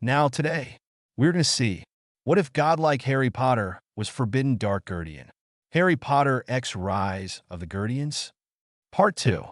Now today, we're going to see, what if Godlike Harry Potter was Forbidden Dark Gurdian? Harry Potter X Rise of the Gurdians? Part 2.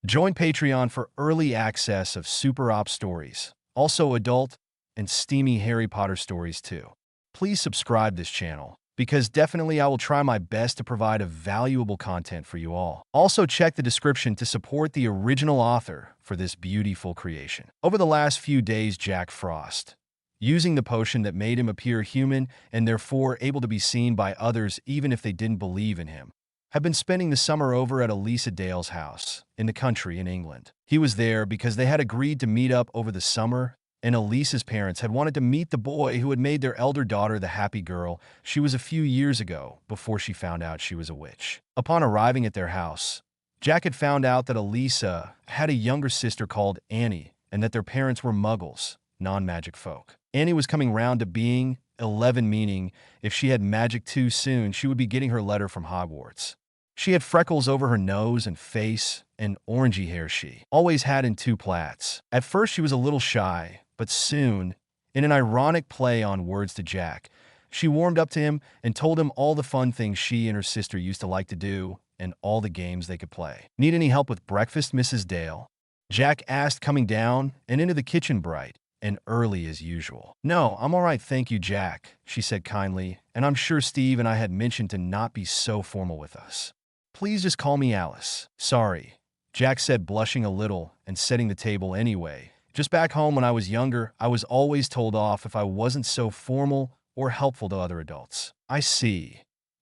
Join Patreon for early access of Super Op stories, also adult and steamy Harry Potter stories too. Please subscribe this channel, because definitely I will try my best to provide a valuable content for you all. Also check the description to support the original author for this beautiful creation. Over the last few days, Jack Frost, using the potion that made him appear human and therefore able to be seen by others even if they didn't believe in him, had been spending the summer over at Elisa Dale's house in the country in England. He was there because they had agreed to meet up over the summer, and Elisa's parents had wanted to meet the boy who had made their elder daughter the happy girl she was a few years ago before she found out she was a witch. Upon arriving at their house, Jack had found out that Elisa had a younger sister called Annie and that their parents were muggles, non-magic folk. Annie was coming round to being 11, meaning if she had magic too soon, she would be getting her letter from Hogwarts. She had freckles over her nose and face, and orangey hair she always had in two plaits. At first she was a little shy, but soon, in an ironic play on words to Jack, she warmed up to him and told him all the fun things she and her sister used to like to do and all the games they could play. "Need any help with breakfast, Mrs. Dale?" Jack asked, coming down and into the kitchen bright and early as usual. "No, I'm all right, thank you, Jack," she said kindly, "and I'm sure Steve and I had mentioned to not be so formal with us. Please just call me Alice." "Sorry," Jack said, blushing a little and setting the table anyway. "Just back home when I was younger, I was always told off if I wasn't so formal or helpful to other adults." "I see,"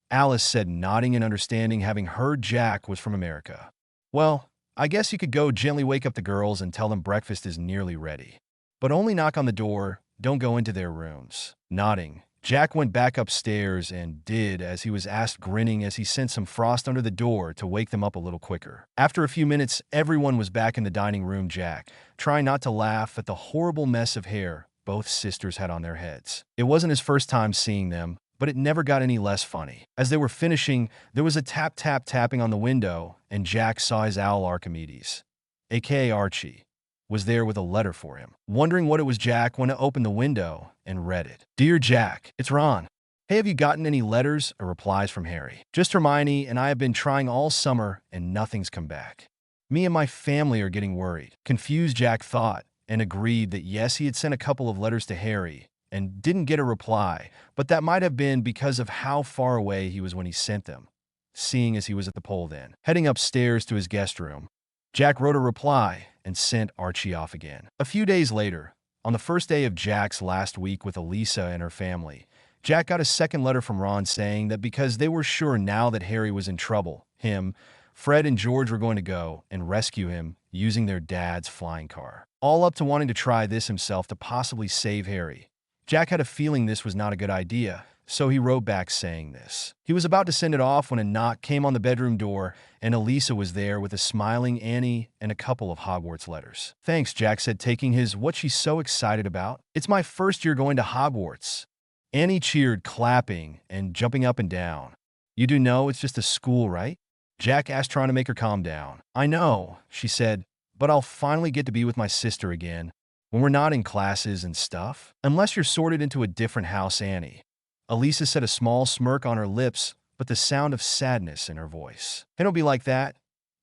Alice said, nodding in understanding, having heard Jack was from America. "Well, I guess you could go gently wake up the girls and tell them breakfast is nearly ready. But only knock on the door, don't go into their rooms." Nodding, Jack went back upstairs and did as he was asked, grinning as he sent some frost under the door to wake them up a little quicker. After a few minutes, everyone was back in the dining room, Jack trying not to laugh at the horrible mess of hair both sisters had on their heads. It wasn't his first time seeing them, but it never got any less funny. As they were finishing, there was a tapping on the window, and Jack saw his owl Archimedes, aka Archie, was there with a letter for him. Wondering what it was, Jack went to open the window and read it. "Dear Jack, it's Ron. Hey, have you gotten any letters or replies from Harry? Just Hermione and I have been trying all summer and nothing's come back. Me and my family are getting worried." Confused, Jack thought and agreed that yes, he had sent a couple of letters to Harry and didn't get a reply, but that might have been because of how far away he was when he sent them, seeing as he was at the pole then. Heading upstairs to his guest room, Jack wrote a reply and sent Archie off again. A few days later, on the first day of Jack's last week with Elisa and her family, Jack got a second letter from Ron saying that because they were sure now that Harry was in trouble, him, Fred, and George were going to go and rescue him using their dad's flying car. All up to wanting to try this himself to possibly save Harry. Jack had a feeling this was not a good idea, so he wrote back saying this. He was about to send it off when a knock came on the bedroom door, and Elisa was there with a smiling Annie and a couple of Hogwarts letters. "Thanks," Jack said, taking his "what she's so excited about." "It's my first year going to Hogwarts." Annie cheered, clapping and jumping up and down. "You do know it's just a school, right?" Jack asked, trying to make her calm down. "I know," she said, "but I'll finally get to be with my sister again, when we're not in classes and stuff. Unless you're sorted into a different house, Annie." Elisa said, a small smirk on her lips, but the sound of sadness in her voice. "It'll be like that,"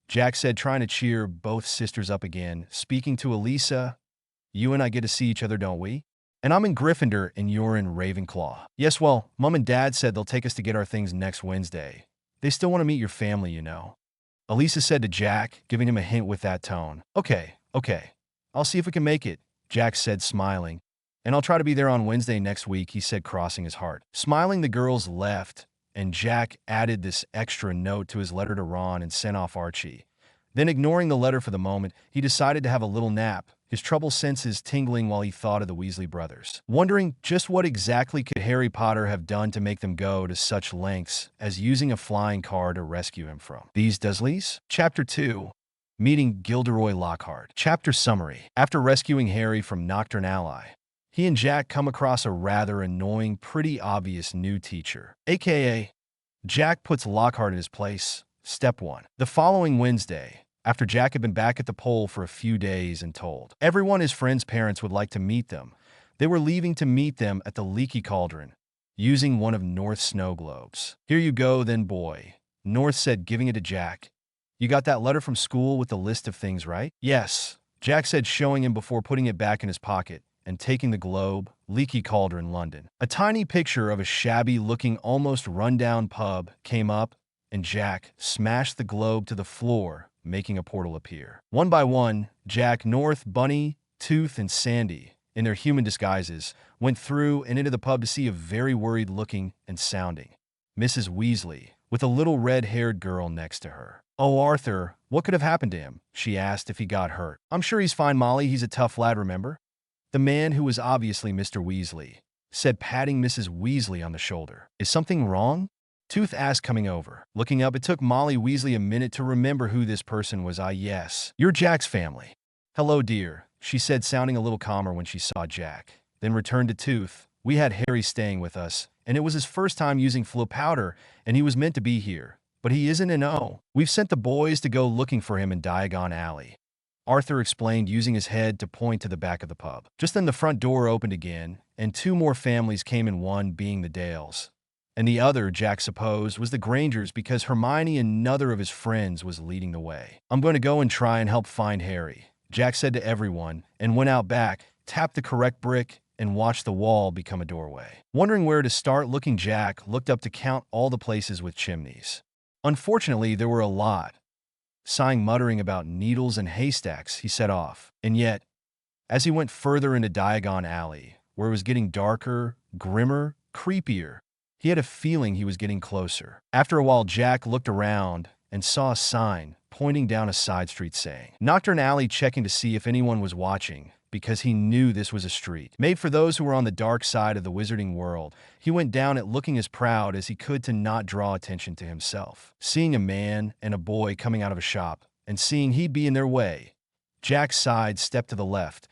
Jack said, trying to cheer both sisters up again, speaking to Elisa. "You and I get to see each other, don't we? And I'm in Gryffindor and you're in Ravenclaw." "Yes, well, Mom and Dad said they'll take us to get our things next Wednesday. They still want to meet your family, you know," Elisa said to Jack, giving him a hint with that tone. Okay. I'll see if we can make it," Jack said, smiling. "And I'll try to be there on Wednesday next week," he said, crossing his heart. Smiling, the girls left, and Jack added this extra note to his letter to Ron and sent off Archie. Then, ignoring the letter for the moment, he decided to have a little nap, his troubled senses tingling while he thought of the Weasley brothers. Wondering just what exactly could Harry Potter have done to make them go to such lengths as using a flying car to rescue him from these Dursleys? Chapter 2. Meeting Gilderoy Lockhart. Chapter summary. After rescuing Harry from Nocturne Ally, he and Jack come across a rather annoying, pretty obvious new teacher, aka Jack puts Lockhart in his place. Step 1. The following Wednesday, after Jack had been back at the pole for a few days and told everyone his friends' parents would like to meet them, They were leaving to meet them at the Leaky Cauldron, using one of North's snow globes. "Here you go then, boy," North said, giving it to Jack. "You got that letter from school with the list of things, right?" "Yes," Jack said, showing him before putting it back in his pocket and taking the globe. Leaky Cauldron, London. A tiny picture of a shabby-looking, almost run-down pub came up, and Jack smashed the globe to the floor, making a portal appear. One by one, Jack, North, Bunny, Tooth, and Sandy, in their human disguises, went through and into the pub to see a very worried-looking and sounding Mrs. Weasley, with a little red-haired girl next to her. "Oh, Arthur, what could have happened to him?" she asked if he got hurt. "I'm sure he's fine, Molly. He's a tough lad, remember?" The man, who was obviously Mr. Weasley, said, patting Mrs. Weasley on the shoulder. "Is something wrong?" Tooth asked, coming over. Looking up, it took Molly Weasley a minute to remember who this person was. "Ah, yes. You're Jack's family." "Hello, dear," she said, sounding a little calmer when she saw Jack. Then returned to Tooth. "We had Harry staying with us, and it was his first time using flu powder, and he was meant to be here. But he isn't, and oh, we've sent the boys to go looking for him in Diagon Alley," Arthur explained, using his head to point to the back of the pub. Just then the front door opened again, and two more families came in, one being the Dales, and the other, Jack supposed, was the Grangers, because Hermione, another of his friends, was leading the way. "I'm going to go and try and help find Harry," Jack said to everyone, and went out back, tapped the correct brick, and watched the wall become a doorway. Wondering where to start looking, Jack looked up to count all the places with chimneys. Unfortunately, there were a lot. Sighing, muttering about needles and haystacks, he set off. And yet, as he went further into Diagon Alley, where it was getting darker, grimmer, creepier, he had a feeling he was getting closer. After a while, Jack looked around and saw a sign pointing down a side street saying Nocturne Alley, checking to see if anyone was watching, because he knew this was a street made for those who were on the dark side of the wizarding world. He went down it, looking as proud as he could to not draw attention to himself. Seeing a man and a boy coming out of a shop, and seeing he'd be in their way, Jack sidestepped to the left,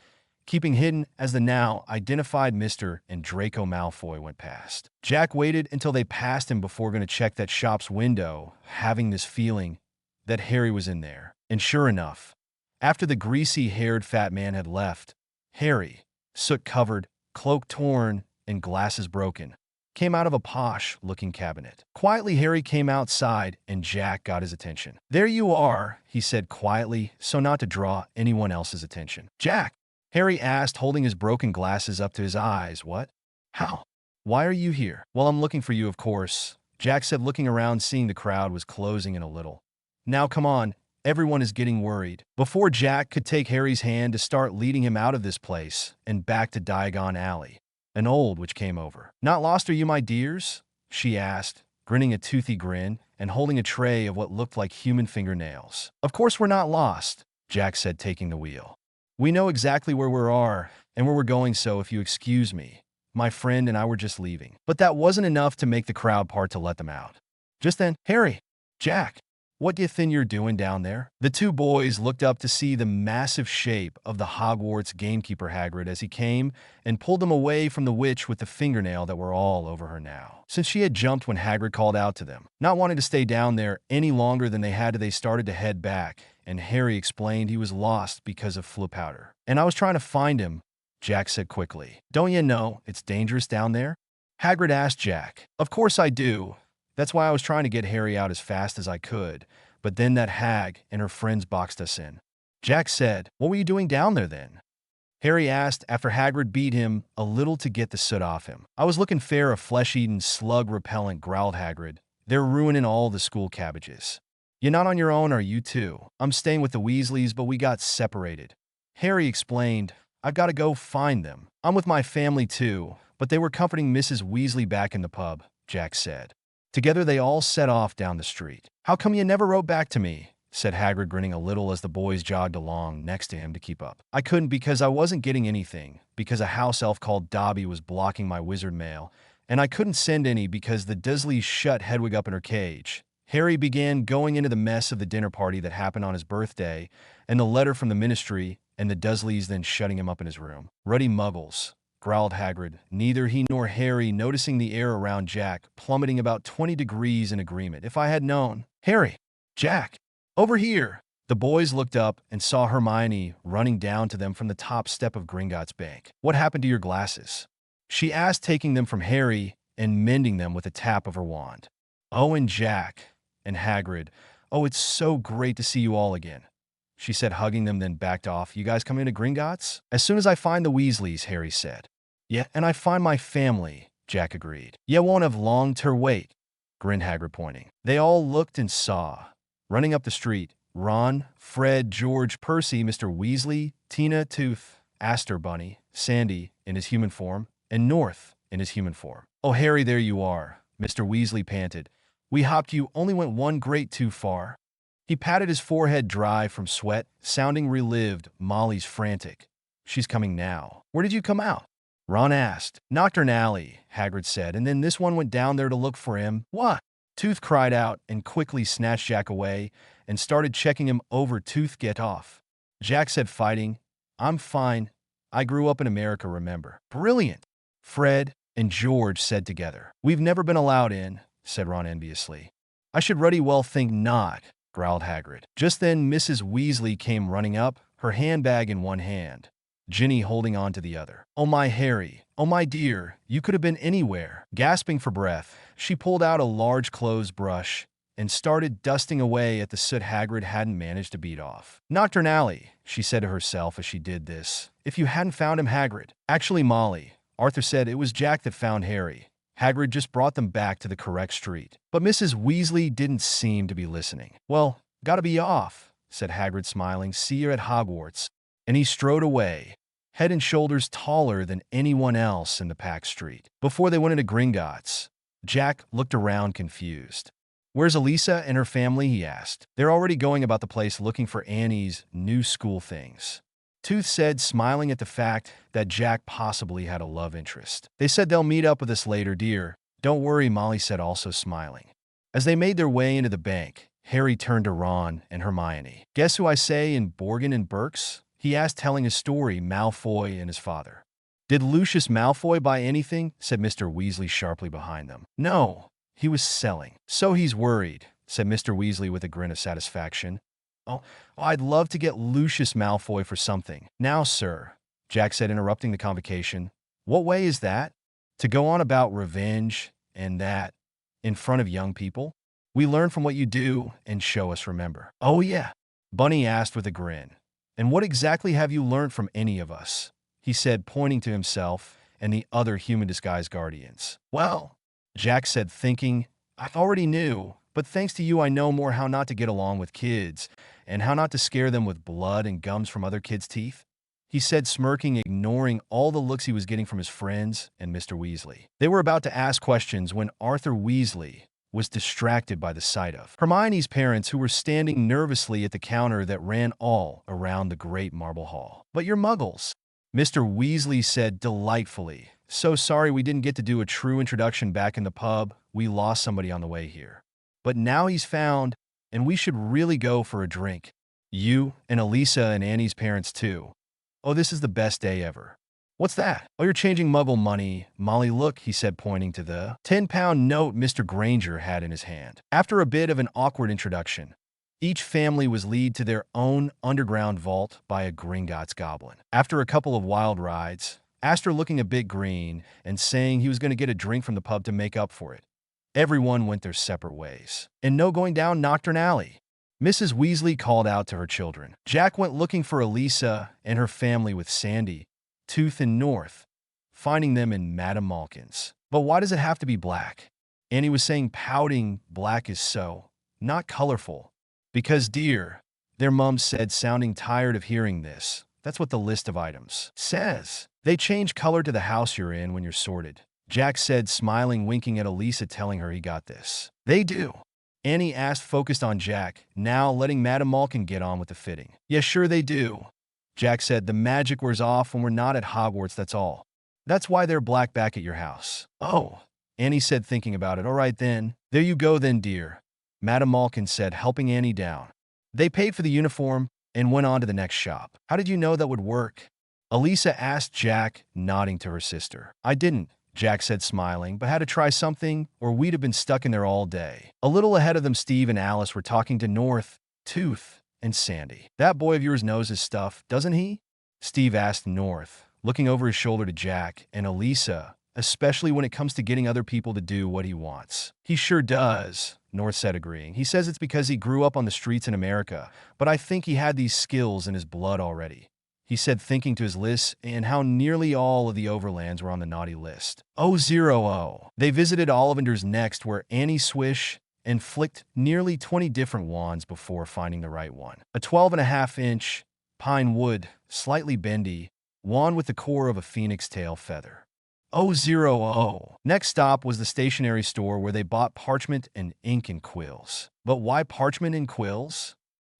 keeping hidden as the now identified Mr. and Draco Malfoy went past. Jack waited until they passed him before going to check that shop's window, having this feeling that Harry was in there. And sure enough, after the greasy-haired fat man had left, Harry, soot-covered, cloak torn, and glasses broken, came out of a posh-looking cabinet. Quietly, Harry came outside, and Jack got his attention. "There you are," he said quietly, so not to draw anyone else's attention. "Jack," Harry asked, holding his broken glasses up to his eyes. "What? How? Why are you here?" "Well, I'm looking for you, of course," Jack said, looking around, seeing the crowd was closing in a little. "Now, come on. Everyone is getting worried." Before Jack could take Harry's hand to start leading him out of this place and back to Diagon Alley, an old witch came over. "Not lost, are you, my dears?" she asked, grinning a toothy grin and holding a tray of what looked like human fingernails. "Of course we're not lost," Jack said, taking the wheel. "We know exactly where we are and where we're going, so if you excuse me, my friend and I were just leaving." But that wasn't enough to make the crowd part to let them out. Just then, "Harry, Jack, what do you think you're doing down there?" The two boys looked up to see the massive shape of the Hogwarts gamekeeper Hagrid as he came and pulled them away from the witch with the fingernail that were all over her now. Since she had jumped when Hagrid called out to them, not wanting to stay down there any longer than they had to, they started to head back, and Harry explained he was lost because of flu powder. "And I was trying to find him," Jack said quickly. "Don't you know it's dangerous down there?" Hagrid asked Jack. "Of course I do. That's why I was trying to get Harry out as fast as I could, but then that hag and her friends boxed us in." Jack said, "What were you doing down there then?" Harry asked after Hagrid beat him a little to get the soot off him. "I was looking fair a flesh-eating, slug-repellent," growled Hagrid. "They're ruining all the school cabbages." "You're not on your own, are you too?" "I'm staying with the Weasleys, but we got separated," Harry explained. "I've got to go find them." "I'm with my family too, but they were comforting Mrs. Weasley back in the pub," Jack said. Together they all set off down the street. "How come you never wrote back to me?" said Hagrid, grinning a little as the boys jogged along next to him to keep up. "I couldn't, because I wasn't getting anything, because a house elf called Dobby was blocking my wizard mail, and I couldn't send any because the Dursleys shut Hedwig up in her cage." Harry began going into the mess of the dinner party that happened on his birthday, and the letter from the ministry, and the Dursleys then shutting him up in his room. "Ruddy muggles," growled Hagrid, neither he nor Harry noticing the air around Jack plummeting about 20 degrees in agreement. "If I had known." "Harry! Jack! Over here!" The boys looked up and saw Hermione running down to them from the top step of Gringotts Bank. "What happened to your glasses?" she asked, taking them from Harry and mending them with a tap of her wand. "Oh, and Jack and Hagrid. Oh, it's so great to see you all again," she said, hugging them, then backed off. "You guys coming to Gringotts?" "As soon as I find the Weasleys," Harry said. "Yeah, and I find my family," Jack agreed. "You won't have long to wait," grinned Hagrid, pointing. They all looked and saw, running up the street, Ron, Fred, George, Percy, Mr. Weasley, Tina, Tooth, Aster Bunny, Sandy in his human form, and North in his human form. "Oh, Harry, there you are," Mr. Weasley panted. "We hopped you, only went one grade too far." He patted his forehead dry from sweat, sounding relieved. Molly's frantic. "She's coming now." "Where did you come out?" Ron asked. "Nocturne Alley," Hagrid said, "and then this one went down there to look for him." "What?" Tooth cried out and quickly snatched Jack away and started checking him over. "Tooth, get off." Jack said, fighting. "I'm fine. I grew up in America, remember." "Brilliant," Fred and George said together. "We've never been allowed in," said Ron enviously. "I should ruddy well think not," growled Hagrid. Just then Mrs. Weasley came running up, her handbag in one hand, Ginny holding on to the other. "Oh, my Harry, oh, my dear, you could have been anywhere." Gasping for breath, she pulled out a large clothes brush and started dusting away at the soot Hagrid hadn't managed to beat off. "Nocturne Alley," she said to herself as she did this. "If you hadn't found him, Hagrid." "Actually, Molly," Arthur said, "it was Jack that found Harry. Hagrid just brought them back to the correct street." But Mrs. Weasley didn't seem to be listening. "Well, gotta be off," said Hagrid, smiling. "See you at Hogwarts." And he strode away, head and shoulders taller than anyone else in the packed street. Before they went into Gringotts, Jack looked around confused. "Where's Elisa and her family?" he asked. "They're already going about the place looking for Annie's new school things," Tooth said, smiling at the fact that Jack possibly had a love interest. "They said they'll meet up with us later, dear." "Don't worry," Molly said, also smiling. As they made their way into the bank, Harry turned to Ron and Hermione. "Guess who I say in Borgin and Burke's?" he asked, telling his story, Malfoy and his father. "Did Lucius Malfoy buy anything?" said Mr. Weasley sharply behind them. "No, he was selling." "So he's worried," said Mr. Weasley with a grin of satisfaction. Oh, I'd love to get Lucius Malfoy for something." "Now, sir," Jack said, interrupting the convocation, "what way is that? To go on about revenge and that in front of young people? We learn from what you do and show us, remember." "Oh, yeah," Bunny asked with a grin. "And what exactly have you learned from any of us?" he said, pointing to himself and the other human disguised guardians. "Well," Jack said, thinking, "I already knew, but thanks to you I know more how not to get along with kids and how not to scare them with blood and gums from other kids' teeth," he said, smirking, ignoring all the looks he was getting from his friends and Mr. Weasley. They were about to ask questions when Arthur Weasley was distracted by the sight of Hermione's parents, who were standing nervously at the counter that ran all around the great marble hall. "But you're muggles," Mr. Weasley said delightfully. "So sorry we didn't get to do a true introduction back in the pub. We lost somebody on the way here. But now he's found, and we should really go for a drink. You and Elisa and Annie's parents too. Oh, this is the best day ever." "What's that?" "Oh, you're changing muggle money. Molly, look," he said, pointing to the 10-pound note Mr. Granger had in his hand. After a bit of an awkward introduction, each family was led to their own underground vault by a Gringotts goblin. After a couple of wild rides, Aster looking a bit green and saying he was going to get a drink from the pub to make up for it, everyone went their separate ways. "And no going down Nocturne Alley," Mrs. Weasley called out to her children. Jack went looking for Elisa and her family with Sandy, Tooth, and North, finding them in Madame Malkin's. "But why does it have to be black?" Annie was saying, pouting. "Black is so not colorful." "Because, dear," their mom said, sounding tired of hearing this, "that's what the list of items says. They change color to the house you're in when you're sorted." Jack said, smiling, winking at Elisa, telling her he got this. "They do?" Annie asked, focused on Jack, now letting Madame Malkin get on with the fitting. "Yeah, sure they do," Jack said. "The magic wears off when we're not at Hogwarts, that's all. That's why they're black back at your house." "Oh," Annie said, thinking about it. "All right then." "There you go then, dear," Madame Malkin said, helping Annie down. They paid for the uniform and went on to the next shop. "How did you know that would work?" Elisa asked Jack, nodding to her sister. "I didn't," Jack said, smiling, "but had to try something or we'd have been stuck in there all day." A little ahead of them, Steve and Alice were talking to North, Tooth, and Sandy. That boy of yours knows his stuff, doesn't he? Steve asked North, looking over his shoulder to Jack and Elisa, especially when it comes to getting other people to do what he wants. He sure does, North said, agreeing. He says it's because he grew up on the streets in America, but I think he had these skills in his blood already. He said, thinking to his list and how nearly all of the overlands were on the naughty list. 000. They visited Ollivander's next, where Annie Swish and flicked nearly 20 different wands before finding the right one. A 12.5-inch pine wood, slightly bendy, wand with the core of a phoenix tail feather. 000. Next stop was the stationery store where they bought parchment and ink and quills. But why parchment and quills?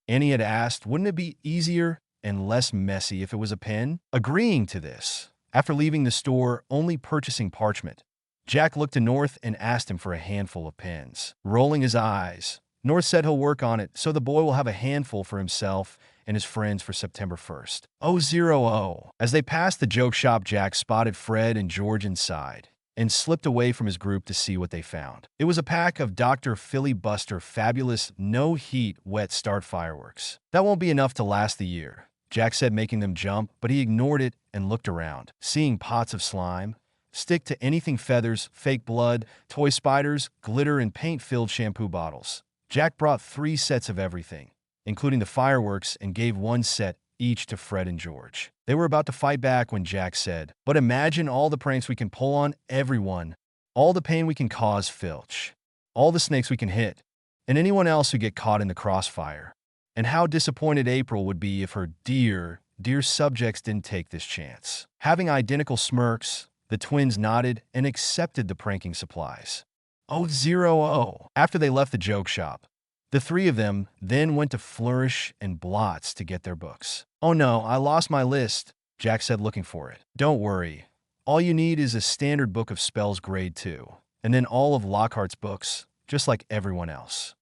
Annie had asked, wouldn't it be easier and less messy if it was a pen? Agreeing to this, after leaving the store only purchasing parchment, Jack looked to North and asked him for a handful of pens. Rolling his eyes, North said he'll work on it so the boy will have a handful for himself and his friends for September 1st. 000. As they passed the joke shop, Jack spotted Fred and George inside and slipped away from his group to see what they found. It was a pack of Dr. Filibuster fabulous no-heat wet start fireworks. That won't be enough to last the year, Jack said, making them jump, but he ignored it and looked around, seeing pots of slime, stick to anything feathers, fake blood, toy spiders, glitter, and paint-filled shampoo bottles. Jack brought 3 sets of everything, including the fireworks, and gave 1 set each to Fred and George. They were about to fight back when Jack said, but imagine all the pranks we can pull on everyone, all the pain we can cause Filch, all the snakes we can hit, and anyone else who get caught in the crossfire. And how disappointed April would be if her dear subjects didn't take this chance. Having identical smirks, the twins nodded and accepted the pranking supplies. 000. After they left the joke shop, the 3 of them then went to Flourish and Blots to get their books. Oh no, I lost my list, Jack said, looking for it. Don't worry. All you need is a standard book of spells grade 2, and then all of Lockhart's books, just like everyone else.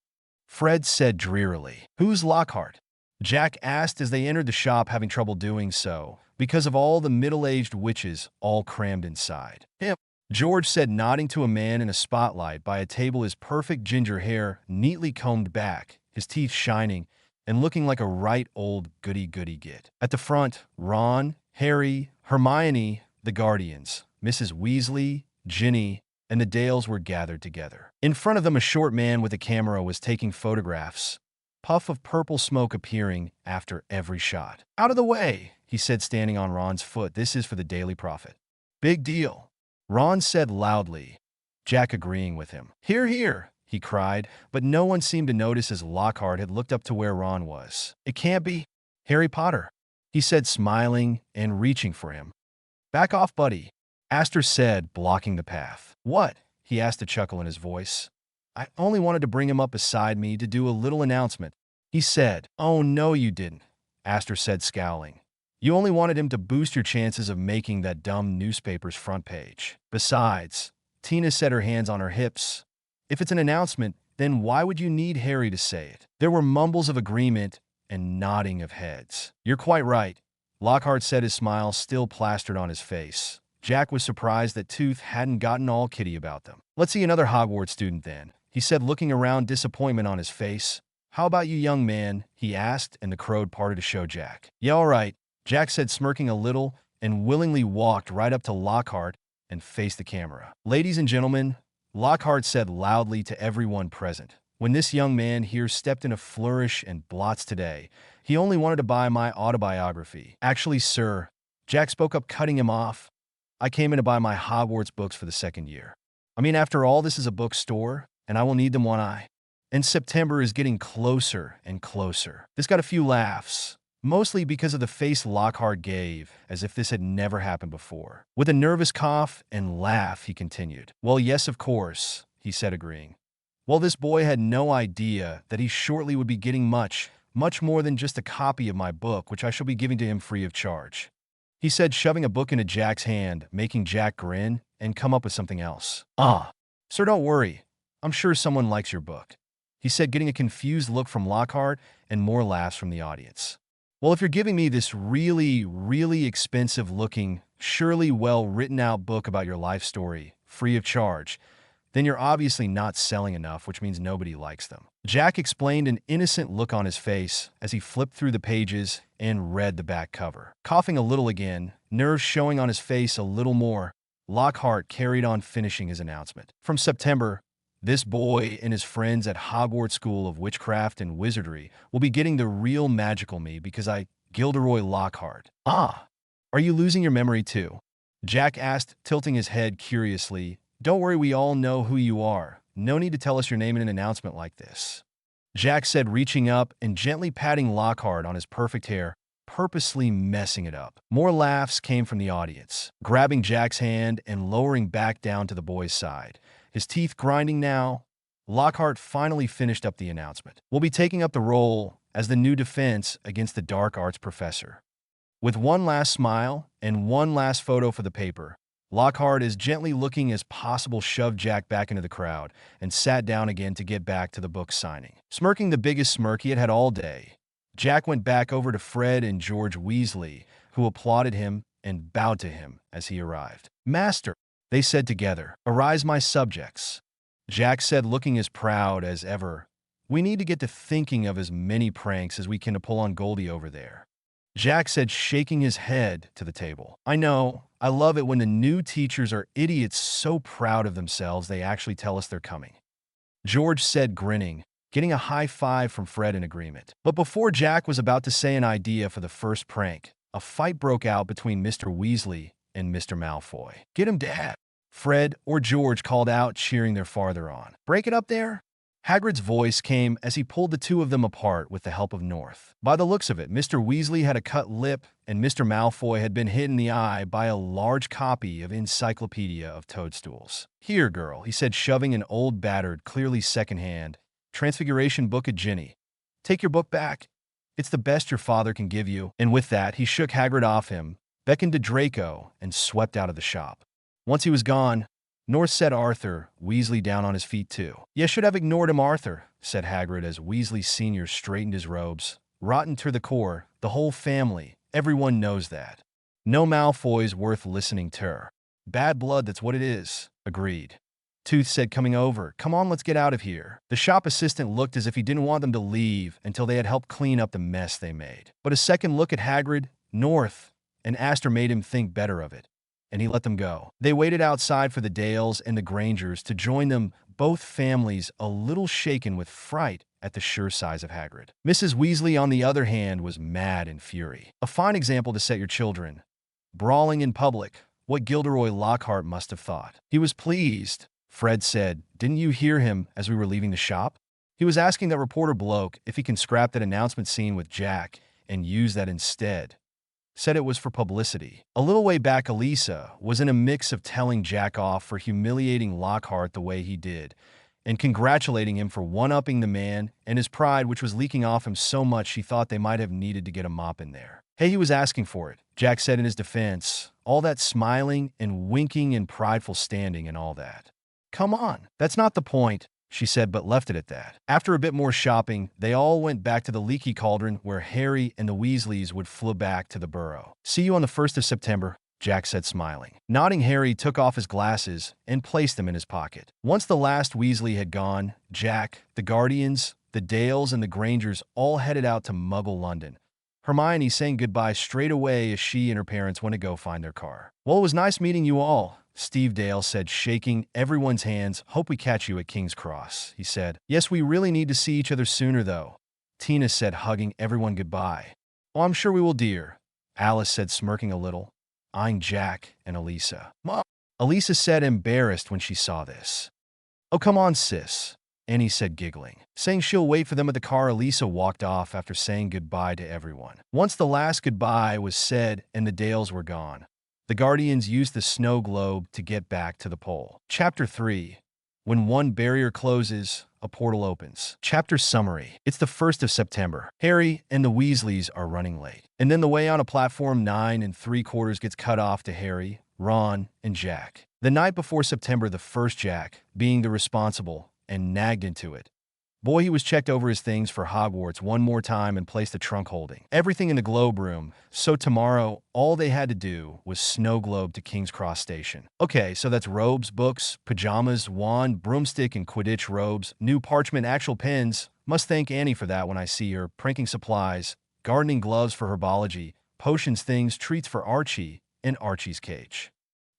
Fred said drearily. Who's Lockhart? Jack asked as they entered the shop, having trouble doing so because of all the middle-aged witches all crammed inside. Him, George said, nodding to a man in a spotlight by a table, his perfect ginger hair neatly combed back, his teeth shining, and looking like a right old goody-goody git. At the front, Ron, Harry, Hermione, the Guardians, Mrs. Weasley, Ginny, and the Dales were gathered together. In front of them, a short man with a camera was taking photographs, puff of purple smoke appearing after every shot. Out of the way, he said, standing on Ron's foot. This is for the Daily Prophet. Big deal, Ron said loudly, Jack agreeing with him. Hear, hear, he cried, but no one seemed to notice as Lockhart had looked up to where Ron was. It can't be Harry Potter, he said, smiling and reaching for him. Back off, buddy, Aster said, blocking the path. What? He asked, a chuckle in his voice. I only wanted to bring him up beside me to do a little announcement, he said. Oh, no, you didn't, Aster said, scowling. You only wanted him to boost your chances of making that dumb newspaper's front page. Besides, Tina set her hands on her hips. If it's an announcement, then why would you need Harry to say it? There were mumbles of agreement and nodding of heads. You're quite right, Lockhart said, his smile still plastered on his face. Jack was surprised that Tooth hadn't gotten all kitty about them. Let's see another Hogwarts student then, he said, looking around, disappointment on his face. How about you, young man? He asked, and the crowd parted to show Jack. Yeah, all right, Jack said, smirking a little, and willingly walked right up to Lockhart and faced the camera. Ladies and gentlemen, Lockhart said loudly to everyone present, when this young man here stepped in a Flourish and Blots today, he only wanted to buy my autobiography. Actually, sir, Jack spoke up, cutting him off, I came in to buy my Hogwarts books for the 2nd year. I mean, after all, this is a bookstore, and I will need them when And September is getting closer and closer. This got a few laughs, mostly because of the face Lockhart gave, as if this had never happened before. With a nervous cough and laugh, he continued. Well, yes, of course, he said, agreeing. Well, this boy had no idea that he shortly would be getting much more than just a copy of my book, which I shall be giving to him free of charge, he said, shoving a book into Jack's hand, making Jack grin and come up with something else. Sir, don't worry. I'm sure someone likes your book, he said, getting a confused look from Lockhart and more laughs from the audience. Well, if you're giving me this really expensive-looking, surely well-written-out book about your life story, free of charge, then you're obviously not selling enough, which means nobody likes them. Jack explained, an innocent look on his face as he flipped through the pages and read the back cover. Coughing a little again, nerves showing on his face a little more, Lockhart carried on finishing his announcement. From September, this boy and his friends at Hogwarts School of Witchcraft and Wizardry will be getting the real magical me because I, Gilderoy Lockhart. Ah, are you losing your memory too? Jack asked, tilting his head curiously. Don't worry, we all know who you are. No need to tell us your name in an announcement like this. Jack said, reaching up and gently patting Lockhart on his perfect hair, purposely messing it up. More laughs came from the audience, grabbing Jack's hand and lowering back down to the boy's side. His teeth grinding now, Lockhart finally finished up the announcement. We'll be taking up the role as the new defense against the dark arts professor. With one last smile and one last photo for the paper, Lockhart, as gently looking as possible, shoved Jack back into the crowd and sat down again to get back to the book signing. Smirking the biggest smirk he had had all day, Jack went back over to Fred and George Weasley, who applauded him and bowed to him as he arrived. Master, they said together, arise my subjects. Jack said, looking as proud as ever, we need to get to thinking of as many pranks as we can to pull on Goldie over there. Jack said, shaking his head to the table. I know. I love it when the new teachers are idiots so proud of themselves they actually tell us they're coming. George said, grinning, getting a high five from Fred in agreement. But before Jack was about to say an idea for the first prank, a fight broke out between Mr. Weasley and Mr. Malfoy. Get him, Dad! Fred or George called out, cheering their farther on. Break it up there! Hagrid's voice came as he pulled the two of them apart with the help of North. By the looks of it, Mr. Weasley had a cut lip and Mr. Malfoy had been hit in the eye by a large copy of Encyclopedia of Toadstools. Here, girl, he said, shoving an old, battered, clearly secondhand Transfiguration book at Ginny. Take your book back. It's the best your father can give you. And with that, he shook Hagrid off him, beckoned to Draco, and swept out of the shop. Once he was gone, North set Arthur Weasley down on his feet too. You should have ignored him, Arthur, said Hagrid as Weasley Sr. straightened his robes. Rotten to the core, the whole family, everyone knows that. No Malfoy's worth listening to. Bad blood, that's what it is, agreed. Tooth said, coming over. Come on, let's get out of here. The shop assistant looked as if he didn't want them to leave until they had helped clean up the mess they made. But a second look at Hagrid, North, and Aster made him think better of it, and he let them go. They waited outside for the Dales and the Grangers to join them, both families a little shaken with fright at the sure size of Hagrid. Mrs. Weasley, on the other hand, was mad in fury. A fine example to set your children. Brawling in public, what Gilderoy Lockhart must have thought. He was pleased. Fred said, didn't you hear him as we were leaving the shop? He was asking that reporter bloke if he can scrap that announcement scene with Jack and use that instead. Said it was for publicity. A little way back, Elisa was in a mix of telling Jack off for humiliating Lockhart the way he did, and congratulating him for one-upping the man and his pride, which was leaking off him so much she thought they might have needed to get a mop in there. Hey, he was asking for it, Jack said in his defense. All that smiling and winking and prideful standing and all that. Come on, that's not the point, she said, but left it at that. After a bit more shopping, they all went back to the leaky cauldron where Harry and the Weasleys would fly back to the burrow. See you on the 1st of September, Jack said, smiling. Nodding, Harry took off his glasses and placed them in his pocket. Once the last Weasley had gone, Jack, the Guardians, the Dales, and the Grangers all headed out to Muggle London. Hermione saying goodbye straight away as she and her parents went to go find their car. Well, it was nice meeting you all, Steve Dale said, shaking everyone's hands. Hope we catch you at King's Cross, he said. Yes, we really need to see each other sooner, though, Tina said, hugging everyone goodbye. Oh, I'm sure we will, dear, Alice said, smirking a little, eyeing Jack and Elisa. Mom, Elisa said, embarrassed when she saw this. Oh, come on, sis, Annie said, giggling. Saying she'll wait for them at the car, Elisa walked off after saying goodbye to everyone. Once the last goodbye was said and the Dales were gone, the Guardians used the snow globe to get back to the pole. Chapter 3. When one barrier closes, a portal opens. Chapter summary. It's the 1st of September. Harry and the Weasleys are running late. And then the way on a platform 9 3/4 gets cut off to Harry, Ron, and Jack. The night before September the 1st, Jack, being the responsible, and nagged into it. Boy, he was checked over his things for Hogwarts one more time and placed the trunk holding everything in the globe room, so tomorrow all they had to do was snow globe to King's Cross Station. Okay, so that's robes, books, pajamas, wand, broomstick, and Quidditch robes, new parchment, actual pens, Must thank Annie for that when I see her, pranking supplies, gardening gloves for herbology, potions things, treats for Archie, in Archie's cage.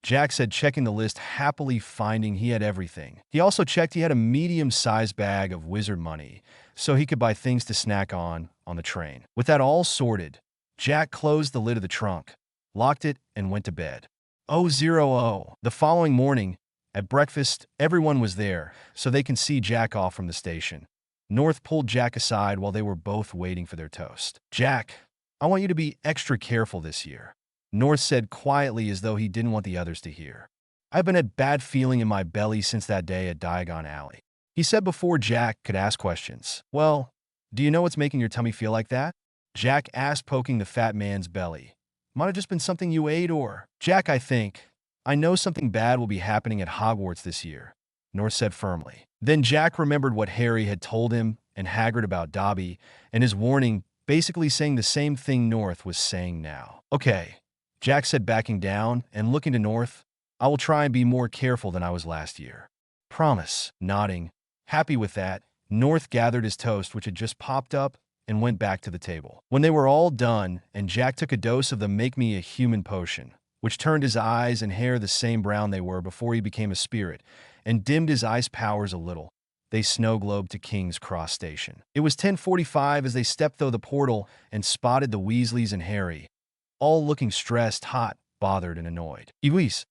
Jack said, checking the list, happily finding he had everything. He also checked he had a medium-sized bag of wizard money, so he could buy things to snack on the train. With that all sorted, Jack closed the lid of the trunk, locked it, and went to bed. 0:00. The following morning, at breakfast, everyone was there, so they can see Jack off from the station. North pulled Jack aside while they were both waiting for their toast. "Jack, I want you to be extra careful this year," North said quietly as though he didn't want the others to hear. "I've been a bad feeling in my belly since that day at Diagon Alley," he said before Jack could ask questions. "Well, do you know what's making your tummy feel like that?" Jack asked, poking the fat man's belly. "Might have just been something you ate or—" "Jack, I know something bad will be happening at Hogwarts this year," North said firmly. Then Jack remembered what Harry had told him and Hagrid about Dobby, and his warning, basically saying the same thing North was saying now. "Okay," Jack said, backing down and looking to North. "I will try and be more careful than I was last year." "Promise." Nodding, happy with that, North gathered his toast, which had just popped up, and went back to the table. When they were all done, and Jack took a dose of the Make Me a Human potion, which turned his eyes and hair the same brown they were before he became a spirit, and dimmed his ice powers a little, they snow-globed to King's Cross Station. It was 10:45 as they stepped through the portal and spotted the Weasleys and Harry, all looking stressed, hot, bothered, and annoyed. "Eloise,"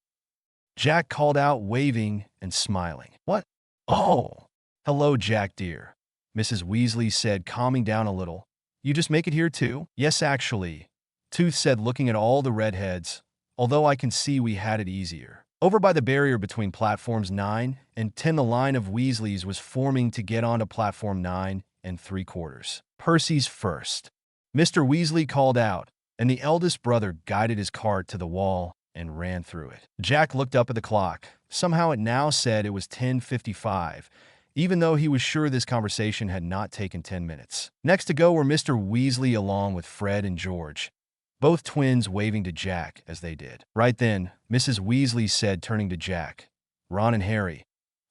Jack called out, waving and smiling. "What?" "Oh, hello, Jack dear," Mrs. Weasley said, calming down a little. "You just make it here too?" "Yes, actually," Tooth said, looking at all the redheads, "although I can see we had it easier." Over by the barrier between platforms 9 and 10, the line of Weasleys was forming to get onto platform 9 3/4. "Percy's first," Mr. Weasley called out, and the eldest brother guided his cart to the wall and ran through it. Jack looked up at the clock. Somehow it now said it was 10:55, even though he was sure this conversation had not taken 10 minutes. Next to go were Mr. Weasley along with Fred and George, both twins waving to Jack as they did. Right then, Mrs. Weasley said, turning to Jack, "Ron and Harry,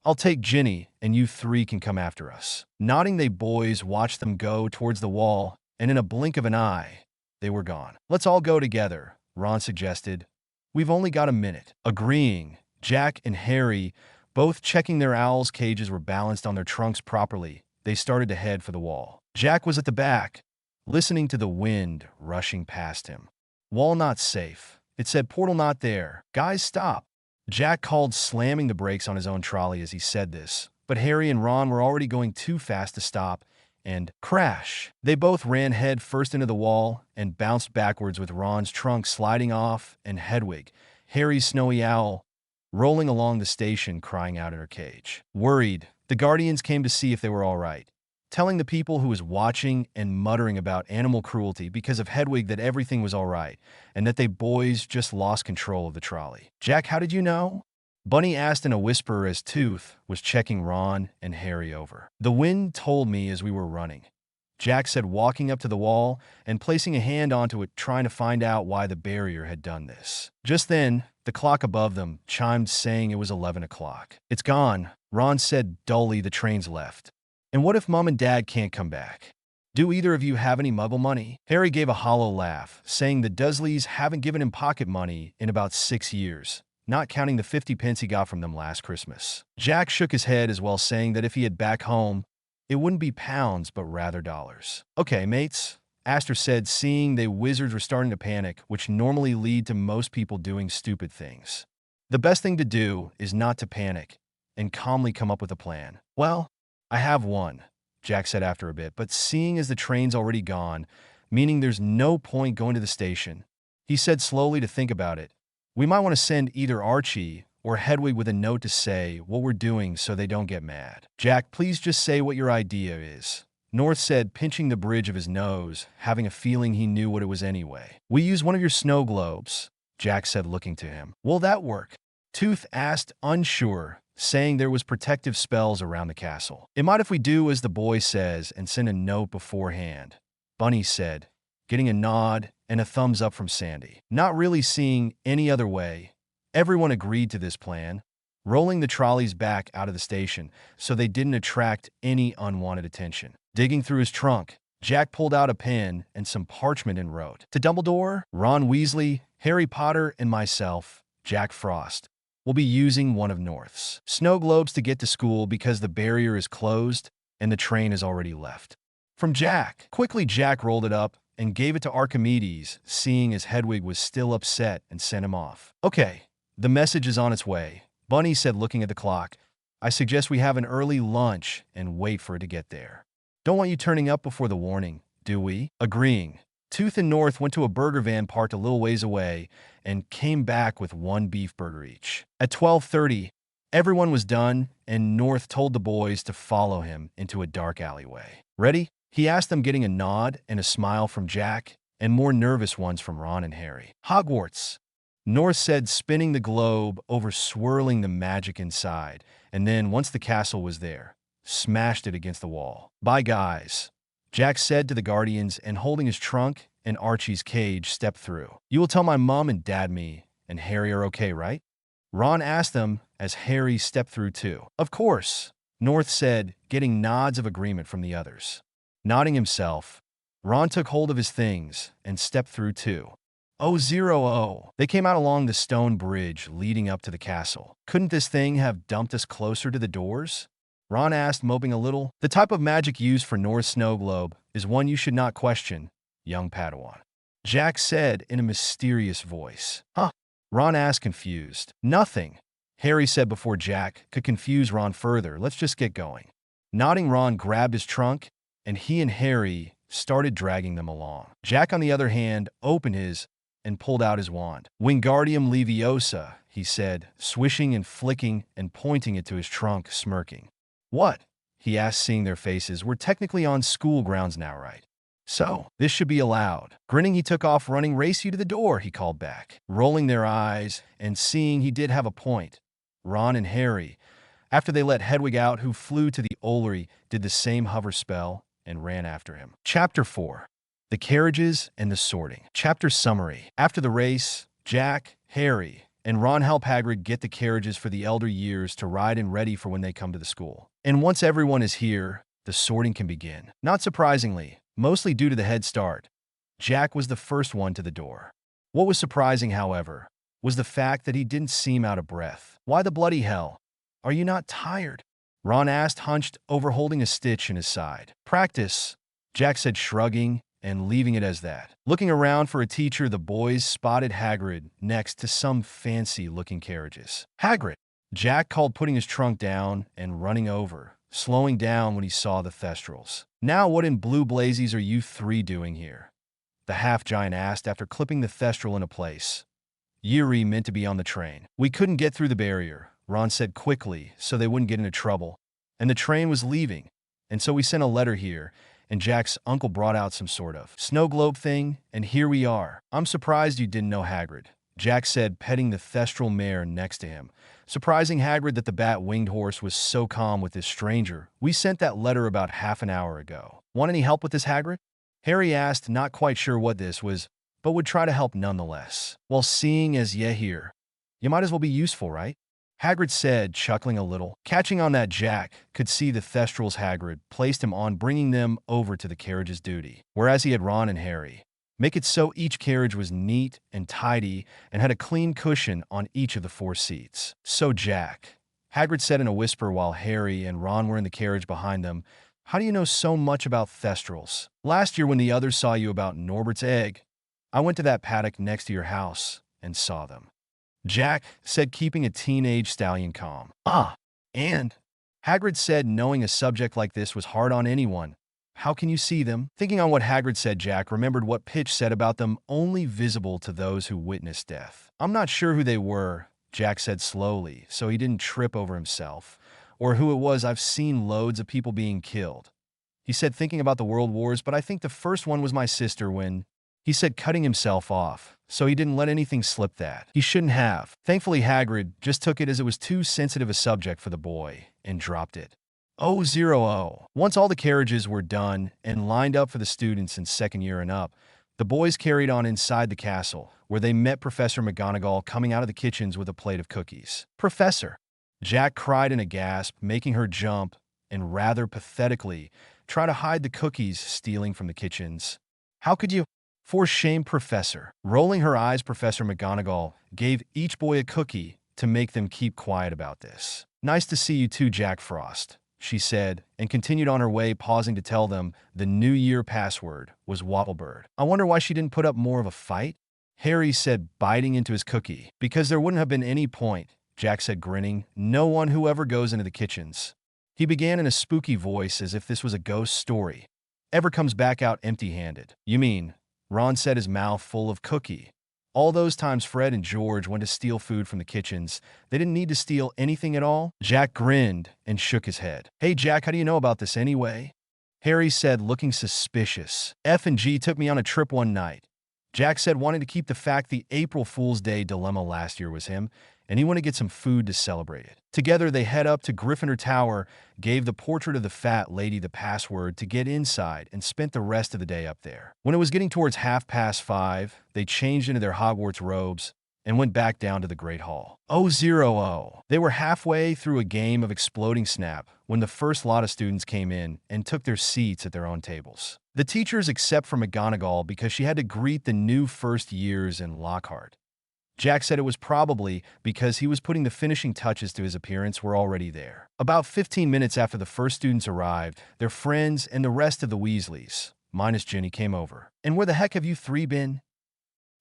I'll take Ginny, and you three can come after us." Nodding, they boys watched them go towards the wall, and in a blink of an eye, they were gone. "Let's all go together," Ron suggested. "We've only got a minute." Agreeing, Jack and Harry, both checking their owls' cages were balanced on their trunks properly, they started to head for the wall. Jack was at the back, listening to the wind rushing past him. "Wall not safe," it said. "Portal not there." "Guys, stop," Jack called, slamming the brakes on his own trolley as he said this. But Harry and Ron were already going too fast to stop, and crash! They both ran head first into the wall and bounced backwards, with Ron's trunk sliding off and Hedwig, Harry's snowy owl, rolling along the station, crying out in her cage. Worried, the Guardians came to see if they were all right, telling the people who was watching and muttering about animal cruelty because of Hedwig that everything was all right, and that they boys just lost control of the trolley. "Jack, how did you know?" Bunny asked in a whisper as Tooth was checking Ron and Harry over. "The wind told me as we were running," Jack said, walking up to the wall and placing a hand onto it, trying to find out why the barrier had done this. Just then, the clock above them chimed, saying it was 11 o'clock. "It's gone," Ron said dully. "The train's left." "And what if Mom and Dad can't come back? Do either of you have any Muggle money?" Harry gave a hollow laugh, saying the Dursleys haven't given him pocket money in about 6 years, not counting the 50 pence he got from them last Christmas. Jack shook his head as well, saying that if he had back home, it wouldn't be pounds, but rather dollars. "Okay, mates," Aster said, seeing the wizards were starting to panic, which normally lead to most people doing stupid things. "The best thing to do is not to panic and calmly come up with a plan." "Well, I have one," Jack said after a bit, "but seeing as the train's already gone, meaning there's no point going to the station," he said slowly to think about it, "we might want to send either Archie or Hedwig with a note to say what we're doing so they don't get mad." "Jack, please just say what your idea is," North said, pinching the bridge of his nose, having a feeling he knew what it was anyway. "We use one of your snow globes," Jack said, looking to him. "Will that work?" Tooth asked, unsure, saying there was protective spells around the castle. "It might if we do as the boy says and send a note beforehand," Bunny said, getting a nod and a thumbs up from Sandy. Not really seeing any other way, everyone agreed to this plan, rolling the trolleys back out of the station so they didn't attract any unwanted attention. Digging through his trunk, Jack pulled out a pen and some parchment and wrote, "To Dumbledore, Ron Weasley, Harry Potter, and myself, Jack Frost, will be using one of North's snow globes to get to school because the barrier is closed and the train has already left." From Jack. Quickly, Jack rolled it up and gave it to Archimedes, seeing as Hedwig was still upset, and sent him off. "Okay, the message is on its way," Bunny said, looking at the clock. "I suggest we have an early lunch and wait for it to get there. Don't want you turning up before the warning, do we?" Agreeing, Tooth and North went to a burger van parked a little ways away and came back with one beef burger each. At 12:30, everyone was done, and North told the boys to follow him into a dark alleyway. "Ready?" he asked them, getting a nod and a smile from Jack, and more nervous ones from Ron and Harry. "Hogwarts," North said, spinning the globe over, swirling the magic inside, and then, once the castle was there, smashed it against the wall. "Bye, guys," Jack said to the Guardians, and holding his trunk and Archie's cage, stepped through. "You will tell my mom and dad me and Harry are okay, right?" Ron asked them as Harry stepped through too. "Of course," North said, getting nods of agreement from the others. Nodding himself, Ron took hold of his things and stepped through too. 000. They came out along the stone bridge leading up to the castle. "Couldn't this thing have dumped us closer to the doors?" Ron asked, moping a little. "The type of magic used for North's snow globe is one you should not question, young Padawan," Jack said in a mysterious voice. "Huh?" Ron asked, confused. "Nothing," Harry said before Jack could confuse Ron further. "Let's just get going." Nodding, Ron grabbed his trunk, and he and Harry started dragging them along. Jack, on the other hand, opened his and pulled out his wand. "Wingardium Leviosa," he said, swishing and flicking and pointing it to his trunk, smirking. "What?" he asked, seeing their faces. "We're technically on school grounds now, right? So, this should be allowed." Grinning, he took off running. "Race you to the door," he called back. Rolling their eyes and seeing he did have a point, Ron and Harry, after they let Hedwig out, who flew to the Ollery, did the same hover spell and ran after him. Chapter 4. The Carriages and the Sorting. Chapter Summary. After the race, Jack, Harry, and Ron help Hagrid get the carriages for the elder years to ride and ready for when they come to the school. And once everyone is here, the sorting can begin. Not surprisingly, mostly due to the head start, Jack was the first one to the door. What was surprising, however, was the fact that he didn't seem out of breath. "Why the bloody hell? Are you not tired?" Ron asked, hunched over, holding a stitch in his side. "Practice," Jack said, shrugging and leaving it as that. Looking around for a teacher, the boys spotted Hagrid next to some fancy-looking carriages. "Hagrid!" Jack called, putting his trunk down and running over, slowing down when he saw the Thestrals. "Now what in blue blazes are you three doing here?" the half-giant asked after clipping the Thestral into place. "Yuri meant to be on the train. We couldn't get through the barrier," Ron said quickly so they wouldn't get into trouble, "and the train was leaving, and so we sent a letter here, and Jack's uncle brought out some sort of snow globe thing, and here we are." "I'm surprised you didn't know Hagrid," Jack said, petting the Thestral mare next to him, surprising Hagrid that the bat-winged horse was so calm with this stranger. "We sent that letter about half an hour ago." "Want any help with this, Hagrid?" Harry asked, not quite sure what this was, but would try to help nonetheless. "Well, seeing as you're here, you might as well be useful, right?" Hagrid said, chuckling a little. Catching on that Jack could see the Thestrals Hagrid placed him on, bringing them over to the carriage's duty, whereas he had Ron and Harry make it so each carriage was neat and tidy and had a clean cushion on each of the 4 seats. "So, Jack," Hagrid said in a whisper while Harry and Ron were in the carriage behind them, "how do you know so much about Thestrals? Last year when the others saw you about Norbert's egg, I went to that paddock next to your house and saw them," Jack said, keeping a teenage stallion calm. "Ah, and," Hagrid said, knowing a subject like this was hard on anyone, "how can you see them?" Thinking on what Hagrid said, Jack remembered what Pitch said about them only visible to those who witnessed death. "I'm not sure who they were," Jack said slowly, so he didn't trip over himself, "or who it was. I've seen loads of people being killed," he said, thinking about the World Wars, "but I think the first one was my sister when," he said, cutting himself off, so he didn't let anything slip that he shouldn't have. Thankfully, Hagrid just took it as it was too sensitive a subject for the boy and dropped it. 000. Once all the carriages were done and lined up for the students in second year and up, the boys carried on inside the castle, where they met Professor McGonagall coming out of the kitchens with a plate of cookies. "Professor!" Jack cried in a gasp, making her jump, and rather pathetically, try to hide the cookies stealing from the kitchens. How could you? For shame, Professor. Rolling her eyes, Professor McGonagall gave each boy a cookie to make them keep quiet about this. Nice to see you too, Jack Frost, she said, and continued on her way, pausing to tell them the New Year password was Wobblebird. I wonder why she didn't put up more of a fight? Harry said, biting into his cookie. Because there wouldn't have been any point, Jack said, grinning. No one who ever goes into the kitchens. He began in a spooky voice as if this was a ghost story. Ever comes back out empty-handed. You mean, Ron said, his mouth full of cookie. All those times Fred and George went to steal food from the kitchens, they didn't need to steal anything at all? Jack grinned and shook his head. Hey, Jack, how do you know about this anyway? Harry said, looking suspicious. F and G took me on a trip one night. Jack said, wanting to keep the fact the April Fool's Day dilemma last year was him, and he wanted to get some food to celebrate it. Together, they head up to Gryffindor Tower, gave the portrait of the fat lady the password to get inside, and spent the rest of the day up there. When it was getting towards 5:30, they changed into their Hogwarts robes and went back down to the Great Hall. 0-0. They were halfway through a game of Exploding Snap when the first lot of students came in and took their seats at their own tables. The teachers, except for McGonagall, because she had to greet the new first years in Lockhart. Jack said it was probably because he was putting the finishing touches to his appearance were already there. About 15 minutes after the first students arrived, their friends and the rest of the Weasleys, minus Ginny, came over. And where the heck have you three been?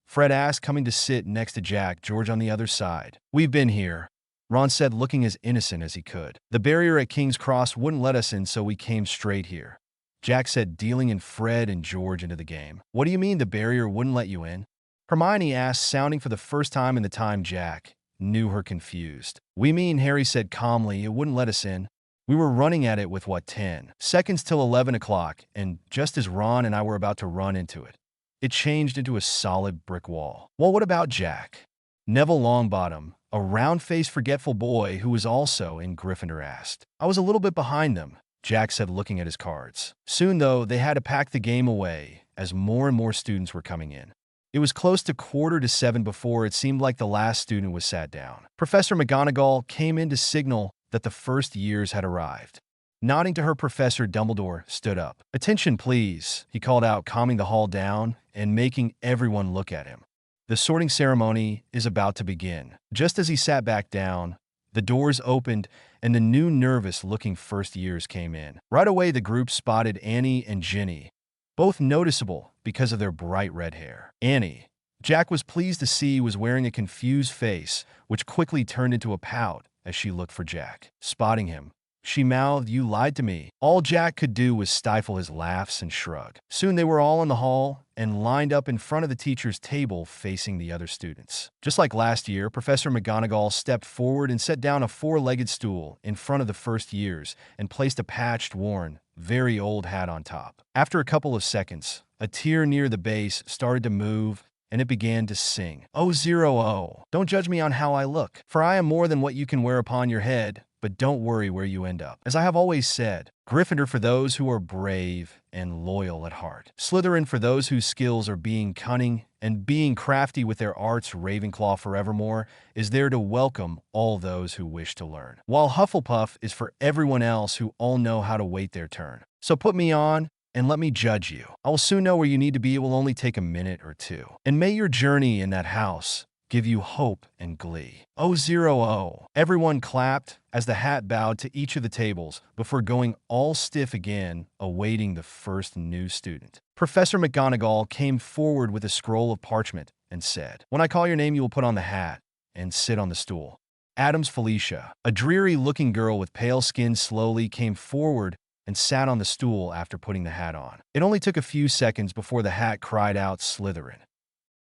Fred asked, coming to sit next to Jack, George on the other side. We've been here, Ron said, looking as innocent as he could. The barrier at King's Cross wouldn't let us in, so we came straight here. Jack said, dealing in Fred and George into the game. What do you mean the barrier wouldn't let you in? Hermione asked, sounding for the first time in the time Jack knew her confused. We mean, Harry said calmly, it wouldn't let us in. We were running at it with, 10 seconds till 11 o'clock, and just as Ron and I were about to run into it, it changed into a solid brick wall. Well, what about Jack? Neville Longbottom, a round-faced, forgetful boy who was also in Gryffindor, asked. I was a little bit behind them, Jack said, looking at his cards. Soon, though, they had to pack the game away as more and more students were coming in. It was close to 6:45 before it seemed like the last student was sat down. Professor McGonagall came in to signal that the first years had arrived. Nodding to her, Professor Dumbledore stood up. Attention, please, he called out, calming the hall down and making everyone look at him. The sorting ceremony is about to begin. Just as he sat back down, the doors opened and the new nervous-looking first years came in. Right away, the group spotted Annie and Ginny, both noticeable because of their bright red hair. Annie, Jack was pleased to see, was wearing a confused face, which quickly turned into a pout as she looked for Jack. Spotting him, she mouthed, "You lied to me." All Jack could do was stifle his laughs and shrug. Soon they were all in the hall and lined up in front of the teacher's table facing the other students. Just like last year, Professor McGonagall stepped forward and set down a four-legged stool in front of the first years and placed a patched, worn, very old hat on top. After a couple of seconds, a tier near the base started to move and it began to sing. 0-0. Don't judge me on how I look, for I am more than what you can wear upon your head, but don't worry where you end up. As I have always said, Gryffindor for those who are brave and loyal at heart. Slytherin for those whose skills are being cunning and being crafty with their arts. Ravenclaw forevermore is there to welcome all those who wish to learn. While Hufflepuff is for everyone else who all know how to wait their turn. So put me on and let me judge you. I will soon know where you need to be. It will only take a minute or two. And may your journey in that house give you hope and glee. 0-0. Everyone clapped as the hat bowed to each of the tables before going all stiff again, awaiting the first new student. Professor McGonagall came forward with a scroll of parchment and said, "When I call your name, you will put on the hat and sit on the stool." Adams Felicia, a dreary-looking girl with pale skin, slowly came forward and sat on the stool after putting the hat on. It only took a few seconds before the hat cried out, "Slytherin."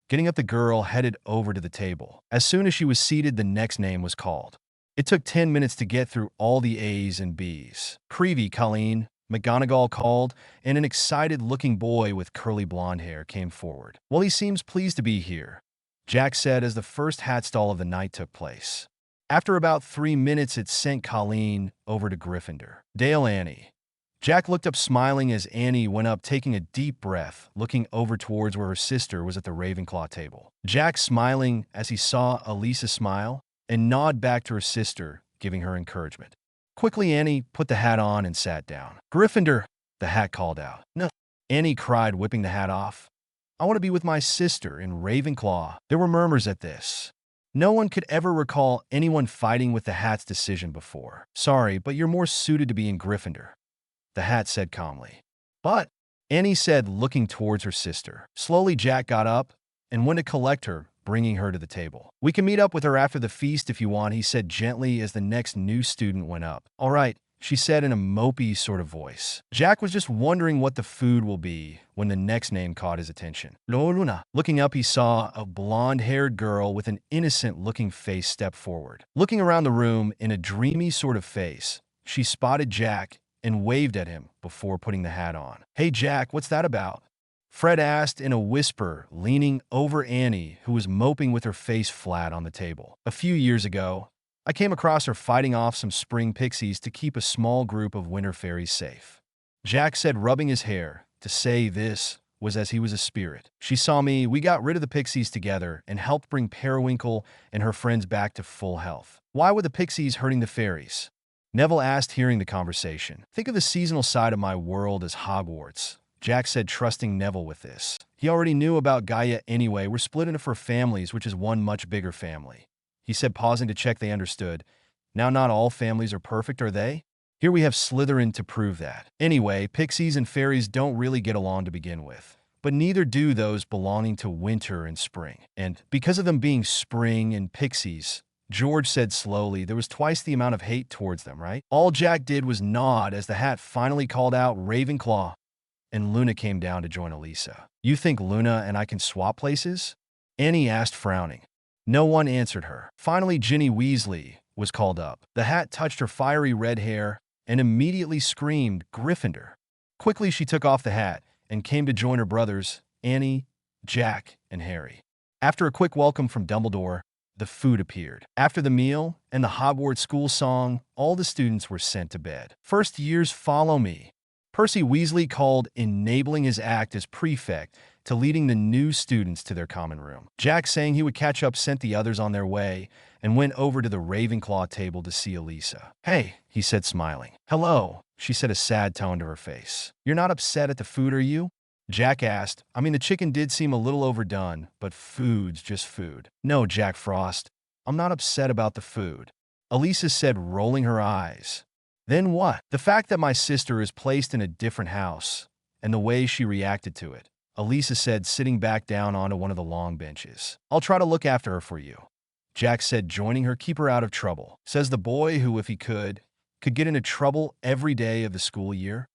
Getting up, the girl headed over to the table. As soon as she was seated, the next name was called. It took 10 minutes to get through all the A's and B's. "Creevy, Colleen," McGonagall called, and an excited-looking boy with curly blonde hair came forward. "Well, he seems pleased to be here," Jack said as the first hat stall of the night took place. After about 3 minutes, it sent Colleen over to Gryffindor. "Dale, Annie." Jack looked up, smiling as Annie went up, taking a deep breath, looking over towards where her sister was at the Ravenclaw table. Jack smiling as he saw Elisa smile and nod back to her sister, giving her encouragement. Quickly, Annie put the hat on and sat down. "Gryffindor," the hat called out. No, Annie cried, whipping the hat off. I want to be with my sister in Ravenclaw. There were murmurs at this. No one could ever recall anyone fighting with the hat's decision before. Sorry, but you're more suited to be in Gryffindor, the hat said calmly. But, Annie said, looking towards her sister. Slowly, Jack got up and went to collect her, bringing her to the table. We can meet up with her after the feast if you want, he said gently as the next new student went up. All right, she said in a mopey sort of voice. Jack was just wondering what the food will be when the next name caught his attention. Luna. Looking up, he saw a blonde-haired girl with an innocent-looking face step forward. Looking around the room in a dreamy sort of face, she spotted Jack and waved at him before putting the hat on. Hey, Jack, what's that about? Fred asked in a whisper, leaning over Annie, who was moping with her face flat on the table. A few years ago, I came across her fighting off some spring pixies to keep a small group of winter fairies safe. Jack said, rubbing his hair. To say this was as he was a spirit. She saw me, we got rid of the pixies together, and helped bring Periwinkle and her friends back to full health. Why were the pixies hurting the fairies? Neville asked, hearing the conversation. Think of the seasonal side of my world as Hogwarts, Jack said, trusting Neville with this. He already knew about Gaia anyway. We're split into 4 families, which is one much bigger family. He said, pausing to check they understood. Now not all families are perfect, are they? Here we have Slytherin to prove that. Anyway, pixies and fairies don't really get along to begin with. But neither do those belonging to winter and spring. And because of them being spring and pixies, George said slowly, there was twice the amount of hate towards them, right? All Jack did was nod as the hat finally called out Ravenclaw, and Luna came down to join Elisa. You think Luna and I can swap places? Annie asked, frowning. No one answered her. Finally, Ginny Weasley was called up. The hat touched her fiery red hair and immediately screamed, Gryffindor. Quickly, she took off the hat and came to join her brothers, Annie, Jack, and Harry. After a quick welcome from Dumbledore, the food appeared. After the meal and the Hogwarts school song, all the students were sent to bed. First years follow me, Percy Weasley called, enabling his act as prefect to leading the new students to their common room. Jack, saying he would catch up, sent the others on their way and went over to the Ravenclaw table to see Elisa. Hey, he said, smiling. Hello, she said, a sad tone to her face. You're not upset at the food, are you? Jack asked. I mean, the chicken did seem a little overdone, but food's just food. No, Jack Frost, I'm not upset about the food, Elisa said, rolling her eyes. Then what? The fact that my sister is placed in a different house, and the way she reacted to it, Elisa said, sitting back down onto one of the long benches. I'll try to look after her for you, Jack said, joining her. Keep her out of trouble, says the boy who, if he could get into trouble every day of the school year.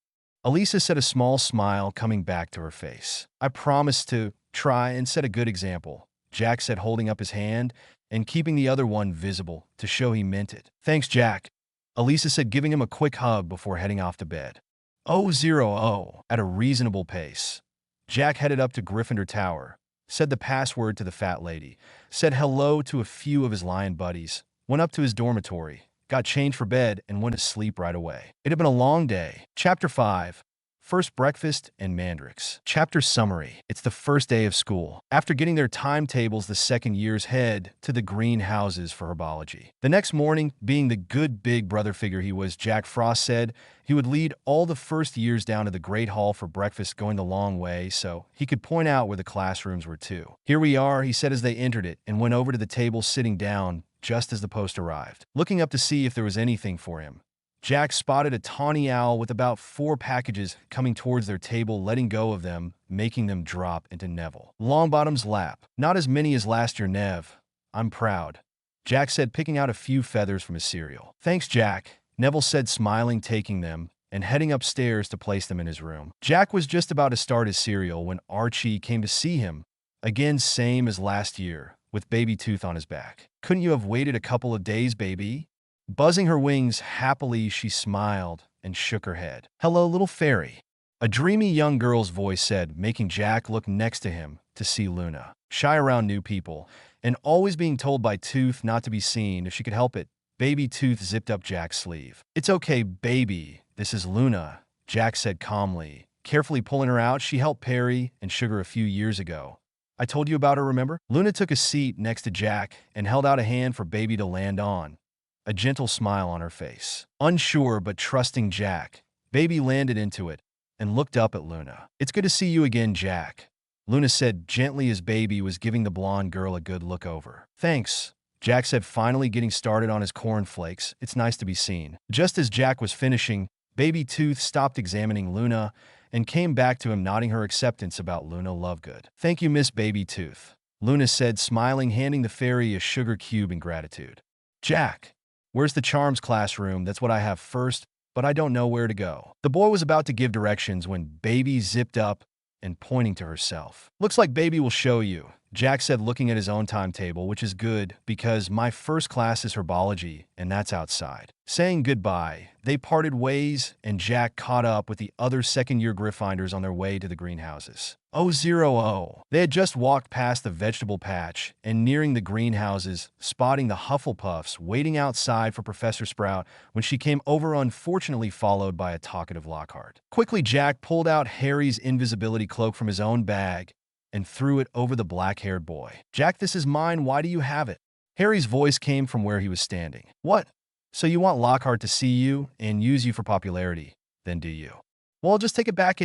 Elisa said, a small smile coming back to her face. I promise to try and set a good example, Jack said, holding up his hand and keeping the other one visible to show he meant it. Thanks, Jack, Elisa said, giving him a quick hug before heading off to bed. 000 at a reasonable pace. Jack headed up to Gryffindor Tower, said the password to the fat lady, said hello to a few of his lion buddies, went up to his dormitory, got changed for bed, and went to sleep right away. It had been a long day. Chapter 5. First Breakfast and Mandrakes. Chapter Summary. It's the first day of school. After getting their timetables, the second years head to the greenhouses for herbology. The next morning, being the good big brother figure he was, Jack Frost said he would lead all the first years down to the Great Hall for breakfast, going the long way so he could point out where the classrooms were too. Here we are, he said as they entered it, and went over to the table, sitting down just as the post arrived. Looking up to see if there was anything for him, Jack spotted a tawny owl with about 4 packages coming towards their table, letting go of them, making them drop into Neville Longbottom's lap. Not as many as last year, Nev. I'm proud, Jack said, picking out a few feathers from his cereal. Thanks, Jack, Neville said, smiling, taking them and heading upstairs to place them in his room. Jack was just about to start his cereal when Archie came to see him, again same as last year, with Baby Tooth on his back. Couldn't you have waited a couple of days, baby? Buzzing her wings happily, she smiled and shook her head. Hello, little fairy, a dreamy young girl's voice said, making Jack look next to him to see Luna. Shy around new people and always being told by Tooth not to be seen if she could help it, Baby Tooth zipped up Jack's sleeve. It's okay, baby, this is Luna, Jack said calmly. Carefully pulling her out, she helped Perry and Sugar a few years ago. I told you about her, remember? Luna took a seat next to Jack and held out a hand for Baby to land on, a gentle smile on her face. Unsure but trusting Jack, Baby landed into it, and looked up at Luna. "It's good to see you again, Jack," Luna said gently as Baby was giving the blonde girl a good look over. "Thanks," Jack said, finally getting started on his cornflakes. "It's nice to be seen." Just as Jack was finishing, Baby Tooth stopped examining Luna and came back to him, nodding her acceptance about Luna Lovegood. "Thank you, Miss Baby Tooth," Luna said, smiling, handing the fairy a sugar cube in gratitude. "Jack, where's the charms classroom? That's what I have first, but I don't know where to go." The boy was about to give directions when Baby zipped up and pointing to herself. "Looks like Baby will show you," Jack said, looking at his own timetable, "which is good because my first class is herbology, and that's outside." Saying goodbye, they parted ways, and Jack caught up with the other second-year Gryffindors on their way to the greenhouses. 000. They had just walked past the vegetable patch and nearing the greenhouses, spotting the Hufflepuffs waiting outside for Professor Sprout when she came over, unfortunately followed by a talkative Lockhart. Quickly, Jack pulled out Harry's invisibility cloak from his own bag and threw it over the black-haired boy. "Jack, this is mine. Why do you have it?" Harry's voice came from where he was standing. "What? So you want Lockhart to see you and use you for popularity, then, do you?" "Well, I'll just take it back,"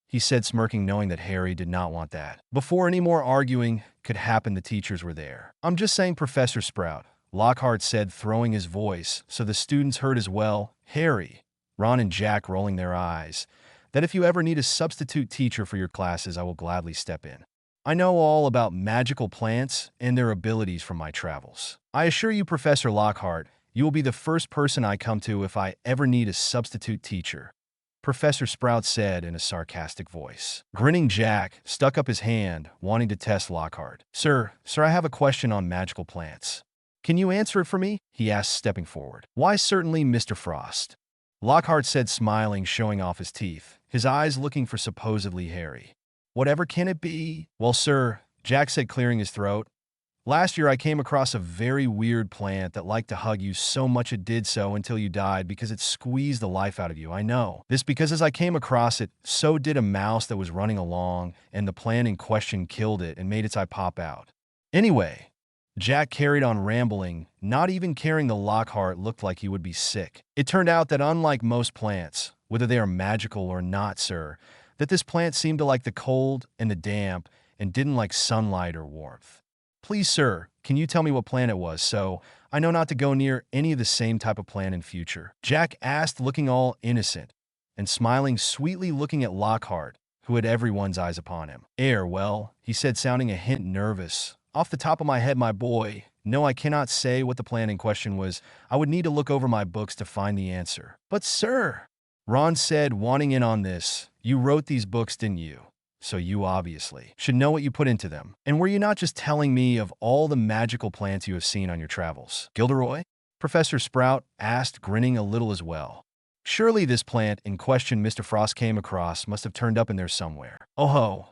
he said, smirking, knowing that Harry did not want that. Before any more arguing could happen, the teachers were there. "I'm just saying, Professor Sprout," Lockhart said, throwing his voice so the students heard as well. "Harry," Ron and Jack rolling their eyes, "that if you ever need a substitute teacher for your classes, I will gladly step in. I know all about magical plants and their abilities from my travels. I assure you, Professor Lockhart, you will be the first person I come to if I ever need a substitute teacher," Professor Sprout said in a sarcastic voice. Grinning, Jack stuck up his hand, wanting to test Lockhart. Sir, I have a question on magical plants. Can you answer it for me?" he asked, stepping forward. "Why, certainly, Mr. Frost," Lockhart said, smiling, showing off his teeth, his eyes looking for supposedly Harry. "Whatever can it be?" "Well, sir," Jack said, clearing his throat, "last year I came across a very weird plant that liked to hug you so much it did so until you died because it squeezed the life out of you. I know this because as I came across it, so did a mouse that was running along, and the plant in question killed it and made its eye pop out. Anyway," Jack carried on rambling, not even caring the Lockhart looked like he would be sick. "It turned out that unlike most plants, whether they are magical or not, sir, that this plant seemed to like the cold and the damp and didn't like sunlight or warmth. Please, sir, can you tell me what plant it was so I know not to go near any of the same type of plant in future?" Jack asked, looking all innocent and smiling sweetly, looking at Lockhart, who had everyone's eyes upon him. Well," he said, sounding a hint nervous. "Off the top of my head, my boy, no, I cannot say what the plant in question was. I would need to look over my books to find the answer." "But, sir," Ron said, wanting in on this, "you wrote these books, didn't you? So you obviously should know what you put into them. And were you not just telling me of all the magical plants you have seen on your travels?" "Gilderoy?" Professor Sprout asked, grinning a little as well. "Surely this plant in question Mr. Frost came across must have turned up in there somewhere." "Oh ho,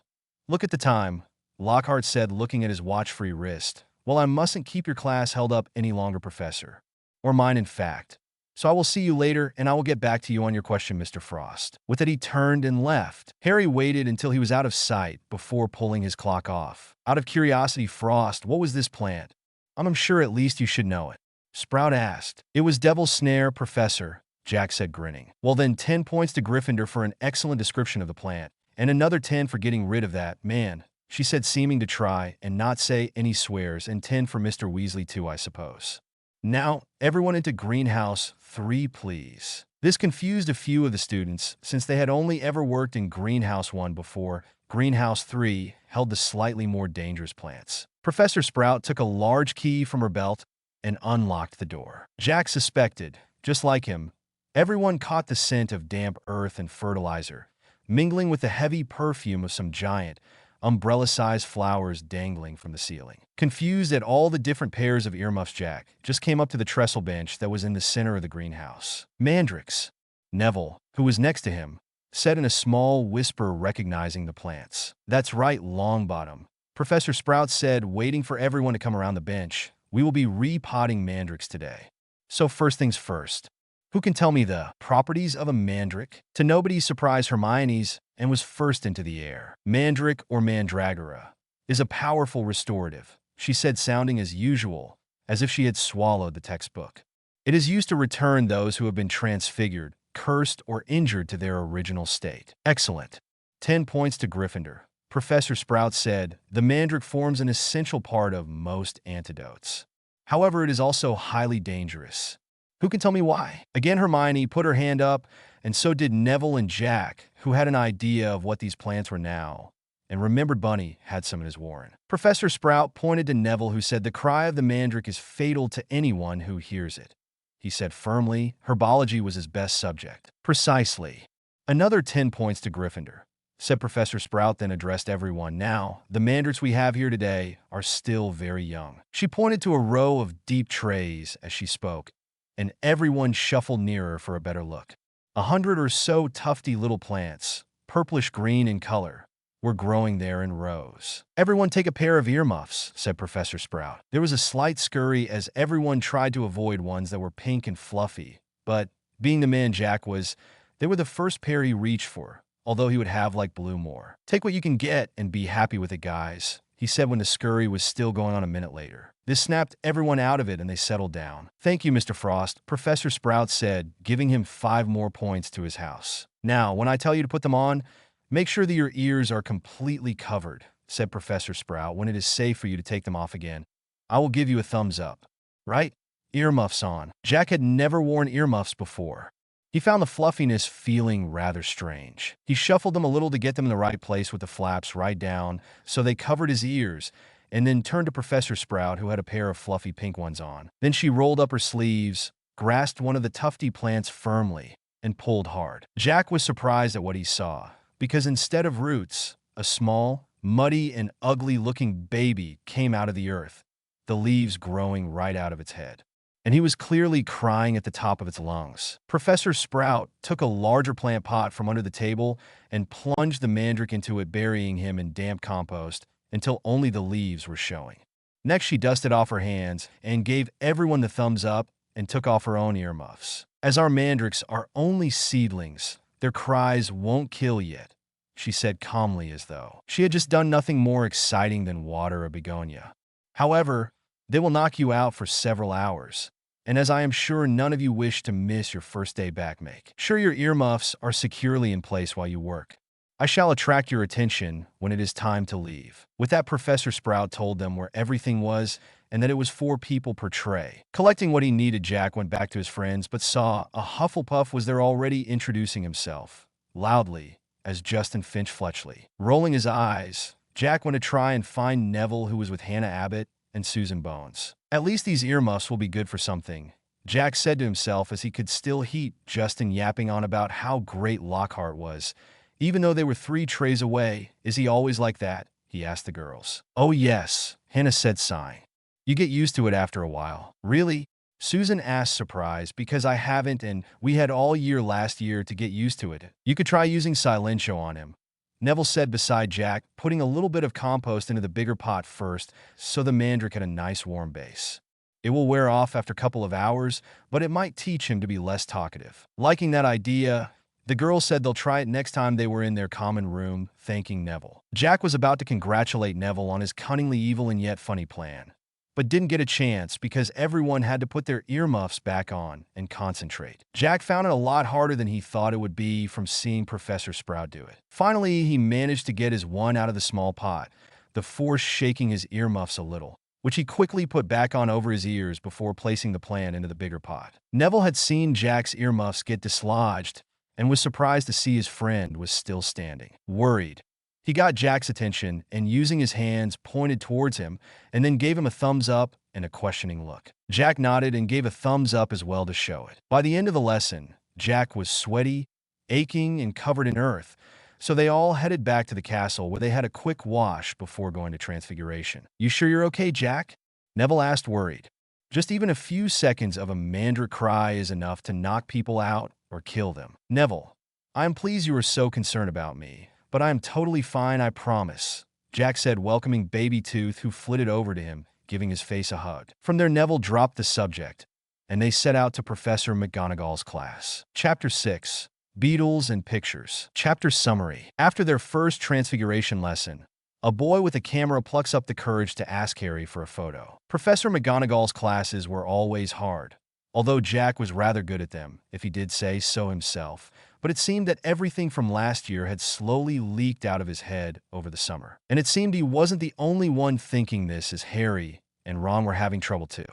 look at the time," Lockhart said, looking at his watch-free wrist. "Well, I mustn't keep your class held up any longer, Professor. Or mine, in fact. So I will see you later, and I will get back to you on your question, Mr. Frost." With that, he turned and left. Harry waited until he was out of sight before pulling his clock off. "Out of curiosity, Frost, what was this plant? I'm sure at least you should know it," Sprout asked. "It was Devil's Snare, Professor," Jack said, grinning. "Well then, 10 points to Gryffindor for an excellent description of the plant, and another 10 for getting rid of that man," she said, seeming to try and not say any swears, "and 10 for Mr. Weasley too, I suppose. Now, everyone into Greenhouse 3, please." This confused a few of the students, since they had only ever worked in Greenhouse 1 before. Greenhouse 3 held the slightly more dangerous plants. Professor Sprout took a large key from her belt and unlocked the door. Jack suspected, just like him, everyone caught the scent of damp earth and fertilizer, mingling with the heavy perfume of some giant, umbrella-sized flowers dangling from the ceiling. Confused at all the different pairs of earmuffs, Jack just came up to the trestle bench that was in the center of the greenhouse. "Mandrakes," Neville, who was next to him, said in a small whisper, recognizing the plants. "That's right, Longbottom," Professor Sprout said, waiting for everyone to come around the bench. "We will be repotting mandrakes today. So first things first, who can tell me the properties of a mandrake?" To nobody's surprise, Hermione's and was first into the air. "Mandrake, or mandragora, is a powerful restorative," she said, sounding as usual, as if she had swallowed the textbook. "It is used to return those who have been transfigured cursed, or injured to their original state. Excellent. 10 points to Gryffindor. Professor Sprout said, the mandrake forms an essential part of most antidotes. However, it is also highly dangerous. Who can tell me why? Again, Hermione put her hand up, and so did Neville and Jack, who had an idea of what these plants were now, and remembered Bunny had some in his warren. Professor Sprout pointed to Neville, who said the cry of the mandrake is fatal to anyone who hears it. He said firmly, herbology was his best subject. Precisely. Another 10 points to Gryffindor, said Professor Sprout, then addressed everyone. Now, the mandrakes we have here today are still very young. She pointed to a row of deep trays as she spoke, and everyone shuffled nearer for a better look. 100 or so tufty little plants, purplish-green in color, were growing there in rows. Everyone take a pair of earmuffs, said Professor Sprout. There was a slight scurry as everyone tried to avoid ones that were pink and fluffy, but, being the man Jack was, they were the first pair he reached for, although he would have liked blue more. Take what you can get and be happy with it, guys, he said when the scurry was still going on a minute later. This snapped everyone out of it and they settled down. Thank you, Mr. Frost, Professor Sprout said, giving him 5 more points to his house. Now, when I tell you to put them on, make sure that your ears are completely covered, said Professor Sprout. When it is safe for you to take them off again, I will give you a thumbs up. Right? Earmuffs on. Jack had never worn earmuffs before. He found the fluffiness feeling rather strange. He shuffled them a little to get them in the right place with the flaps right down so they covered his ears, and then turned to Professor Sprout, who had a pair of fluffy pink ones on. Then she rolled up her sleeves, grasped one of the tufty plants firmly, and pulled hard. Jack was surprised at what he saw, because instead of roots, a small, muddy, and ugly-looking baby came out of the earth, the leaves growing right out of its head. And he was clearly crying at the top of its lungs. Professor Sprout took a larger plant pot from under the table and plunged the mandrake into it, burying him in damp compost until only the leaves were showing. Next, she dusted off her hands and gave everyone the thumbs up and took off her own earmuffs. As our mandrakes are only seedlings, their cries won't kill yet, she said calmly, as though she had just done nothing more exciting than water a begonia. However, they will knock you out for several hours, and as I am sure none of you wish to miss your first day back, make sure your earmuffs are securely in place while you work. I shall attract your attention when it is time to leave. With that, Professor Sprout told them where everything was and that it was 4 people per tray. Collecting what he needed, Jack went back to his friends, but saw a Hufflepuff was there already, introducing himself loudly as Justin Finch Fletchley. Rolling his eyes, Jack went to try and find Neville, who was with Hannah Abbott and Susan Bones. At least these earmuffs will be good for something, Jack said to himself as he could still hear Justin yapping on about how great Lockhart was. Even though they were 3 trays away, is he always like that? He asked the girls. Oh yes, Hannah said, sighing. You get used to it after a while. Really? Susan asked, surprised, because I haven't, and we had all year last year to get used to it. You could try using Silentio on him, Neville said beside Jack, putting a little bit of compost into the bigger pot first so the mandrake had a nice warm base. It will wear off after a couple of hours, but it might teach him to be less talkative. Liking that idea, the girls said they'll try it next time they were in their common room, thanking Neville. Jack was about to congratulate Neville on his cunningly evil and yet funny plan, but didn't get a chance because everyone had to put their earmuffs back on and concentrate. Jack found it a lot harder than he thought it would be from seeing Professor Sprout do it. Finally, he managed to get his one out of the small pot, the force shaking his earmuffs a little, which he quickly put back on over his ears before placing the plant into the bigger pot. Neville had seen Jack's earmuffs get dislodged and was surprised to see his friend was still standing. Worried, he got Jack's attention and, using his hands, pointed towards him and then gave him a thumbs up and a questioning look. Jack nodded and gave a thumbs up as well to show it. By the end of the lesson, Jack was sweaty, aching, and covered in earth, so they all headed back to the castle where they had a quick wash before going to Transfiguration. You sure you're okay, Jack? Neville asked, worried. Just even a few seconds of a mandrake cry is enough to knock people out or kill them. Neville, I am pleased you are so concerned about me, but I am totally fine, I promise, Jack said, welcoming Baby Tooth, who flitted over to him, giving his face a hug. From there, Neville dropped the subject, and they set out to Professor McGonagall's class. Chapter 6. Beetles and Pixies. Chapter Summary. After their first Transfiguration lesson, a boy with a camera plucks up the courage to ask Harry for a photo. Professor McGonagall's classes were always hard, although Jack was rather good at them, if he did say so himself. But it seemed that everything from last year had slowly leaked out of his head over the summer. And it seemed he wasn't the only one thinking this, as Harry and Ron were having trouble too.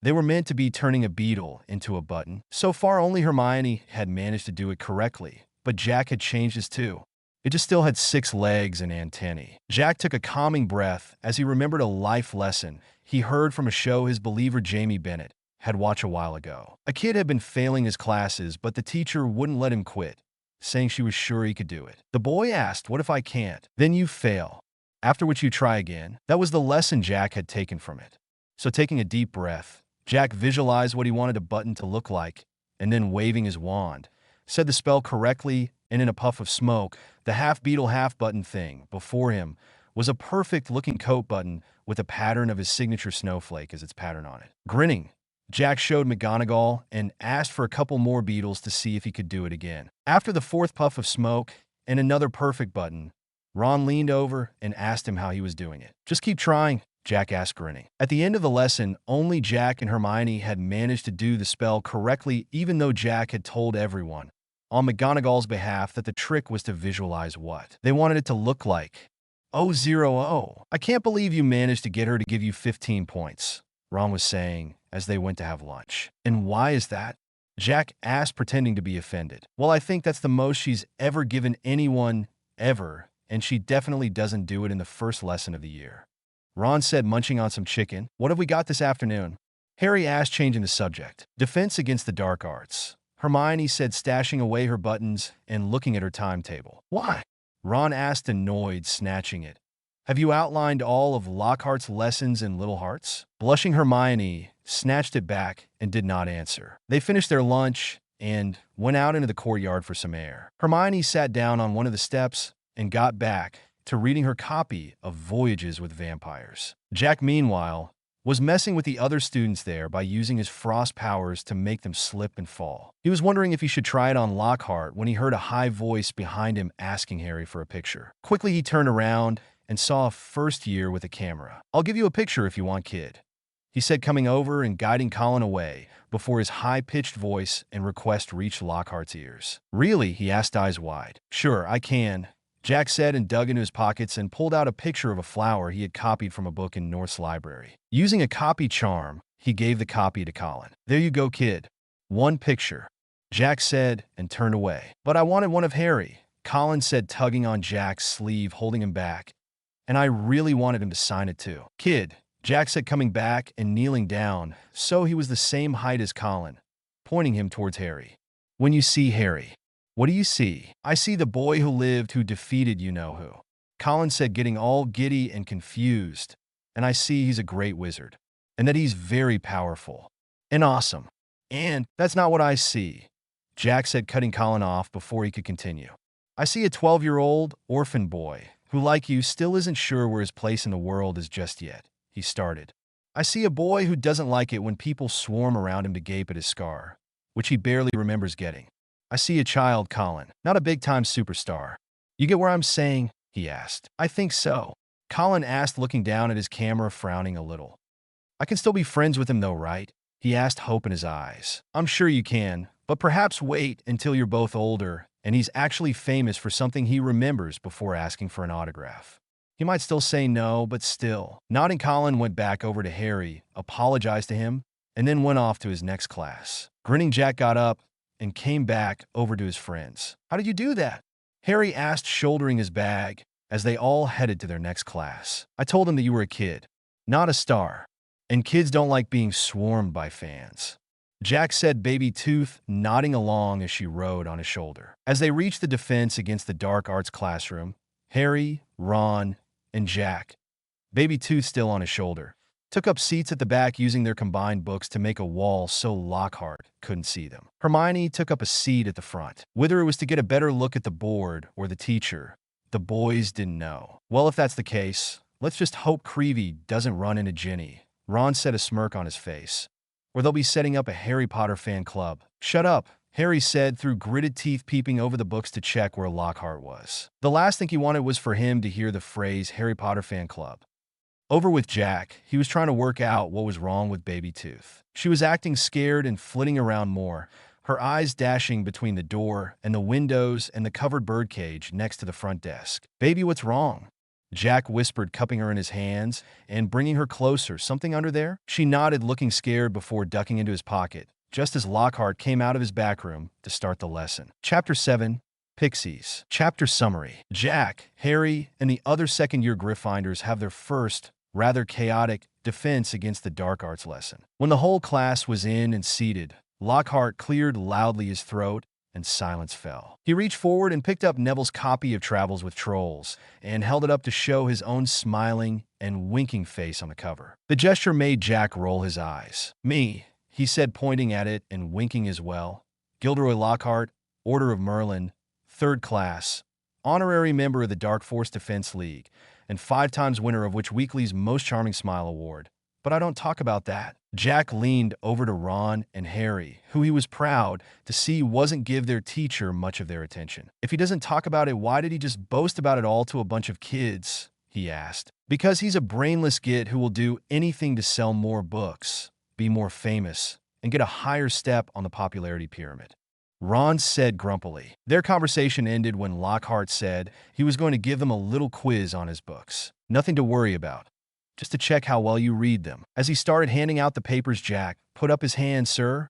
They were meant to be turning a beetle into a button. So far, only Hermione had managed to do it correctly, but Jack had changed his too. It just still had 6 legs and antennae. Jack took a calming breath as he remembered a life lesson he heard from a show his believer Jamie Bennett had watched a while ago. A kid had been failing his classes, but the teacher wouldn't let him quit, saying she was sure he could do it. The boy asked, "What if I can't?" "Then you fail, after which you try again." That was the lesson Jack had taken from it. So taking a deep breath, Jack visualized what he wanted a button to look like, and then waving his wand, said the spell correctly, and in a puff of smoke, the half-beetle, half-button thing before him was a perfect-looking coat button with a pattern of his signature snowflake as its pattern on it. Grinning, Jack showed McGonagall and asked for a couple more beetles to see if he could do it again. After the 4th puff of smoke and another perfect button, Ron leaned over and asked him how he was doing it. "Just keep trying," Jack asked, grinning. At the end of the lesson, only Jack and Hermione had managed to do the spell correctly, even though Jack had told everyone, on McGonagall's behalf, that the trick was to visualize what they wanted it to look like. "0-0. I can't believe you managed to get her to give you 15 points, Ron was saying as they went to have lunch. "And why is that?" Jack asked, pretending to be offended. "Well, I think that's the most she's ever given anyone, ever, and she definitely doesn't do it in the first lesson of the year," Ron said, munching on some chicken. "What have we got this afternoon?" Harry asked, changing the subject. "Defense against the dark arts," Hermione said, stashing away her buttons and looking at her timetable. "Why?" Ron asked, annoyed, snatching it. "Have you outlined all of Lockhart's lessons in Little Hearts?" Blushing, Hermione snatched it back and did not answer. They finished their lunch and went out into the courtyard for some air. Hermione sat down on one of the steps and got back to reading her copy of Voyages with Vampires. Jack, meanwhile, was messing with the other students there by using his frost powers to make them slip and fall. He was wondering if he should try it on Lockhart when he heard a high voice behind him asking Harry for a picture. Quickly, he turned around and saw a first year with a camera. "I'll give you a picture if you want, kid," he said, coming over and guiding Colin away before his high-pitched voice and request reached Lockhart's ears. "Really?" he asked, eyes wide. "Sure, I can," Jack said, and dug into his pockets and pulled out a picture of a flower he had copied from a book in North's library. Using a copy charm, he gave the copy to Colin. "There you go, kid. One picture," Jack said, and turned away. "But I wanted one of Harry," Colin said, tugging on Jack's sleeve, holding him back. "And I really wanted him to sign it too." "Kid," Jack said, coming back and kneeling down so he was the same height as Colin, pointing him towards Harry. "When you see Harry, what do you see?" "I see the boy who lived, who defeated you-know-who," Colin said, getting all giddy and confused. "And I see he's a great wizard, and that he's very powerful and awesome." "And that's not what I see," Jack said, cutting Colin off before he could continue. "I see a 12-year-old orphan boy who, like you, still isn't sure where his place in the world is just yet," he started. "I see a boy who doesn't like it when people swarm around him to gape at his scar, which he barely remembers getting. I see a child, Colin, not a big-time superstar. You get where I'm saying?" he asked. "I think so," Colin asked, looking down at his camera, frowning a little. "I can still be friends with him though, right?" he asked, hope in his eyes. "I'm sure you can, but perhaps wait until you're both older and he's actually famous for something he remembers before asking for an autograph. He might still say no, but still." Nodding, Colin went back over to Harry, apologized to him, and then went off to his next class. Grinning, Jack got up and came back over to his friends. "How did you do that?" Harry asked, shouldering his bag, as they all headed to their next class. "I told him that you were a kid, not a star, and kids don't like being swarmed by fans," Jack said, Baby Tooth nodding along as she rode on his shoulder. As they reached the Defense Against the Dark Arts classroom, Harry, Ron, and Jack, Baby Tooth still on his shoulder, took up seats at the back, using their combined books to make a wall so Lockhart couldn't see them. Hermione took up a seat at the front. Whether it was to get a better look at the board or the teacher, the boys didn't know. "Well, if that's the case, let's just hope Creevy doesn't run into Ginny," Ron said, a smirk on his face. "Or they'll be setting up a Harry Potter fan club." "Shut up," Harry said, through gritted teeth, peeping over the books to check where Lockhart was. The last thing he wanted was for him to hear the phrase Harry Potter fan club. Over with Jack, he was trying to work out what was wrong with Baby Tooth. She was acting scared and flitting around more, her eyes dashing between the door and the windows and the covered birdcage next to the front desk. "Baby, what's wrong?" Jack whispered, cupping her in his hands and bringing her closer. "Something under there?" She nodded, looking scared before ducking into his pocket, just as Lockhart came out of his back room to start the lesson. Chapter 7. Pixies. Chapter Summary. Jack, Harry, and the other second-year Gryffindors have their first, rather chaotic, defense against the dark arts lesson. When the whole class was in and seated, Lockhart cleared loudly his throat, and silence fell. He reached forward and picked up Neville's copy of Travels with Trolls and held it up to show his own smiling and winking face on the cover. The gesture made Jack roll his eyes. "Me," he said, pointing at it and winking as well. "Gilderoy Lockhart, Order of Merlin, 3rd class, honorary member of the Dark Force Defense League, and 5 times winner of Witch Weekly's Most Charming Smile Award. But I don't talk about that." Jack leaned over to Ron and Harry, who he was proud to see wasn't give their teacher much of their attention. "If he doesn't talk about it, why did he just boast about it all to a bunch of kids?" he asked. "Because he's a brainless git who will do anything to sell more books, be more famous, and get a higher step on the popularity pyramid," Ron said grumpily. Their conversation ended when Lockhart said he was going to give them a little quiz on his books. "Nothing to worry about, just to check how well you read them." As he started handing out the papers, Jack put up his hand. Sir,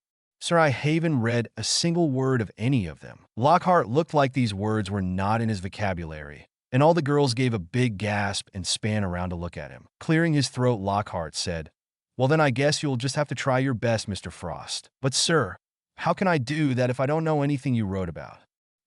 I haven't read a single word of any of them." Lockhart looked like these words were not in his vocabulary, and all the girls gave a big gasp and span around to look at him. Clearing his throat, Lockhart said, "Well, then I guess you'll just have to try your best, Mr. Frost." "But sir, how can I do that if I don't know anything you wrote about?"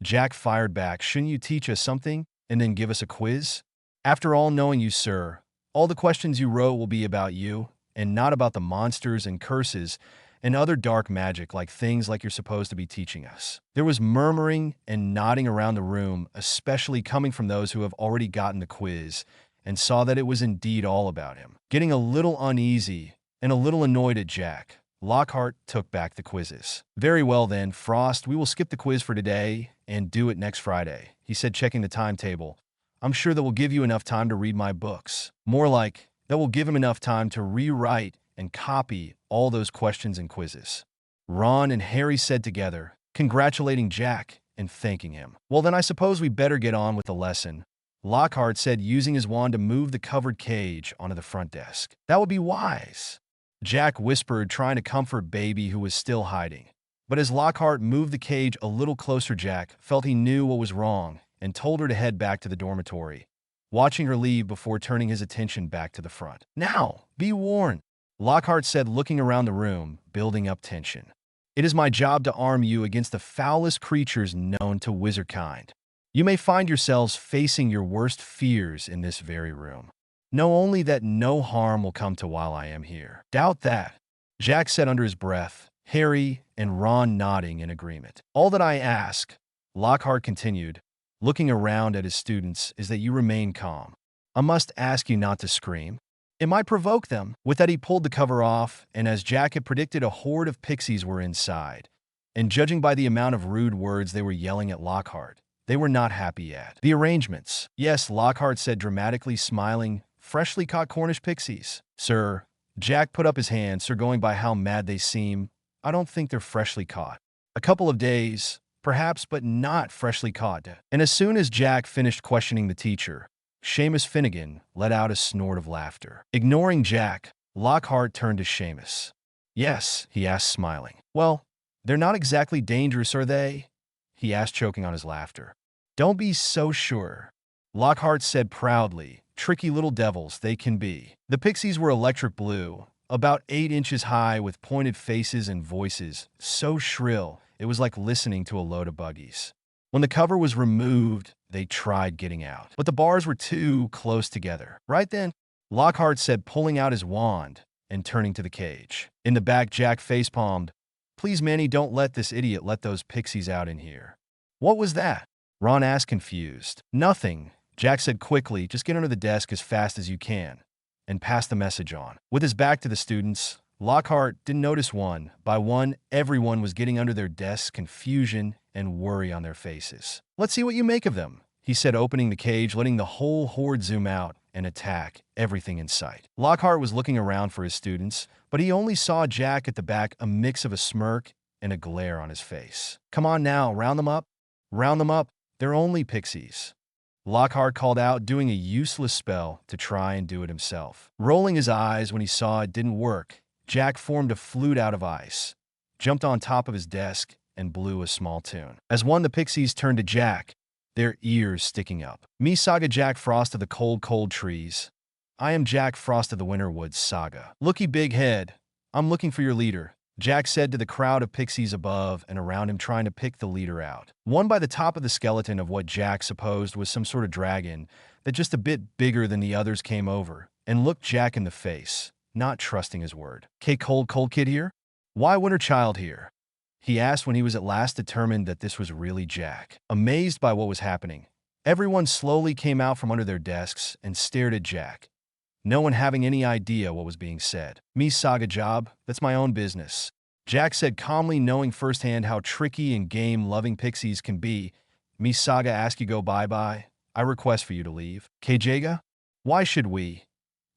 Jack fired back. "Shouldn't you teach us something and then give us a quiz? After all, knowing you, sir, all the questions you wrote will be about you, and not about the monsters and curses and other dark magic like things like you're supposed to be teaching us." There was murmuring and nodding around the room, especially coming from those who have already gotten the quiz and saw that it was indeed all about him. Getting a little uneasy and a little annoyed at Jack, Lockhart took back the quizzes. "Very well then, Frost, we will skip the quiz for today and do it next Friday," he said, checking the timetable. "I'm sure that will give you enough time to read my books. More like, that will give him enough time to rewrite and copy all those questions and quizzes." Ron and Harry said together, congratulating Jack and thanking him. "Well, then I suppose we better get on with the lesson," Lockhart said, using his wand to move the covered cage onto the front desk. "That would be wise," Jack whispered, trying to comfort Baby, who was still hiding. But as Lockhart moved the cage a little closer, Jack felt he knew what was wrong and told her to head back to the dormitory, watching her leave before turning his attention back to the front. "Now, be warned," Lockhart said, looking around the room, building up tension. "It is my job to arm you against the foulest creatures known to wizardkind. You may find yourselves facing your worst fears in this very room. Know only that no harm will come to while I am here." "Doubt that," Jack said under his breath, Harry and Ron nodding in agreement. "All that I ask," Lockhart continued, looking around at his students, "is that you remain calm. I must ask you not to scream. It might provoke them." With that, he pulled the cover off, and as Jack had predicted, a horde of pixies were inside. And judging by the amount of rude words they were yelling at Lockhart, they were not happy yet. "The arrangements." "Yes," Lockhart said, dramatically smiling. "Freshly caught Cornish pixies." "Sir," Jack put up his hand, "sir, going by how mad they seem, I don't think they're freshly caught. A couple of days, perhaps, but not freshly caught." And as soon as Jack finished questioning the teacher, Seamus Finnegan let out a snort of laughter. Ignoring Jack, Lockhart turned to Seamus. "Yes," he asked, smiling. "Well, they're not exactly dangerous, are they?" he asked, choking on his laughter. "Don't be so sure," Lockhart said proudly. "Tricky little devils they can be." The pixies were electric blue, about 8 inches high, with pointed faces and voices so shrill it was like listening to a load of buggies. When the cover was removed, they tried getting out, but the bars were too close together. "Right then," Lockhart said, pulling out his wand and turning to the cage. In the back, Jack facepalmed. "Please, Manny, don't let this idiot let those pixies out in here." "What was that?" Ron asked, confused. "Nothing," Jack said quickly. "Just get under the desk as fast as you can and pass the message on." With his back to the students, Lockhart didn't notice one by one. Everyone was getting under their desks, confusion and worry on their faces. "Let's see what you make of them," he said, opening the cage, letting the whole horde zoom out and attack everything in sight. Lockhart was looking around for his students, but he only saw Jack at the back, a mix of a smirk and a glare on his face. "Come on now, round them up. Round them up. They're only pixies," Lockhart called out, doing a useless spell to try and do it himself. Rolling his eyes when he saw it didn't work, Jack formed a flute out of ice, jumped on top of his desk, and blew a small tune. As one, the pixies turned to Jack, their ears sticking up. "Me Saga Jack Frost of the cold, cold trees. I am Jack Frost of the winter woods, Saga. Looky big head, I'm looking for your leader," Jack said to the crowd of pixies above and around him, trying to pick the leader out. One by the top of the skeleton of what Jack supposed was some sort of dragon that just a bit bigger than the others came over and looked Jack in the face, not trusting his word. "K cold, cold kid here? Why winter child here?" he asked when he was at last determined that this was really Jack. Amazed by what was happening, everyone slowly came out from under their desks and stared at Jack, no one having any idea what was being said. "Me Saga job, that's my own business," Jack said calmly, knowing firsthand how tricky and game-loving pixies can be. "Me Saga ask you go bye-bye. I request for you to leave." "K Jaga? Why should we?"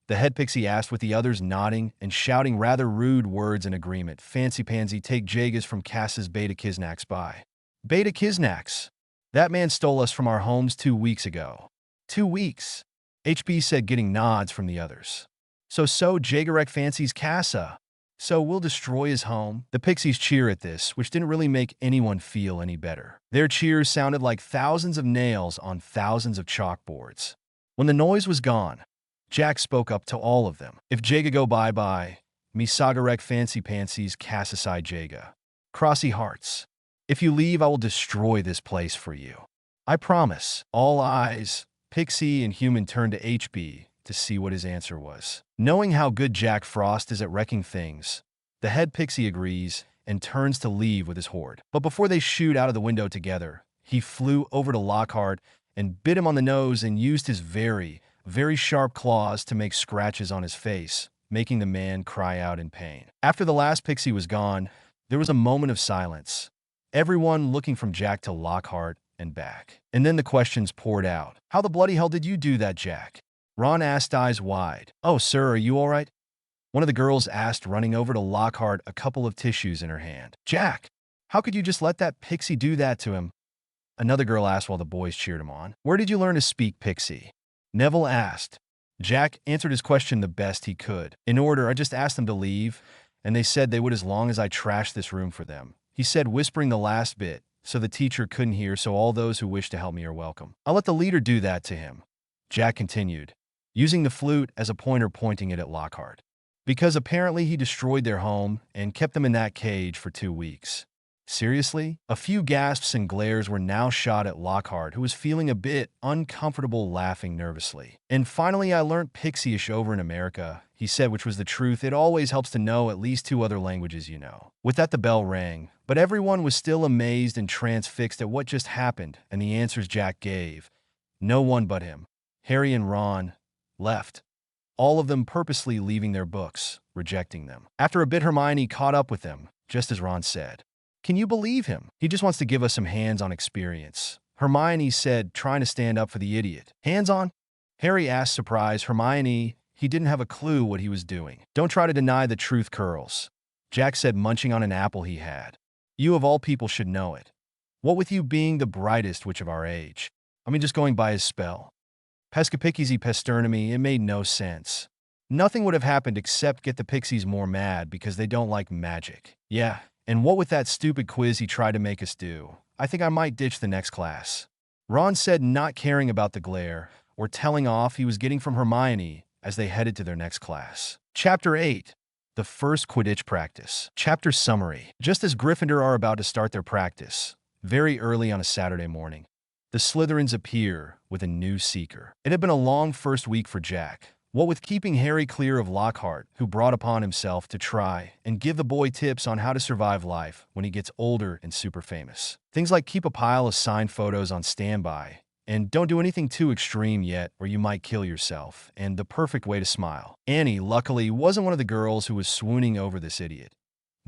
the head pixie asked, with the others nodding and shouting rather rude words in agreement. "Fancy pansy take Jagas from Cass's Beta Kiznaks by." "Beta Kiznaks? That man stole us from our homes 2 weeks ago." 2 weeks? HB said, getting nods from the others. So Jagarek fancies Cassa. So we'll destroy his home? The pixies cheer at this, which didn't really make anyone feel any better. Their cheers sounded like thousands of nails on thousands of chalkboards. When the noise was gone, Jack spoke up to all of them. "If Jaga go bye-bye, me Sagarek fancy pansies Cassasai Jaga. Crossy hearts. If you leave, I will destroy this place for you. I promise." All eyes, Pixie and human, turned to HB to see what his answer was. Knowing how good Jack Frost is at wrecking things, the head pixie agrees and turns to leave with his horde. But before they shoot out of the window together, he flew over to Lockhart and bit him on the nose and used his very, very sharp claws to make scratches on his face, making the man cry out in pain. After the last pixie was gone, there was a moment of silence, everyone looking from Jack to Lockhart and back. And then the questions poured out. "How the bloody hell did you do that, Jack?" Ron asked, eyes wide. "Oh, sir, are you all right?" one of the girls asked, running over to Lockhart, a couple of tissues in her hand. "Jack, how could you just let that pixie do that to him?" another girl asked, while the boys cheered him on. "Where did you learn to speak, Pixie?" Neville asked. Jack answered his question the best he could. "In order, I just asked them to leave, and they said they would as long as I trashed this room for them," he said, whispering the last bit, so the teacher couldn't hear. "So all those who wish to help me are welcome. I'll let the leader do that to him," Jack continued, using the flute as a pointer, pointing it at Lockhart. "Because apparently he destroyed their home and kept them in that cage for 2 weeks. Seriously?" A few gasps and glares were now shot at Lockhart, who was feeling a bit uncomfortable, laughing nervously. "And finally, I learned Pixie-ish over in America," he said, which was the truth. It always helps to know at least 2 other languages, you know. With that, the bell rang, but everyone was still amazed and transfixed at what just happened and the answers Jack gave. No one but him, Harry and Ron, left, all of them purposely leaving their books, rejecting them. After a bit, Hermione caught up with them, just as Ron said. "Can you believe him? He just wants to give us some hands-on experience," Hermione said, trying to stand up for the idiot. "Hands-on?" Harry asked, surprised. Hermione, he didn't have a clue what he was doing. "Don't try to deny the truth, Curls," Jack said, munching on an apple he had. "You of all people should know it. What with you being the brightest witch of our age. I mean, just going by his spell. Pescapicisi Pesternami, it made no sense. Nothing would have happened except get the pixies more mad because they don't like magic. Yeah, and what with that stupid quiz he tried to make us do, I think I might ditch the next class," Ron said, not caring about the glare or telling off he was getting from Hermione as they headed to their next class. Chapter 8. The First Quidditch Practice. Chapter Summary. Just as Gryffindor are about to start their practice, very early on a Saturday morning, the Slytherins appear with a new seeker. It had been a long first week for Jack, what with keeping Harry clear of Lockhart, who brought upon himself to try and give the boy tips on how to survive life when he gets older and super famous. Things like keep a pile of signed photos on standby, and don't do anything too extreme yet or you might kill yourself, and the perfect way to smile. Annie, luckily, wasn't one of the girls who was swooning over this idiot.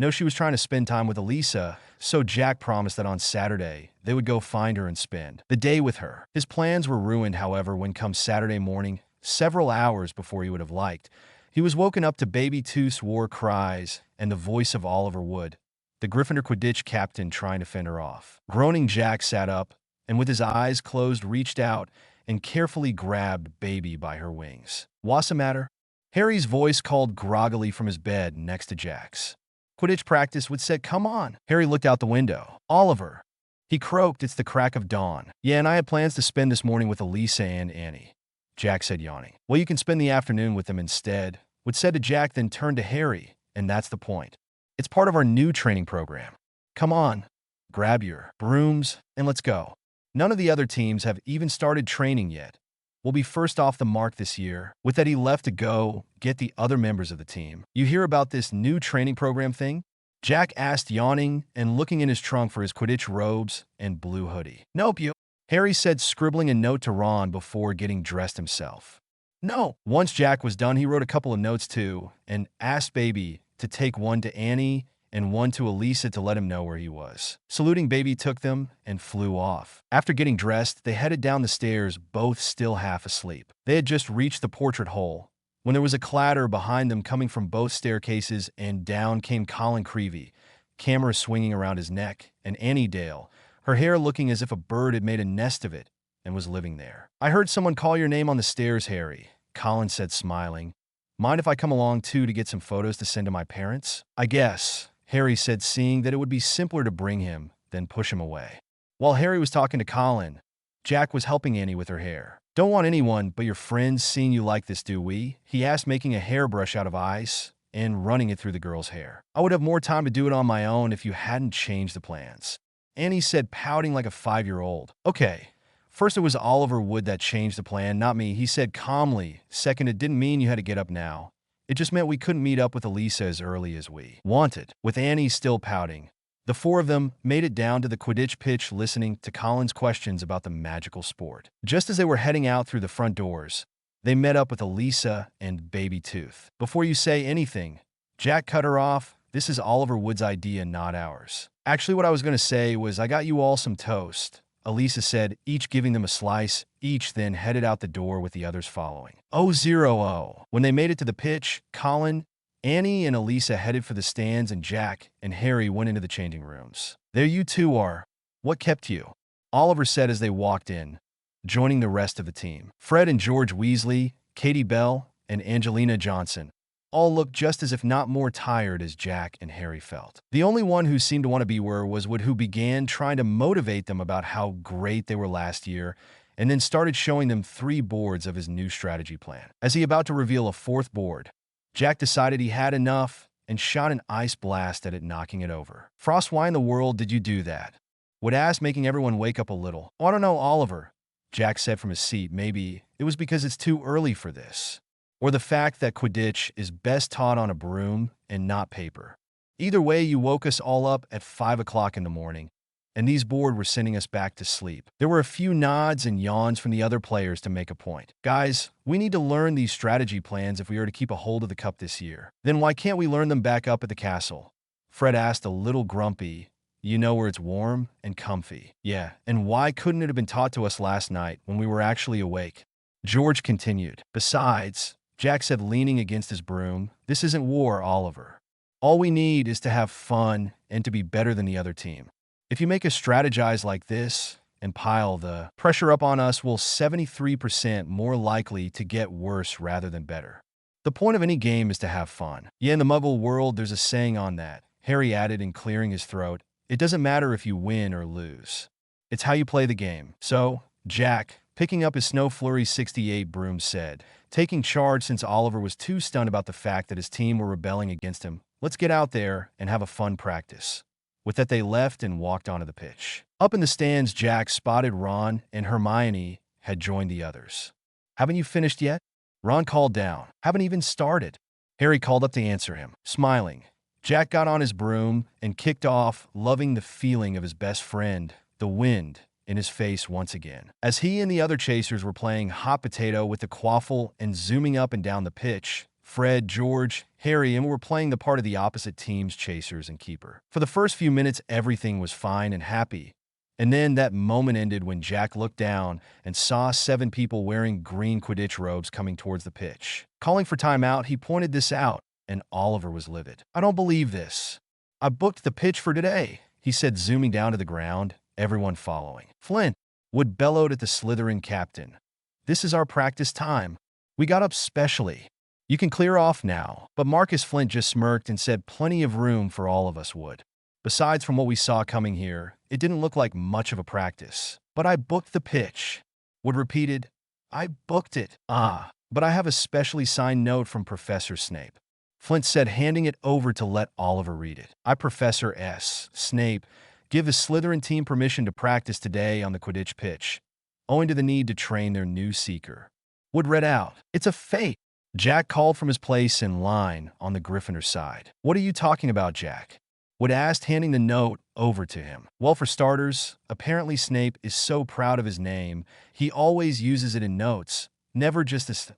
No, she was trying to spend time with Elisa, so Jack promised that on Saturday, they would go find her and spend the day with her. His plans were ruined, however, when come Saturday morning, several hours before he would have liked. He was woken up to Baby Tooth's war cries and the voice of Oliver Wood, the Gryffindor Quidditch captain, trying to fend her off. Groaning, Jack sat up and with his eyes closed reached out and carefully grabbed Baby by her wings. "What's the matter?" Harry's voice called groggily from his bed next to Jack's. "Quidditch practice would said, come on." Harry looked out the window. "Oliver," he croaked, "it's the crack of dawn." "Yeah, and I had plans to spend this morning with Elisa and Annie," Jack said, yawning. "Well, you can spend the afternoon with them instead," Wood said to Jack, then turned to Harry, "and that's the point. It's part of our new training program. Come on, grab your brooms, and let's go. None of the other teams have even started training yet. We'll be first off the mark this year." With that, he left to go get the other members of the team. "You hear about this new training program thing?" Jack asked, yawning and looking in his trunk for his Quidditch robes and blue hoodie. "Nope, you," Harry said, scribbling a note to Ron before getting dressed himself. "No." Once Jack was done, he wrote a couple of notes too and asked Baby to take one to Annie and one to Elisa to let him know where he was. Saluting, Baby took them and flew off. After getting dressed, they headed down the stairs, both still half asleep. They had just reached the portrait hole when there was a clatter behind them coming from both staircases, and down came Colin Creevey, camera swinging around his neck, and Annie Dale, her hair looking as if a bird had made a nest of it and was living there. "I heard someone call your name on the stairs, Harry," Colin said, smiling. "Mind if I come along too to get some photos to send to my parents?" "I guess," Harry said, seeing that it would be simpler to bring him than push him away. While Harry was talking to Colin, Jack was helping Annie with her hair. "Don't want anyone but your friends seeing you like this, do we?" he asked, making a hairbrush out of ice and running it through the girl's hair. "I would have more time to do it on my own if you hadn't changed the plans," Annie said, pouting like a 5-year-old. "Okay. First, it was Oliver Wood that changed the plan, not me," he said calmly. "Second, it didn't mean you had to get up now. It just meant we couldn't meet up with Elisa as early as we wanted." With Annie still pouting, the four of them made it down to the Quidditch pitch, listening to Colin's questions about the magical sport. Just as they were heading out through the front doors, they met up with Elisa and Baby Tooth. "Before you say anything," Jack cut her off, "this is Oliver Wood's idea, not ours." "Actually, what I was going to say was I got you all some toast," Elisa said, each giving them a slice. Each then headed out the door with the others following. 0-0. When they made it to the pitch, Colin, Annie, and Elisa headed for the stands, and Jack and Harry went into the changing rooms. "There you two are. What kept you?" Oliver said as they walked in, joining the rest of the team. Fred and George Weasley, Katie Bell, and Angelina Johnson all looked just as if not more tired as Jack and Harry felt. The only one who seemed to want to be where was Wood, who began trying to motivate them about how great they were last year, and then started showing them 3 boards of his new strategy plan. As he about to reveal a 4th board, Jack decided he had enough and shot an ice blast at it, knocking it over. "Frost, why in the world did you do that?" Wood asked, making everyone wake up a little. "Oh, I don't know, Oliver," Jack said from his seat. "Maybe it was because it's too early for this. Or the fact that Quidditch is best taught on a broom and not paper. Either way, you woke us all up at 5 o'clock in the morning, and these board were sending us back to sleep." There were a few nods and yawns from the other players to make a point. "Guys, we need to learn these strategy plans if we are to keep a hold of the cup this year." "Then why can't we learn them back up at the castle?" Fred asked, a little grumpy. "You know, where it's warm and comfy." "Yeah, and why couldn't it have been taught to us last night when we were actually awake?" George continued. "Besides," Jack said, leaning against his broom, "this isn't war, Oliver. All we need is to have fun and to be better than the other team. If you make us strategize like this and pile the pressure up on us, we're 73% more likely to get worse rather than better. The point of any game is to have fun." "Yeah, in the Muggle world, there's a saying on that," Harry added, in clearing his throat. "It doesn't matter if you win or lose. It's how you play the game." "So," Jack, picking up his Snow Flurry 68 broom, said, taking charge since Oliver was too stunned about the fact that his team were rebelling against him, "let's get out there and have a fun practice." With that, they left and walked onto the pitch. Up in the stands, Jack spotted Ron and Hermione had joined the others. "Haven't you finished yet?" Ron called down. "Haven't even started." Harry called up to answer him. Smiling, Jack got on his broom and kicked off, loving the feeling of his best friend, the wind, in his face once again. As he and the other chasers were playing hot potato with the quaffle and zooming up and down the pitch, Fred, George, Harry, and were playing the part of the opposite team's chasers and keeper. For the first few minutes, everything was fine and happy. And then that moment ended when Jack looked down and saw 7 people wearing green Quidditch robes coming towards the pitch. Calling for timeout, he pointed this out, and Oliver was livid. "I don't believe this. I booked the pitch for today," he said, zooming down to the ground, everyone following. "Flint," Wood bellowed at the Slytherin captain. "This is our practice time. We got up specially. You can clear off now." But Marcus Flint just smirked and said, "Plenty of room for all of us, Wood. Besides, from what we saw coming here, it didn't look like much of a practice." "But I booked the pitch," Wood repeated. "I booked it." "Ah, but I have a specially signed note from Professor Snape," Flint said, handing it over to let Oliver read it. "I, Professor S. Snape, give the Slytherin team permission to practice today on the Quidditch pitch, owing to the need to train their new seeker." Wood read out, "It's a fake." Jack called from his place in line on the Gryffindor side. "What are you talking about, Jack?" Wood asked, handing the note over to him. "Well, for starters, apparently Snape is so proud of his name, he always uses it in notes, never just as..."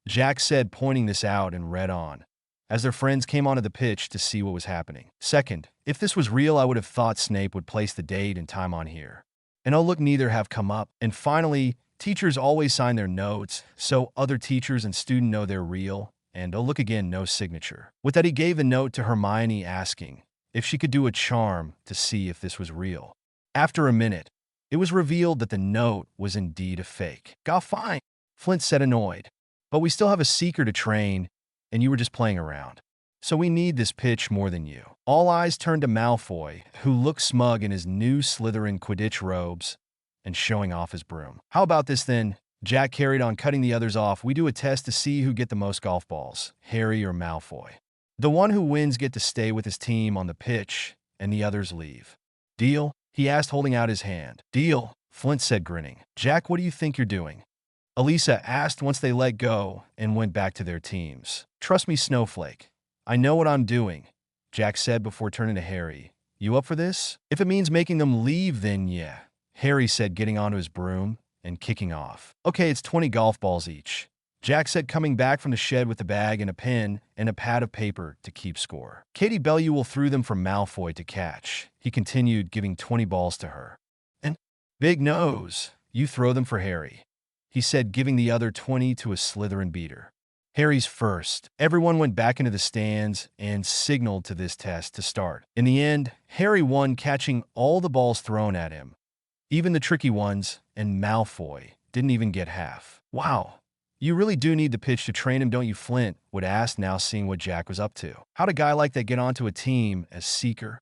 Jack said, pointing this out, and read on, as their friends came onto the pitch to see what was happening. "Second, if this was real, I would have thought Snape would place the date and time on here. And oh look, neither have come up. And finally, teachers always sign their notes, so other teachers and students know they're real. And oh look again, no signature." With that, he gave the note to Hermione, asking if she could do a charm to see if this was real. After a minute, it was revealed that the note was indeed a fake. "Got fine," Flint said, annoyed. "But we still have a seeker to train, and you were just playing around. So we need this pitch more than you." All eyes turned to Malfoy, who looked smug in his new Slytherin Quidditch robes and showing off his broom. "How about this then?" Jack carried on, cutting the others off. "We do a test to see who get the most golf balls, Harry or Malfoy. The one who wins get to stay with his team on the pitch, and the others leave. Deal?" he asked, holding out his hand. "Deal," Flint said, grinning. "Jack, what do you think you're doing?" Elisa asked once they let go and went back to their teams. "Trust me, Snowflake. I know what I'm doing," Jack said before turning to Harry. "You up for this?" "If it means making them leave, then yeah," Harry said, getting onto his broom and kicking off. "Okay, it's 20 golf balls each," Jack said, coming back from the shed with a bag and a pen and a pad of paper to keep score. "Katie Bellew will throw them for Malfoy to catch," he continued, giving 20 balls to her. "And Big Nose, you throw them for Harry," he said, giving the other 20 to a Slytherin beater. Harry's first. Everyone went back into the stands and signaled to this test to start. In the end, Harry won, catching all the balls thrown at him, even the tricky ones, and Malfoy didn't even get half. "Wow. You really do need the pitch to train him, don't you?" Flint would ask, now seeing what Jack was up to. "How'd a guy like that get onto a team as seeker?"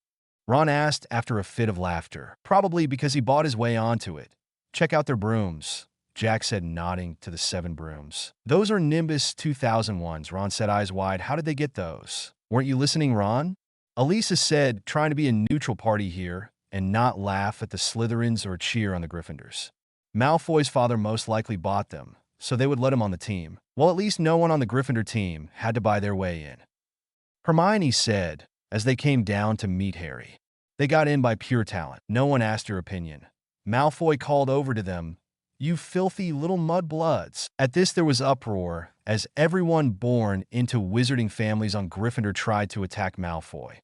Ron asked after a fit of laughter. "Probably because he bought his way onto it. Check out their brooms," Jack said, nodding to the 7 brooms. "Those are Nimbus 2001s," Ron said, eyes wide. "How did they get those?" "Weren't you listening, Ron?" Elisa said, trying to be a neutral party here and not laugh at the Slytherins or cheer on the Gryffindors. "Malfoy's father most likely bought them, so they would let him on the team. Well, at least no one on the Gryffindor team had to buy their way in," Hermione said as they came down to meet Harry. "They got in by pure talent. No one asked your opinion." Malfoy called over to them, "You filthy little mudbloods." At this, there was uproar as everyone born into wizarding families on Gryffindor tried to attack Malfoy,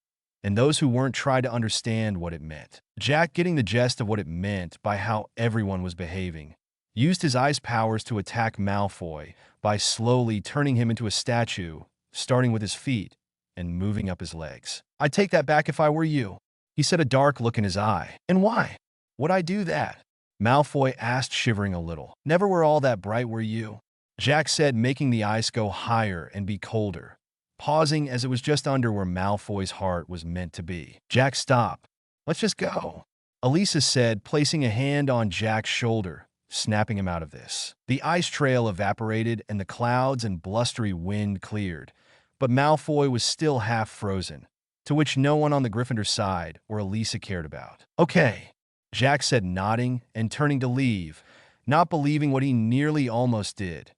and those who weren't tried to understand what it meant. Jack, getting the gist of what it meant by how everyone was behaving, used his ice powers to attack Malfoy by slowly turning him into a statue, starting with his feet and moving up his legs. "I'd take that back if I were you," he said, a dark look in his eye. "And why would I do that?" Malfoy asked, shivering a little. "Never were all that bright, were you?" Jack said, making the ice go higher and be colder, pausing as it was just under where Malfoy's heart was meant to be. "Jack, stop. Let's just go," Elisa said, placing a hand on Jack's shoulder, snapping him out of this. The ice trail evaporated and the clouds and blustery wind cleared, but Malfoy was still half frozen, to which no one on the Gryffindor side or Elisa cared about. "Okay," Jack said, nodding and turning to leave, not believing what he nearly almost did,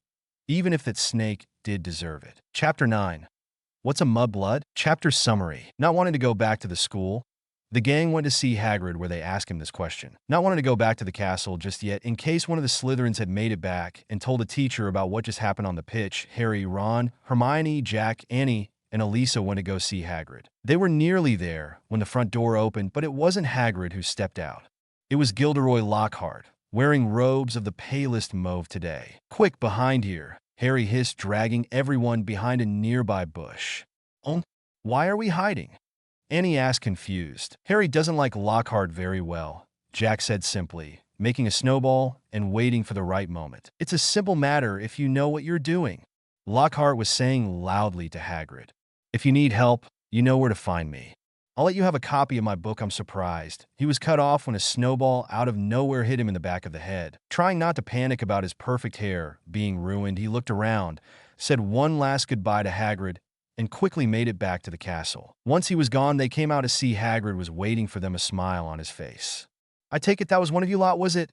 even if that snake did deserve it. Chapter 9. What's a mudblood? Chapter summary. Not wanting to go back to the school, The gang went to see Hagrid where they asked him this question, not wanting to go back to the castle just yet in case one of the Slytherins had made it back and told a teacher about what just happened on the pitch. Harry, Ron, Hermione, Jack, Annie, and Elisa went to go see Hagrid. They were nearly there when the front door opened, but it wasn't Hagrid who stepped out. It was Gilderoy Lockhart, wearing robes of the palest mauve today. "Quick, behind here," Harry hissed, dragging everyone behind a nearby bush. "Oh, why are we hiding?" Annie asked, confused. "Harry doesn't like Lockhart very well," Jack said simply, making a snowball and waiting for the right moment. "It's a simple matter if you know what you're doing," Lockhart was saying loudly to Hagrid. "If you need help, you know where to find me. I'll let you have a copy of my book." I'm surprised. He was cut off when a snowball out of nowhere hit him in the back of the head. Trying not to panic about his perfect hair being ruined, he looked around, said one last goodbye to Hagrid, and quickly made it back to the castle. Once he was gone, they came out to see Hagrid was waiting for them, a smile on his face. "I take it that was one of you lot, was it?"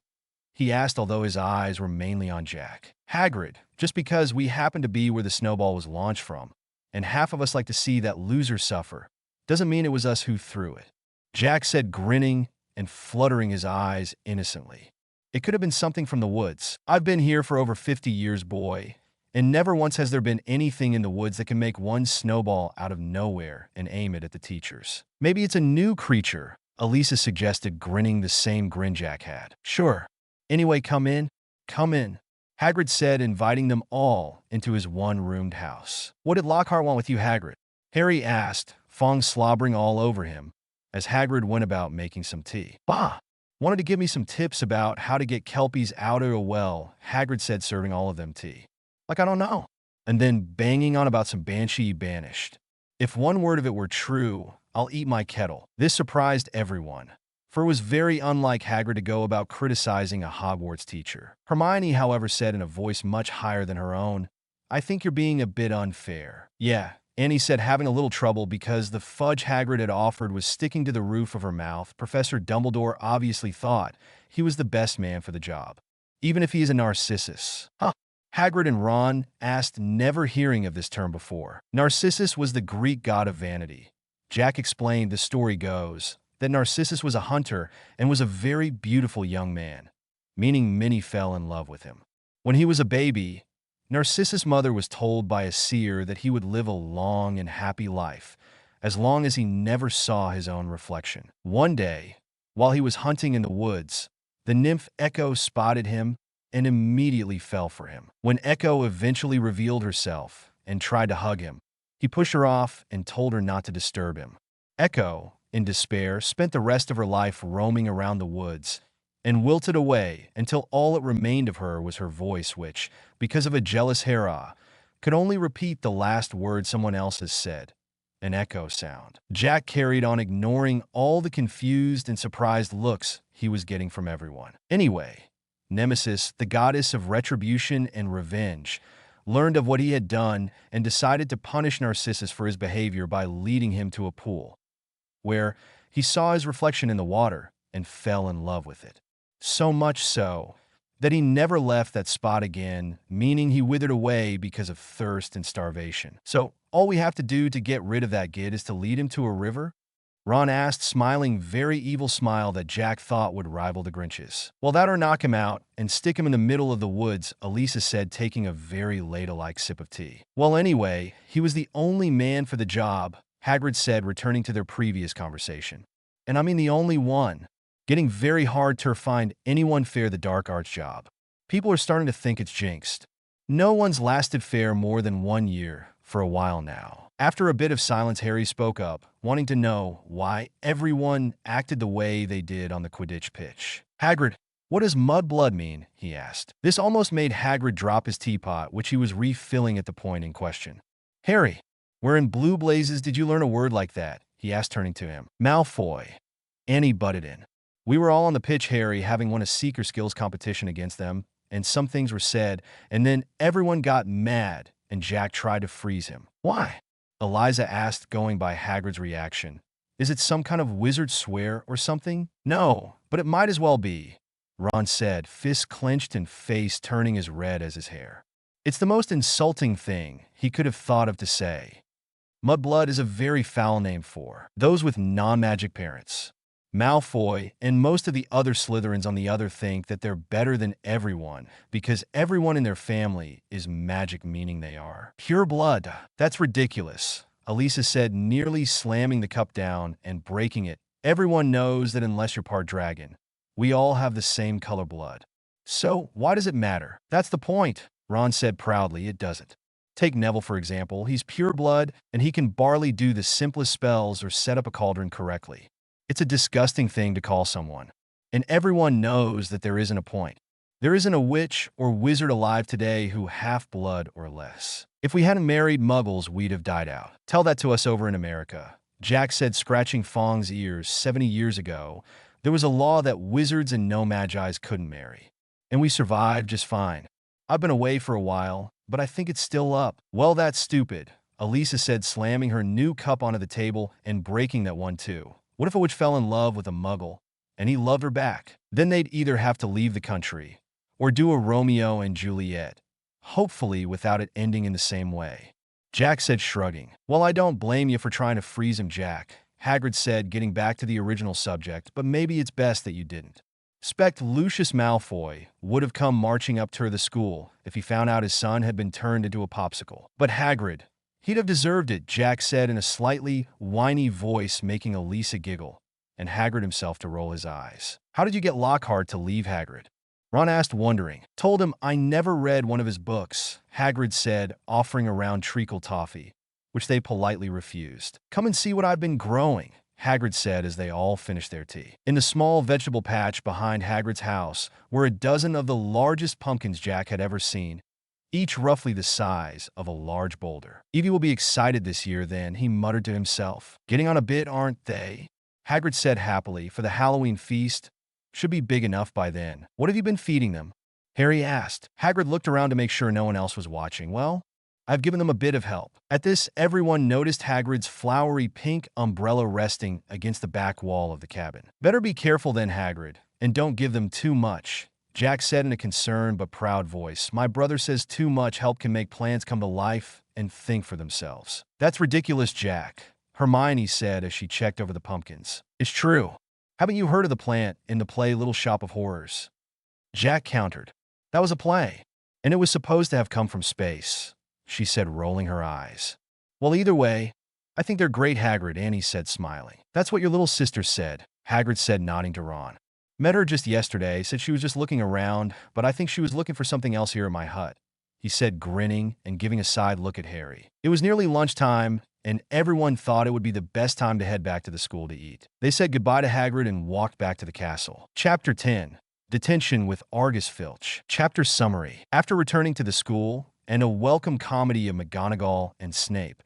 he asked, although his eyes were mainly on Jack. "Hagrid, just because we happened to be where the snowball was launched from, and half of us like to see that loser suffer, doesn't mean it was us who threw it," Jack said, grinning and fluttering his eyes innocently. "It could have been something from the woods. I've been here for over 50 years, boy, and never once has there been anything in the woods that can make one snowball out of nowhere and aim it at the teachers." "Maybe it's a new creature," Elisa suggested, grinning the same grin Jack had. "Sure. Anyway, come in. Come in," Hagrid said, inviting them all into his one-roomed house. "What did Lockhart want with you, Hagrid?" Harry asked, Fong slobbering all over him, as Hagrid went about making some tea. "Bah! Wanted to give me some tips about how to get Kelpies out of a well," Hagrid said, serving all of them tea. "Like I don't know." And then banging on about some banshee banished. "If one word of it were true, I'll eat my kettle." This surprised everyone, for it was very unlike Hagrid to go about criticizing a Hogwarts teacher. Hermione, however, said in a voice much higher than her own, "I think you're being a bit unfair." "Yeah," Annie said, having a little trouble because the fudge Hagrid had offered was sticking to the roof of her mouth. Professor Dumbledore obviously thought he was the best man for the job, even if he is a Narcissus. "Huh?" Hagrid and Ron asked, never hearing of this term before. Narcissus was the Greek god of vanity. Jack explained, the story goes that Narcissus was a hunter and was a very beautiful young man, meaning many fell in love with him. When he was a baby, Narcissus' mother was told by a seer that he would live a long and happy life, as long as he never saw his own reflection. One day, while he was hunting in the woods, the nymph Echo spotted him and immediately fell for him. When Echo eventually revealed herself and tried to hug him, he pushed her off and told her not to disturb him. Echo, in despair, spent the rest of her life roaming around the woods and wilted away until all that remained of her was her voice, which, because of a jealous Hera, could only repeat the last word someone else has said, an echo sound. Jack carried on, ignoring all the confused and surprised looks he was getting from everyone. Anyway, Nemesis, the goddess of retribution and revenge, learned of what he had done and decided to punish Narcissus for his behavior by leading him to a pool, where he saw his reflection in the water and fell in love with it. So much so that he never left that spot again, meaning he withered away because of thirst and starvation. "So all we have to do to get rid of that gid is to lead him to a river?" Ron asked, smiling very evil smile that Jack thought would rival the Grinch's. "Well, that or knock him out and stick him in the middle of the woods," Elisa said, taking a very ladle-like sip of tea. "Well, anyway, he was the only man for the job," Hagrid said, returning to their previous conversation. "And I mean the only one. Getting very hard to find anyone fair the dark arts job. People are starting to think it's jinxed. No one's lasted fair more than 1 year for a while now." After a bit of silence, Harry spoke up, wanting to know why everyone acted the way they did on the Quidditch pitch. "Hagrid, what does Mudblood mean?" he asked. This almost made Hagrid drop his teapot, which he was refilling at the point in question. "Harry, where in blue blazes did you learn a word like that?" he asked, turning to him. "Malfoy," Annie butted in. "We were all on the pitch, Harry, having won a Seeker Skills competition against them, and some things were said, and then everyone got mad, and Jack tried to freeze him." "Why?" Eliza asked, going by Hagrid's reaction. "Is it some kind of wizard swear or something?" "No, but it might as well be," Ron said, fists clenched and face turning as red as his hair. "It's the most insulting thing he could have thought of to say. Mudblood is a very foul name for those with non-magic parents. Malfoy and most of the other Slytherins on the other think that they're better than everyone because everyone in their family is magic, meaning they are pure blood. That's ridiculous, Elisa said, nearly slamming the cup down and breaking it. Everyone knows that unless you're part dragon, we all have the same color blood. So why does it matter? That's the point, Ron said proudly. It doesn't. Take Neville, for example. He's pure blood, and he can barely do the simplest spells or set up a cauldron correctly. It's a disgusting thing to call someone. And everyone knows that there isn't a point. There isn't a witch or wizard alive today who half-blood or less. If we hadn't married muggles, we'd have died out. Tell that to us over in America, Jack said, scratching Fong's ears. 70 years ago, there was a law that wizards and no magis couldn't marry. And we survived just fine. I've been away for a while, but I think it's still up. Well, that's stupid, Elisa said, slamming her new cup onto the table and breaking that one too. What if a witch fell in love with a muggle, and he loved her back? Then they'd either have to leave the country, or do a Romeo and Juliet, hopefully without it ending in the same way. Jack said, shrugging. Well, I don't blame you for trying to freeze him, Jack, Hagrid said, getting back to the original subject, but maybe it's best that you didn't. Spect Lucius Malfoy would have come marching up to the school if he found out his son had been turned into a popsicle. But Hagrid, he'd have deserved it, Jack said in a slightly whiny voice, making Elisa giggle, and Hagrid himself to roll his eyes. How did you get Lockhart to leave, Hagrid? Ron asked, wondering. Told him I never read one of his books, Hagrid said, offering around treacle toffee, which they politely refused. Come and see what I've been growing, Hagrid said as they all finished their tea. In the small vegetable patch behind Hagrid's house were a dozen of the largest pumpkins Jack had ever seen, each roughly the size of a large boulder. Evie will be excited this year then, he muttered to himself. Getting on a bit, aren't they? Hagrid said happily, for the Halloween feast should be big enough by then. What have you been feeding them? Harry asked. Hagrid looked around to make sure no one else was watching. Well, I've given them a bit of help. At this, everyone noticed Hagrid's flowery pink umbrella resting against the back wall of the cabin. Better be careful then, Hagrid, and don't give them too much, Jack said in a concerned but proud voice. My brother says too much help can make plants come to life and think for themselves. That's ridiculous, Jack, Hermione said as she checked over the pumpkins. It's true. Haven't you heard of the plant in the play Little Shop of Horrors? Jack countered. That was a play, and it was supposed to have come from space, she said, rolling her eyes. Well, either way, I think they're great, Hagrid, Annie said, smiling. That's what your little sister said, Hagrid said, nodding to Ron. Met her just yesterday, said she was just looking around, but I think she was looking for something else here in my hut, he said, grinning and giving a side look at Harry. It was nearly lunchtime, and everyone thought it would be the best time to head back to the school to eat. They said goodbye to Hagrid and walked back to the castle. Chapter 10. Detention with Argus Filch. Chapter Summary. After returning to the school, and a welcome comedy of McGonagall and Snape,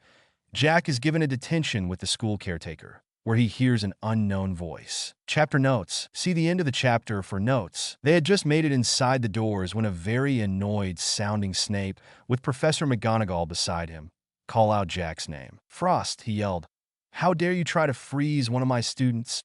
Jack is given a detention with the school caretaker, where he hears an unknown voice. Chapter Notes. See the end of the chapter for notes. They had just made it inside the doors when a very annoyed-sounding Snape, with Professor McGonagall beside him, call out Jack's name. Frost, he yelled. How dare you try to freeze one of my students?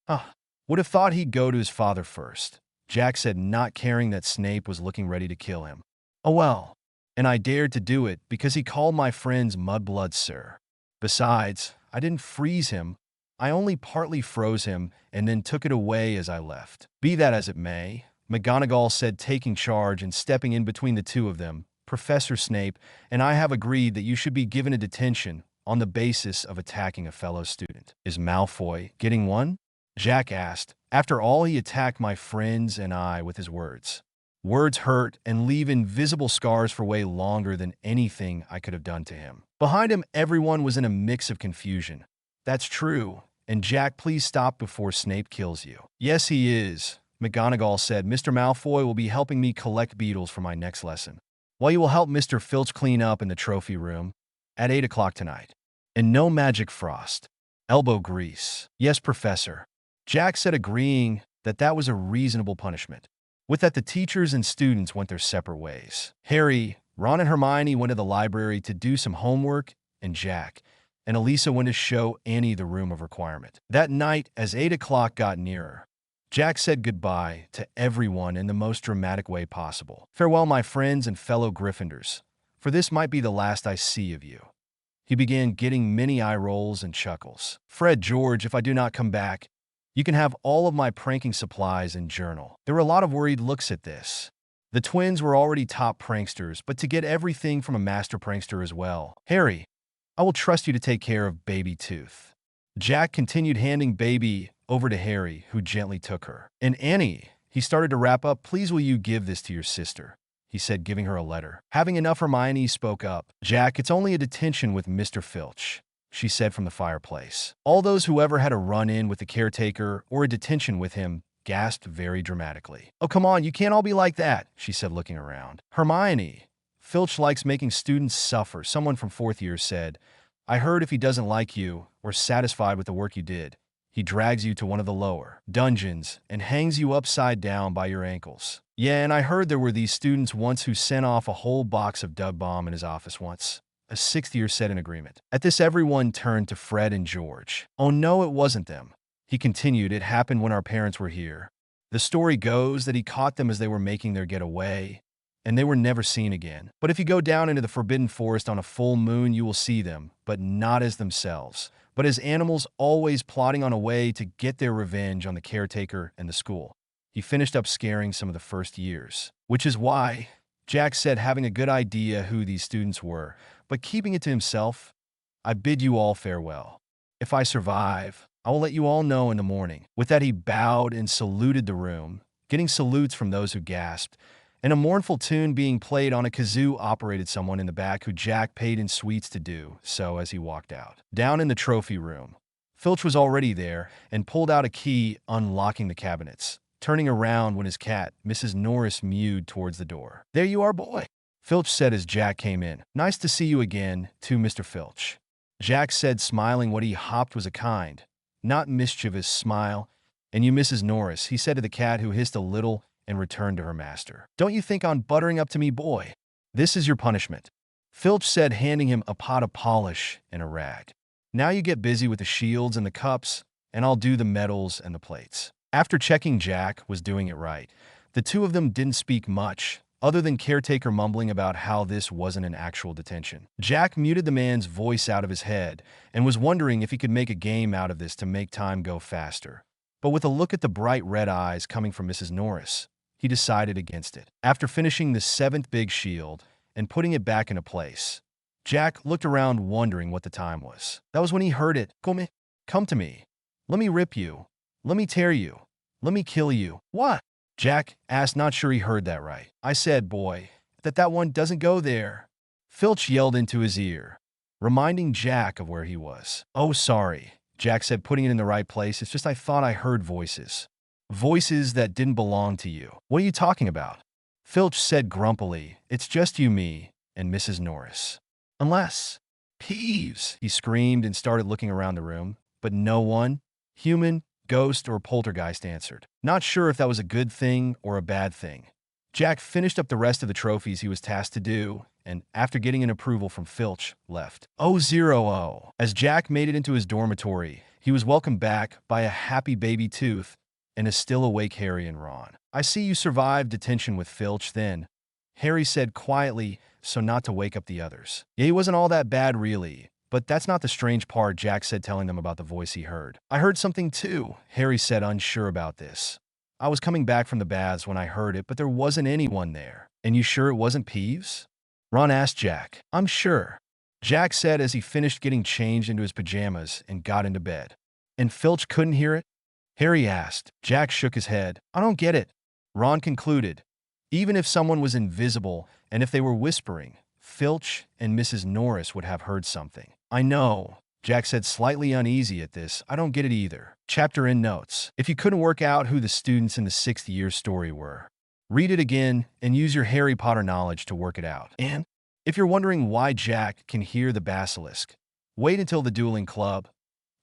Would have thought he'd go to his father first, Jack said, not caring that Snape was looking ready to kill him. Oh well, and I dared to do it because he called my friends Mudbloods, sir. Besides, I didn't freeze him. I only partly froze him and then took it away as I left. Be that as it may, McGonagall said, taking charge and stepping in between the two of them. Professor Snape and I have agreed that you should be given a detention on the basis of attacking a fellow student. Is Malfoy getting one? Jack asked. After all, he attacked my friends and I with his words. Words hurt and leave invisible scars for way longer than anything I could have done to him. Behind him, everyone was in a mix of confusion. That's true. And Jack, please stop before Snape kills you. Yes, he is, McGonagall said. Mr. Malfoy will be helping me collect beetles for my next lesson, while you will help Mr. Filch clean up in the trophy room at 8 o'clock tonight. And no magic frost. Elbow grease. Yes, Professor, Jack said, agreeing that that was a reasonable punishment. With that, the teachers and students went their separate ways. Harry, Ron, and Hermione went to the library to do some homework, and Jack and Elisa went to show Annie the room of requirement. That night, as 8 o'clock got nearer, Jack said goodbye to everyone in the most dramatic way possible. Farewell, my friends and fellow Gryffindors, for this might be the last I see of you. He began getting many eye rolls and chuckles. "Fred, George, if I do not come back, you can have all of my pranking supplies and journal." There were a lot of worried looks at this. The twins were already top pranksters, but to get everything from a master prankster as well. "Harry, I will trust you to take care of Baby Tooth." Jack continued handing Baby over to Harry, who gently took her. "And Annie," he started to wrap up, "please will you give this to your sister?" he said, giving her a letter. Having enough, Hermione spoke up. "Jack, it's only a detention with Mr. Filch," she said from the fireplace. All those who ever had a run-in with the caretaker or a detention with him gasped very dramatically. "Oh, come on, you can't all be like that," she said, looking around. "Hermione, Filch likes making students suffer," someone from fourth year said. "I heard if he doesn't like you or satisfied with the work you did, he drags you to one of the lower dungeons and hangs you upside down by your ankles." "Yeah, and I heard there were these students once who sent off a whole box of Dug Bomb in his office once," a sixth year said in agreement. At this, everyone turned to Fred and George. "Oh no, it wasn't them," he continued. "It happened when our parents were here. The story goes that he caught them as they were making their getaway, and they were never seen again. But if you go down into the Forbidden Forest on a full moon, you will see them, but not as themselves, but as animals always plotting on a way to get their revenge on the caretaker and the school." He finished up scaring some of the first years. "Which is why," Jack said, having a good idea who these students were, but keeping it to himself, "I bid you all farewell. If I survive, I will let you all know in the morning." With that, he bowed and saluted the room, getting salutes from those who gasped, and a mournful tune being played on a kazoo operated someone in the back who Jack paid in sweets to do so as he walked out. Down in the trophy room, Filch was already there and pulled out a key, unlocking the cabinets. Turning around when his cat, Mrs. Norris, mewed towards the door. "There you are, boy," Filch said as Jack came in. "Nice to see you again, too, Mr. Filch." Jack said, smiling. What he hopped was a kind, not mischievous smile. "And you, Mrs. Norris," he said to the cat, who hissed a little and returned to her master. "Don't you think on buttering up to me, boy? This is your punishment," Filch said, handing him a pot of polish and a rag. "Now you get busy with the shields and the cups, and I'll do the medals and the plates." After checking Jack was doing it right, the two of them didn't speak much, other than caretaker mumbling about how this wasn't an actual detention. Jack muted the man's voice out of his head and was wondering if he could make a game out of this to make time go faster. But with a look at the bright red eyes coming from Mrs. Norris, he decided against it. After finishing the seventh big shield and putting it back into place, Jack looked around wondering what the time was. That was when he heard it. Come to me. Let me rip you. Let me tear you. Let me kill you." "What?" Jack asked, not sure he heard that right. "I said, boy, that one doesn't go there," Filch yelled into his ear, reminding Jack of where he was. "Oh, sorry," Jack said, putting it in the right place. "It's just I thought I heard voices. Voices that didn't belong to you." "What are you talking about?" Filch said grumpily. "It's just you, me, and Mrs. Norris. Unless—" "Peeves!" he screamed and started looking around the room, but no one, human, ghost, or poltergeist, answered. Not sure if that was a good thing or a bad thing, Jack finished up the rest of the trophies he was tasked to do, and after getting an approval from Filch, left. 0-0. As Jack made it into his dormitory, he was welcomed back by a happy Baby Tooth and a still-awake Harry and Ron. "I see you survived detention with Filch then," Harry said quietly, so not to wake up the others. "Yeah, he wasn't all that bad, really. But that's not the strange part," Jack said, telling them about the voice he heard. "I heard something too," Harry said, unsure about this. "I was coming back from the baths when I heard it, but there wasn't anyone there." "And you sure it wasn't Peeves?" Ron asked Jack. "I'm sure," Jack said as he finished getting changed into his pajamas and got into bed. "And Filch couldn't hear it?" Harry asked. Jack shook his head. "I don't get it," Ron concluded. "Even if someone was invisible and if they were whispering, Filch and Mrs. Norris would have heard something." "I know," Jack said, slightly uneasy at this. "I don't get it either." Chapter in notes. If you couldn't work out who the students in the 6th year story were, read it again and use your Harry Potter knowledge to work it out. And if you're wondering why Jack can hear the basilisk, wait until the Dueling Club.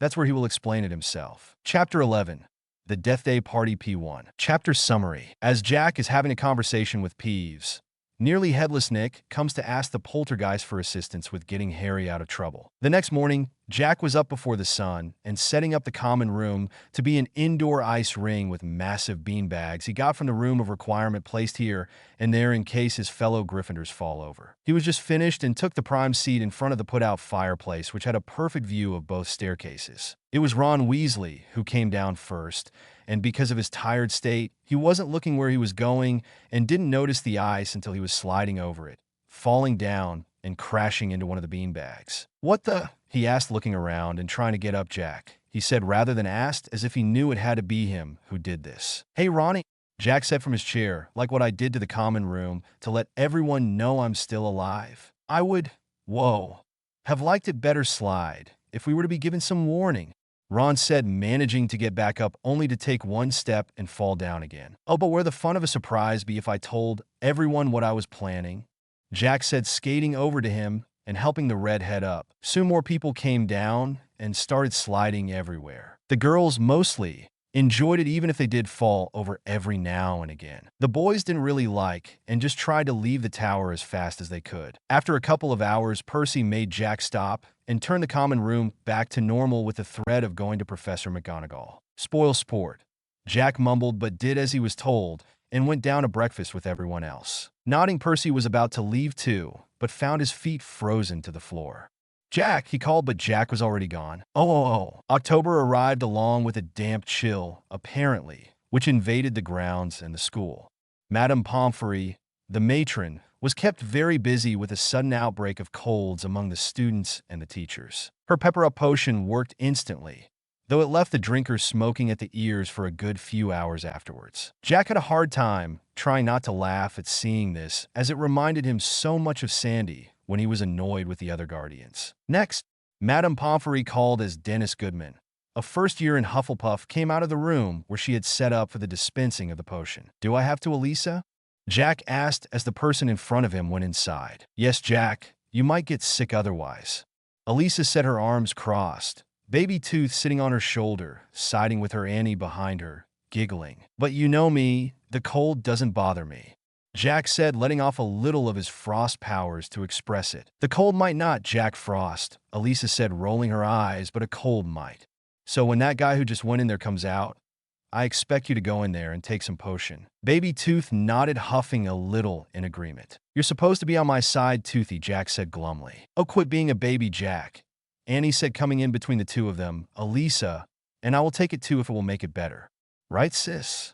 That's where he will explain it himself. Chapter 11. The Death Day Party P1. Chapter Summary. As Jack is having a conversation with Peeves, Nearly headless Nick comes to ask the poltergeist for assistance with getting Harry out of trouble. The next morning, Jack was up before the sun and setting up the common room to be an indoor ice ring with massive beanbags he got from the room of requirement placed here and there in case his fellow Gryffindors fall over. He was just finished and took the prime seat in front of the put-out fireplace, which had a perfect view of both staircases. It was Ron Weasley who came down first, and because of his tired state, he wasn't looking where he was going and didn't notice the ice until he was sliding over it, falling down and crashing into one of the beanbags. "What the?" he asked, looking around and trying to get up. Jack, he said rather than asked, as if he knew it had to be him who did this. "Hey, Ronnie," Jack said from his chair, "like what I did to the common room to let everyone know I'm still alive. I would, have liked it better slide if we were to be given some warning," Ron said, managing to get back up only to take one step and fall down again. "Oh, but where the fun of a surprise be if I told everyone what I was planning?" Jack said, skating over to him and helping the redhead up. Soon more people came down and started sliding everywhere. The girls mostly enjoyed it, even if they did fall over every now and again. The boys didn't really like and just tried to leave the tower as fast as they could. After a couple of hours, Percy made Jack stop and turn the common room back to normal with the threat of going to Professor McGonagall. "Spoil sport," Jack mumbled, but did as he was told and went down to breakfast with everyone else. Nodding, Percy was about to leave too, but found his feet frozen to the floor. "Jack," he called, but Jack was already gone. October arrived along with a damp chill, apparently, which invaded the grounds and the school. Madame Pomfrey, the matron, was kept very busy with a sudden outbreak of colds among the students and the teachers. Her pepper-up potion worked instantly, though it left the drinkers smoking at the ears for a good few hours afterwards. Jack had a hard time trying not to laugh at seeing this, as it reminded him so much of Sandy when he was annoyed with the other guardians. Next, Madame Pomfrey, called as Dennis Goodman, a first year in Hufflepuff, came out of the room where she had set up for the dispensing of the potion. "Do I have to, Elisa?" Jack asked as the person in front of him went inside. "Yes, Jack. You might get sick otherwise." Elisa said, her arms crossed, Baby Tooth sitting on her shoulder, siding with her Annie behind her, giggling. "But you know me, the cold doesn't bother me," Jack said, letting off a little of his frost powers to express it. "The cold might not, Jack Frost," Elisa said, rolling her eyes, "but a cold might. So when that guy who just went in there comes out, I expect you to go in there and take some potion." Baby Tooth nodded, huffing a little in agreement. "You're supposed to be on my side, Toothy," Jack said glumly. "Oh, quit being a baby, Jack," Annie said, coming in between the two of them. "Elisa, and I will take it too if it will make it better. Right, sis?"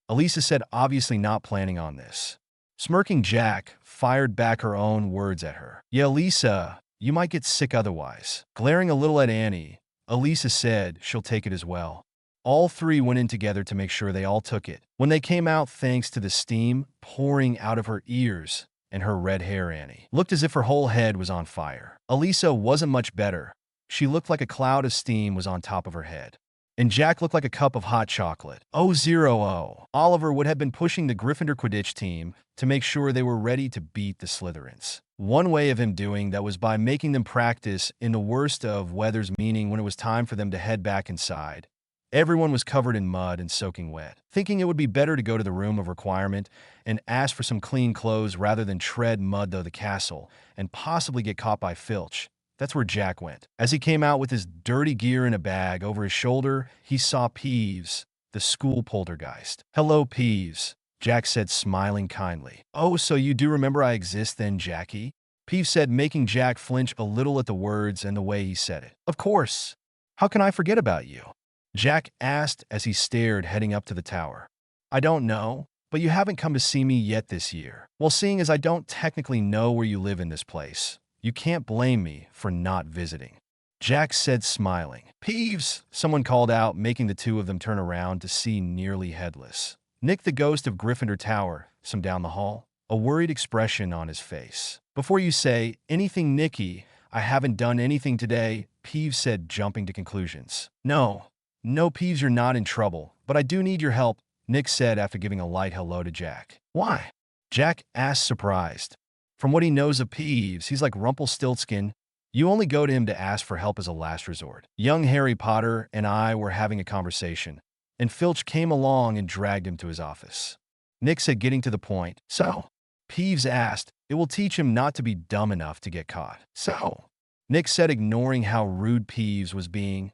Elisa said, obviously not planning on this. Smirking, Jack fired back her own words at her. "Yeah, Elisa, you might get sick otherwise." Glaring a little at Annie, Elisa said she'll take it as well. All three went in together to make sure they all took it. When they came out, thanks to the steam pouring out of her ears and her red hair, Annie looked as if her whole head was on fire. Elisa wasn't much better. She looked like a cloud of steam was on top of her head. And Jack looked like a cup of hot chocolate. Oliver would have been pushing the Gryffindor Quidditch team to make sure they were ready to beat the Slytherins. One way of him doing that was by making them practice in the worst of weathers, meaning when it was time for them to head back inside. Everyone was covered in mud and soaking wet. Thinking it would be better to go to the room of requirement and ask for some clean clothes rather than tread mud through the castle and possibly get caught by Filch, that's where Jack went. As he came out with his dirty gear in a bag over his shoulder, he saw Peeves, the school poltergeist. "Hello, Peeves," Jack said, smiling kindly. "Oh, so you do remember I exist then, Jackie?" Peeves said, making Jack flinch a little at the words and the way he said it. "Of course. How can I forget about you?" Jack asked as he stared, heading up to the tower. "I don't know, but you haven't come to see me yet this year. Well, seeing as I don't technically know where you live in this place, you can't blame me for not visiting," Jack said, smiling. "Peeves," someone called out, making the two of them turn around to see nearly headless Nick, the ghost of Gryffindor Tower, some down the hall, a worried expression on his face. "Before you say anything, Nicky, I haven't done anything today," Peeves said, jumping to conclusions. No, Peeves, you're not in trouble, but I do need your help," Nick said after giving a light hello to Jack. "Why?" Jack asked, surprised. From what he knows of Peeves, he's like Rumpelstiltskin. You only go to him to ask for help as a last resort. "Young Harry Potter and I were having a conversation, and Filch came along and dragged him to his office," Nick said, getting to the point. "So, Peeves asked. It will teach him not to be dumb enough to get caught. So, Nick said, ignoring how rude Peeves was being,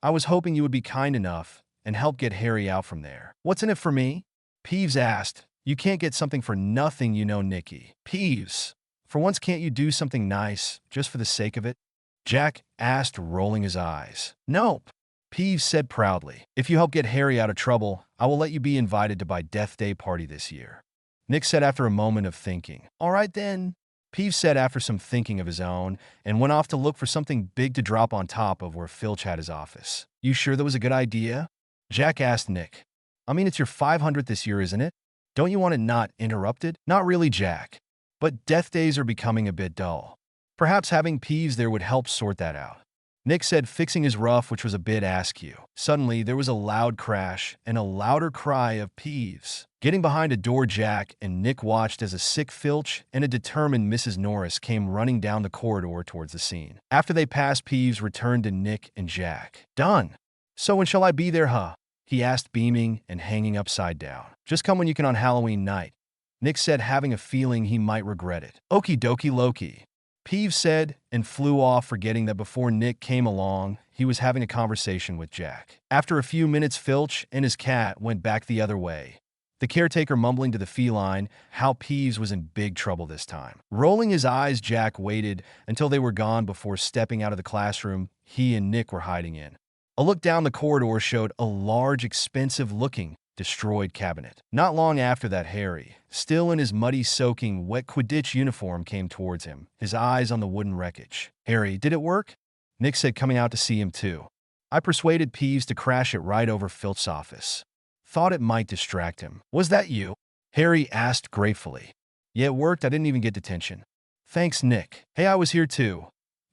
I was hoping you would be kind enough and help get Harry out from there. What's in it for me? Peeves asked. You can't get something for nothing, you know, Nicky. Peeves, for once can't you do something nice just for the sake of it? Jack asked, rolling his eyes. Nope. Peeves said proudly. If you help get Harry out of trouble, I will let you be invited to my Death Day party this year. Nick said after a moment of thinking. All right then. Peeves said after some thinking of his own and went off to look for something big to drop on top of where Filch had his office. You sure that was a good idea? Jack asked Nick. I mean, it's your 500th this year, isn't it? Don't you want it not interrupted? Not really, Jack. But death days are becoming a bit dull. Perhaps having Peeves there would help sort that out. Nick said, fixing his ruff, which was a bit askew. Suddenly, there was a loud crash and a louder cry of Peeves. Getting behind a door, Jack and Nick watched as a sick Filch and a determined Mrs. Norris came running down the corridor towards the scene. After they passed, Peeves returned to Nick and Jack. Done. So when shall I be there, huh? He asked, beaming and hanging upside down. Just come when you can on Halloween night. Nick said, having a feeling he might regret it. Okie dokie Loki. Peeves said and flew off, forgetting that before Nick came along, he was having a conversation with Jack. After a few minutes, Filch and his cat went back the other way, the caretaker mumbling to the feline how Peeves was in big trouble this time. Rolling his eyes, Jack waited until they were gone before stepping out of the classroom he and Nick were hiding in. A look down the corridor showed a large, expensive-looking, destroyed cabinet. Not long after that, Harry, still in his muddy, soaking, wet Quidditch uniform, came towards him, his eyes on the wooden wreckage. Harry, did it work? Nick said, coming out to see him too. I persuaded Peeves to crash it right over Filch's office. Thought it might distract him. Was that you? Harry asked gratefully. Yeah, it worked. I didn't even get detention. Thanks, Nick. Hey, I was here too,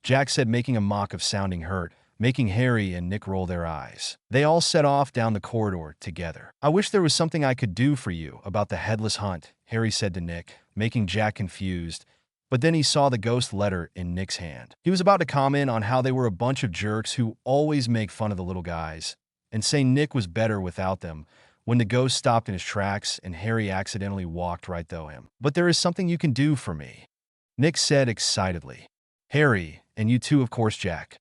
Jack said, making a mock of sounding hurt, making Harry and Nick roll their eyes. They all set off down the corridor together. I wish there was something I could do for you about the headless hunt, Harry said to Nick, making Jack confused. But then he saw the ghost letter in Nick's hand. He was about to comment on how they were a bunch of jerks who always make fun of the little guys, and say Nick was better without them, when the ghost stopped in his tracks and Harry accidentally walked right through him. But there is something you can do for me, Nick said excitedly. Harry, and you too, of course, Jack.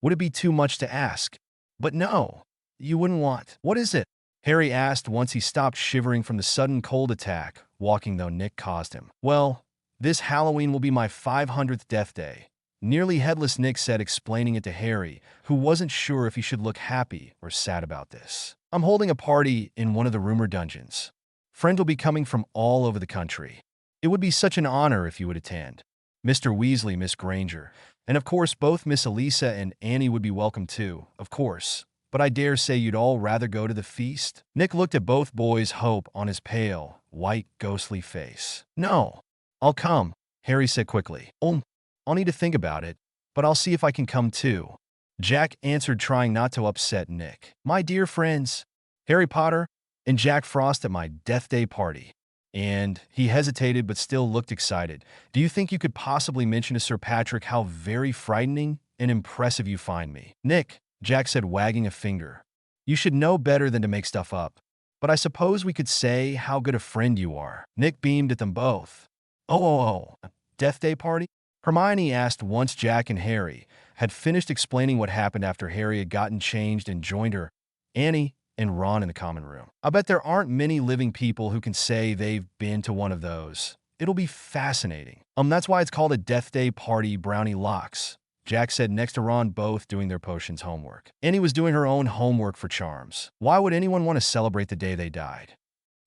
Would it be too much to ask? But no, you wouldn't want. What is it? Harry asked once he stopped shivering from the sudden cold attack, walking though Nick caused him. Well, this Halloween will be my 500th death day, nearly headless, Nick said, explaining it to Harry, who wasn't sure if he should look happy or sad about this. I'm holding a party in one of the rumor dungeons. Friends will be coming from all over the country. It would be such an honor if you would attend. Mr. Weasley, Miss Granger, and of course both Miss Elisa and Annie would be welcome too, of course. But I dare say you'd all rather go to the feast? Nick looked at both boys, hope on his pale, white, ghostly face. No, I'll come, Harry said quickly. I'll need to think about it, but I'll see if I can come too, Jack answered, trying not to upset Nick. My dear friends, Harry Potter and Jack Frost at my Death Day party. And he hesitated but still looked excited. Do you think you could possibly mention to Sir Patrick how very frightening and impressive you find me? Nick, Jack said, wagging a finger. You should know better than to make stuff up. But I suppose we could say how good a friend you are. Nick beamed at them both. Oh, Death Day party? Hermione asked once Jack and Harry had finished explaining what happened after Harry had gotten changed and joined her, Annie, and Ron in the common room. I bet there aren't many living people who can say they've been to one of those. It'll be fascinating. That's why it's called a Death Day party, Brownie Locks, Jack said next to Ron, both doing their potions homework. Annie was doing her own homework for charms. Why would anyone want to celebrate the day they died?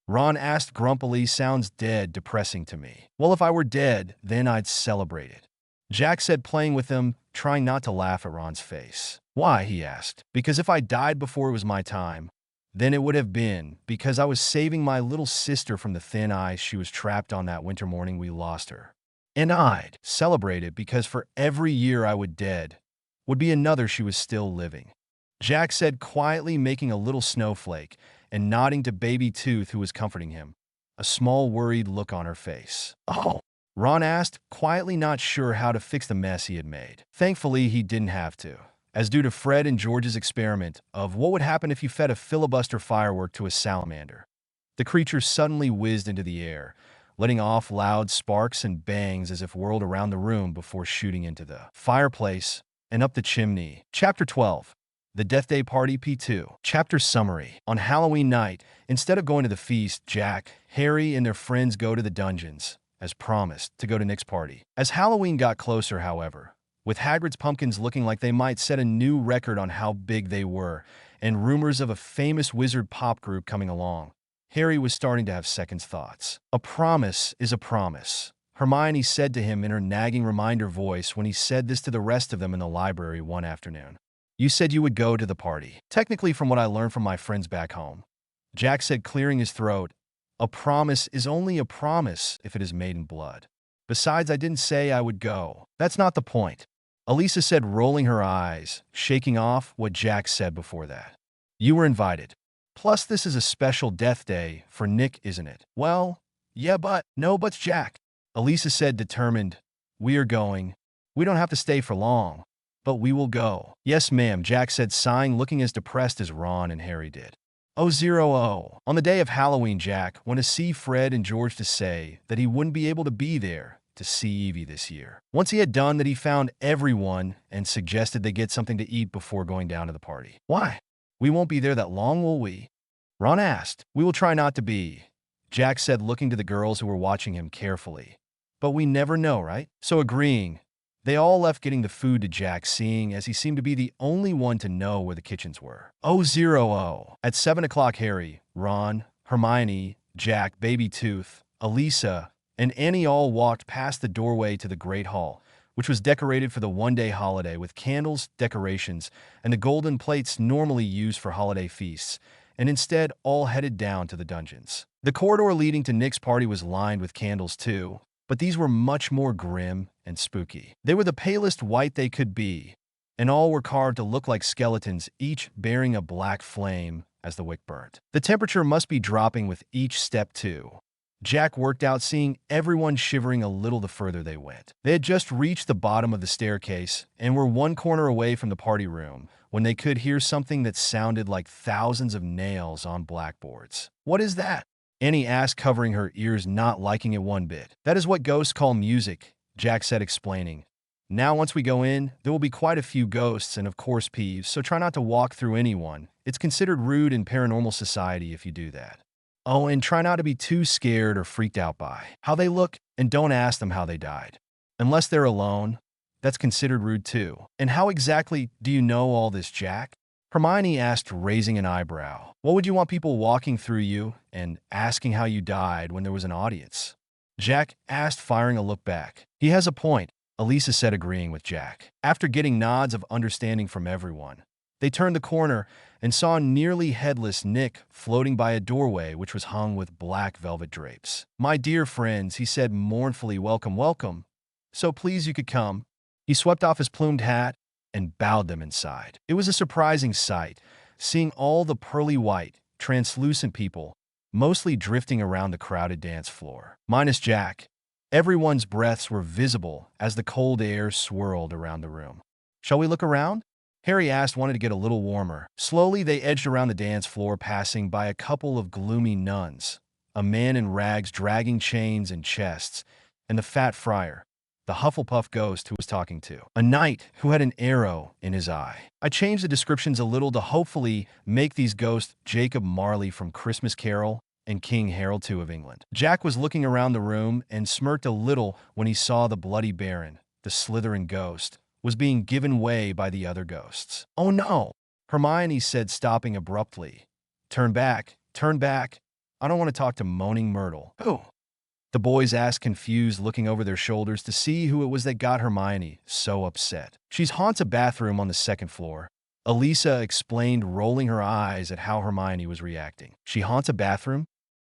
Ron asked grumpily. Sounds dead depressing to me. Well, if I were dead, then I'd celebrate it, Jack said, playing with him, trying not to laugh at Ron's face. Why? He asked. Because if I died before it was my time, then it would have been because I was saving my little sister from the thin ice she was trapped on that winter morning we lost her. And I'd celebrate it because for every year I would dead would be another she was still living, Jack said quietly, making a little snowflake and nodding to Baby Tooth, who was comforting him, a small worried look on her face. Oh, Ron asked, quietly, not sure how to fix the mess he had made. Thankfully, he didn't have to, as due to Fred and George's experiment of what would happen if you fed a filibuster firework to a salamander. The creature suddenly whizzed into the air, letting off loud sparks and bangs as if whirled around the room before shooting into the fireplace and up the chimney. Chapter 12. The Death Day Party P2. Chapter Summary. On Halloween night, instead of going to the feast, Jack, Harry, and their friends go to the dungeons, as promised, to go to Nick's party. As Halloween got closer, however, with Hagrid's pumpkins looking like they might set a new record on how big they were, and rumors of a famous wizard pop group coming along, Harry was starting to have second thoughts. A promise is a promise, Hermione said to him in her nagging reminder voice when he said this to the rest of them in the library one afternoon. You said you would go to the party. Technically, from what I learned from my friends back home, Jack said, clearing his throat, a promise is only a promise if it is made in blood. Besides, I didn't say I would go. That's not the point. Elisa said, rolling her eyes, shaking off what Jack said before that. You were invited. Plus, this is a special death day for Nick, isn't it? Well, yeah, but... No buts, Jack. Elisa said, determined. We are going. We don't have to stay for long, but we will go. Yes, ma'am, Jack said, sighing, looking as depressed as Ron and Harry did. Oh. On the day of Halloween, Jack went to see Fred and George to say that he wouldn't be able to be there to see Evie this year. Once he had done that, he found everyone and suggested they get something to eat before going down to the party. Why? We won't be there that long, will we? Ron asked. We will try not to be, Jack said, looking to the girls who were watching him carefully. But we never know, right? So agreeing, they all left, getting the food to Jack, seeing as he seemed to be the only one to know where the kitchens were. At 7 o'clock, Harry, Ron, Hermione, Jack, Baby Tooth, Elisa, and Annie all walked past the doorway to the Great Hall, which was decorated for the one-day holiday with candles, decorations, and the golden plates normally used for holiday feasts, and instead all headed down to the dungeons. The corridor leading to Nick's party was lined with candles too, but these were much more grim and spooky. They were the palest white they could be, and all were carved to look like skeletons, each bearing a black flame as the wick burnt. The temperature must be dropping with each step too. Jack worked out, seeing everyone shivering a little the further they went. They had just reached the bottom of the staircase and were one corner away from the party room when they could hear something that sounded like thousands of nails on blackboards. What is that? Annie asked, covering her ears, not liking it one bit. That is what ghosts call music, Jack said, explaining. Now, once we go in, there will be quite a few ghosts and, of course, Peeves, so try not to walk through anyone. It's considered rude in paranormal society if you do that. Oh, and try not to be too scared or freaked out by how they look, and don't ask them how they died. Unless they're alone, that's considered rude too. And how exactly do you know all this, Jack? Hermione asked, raising an eyebrow. What would you want people walking through you and asking how you died when there was an audience? Jack asked, firing a look back. He has a point, Elisa said, agreeing with Jack. After getting nods of understanding from everyone, they turned the corner and saw nearly headless Nick floating by a doorway which was hung with black velvet drapes. My dear friends, he said mournfully, welcome. So please, you could come. He swept off his plumed hat and bowed them inside. It was a surprising sight, seeing all the pearly white, translucent people, mostly drifting around the crowded dance floor. Minus Jack, everyone's breaths were visible as the cold air swirled around the room. Shall we look around? Harry asked, wanted to get a little warmer. Slowly, they edged around the dance floor, passing by a couple of gloomy nuns, a man in rags dragging chains and chests, and the fat friar, the Hufflepuff ghost who was talking to a knight who had an arrow in his eye. I changed the descriptions a little to hopefully make these ghosts Jacob Marley from Christmas Carol and King Harold II of England. Jack was looking around the room and smirked a little when he saw the Bloody Baron, the Slytherin ghost, was being given way by the other ghosts. Oh no, Hermione said, stopping abruptly. Turn back. I don't want to talk to Moaning Myrtle. Who? The boys asked, confused, looking over their shoulders to see who it was that got Hermione so upset. She haunts a bathroom on the second floor, Elisa explained, rolling her eyes at how Hermione was reacting. She haunts a bathroom?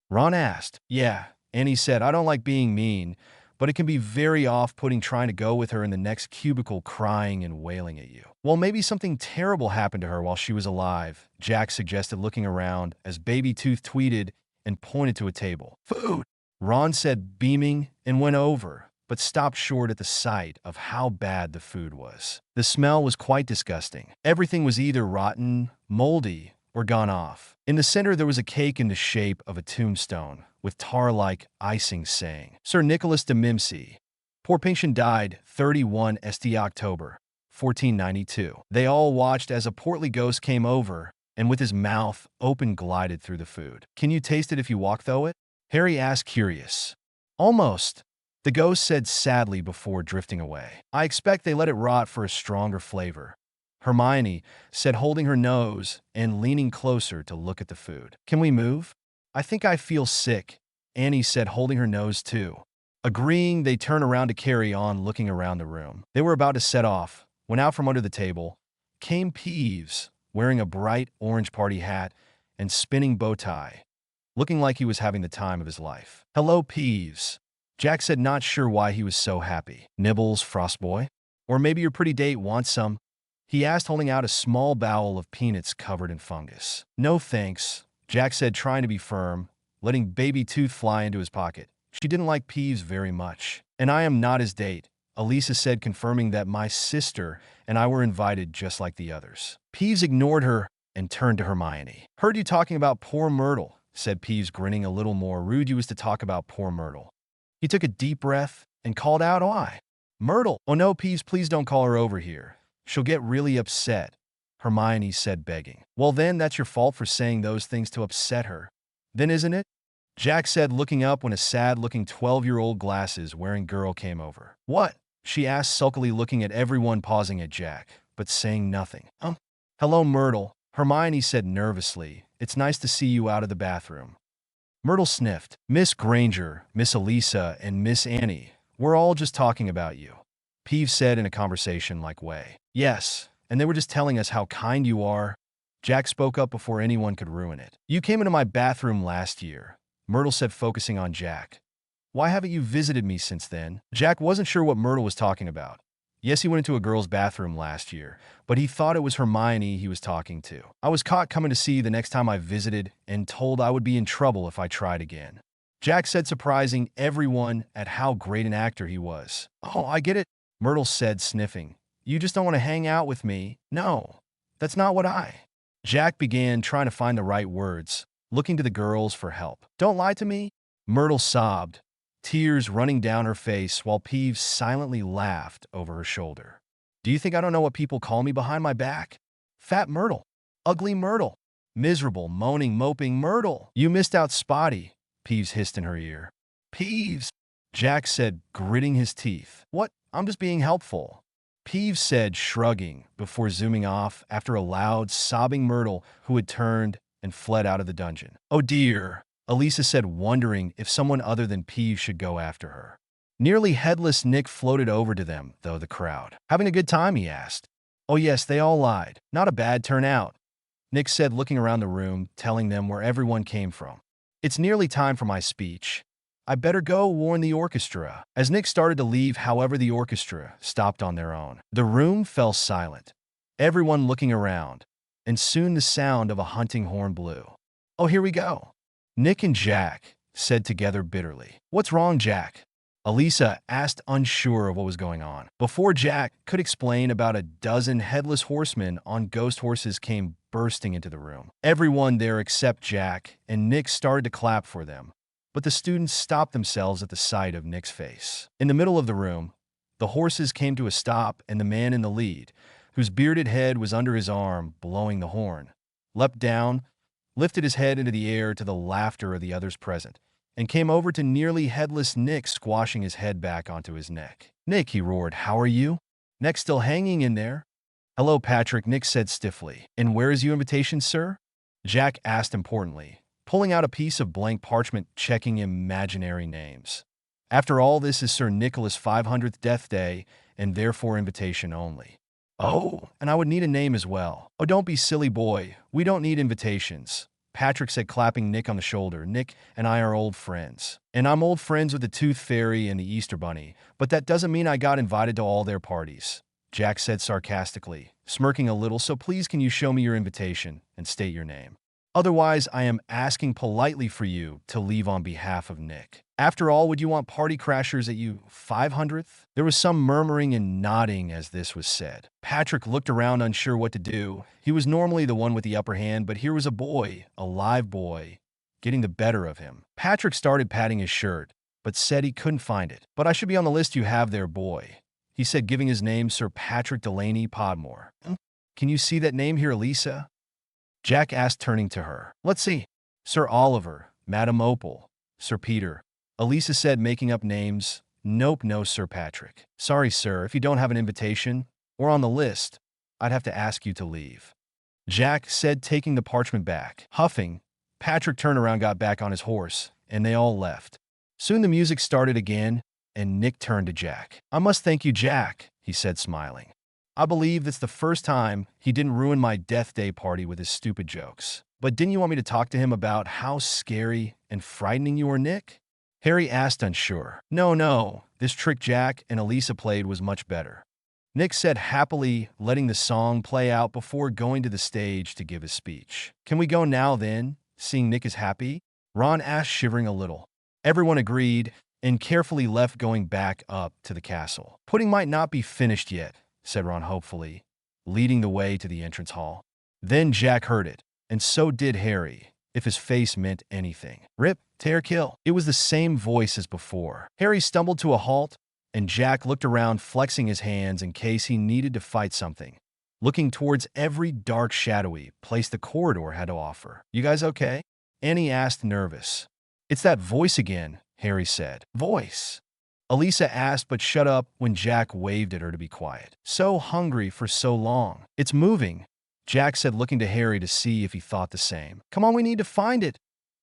Ron asked. Yeah, Annie said, I don't like being mean, but it can be very off-putting trying to go with her in the next cubicle crying and wailing at you. Well, maybe something terrible happened to her while she was alive, Jack suggested, looking around as Baby Tooth tweeted and pointed to a table. Food, Ron said, beaming, and went over, but stopped short at the sight of how bad the food was. The smell was quite disgusting. Everything was either rotten, moldy, or gone off. In the center, there was a cake in the shape of a tombstone, with tar-like icing saying, Sir Nicholas de Mimsy. Porpinction died 31 St. October, 1492. They all watched as a portly ghost came over and with his mouth open glided through the food. Can you taste it if you walk through it? Harry asked, curious. Almost, the ghost said sadly before drifting away. I expect they let it rot for a stronger flavor, Hermione said, holding her nose and leaning closer to look at the food. Can we move? I think I feel sick, Annie said, holding her nose too. Agreeing, they turned around to carry on, looking around the room. They were about to set off when out from under the table came Peeves, wearing a bright orange party hat and spinning bow tie, looking like he was having the time of his life. Hello, Peeves, Jack said, not sure why he was so happy. Nibbles, Frostboy? Or maybe your pretty date wants some? He asked, holding out a small bowl of peanuts covered in fungus. No thanks, Jack said, trying to be firm, letting Baby Tooth fly into his pocket. She didn't like Peeves very much. And I am not his date, Elisa said, confirming that my sister and I were invited just like the others. Peeves ignored her and turned to Hermione. Heard you talking about poor Myrtle, said Peeves, grinning a little more. Rude you was to talk about poor Myrtle. He took a deep breath and called out, oh, I. Myrtle. Oh no, Peeves, please don't call her over here. She'll get really upset, Hermione said, begging. Well then, that's your fault for saying those things to upset her. Then isn't it? Jack said, looking up when a sad-looking 12-year-old glasses-wearing girl came over. What? She asked sulkily, looking at everyone, pausing at Jack, but saying nothing. Hello, Myrtle, Hermione said nervously. It's nice to see you out of the bathroom. Myrtle sniffed. Miss Granger, Miss Elisa, and Miss Annie, we're all just talking about you, Peeves said in a conversation-like way. Yes, and they were just telling us how kind you are. Jack spoke up before anyone could ruin it. You came into my bathroom last year, Myrtle said, focusing on Jack. Why haven't you visited me since then? Jack wasn't sure what Myrtle was talking about. Yes, he went into a girl's bathroom last year, but he thought it was Hermione he was talking to. I was caught coming to see you the next time I visited and told I would be in trouble if I tried again, Jack said, surprising everyone at how great an actor he was. Oh, I get it, Myrtle said, sniffing. You just don't want to hang out with me. No, that's not what I. Jack began trying to find the right words, looking to the girls for help. Don't lie to me, Myrtle sobbed, tears running down her face while Peeves silently laughed over her shoulder. Do you think I don't know what people call me behind my back? Fat Myrtle, ugly Myrtle, miserable, moaning, moping Myrtle. You missed out, Spotty, Peeves hissed in her ear. Peeves, Jack said, gritting his teeth. What? I'm just being helpful, Peeves said, shrugging, before zooming off after a loud, sobbing Myrtle who had turned and fled out of the dungeon. Oh dear, Elisa said, wondering if someone other than Peeves should go after her. Nearly headless Nick floated over to them, though the crowd. Having a good time, he asked. Oh yes, they all lied. Not a bad turnout, Nick said, looking around the room, telling them where everyone came from. It's nearly time for my speech. I better go warn the orchestra. As Nick started to leave, however, the orchestra stopped on their own. The room fell silent, everyone looking around, and soon the sound of a hunting horn blew. Oh, here we go, Nick and Jack said together bitterly. What's wrong, Jack? Elisa asked, unsure of what was going on. Before Jack could explain, about a dozen headless horsemen on ghost horses came bursting into the room. Everyone there except Jack and Nick started to clap for them, but the students stopped themselves at the sight of Nick's face. In the middle of the room, the horses came to a stop, and the man in the lead, whose bearded head was under his arm blowing the horn, leapt down, lifted his head into the air to the laughter of the others present, and came over to nearly headless Nick, squashing his head back onto his neck. Nick, he roared, how are you? Neck still hanging in there? Hello, Patrick, Nick said stiffly. And where is your invitation, sir? Jack asked importantly, pulling out a piece of blank parchment, checking imaginary names. After all, this is Sir Nicholas' 500th death day, and therefore invitation only. Oh, and I would need a name as well. Oh, don't be silly, boy. We don't need invitations, Patrick said, clapping Nick on the shoulder. Nick and I are old friends. And I'm old friends with the Tooth Fairy and the Easter Bunny, but that doesn't mean I got invited to all their parties, Jack said sarcastically, smirking a little. So please, can you show me your invitation and state your name? Otherwise, I am asking politely for you to leave on behalf of Nick. After all, would you want party crashers at you 500th? There was some murmuring and nodding as this was said. Patrick looked around, unsure what to do. He was normally the one with the upper hand, but here was a boy, a live boy, getting the better of him. Patrick started patting his shirt, but said he couldn't find it. "But I should be on the list you have there, boy," he said, giving his name Sir Patrick Delaney Podmore. "Can you see that name here, Elisa?" Jack asked, turning to her. "Let's see. Sir Oliver, Madam Opal, Sir Peter." Elisa said, making up names. "Nope, no, Sir Patrick. Sorry, sir, if you don't have an invitation or on the list, I'd have to ask you to leave." Jack said, taking the parchment back. Huffing, Patrick turned around, got back on his horse, and they all left. Soon the music started again, and Nick turned to Jack. "I must thank you, Jack," he said, smiling. "I believe that's the first time he didn't ruin my death day party with his stupid jokes. But didn't you want me to talk to him about how scary and frightening you were, Nick?" Harry asked, unsure. No, this trick Jack and Elisa played was much better," Nick said, happily letting the song play out before going to the stage to give his speech. "Can we go now, then, seeing Nick is happy?" Ron asked, shivering a little. Everyone agreed and carefully left, going back up to the castle. "Pudding might not be finished yet," said Ron hopefully, leading the way to the entrance hall. Then Jack heard it, and so did Harry, if his face meant anything. "Rip, tear, kill." It was the same voice as before. Harry stumbled to a halt, and Jack looked around, flexing his hands in case he needed to fight something, looking towards every dark, shadowy place the corridor had to offer. "You guys okay?" Annie asked, nervous. "It's that voice again," Harry said. "Voice?" Elisa asked, but shut up when Jack waved at her to be quiet. "So hungry for so long." "It's moving," Jack said, looking to Harry to see if he thought the same. "Come on, we need to find it."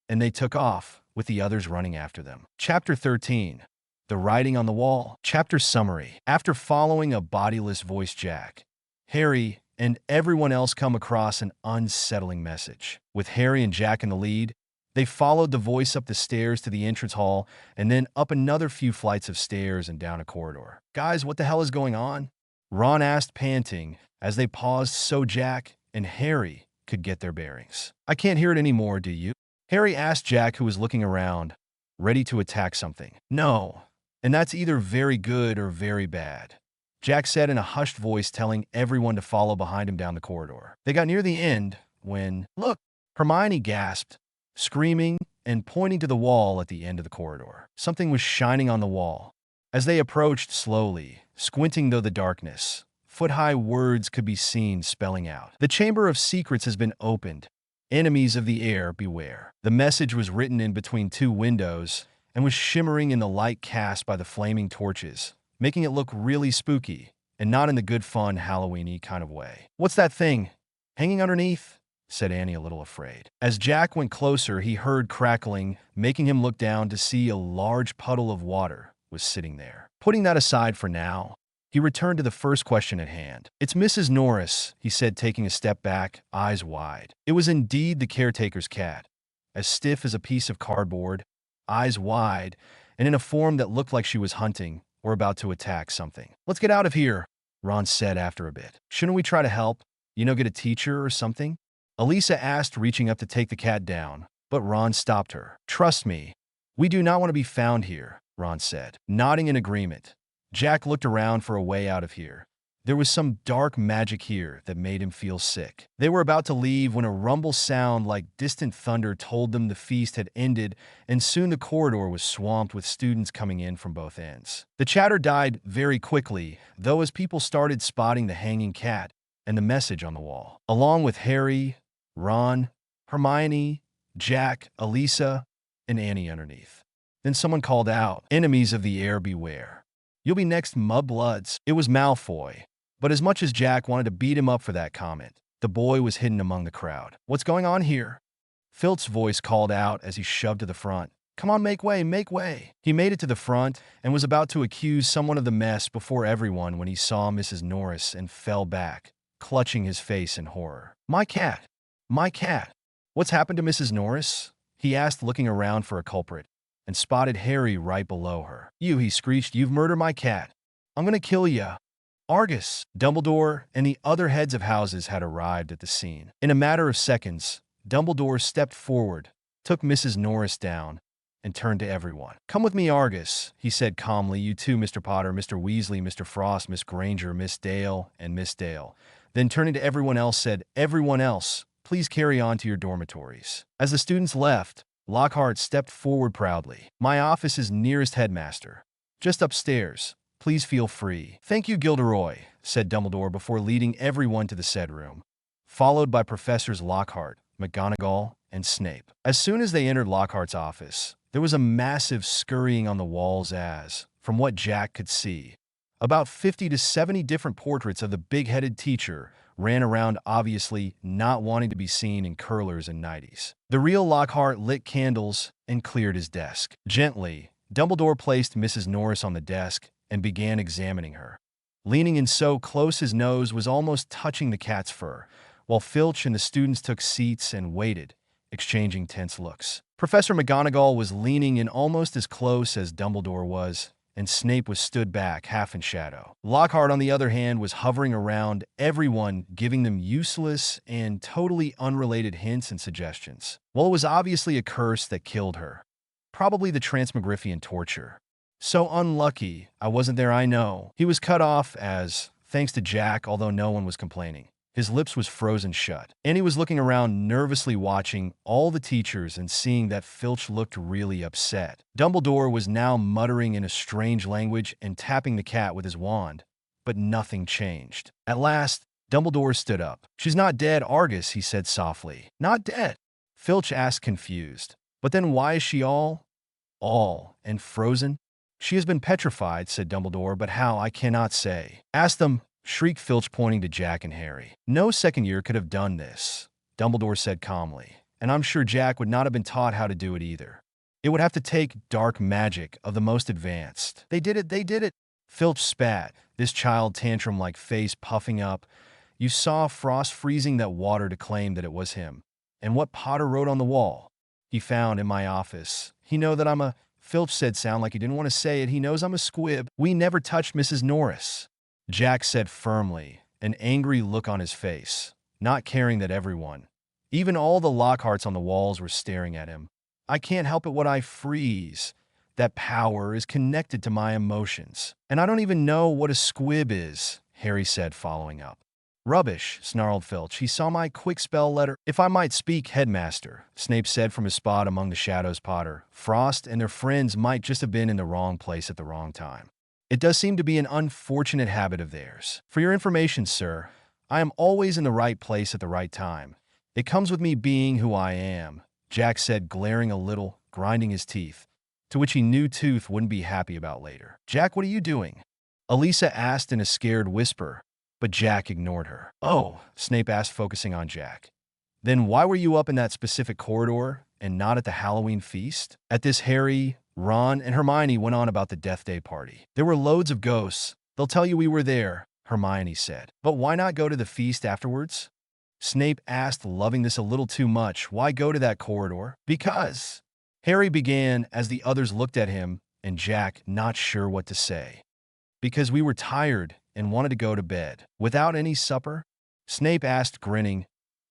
And they took off, with the others running after them. Chapter 13. The Writing on the Wall. Chapter Summary. After following a bodiless voice, Jack, Harry, and everyone else come across an unsettling message. With Harry and Jack in the lead, they followed the voice up the stairs to the entrance hall and then up another few flights of stairs and down a corridor. "Guys, what the hell is going on?" Ron asked, panting, as they paused so Jack and Harry could get their bearings. "I can't hear it anymore, do you?" Harry asked Jack, who was looking around, ready to attack something. "No, and that's either very good or very bad," Jack said in a hushed voice, telling everyone to follow behind him down the corridor. They got near the end when, "Look!" Hermione gasped, screaming and pointing to the wall at the end of the corridor. Something was shining on the wall. As they approached slowly, squinting through the darkness, foot-high words could be seen spelling out, "The Chamber of Secrets has been opened. Enemies of the air, beware." The message was written in between two windows and was shimmering in the light cast by the flaming torches, making it look really spooky, and not in the good fun Halloween-y kind of way. "What's that thing hanging underneath?" said Annie, a little afraid. As Jack went closer, he heard crackling, making him look down to see a large puddle of water was sitting there. Putting that aside for now, he returned to the first question at hand. "It's Mrs. Norris," he said, taking a step back, eyes wide. It was indeed the caretaker's cat, as stiff as a piece of cardboard, eyes wide, and in a form that looked like she was hunting or about to attack something. "Let's get out of here," Ron said after a bit. "Shouldn't we try to help? Get a teacher or something?" Elisa asked, reaching up to take the cat down, but Ron stopped her. "Trust me, we do not want to be found here," Ron said, nodding in agreement. Jack looked around for a way out of here. There was some dark magic here that made him feel sick. They were about to leave when a rumble sound like distant thunder told them the feast had ended, and soon the corridor was swamped with students coming in from both ends. The chatter died very quickly, though, as people started spotting the hanging cat and the message on the wall, along with Harry, Ron, Hermione, Jack, Elisa, and Annie underneath. Then someone called out, "Enemies of the air, beware. You'll be next, Mudbloods." It was Malfoy, but as much as Jack wanted to beat him up for that comment, the boy was hidden among the crowd. "What's going on here?" Filch's voice called out as he shoved to the front. "Come on, make way, make way." He made it to the front and was about to accuse someone of the mess before everyone when he saw Mrs. Norris and fell back, clutching his face in horror. "My cat! My cat! What's happened to Mrs. Norris?" he asked, looking around for a culprit, and spotted Harry right below her. "You," he screeched, "you've murdered my cat. I'm gonna kill ya." Argus, Dumbledore, and the other heads of houses had arrived at the scene. In a matter of seconds, Dumbledore stepped forward, took Mrs. Norris down, and turned to everyone. "Come with me, Argus," he said calmly. "You too, Mr. Potter, Mr. Weasley, Mr. Frost, Miss Granger, Miss Dale, and Miss Dale." Then turning to everyone else said, "Everyone else, please carry on to your dormitories." As the students left, Lockhart stepped forward proudly. "My office is nearest headmaster. Just upstairs. Please feel free." "Thank you, Gilderoy," said Dumbledore before leading everyone to the said room, followed by Professors Lockhart, McGonagall, and Snape. As soon as they entered Lockhart's office, there was a massive scurrying on the walls as, from what Jack could see, about 50 to 70 different portraits of the big-headed teacher ran around, obviously not wanting to be seen in curlers and nighties. The real Lockhart lit candles and cleared his desk. Gently, Dumbledore placed Mrs. Norris on the desk and began examining her, leaning in so close his nose was almost touching the cat's fur, while Filch and the students took seats and waited, exchanging tense looks. Professor McGonagall was leaning in almost as close as Dumbledore was, and Snape was stood back, half in shadow. Lockhart, on the other hand, was hovering around everyone, giving them useless and totally unrelated hints and suggestions. Well, it was obviously a curse that killed her. Probably the transmogrifian torture. "So unlucky. I wasn't there, I know." He was cut off as, thanks to Jack, although no one was complaining. His lips was frozen shut, and he was looking around nervously, watching all the teachers and seeing that Filch looked really upset. Dumbledore was now muttering in a strange language and tapping the cat with his wand, but nothing changed. At last, Dumbledore stood up. "She's not dead, Argus," he said softly. "Not dead?" Filch asked, confused. "But then why is she all, and frozen?" "She has been petrified," said Dumbledore, "but how, I cannot say." "Ask them," shrieked Filch, pointing to Jack and Harry. "No second year could have done this," Dumbledore said calmly, "and I'm sure Jack would not have been taught how to do it either. It would have to take dark magic of the most advanced." They did it. Filch spat, this child tantrum-like face puffing up. "You saw Frost freezing that water to claim that it was him. And what Potter wrote on the wall? He found in my office. He know that I'm a—" Filch said, sound like he didn't want to say it, "He knows I'm a squib." "We never touched Mrs. Norris," Jack said firmly, an angry look on his face, not caring that everyone, even all the Lockharts on the walls, were staring at him. "I can't help it what I freeze. That power is connected to my emotions. And I don't even know what a squib is," Harry said, following up. "Rubbish," snarled Filch. "He saw my quick spell letter." "If I might speak, Headmaster," Snape said from his spot among the shadows, "Potter, Frost, and their friends might just have been in the wrong place at the wrong time. It does seem to be an unfortunate habit of theirs. For your information, sir, I am always in the right place at the right time. It comes with me being who I am," Jack said, glaring a little, grinding his teeth, to which he knew Tooth wouldn't be happy about later. "Jack, what are you doing?" Elisa asked in a scared whisper, but Jack ignored her. "Oh," Snape asked, focusing on Jack. "Then why were you up in that specific corridor and not at the Halloween feast?" At this, Harry, Ron, and Hermione went on about the Death Day party. "There were loads of ghosts. They'll tell you we were there," Hermione said. "But why not go to the feast afterwards?" Snape asked, loving this a little too much. "Why go to that corridor?" "Because," Harry began as the others looked at him, and Jack, not sure what to say. "Because we were tired and wanted to go to bed." "Without any supper?" Snape asked, grinning.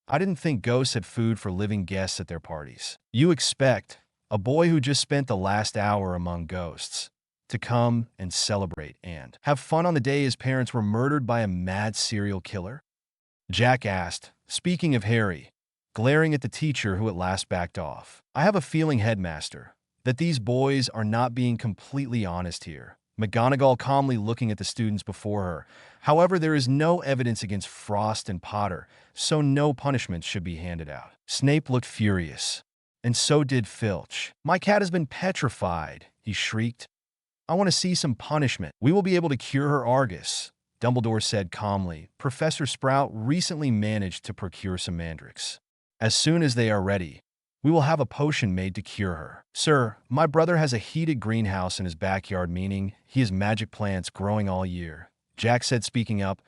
"I didn't think ghosts had food for living guests at their parties. You expect a boy who just spent the last hour among ghosts to come and celebrate and have fun on the day his parents were murdered by a mad serial killer?" Jack asked, speaking of Harry, glaring at the teacher who at last backed off. "I have a feeling, Headmaster, that these boys are not being completely honest here." McGonagall calmly looking at the students before her. "However, there is no evidence against Frost and Potter, so no punishment should be handed out." Snape looked furious, and so did Filch. "My cat has been petrified," he shrieked. "I want to see some punishment." "We will be able to cure her, Argus," Dumbledore said calmly. "Professor Sprout recently managed to procure some mandrakes. As soon as they are ready, we will have a potion made to cure her." "Sir, my brother has a heated greenhouse in his backyard, meaning he has magic plants growing all year," Jack said, speaking up.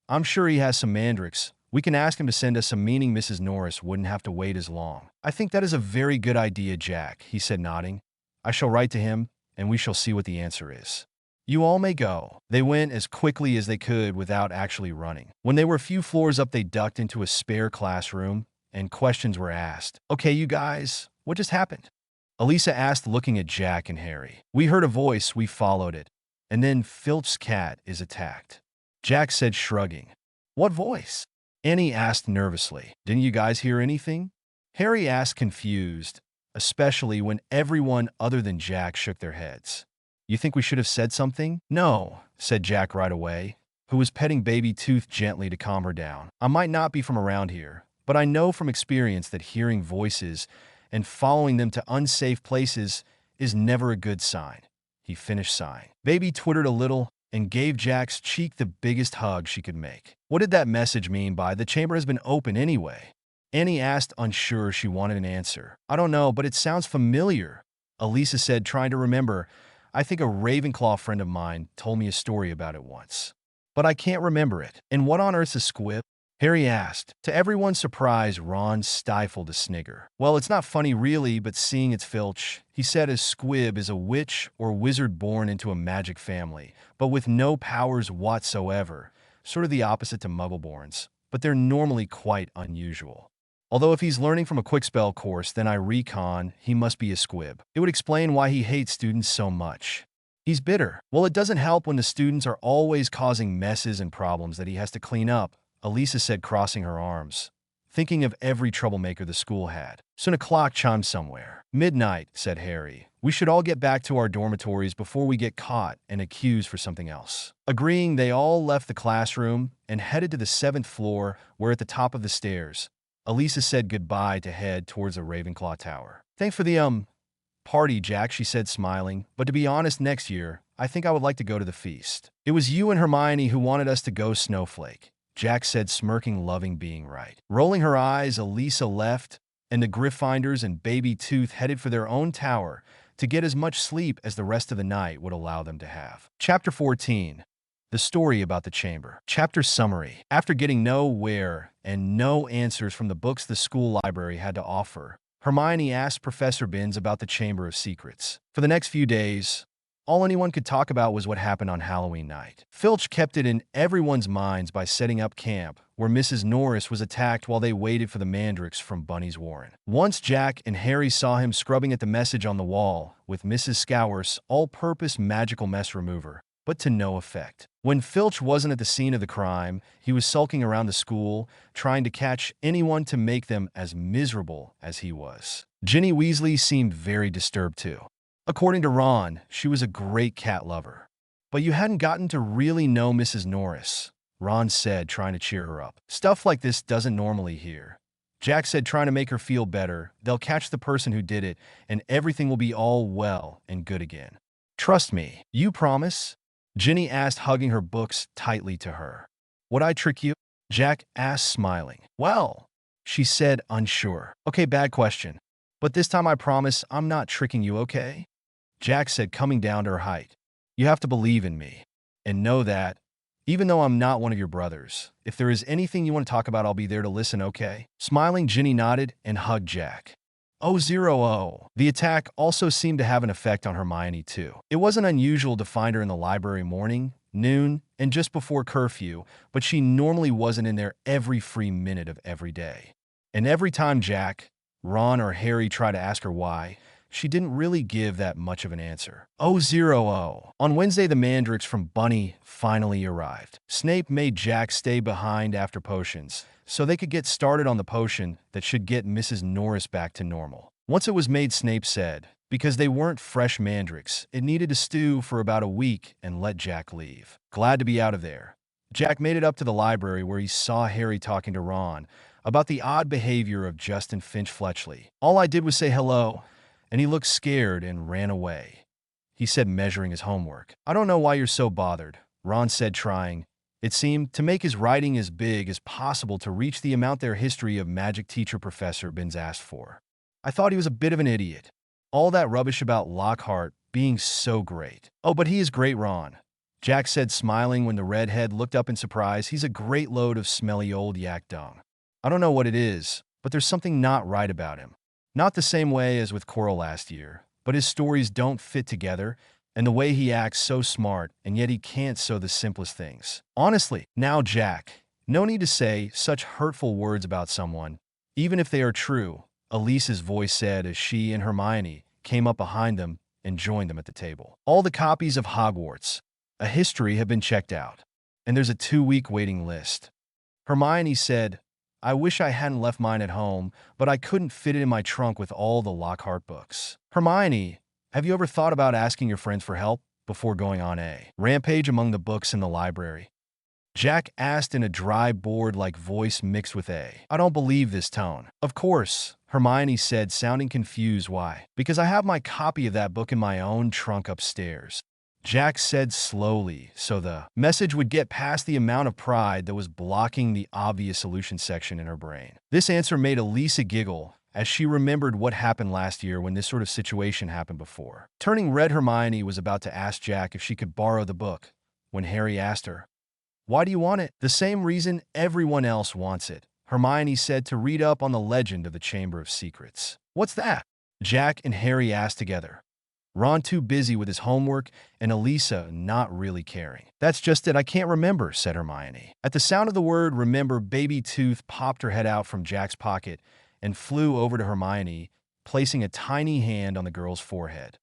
"I'm sure he has some mandrakes. We can ask him to send us some, meaning Mrs. Norris wouldn't have to wait as long." "I think that is a very good idea, Jack," he said, nodding. "I shall write to him, and we shall see what the answer is. You all may go." They went as quickly as they could without actually running. When they were a few floors up, they ducked into a spare classroom, and questions were asked. "Okay, you guys, what just happened?" Elisa asked, looking at Jack and Harry. "We heard a voice, we followed it, and then Filch's cat is attacked," Jack said, shrugging. "What voice?" Annie asked nervously. "Didn't you guys hear anything?" Harry asked, confused. especially when everyone other than Jack shook their heads. You think we should have said something? No, said Jack right away, who was petting Baby Tooth gently to calm her down. I might not be from around here, but I know from experience that hearing voices and following them to unsafe places is never a good sign. He finished sighing. Baby twittered a little and gave Jack's cheek the biggest hug she could make. What did that message mean by "the chamber has been open anyway"? Annie asked, unsure she wanted an answer. I don't know, but it sounds familiar, Elisa said, trying to remember. I think a Ravenclaw friend of mine told me a story about it once. But I can't remember it. And what on earth's a squib? Harry asked. To everyone's surprise, Ron stifled a snigger. Well, it's not funny really, but seeing it's Filch, he said a squib is a witch or wizard born into a magic family, but with no powers whatsoever, sort of the opposite to Muggleborns, but they're normally quite unusual. Although if he's learning from a quick-spell course, then I recon he must be a squib. It would explain why he hates students so much. He's bitter. Well, it doesn't help when the students are always causing messes and problems that he has to clean up, Elisa said, crossing her arms, thinking of every troublemaker the school had. Soon a clock chimed somewhere. Midnight, said Harry. We should all get back to our dormitories before we get caught and accused for something else. Agreeing, they all left the classroom and headed to the 7th floor, where at the top of the stairs, Elisa said goodbye to head towards the Ravenclaw Tower. Thanks for the, party, Jack, she said, smiling. But to be honest, next year, I think I would like to go to the feast. It was you and Hermione who wanted us to go, Snowflake, Jack said, smirking, loving being right. Rolling her eyes, Elisa left, and the Gryffindors and Baby Tooth headed for their own tower to get as much sleep as the rest of the night would allow them to have. Chapter 14. The story about the chamber. Chapter summary. After getting nowhere and no answers from the books the school library had to offer, Hermione asked Professor Binns about the Chamber of Secrets. For the next few days, all anyone could talk about was what happened on Halloween night. Filch kept it in everyone's minds by setting up camp, where Mrs. Norris was attacked while they waited for the Mandrakes from Bunny's Warren. Once Jack and Harry saw him scrubbing at the message on the wall with Mrs. Scour's all-purpose magical mess remover, but to no effect. When Filch wasn't at the scene of the crime, he was sulking around the school, trying to catch anyone to make them as miserable as he was. Ginny Weasley seemed very disturbed too. According to Ron, she was a great cat lover. But you hadn't gotten to really know Mrs. Norris, Ron said, trying to cheer her up. Stuff like this doesn't normally hear. Jack said, trying to make her feel better. They'll catch the person who did it, and everything will be all well and good again. Trust me. You promise? Ginny asked, hugging her books tightly to her. Would I trick you? Jack asked, smiling. Well, she said, unsure. Okay, bad question. But this time I promise I'm not tricking you, okay? Jack said, coming down to her height. You have to believe in me. And know that, even though I'm not one of your brothers, if there is anything you want to talk about, I'll be there to listen, okay? Smiling, Ginny nodded and hugged Jack. Oh. The attack also seemed to have an effect on Hermione, too. It wasn't unusual to find her in the library morning, noon, and just before curfew, but she normally wasn't in there every free minute of every day. And every time Jack, Ron, or Harry tried to ask her why, she didn't really give that much of an answer. Oh. On Wednesday, the Mandrakes from Bunny finally arrived. Snape made Jack stay behind after potions, so they could get started on the potion that should get Mrs. Norris back to normal. Once it was made, Snape said, because they weren't fresh Mandrakes, it needed to stew for about a week and let Jack leave. Glad to be out of there, Jack made it up to the library, where he saw Harry talking to Ron about the odd behavior of Justin Finch-Fletchley. All I did was say hello, and he looked scared and ran away, he said, measuring his homework. I don't know why you're so bothered, Ron said, trying, it seemed, to make his writing as big as possible to reach the amount their history of magic teacher Professor Binns asked for. I thought he was a bit of an idiot. All that rubbish about Lockhart being so great. Oh, but he is great, Ron, Jack said, smiling when the redhead looked up in surprise. He's a great load of smelly old yak dung. I don't know what it is, but there's something not right about him. Not the same way as with Coral last year, but his stories don't fit together, and the way he acts so smart, and yet he can't sew the simplest things. Honestly, now, Jack, no need to say such hurtful words about someone, even if they are true, Elise's voice said as she and Hermione came up behind them and joined them at the table. All the copies of Hogwarts, a history, have been checked out, and there's a 2-week waiting list. Hermione said, I wish I hadn't left mine at home, but I couldn't fit it in my trunk with all the Lockhart books. Hermione, have you ever thought about asking your friends for help before going on a rampage among the books in the library? Jack asked in a dry, bored-like voice mixed with I don't believe this tone. Of course, Hermione said, sounding confused. Why? Because I have my copy of that book in my own trunk upstairs. Jack said slowly, so the message would get past the amount of pride that was blocking the obvious solution section in her brain. This answer made Elisa giggle, as she remembered what happened last year when this sort of situation happened before. Turning red, Hermione was about to ask Jack if she could borrow the book, when Harry asked her, "Why do you want it?" "The same reason everyone else wants it," Hermione said, "to read up on the legend of the Chamber of Secrets." "What's that?" Jack and Harry asked together. Ron too busy with his homework, and Elisa not really caring. "That's just it, I can't remember," said Hermione. At the sound of the word remember, Baby Tooth popped her head out from Jack's pocket and flew over to Hermione, placing a tiny hand on the girl's forehead.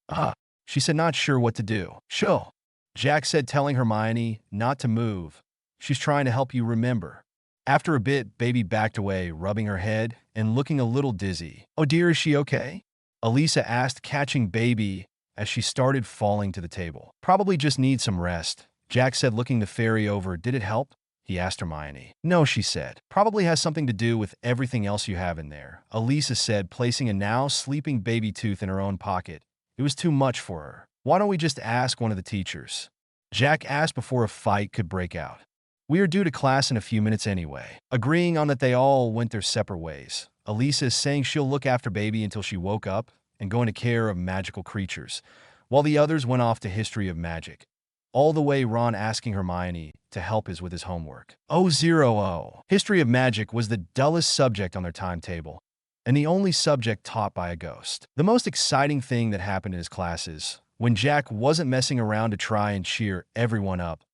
She said, not sure what to do. "Sure," Jack said, telling Hermione not to move. "She's trying to help you remember." After a bit, Baby backed away, rubbing her head and looking a little dizzy. "Oh dear, is she okay?" Elisa asked, catching Baby as she started falling to the table. "Probably just needs some rest," Jack said, looking the fairy over. "Did it help?" he asked Hermione. "No," she said. "Probably has something to do with everything else you have in there," Elisa said, placing a now sleeping Baby Tooth in her own pocket. It was too much for her. "Why don't we just ask one of the teachers?" Jack asked before a fight could break out. "We are due to class in a few minutes anyway." Agreeing on that, they all went their separate ways. Elisa is saying she'll look after Baby until she woke up and go into care of magical creatures, while the others went off to history of magic. All the way, Ron asking Hermione to help us with his homework. 000. History of magic was the dullest subject on their timetable, and the only subject taught by a ghost. The most exciting thing that happened in his classes, when Jack wasn't messing around to try and cheer everyone up,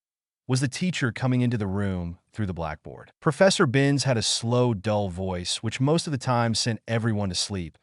was the teacher coming into the room through the blackboard. Professor Binns had a slow, dull voice, which most of the time sent everyone to sleep,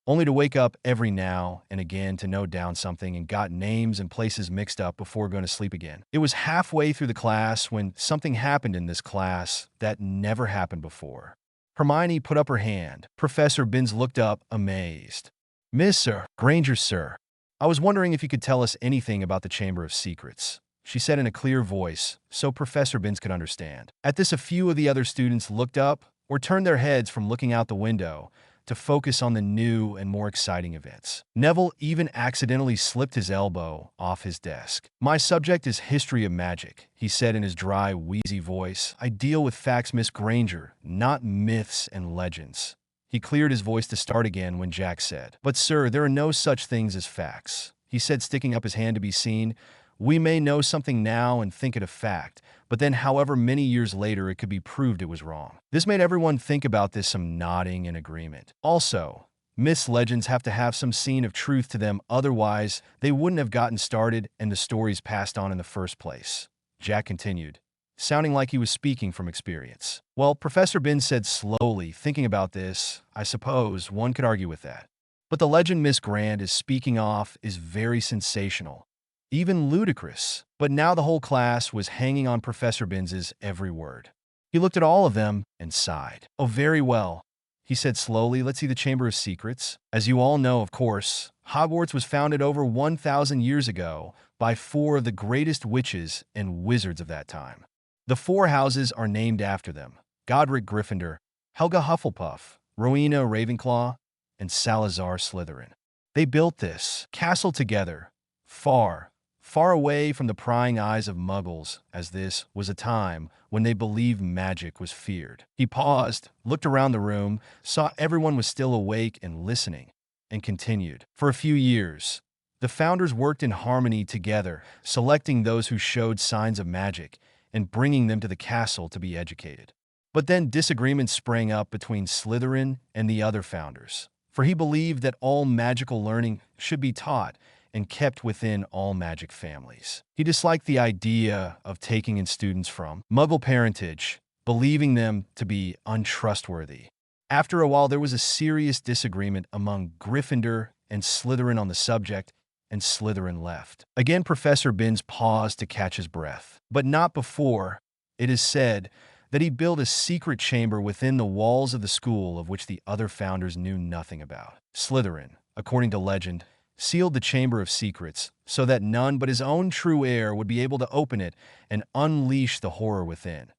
only to wake up every now and again to note down something and got names and places mixed up before going to sleep again. It was halfway through the class when something happened in this class that never happened before. Hermione put up her hand. Professor Binns looked up, amazed. "Miss Granger, sir, I was wondering if you could tell us anything about the Chamber of Secrets," she said in a clear voice, so Professor Binns could understand. At this, a few of the other students looked up or turned their heads from looking out the window to focus on the new and more exciting events. Neville even accidentally slipped his elbow off his desk. "My subject is history of magic," he said in his dry, wheezy voice. "I deal with facts, Miss Granger, not myths and legends." He cleared his voice to start again when Jack said, "But sir, there are no such things as facts," he said, sticking up his hand to be seen. "We may know something now and think it a fact, but then however many years later it could be proved it was wrong." This made everyone think about this, some nodding in agreement. "Also, myths, legends have to have some scene of truth to them, otherwise they wouldn't have gotten started and the stories passed on in the first place," Jack continued, sounding like he was speaking from experience. "Well," Professor Binns said slowly, thinking about this, "I suppose one could argue with that. But the legend Miss Grant is speaking of is very sensational, even ludicrous." But now the whole class was hanging on Professor Binns's every word. He looked at all of them and sighed. "Oh, very well," he said slowly. "Let's see the Chamber of Secrets. As you all know, of course, Hogwarts was founded over 1,000 years ago by 4 of the greatest witches and wizards of that time. The 4 houses are named after them: Godric Gryffindor, Helga Hufflepuff, Rowena Ravenclaw, and Salazar Slytherin. They built this castle together, far, far away from the prying eyes of Muggles, as this was a time when they believed magic was feared." He paused, looked around the room, saw everyone was still awake and listening, and continued. "For a few years, the founders worked in harmony together, selecting those who showed signs of magic and bringing them to the castle to be educated. But then disagreements sprang up between Slytherin and the other founders, for he believed that all magical learning should be taught and kept within all magic families. He disliked the idea of taking in students from Muggle parentage, believing them to be untrustworthy. After a while, there was a serious disagreement among Gryffindor and Slytherin on the subject, and Slytherin left. Again, Professor Binns paused to catch his breath, but not before, it is said, that he built a secret chamber within the walls of the school of which the other founders knew nothing about. Slytherin, according to legend, sealed the Chamber of Secrets so that none but his own true heir would be able to open it and unleash the horror within,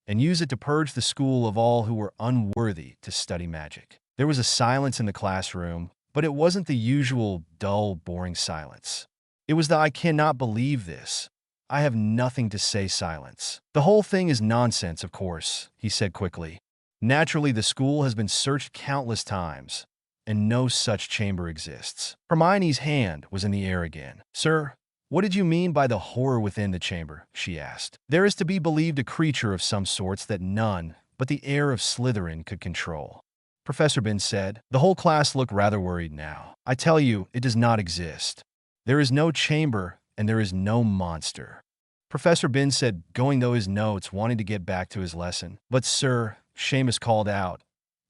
and use it to purge the school of all who were unworthy to study magic. There was a silence in the classroom, but it wasn't the usual dull, boring silence. It was the "I cannot believe this. I have nothing to say" silence. "The whole thing is nonsense, of course," he said quickly. "Naturally, the school has been searched countless times, and no such chamber exists." Hermione's hand was in the air again. "Sir, what did you mean by the horror within the chamber?" she asked. "There is to be believed a creature of some sorts that none but the heir of Slytherin could control," Professor Binns said. The whole class looked rather worried now. "I tell you, it does not exist. There is no chamber, and there is no monster," Professor Binns said, going through his notes, wanting to get back to his lesson. "But, sir," Seamus called out,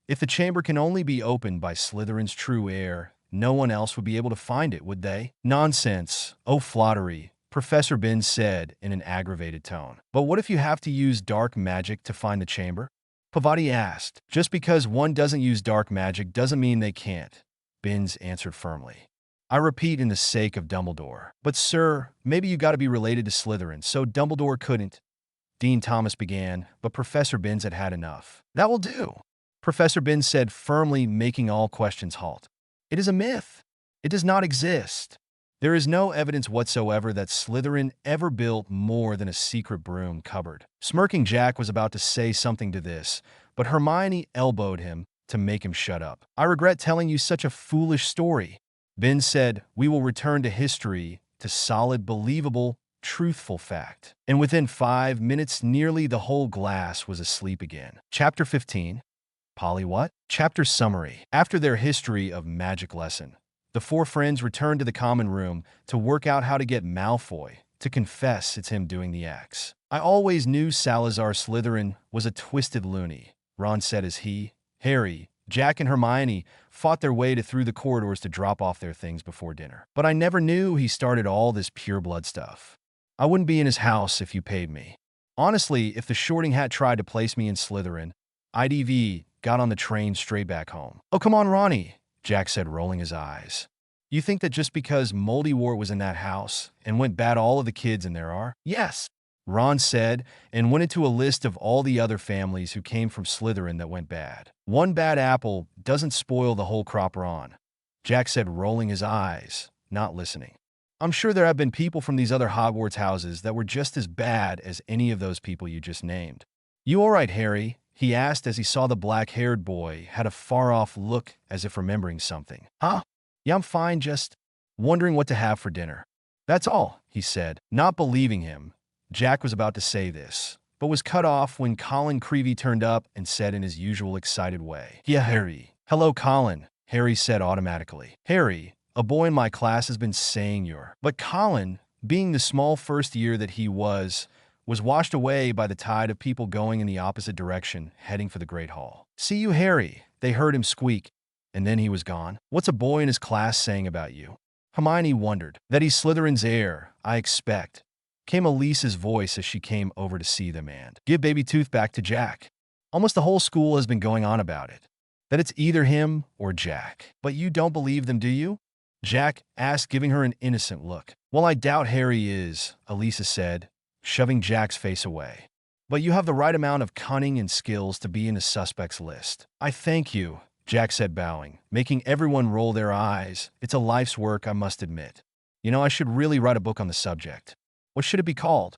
"if the chamber can only be opened by Slytherin's true heir, no one else would be able to find it, would they?" "Nonsense. Oh, flattery," Professor Binns said in an aggravated tone. "But what if you have to use dark magic to find the chamber?" Pavati asked. "Just because one doesn't use dark magic doesn't mean they can't," Binns answered firmly. "I repeat, in the sake of Dumbledore." "But, sir, maybe you got to be related to Slytherin, so Dumbledore couldn't," Dean Thomas began, but Professor Binns had had enough. "That will do," Professor Binns said firmly, making all questions halt. "It is a myth. It does not exist. There is no evidence whatsoever that Slytherin ever built more than a secret broom cupboard." Smirking Jack was about to say something to this, but Hermione elbowed him to make him shut up. "I regret telling you such a foolish story," Binns said. "We will return to history, to solid, believable, truthful fact." And within 5 minutes, nearly the whole glass was asleep again. Chapter 15. Polly what? Chapter summary. After their history of magic lesson, the four friends returned to the common room to work out how to get Malfoy to confess it's him doing the acts. "I always knew Salazar Slytherin was a twisted loony," Ron said as he, Harry, Jack, and Hermione fought their way through the corridors to drop off their things before dinner. "But I never knew he started all this pureblood stuff. I wouldn't be in his house if you paid me. Honestly, if the Shorting Hat tried to place me in Slytherin, I'd got on the train straight back home." "Oh, come on, Ronnie," Jack said, rolling his eyes. "You think that just because Moldywort was in that house and went bad all of the kids in there are?" "Yes," Ron said, and went into a list of all the other families who came from Slytherin that went bad. "One bad apple doesn't spoil the whole crop, Ron," Jack said, rolling his eyes, not listening. "I'm sure there have been people from these other Hogwarts houses that were just as bad as any of those people you just named." "You all right, Harry?" he asked as he saw the black-haired boy had a far-off look as if remembering something. "Huh? Yeah, I'm fine, just wondering what to have for dinner. That's all," he said. Not believing him, Jack was about to say this, but was cut off when Colin Creevey turned up and said in his usual excited way, "Yeah, Harry." "Hello, Colin," Harry said automatically. "Harry, a boy in my class has been saying you're..." But Colin, being the small first year that he was washed away by the tide of people going in the opposite direction, heading for the Great Hall. "See you, Harry," they heard him squeak, and then he was gone. "What's a boy in his class saying about you?" Hermione wondered. "That he's Slytherin's heir, I expect," came Elise's voice as she came over to see them and give Baby Tooth back to Jack. "Almost the whole school has been going on about it, that it's either him or Jack." "But you don't believe them, do you?" Jack asked, giving her an innocent look. "Well, I doubt Harry is," Elisa said, shoving Jack's face away. "But you have the right amount of cunning and skills to be in the suspects list." "I thank you," Jack said, bowing, making everyone roll their eyes. "It's a life's work, I must admit. You know, I should really write a book on the subject. What should it be called?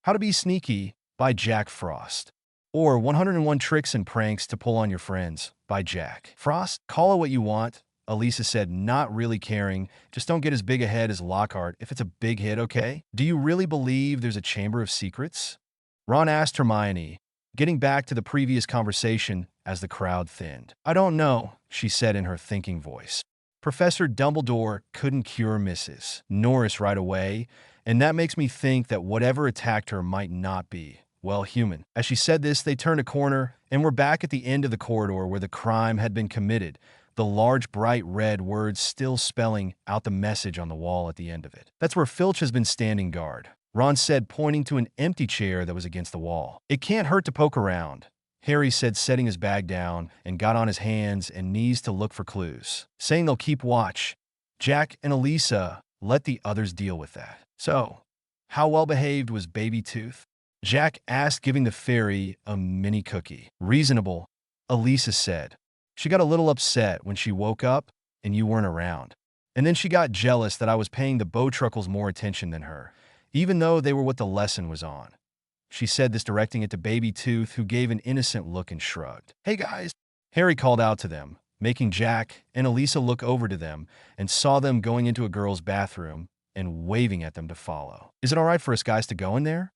How to Be Sneaky by Jack Frost. Or 101 Tricks and Pranks to Pull on Your Friends by Jack Frost? Call it what you want," Elisa said, not really caring. "Just don't get as big a head as Lockhart if it's a big hit, okay?" "Do you really believe there's a Chamber of Secrets?" Ron asked Hermione, getting back to the previous conversation as the crowd thinned. "I don't know," she said in her thinking voice. "Professor Dumbledore couldn't cure Mrs. Norris right away, and that makes me think that whatever attacked her might not be, well, human." As she said this, they turned a corner and were back at the end of the corridor where the crime had been committed, the large bright red words still spelling out the message on the wall at the end of it. "That's where Filch has been standing guard," Ron said, pointing to an empty chair that was against the wall. It can't hurt to poke around, Harry said, setting his bag down, and got on his hands and knees to look for clues, saying they'll keep watch. Jack and Elisa let the others deal with that. So, how well-behaved was Baby Tooth? Jack asked, giving the fairy a mini cookie. Reasonable, Elisa said. She got a little upset when she woke up and you weren't around. And then she got jealous that I was paying the Bowtruckles more attention than her, even though they were what the lesson was on. She said this, directing it to Baby Tooth, who gave an innocent look and shrugged. Hey guys, Harry called out to them, making Jack and Elisa look over to them and saw them going into a girl's bathroom and waving at them to follow. Is it all right for us guys to go in there?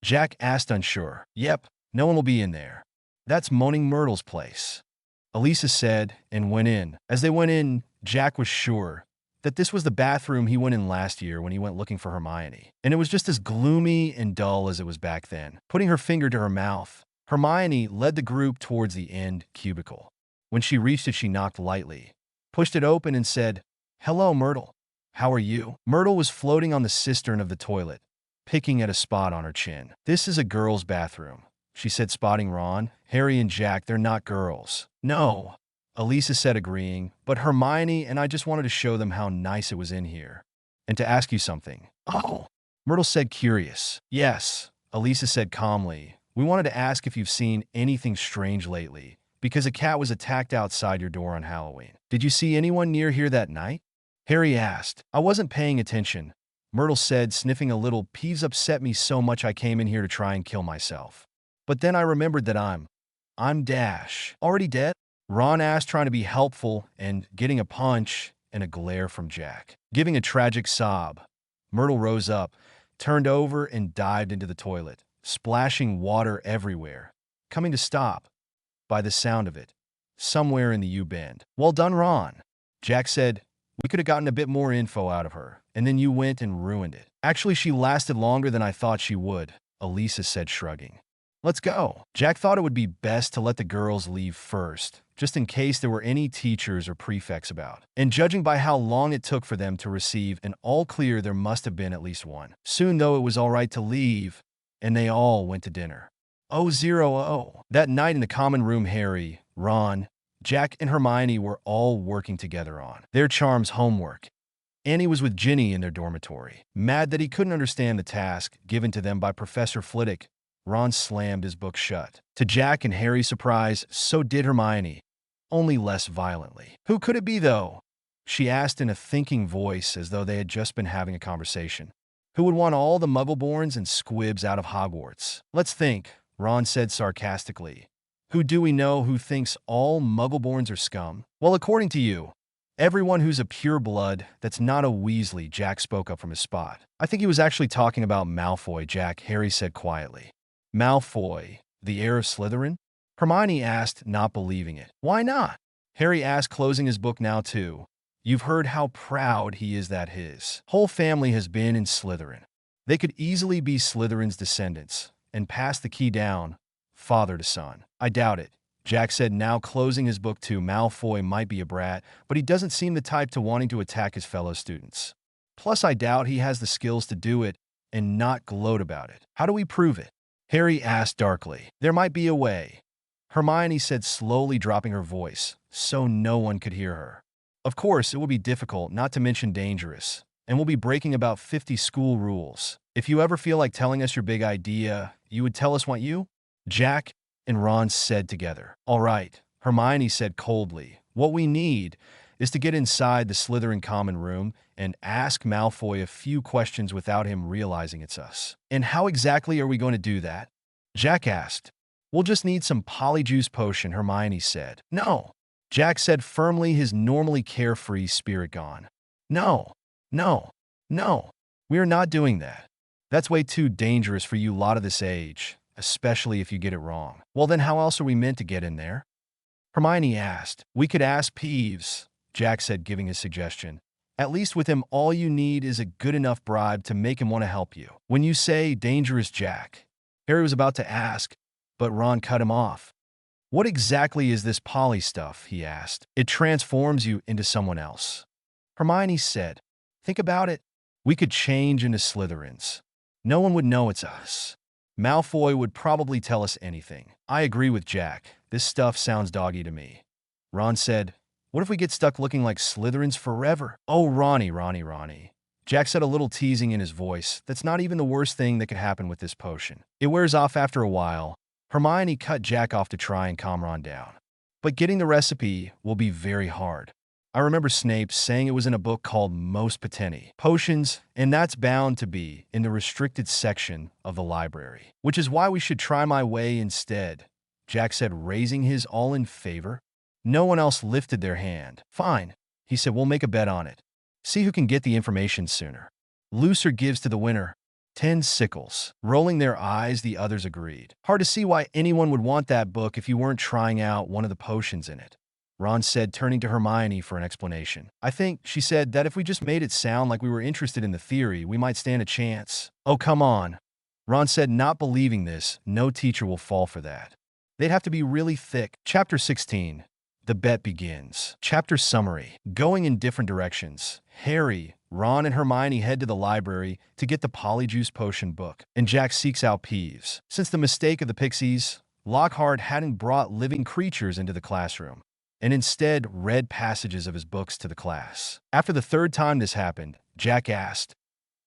Jack asked, unsure. Yep, no one will be in there. That's Moaning Myrtle's place, Elisa said, and went in. As they went in, Jack was sure that this was the bathroom he went in last year when he went looking for Hermione. And it was just as gloomy and dull as it was back then. Putting her finger to her mouth, Hermione led the group towards the end cubicle. When she reached it, she knocked lightly, pushed it open, and said, Hello, Myrtle. How are you? Myrtle was floating on the cistern of the toilet, picking at a spot on her chin. This is a girl's bathroom, she said, spotting Ron, Harry, and Jack. They're not girls. No, Elisa said, agreeing, but Hermione and I just wanted to show them how nice it was in here. And to ask you something. Oh, Myrtle said, curious. Yes, Elisa said calmly. We wanted to ask if you've seen anything strange lately, because a cat was attacked outside your door on Halloween. Did you see anyone near here that night? Harry asked. I wasn't paying attention, Myrtle said, sniffing a little. Peeves upset me so much I came in here to try and kill myself. But then I remembered that I'm Dash. Already dead? Ron asked, trying to be helpful and getting a punch and a glare from Jack. Giving a tragic sob, Myrtle rose up, turned over, and dived into the toilet, splashing water everywhere, coming to stop, by the sound of it, somewhere in the U-bend. Well done, Ron, Jack said. We could have gotten a bit more info out of her, and then you went and ruined it. Actually, she lasted longer than I thought she would, Elisa said, shrugging. Let's go. Jack thought it would be best to let the girls leave first, just in case there were any teachers or prefects about. And judging by how long it took for them to receive an all clear, there must have been at least one. Soon, though, it was all right to leave, and they all went to dinner. 0-0. That night in the common room, Harry, Ron, Jack, and Hermione were all working together on their charms homework. Annie was with Ginny in their dormitory. Mad that he couldn't understand the task given to them by Professor Flitwick, Ron slammed his book shut. To Jack and Harry's surprise, so did Hermione, only less violently. Who could it be, though? She asked in a thinking voice, as though they had just been having a conversation. Who would want all the Muggleborns and Squibs out of Hogwarts? Let's think, Ron said sarcastically. Who do we know who thinks all Muggleborns are scum? Well, according to you, everyone who's a pure blood that's not a Weasley, Jack spoke up from his spot. I think he was actually talking about Malfoy, Jack, Harry said quietly. Malfoy, the heir of Slytherin? Hermione asked, not believing it. Why not? Harry asked, closing his book now too. You've heard how proud he is that his whole family has been in Slytherin. They could easily be Slytherin's descendants and pass the key down, father to son. I doubt it, Jack said, now closing his book too. Malfoy might be a brat, but he doesn't seem the type to wanting to attack his fellow students. Plus, I doubt he has the skills to do it and not gloat about it. How do we prove it? Harry asked darkly. There might be a way, Hermione said, slowly dropping her voice so no one could hear her. Of course, it will be difficult, not to mention dangerous, and we'll be breaking about 50 school rules. If you ever feel like telling us your big idea, you would tell us what you? Jack and Ron said together. All right, Hermione said coldly. What we need is to get inside the Slytherin common room and ask Malfoy a few questions without him realizing it's us. And how exactly are we going to do that? Jack asked. We'll just need some Polyjuice potion, Hermione said. No, Jack said firmly, his normally carefree spirit gone. No, we are not doing that. That's way too dangerous for you lot of this age, especially if you get it wrong. Well, then how else are we meant to get in there? Hermione asked. We could ask Peeves, Jack said, giving his suggestion. At least with him, all you need is a good enough bribe to make him want to help you. When you say dangerous, Jack, Harry was about to ask, but Ron cut him off. What exactly is this poly stuff? He asked. It transforms you into someone else. Hermione said, think about it. We could change into Slytherins. No one would know it's us. Malfoy would probably tell us anything. I agree with Jack. This stuff sounds doggy to me. Ron said, what if we get stuck looking like Slytherins forever? Oh, Ronnie. Jack said, a little teasing in his voice. That's not even the worst thing that could happen with this potion. It wears off after a while. Hermione cut Jack off to try and calm Ron down. But getting the recipe will be very hard. I remember Snape saying it was in a book called Most Potenti Potions, and that's bound to be in the restricted section of the library, which is why we should try my way instead, Jack said, raising his all in favor. No one else lifted their hand. Fine, he said, we'll make a bet on it. See who can get the information sooner. Loser gives to the winner. 10 sickles. Rolling their eyes, the others agreed. Hard to see why anyone would want that book if you weren't trying out one of the potions in it, Ron said, turning to Hermione for an explanation. I think, she said, that if we just made it sound like we were interested in the theory, we might stand a chance. Oh, come on. Ron said, not believing this, no teacher will fall for that. They'd have to be really thick. Chapter 16. The bet begins. Chapter summary. Going in different directions. Harry, Ron, and Hermione head to the library to get the Polyjuice potion book, and Jack seeks out Peeves. Since the mistake of the Pixies, Lockhart hadn't brought living creatures into the classroom, and instead read passages of his books to the class. After the third time this happened, Jack asked,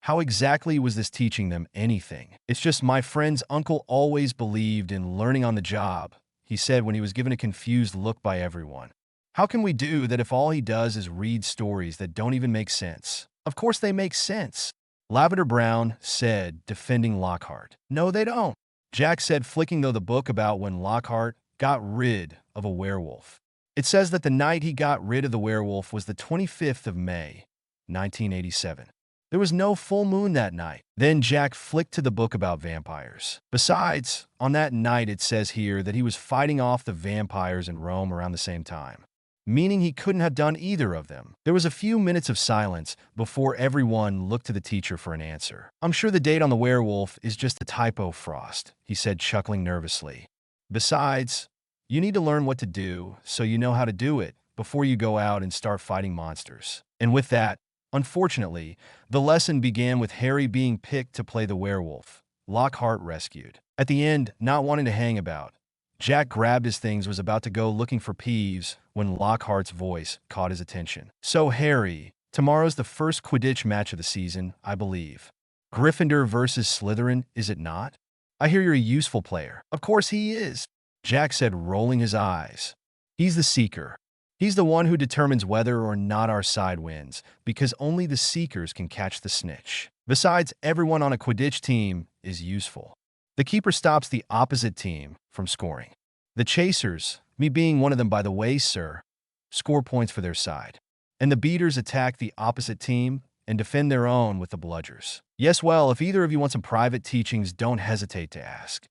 how exactly was this teaching them anything? It's just my friend's uncle always believed in learning on the job, he said when he was given a confused look by everyone. How can we do that if all he does is read stories that don't even make sense? Of course they make sense, Lavender Brown said, defending Lockhart. No, they don't, Jack said, flicking the book about when Lockhart got rid of a werewolf. It says that the night he got rid of the werewolf was the 25th of May, 1987. There was no full moon that night. Then Jack flicked to the book about vampires. Besides, on that night it says here that he was fighting off the vampires in Rome around the same time, meaning he couldn't have done either of them. There was a few minutes of silence before everyone looked to the teacher for an answer. I'm sure the date on the werewolf is just a typo, Frost, he said, chuckling nervously. Besides, you need to learn what to do so you know how to do it before you go out and start fighting monsters. And with that, unfortunately, the lesson began with Harry being picked to play the werewolf, Lockhart rescued. At the end, not wanting to hang about, Jack grabbed his things, was about to go looking for Peeves when Lockhart's voice caught his attention. So Harry, tomorrow's the first Quidditch match of the season, I believe. Gryffindor versus Slytherin, is it not? I hear you're a useful player. Of course he is, Jack said, rolling his eyes. He's the Seeker. He's the one who determines whether or not our side wins, because only the Seekers can catch the snitch. Besides, everyone on a Quidditch team is useful. The keeper stops the opposite team from scoring. The chasers, me being one of them by the way, sir, score points for their side. And the beaters attack the opposite team and defend their own with the bludgers. Yes, well, if either of you want some private teachings, don't hesitate to ask.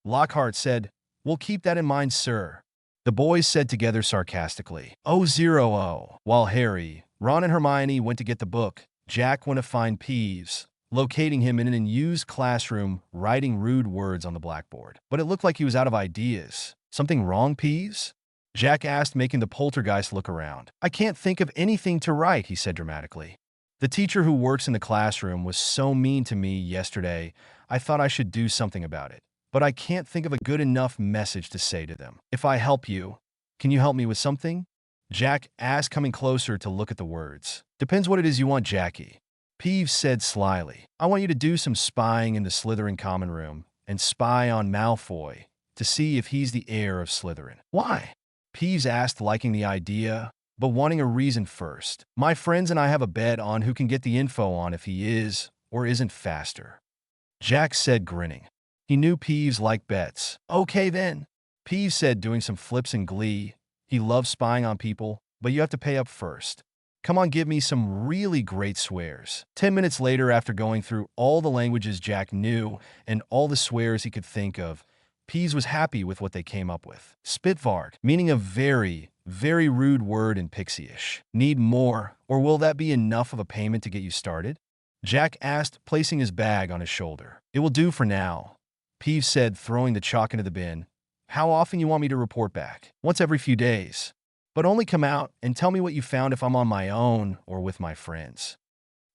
Lockhart said, we'll keep that in mind, sir. The boys said together sarcastically, "0-0." While Harry, Ron, and Hermione went to get the book, Jack went to find Peeves, locating him in an unused classroom, writing rude words on the blackboard. But it looked like he was out of ideas. Something wrong, Peeves? Jack asked, making the poltergeist look around. I can't think of anything to write, he said dramatically. The teacher who works in the classroom was so mean to me yesterday, I thought I should do something about it. But I can't think of a good enough message to say to them. If I help you, can you help me with something? Jack asked, coming closer to look at the words. Depends what it is you want, Jackie. Peeves said slyly. I want you to do some spying in the Slytherin common room and spy on Malfoy to see if he's the heir of Slytherin. Why? Peeves asked, liking the idea, but wanting a reason first. My friends and I have a bet on who can get the info on if he is or isn't faster. Jack said, grinning. He knew Peeves liked bets. Okay then, Peeves said, doing some flips in glee. He loves spying on people, but you have to pay up first. Come on, give me some really great swears. 10 minutes later, after going through all the languages Jack knew and all the swears he could think of, Peeves was happy with what they came up with. Spitvard, meaning a very, very rude word in Pixie-ish. Need more, or will that be enough of a payment to get you started? Jack asked, placing his bag on his shoulder. It will do for now, Peeves said, throwing the chalk into the bin. How often you want me to report back? Once every few days. But only come out and tell me what you found if I'm on my own or with my friends.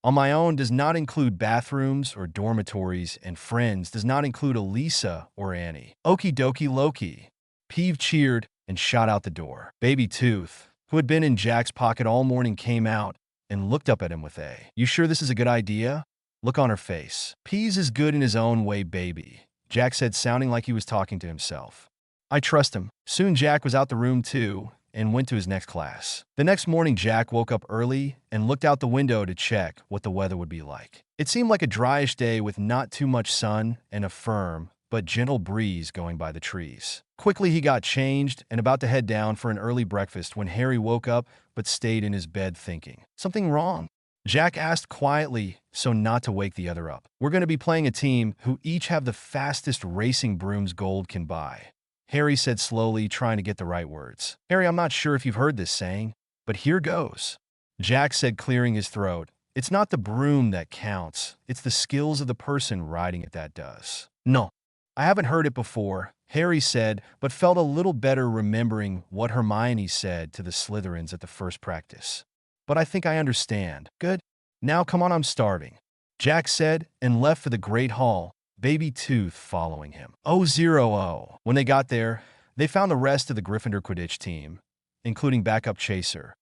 On my own does not include bathrooms or dormitories, and friends does not include Elisa or Annie. Okie dokie Loki. Peeve cheered and shot out the door. Baby Tooth, who had been in Jack's pocket all morning, came out and looked up at him with a, "You sure this is a good idea?" look on her face. Pease is good in his own way, baby, Jack said, sounding like he was talking to himself. I trust him. Soon Jack was out the room too and went to his next class. The next morning, Jack woke up early and looked out the window to check what the weather would be like. It seemed like a dryish day with not too much sun and a firm but gentle breeze going by the trees. Quickly he got changed and about to head down for an early breakfast when Harry woke up but stayed in his bed thinking. Something wrong? Jack asked quietly so not to wake the other up. We're going to be playing a team who each have the fastest racing brooms gold can buy, Harry said slowly, trying to get the right words. Harry, I'm not sure if you've heard this saying, but here goes, Jack said, clearing his throat. It's not the broom that counts. It's the skills of the person riding it that does. No, I haven't heard it before, Harry said, but felt a little better remembering what Hermione said to the Slytherins at the first practice. But I think I understand. Good. Now come on, I'm starving, Jack said, and left for the Great Hall, Baby Tooth following him. 0-0. When they got there, they found the rest of the Gryffindor Quidditch team, including backup chaser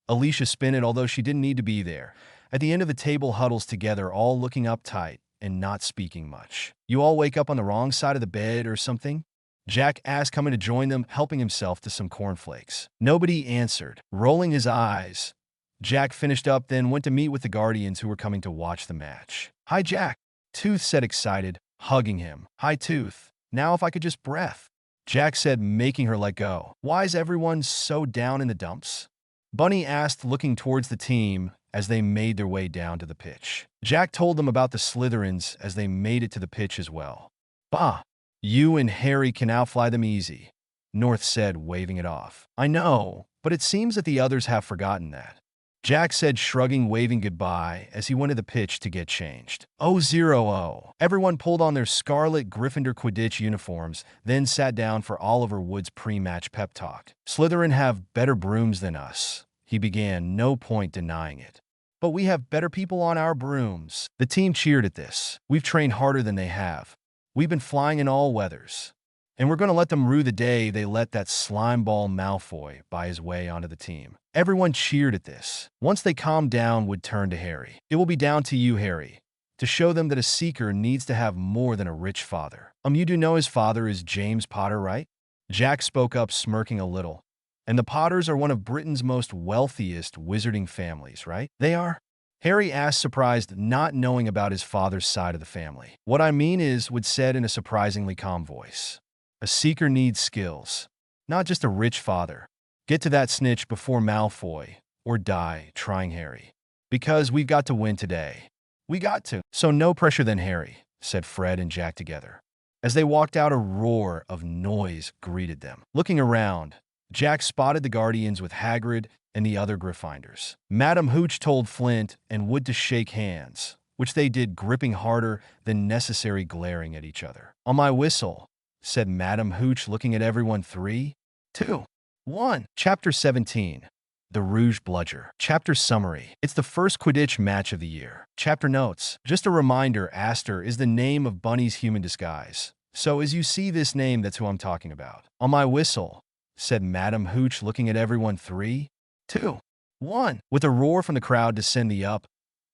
Alicia Spinnet, although she didn't need to be there. At the end of the table huddles together, all looking uptight and not speaking much. You all wake up on the wrong side of the bed or something? Jack asked, coming to join them, helping himself to some cornflakes. Nobody answered. Rolling his eyes, Jack finished up, then went to meet with the Guardians who were coming to watch the match. Hi, Jack, Tooth said, excited, hugging him. Hi, Tooth. Now if I could just breath, Jack said, making her let go. Why is everyone so down in the dumps? Bunny asked, looking towards the team as they made their way down to the pitch. Jack told them about the Slytherins as they made it to the pitch as well. Bah, you and Harry can outfly them easy, North said, waving it off. I know, but it seems that the others have forgotten that, Jack said, shrugging, waving goodbye as he went to the pitch to get changed. 0-0. Everyone pulled on their scarlet Gryffindor Quidditch uniforms, then sat down for Oliver Wood's pre-match pep talk. Slytherin have better brooms than us, he began, no point denying it. But we have better people on our brooms. The team cheered at this. We've trained harder than they have. We've been flying in all weathers. And we're going to let them rue the day they let that slimeball Malfoy buy his way onto the team. Everyone cheered at this. Once they calmed down, Wood turned to Harry. It will be down to you, Harry, to show them that a seeker needs to have more than a rich father. You do know his father is James Potter, right? Jack spoke up, smirking a little. And the Potters are one of Britain's most wealthiest wizarding families, right? They are? Harry asked, surprised, not knowing about his father's side of the family. What I mean is, Wood said in a surprisingly calm voice. A seeker needs skills, not just a rich father. Get to that snitch before Malfoy, or die trying, Harry. Because we've got to win today. We got to. So no pressure then, Harry, said Fred and Jack together. As they walked out, a roar of noise greeted them. Looking around, Jack spotted the Guardians with Hagrid and the other Gryffindors. Madam Hooch told Flint and Wood to shake hands, which they did, gripping harder than necessary, glaring at each other. On my whistle, said Madam Hooch, looking at everyone. 3, 2, 1. Chapter 17. The Rogue Bludger. Chapter Summary. It's the first Quidditch match of the year. Chapter Notes. Just a reminder, Aster is the name of Bunny's human disguise. So as you see this name, that's who I'm talking about. On my whistle, said Madam Hooch, looking at everyone. 3, 2, 1. With a roar from the crowd to send the up,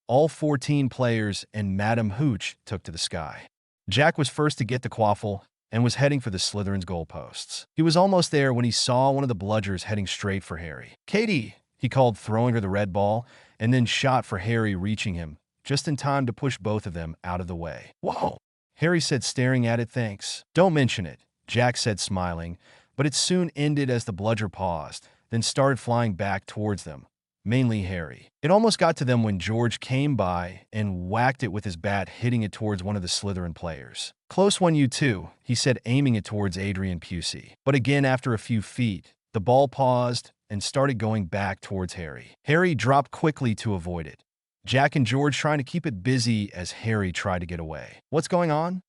all 14 players and Madam Hooch took to the sky. Jack was first to get the quaffle and was heading for the Slytherin's goalposts. He was almost there when he saw one of the Bludgers heading straight for Harry. Katie, he called, throwing her the red ball, and then shot for Harry, reaching him just in time to push both of them out of the way. Whoa, Harry said, staring at it. Thanks. Don't mention it, Jack said, smiling, but it soon ended as the Bludger paused, then started flying back towards them, mainly Harry. It almost got to them when George came by and whacked it with his bat, hitting it towards one of the Slytherin players. Close one, you two, he said, aiming it towards Adrian Pusey. But again, after a few feet, the ball paused and started going back towards Harry. Harry dropped quickly to avoid it. Jack and George trying to keep it busy as Harry tried to get away. What's going on?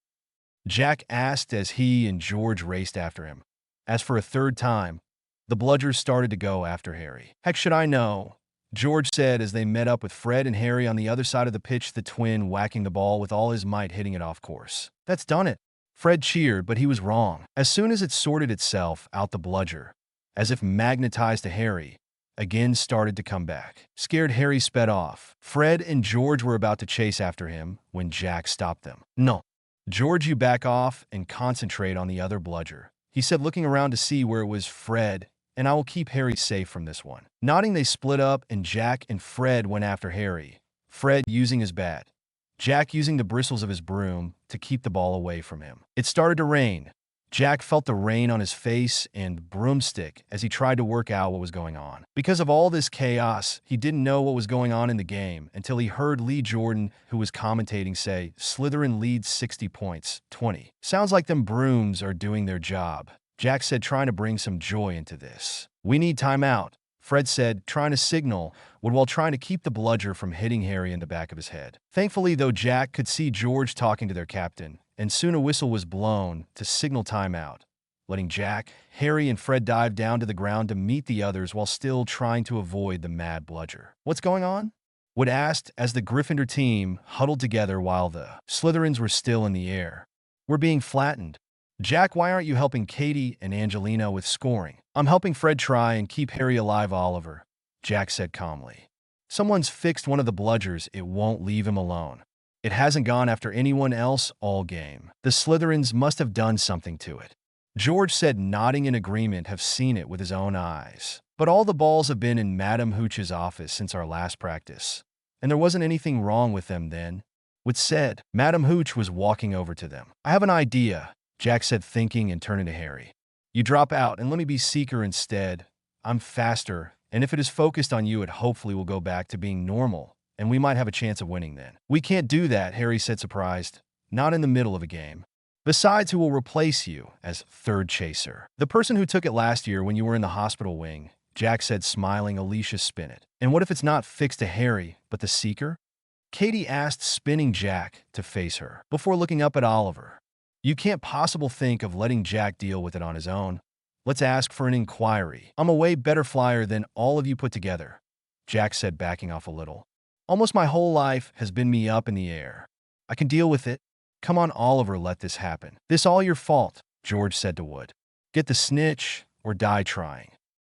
Jack asked as he and George raced after him. As for a third time, the Bludgers started to go after Harry. Heck should I know, George said as they met up with Fred and Harry on the other side of the pitch, the twin whacking the ball with all his might, hitting it off course. That's done it. Fred cheered, but he was wrong. As soon as it sorted itself out, the bludger, as if magnetized to Harry, again started to come back. Scared, Harry sped off. Fred and George were about to chase after him when Jack stopped them. No. George, you back off and concentrate on the other bludger, he said, looking around to see where it was. Fred, and I will keep Harry safe from this one. Nodding, they split up and Jack and Fred went after Harry. Fred using his bat, Jack using the bristles of his broom to keep the ball away from him. It started to rain. Jack felt the rain on his face and broomstick as he tried to work out what was going on. Because of all this chaos, he didn't know what was going on in the game until he heard Lee Jordan, who was commentating, say, "Slytherin leads 60 points, 20. Sounds like them brooms are doing their job," Jack said, trying to bring some joy into this. "We need timeout," Fred said, trying to signal while trying to keep the bludger from hitting Harry in the back of his head. Thankfully, though, Jack could see George talking to their captain, and soon a whistle was blown to signal timeout, letting Jack, Harry, and Fred dive down to the ground to meet the others while still trying to avoid the mad bludger. "What's going on?" Wood asked as the Gryffindor team huddled together while the Slytherins were still in the air. "We're being flattened." "Jack, why aren't you helping Katie and Angelina with scoring?" "I'm helping Fred try and keep Harry alive, Oliver," Jack said calmly. "Someone's fixed one of the bludgers. It won't leave him alone. It hasn't gone after anyone else all game. The Slytherins must have done something to it." George said, nodding in agreement, have seen it with his own eyes. "But all the balls have been in Madame Hooch's office since our last practice, and there wasn't anything wrong with them then," Wood said. Madame Hooch was walking over to them. "I have an idea," Jack said, thinking and turning to Harry. "You drop out and let me be Seeker instead. I'm faster, and if it is focused on you, it hopefully will go back to being normal, and we might have a chance of winning then." "We can't do that," Harry said, surprised. "Not in the middle of a game. Besides, who will replace you as third chaser?" "The person who took it last year when you were in the hospital wing," Jack said, smiling. "Alicia Spinnet." "And what if it's not fixed to Harry, but the Seeker?" Katie asked, spinning Jack to face her, before looking up at Oliver. "You can't possibly think of letting Jack deal with it on his own. Let's ask for an inquiry." "I'm a way better flyer than all of you put together," Jack said, backing off a little. "Almost my whole life has been me up in the air. I can deal with it. Come on, Oliver, let this happen." "This all your fault," George said to Wood. "Get the snitch or die trying."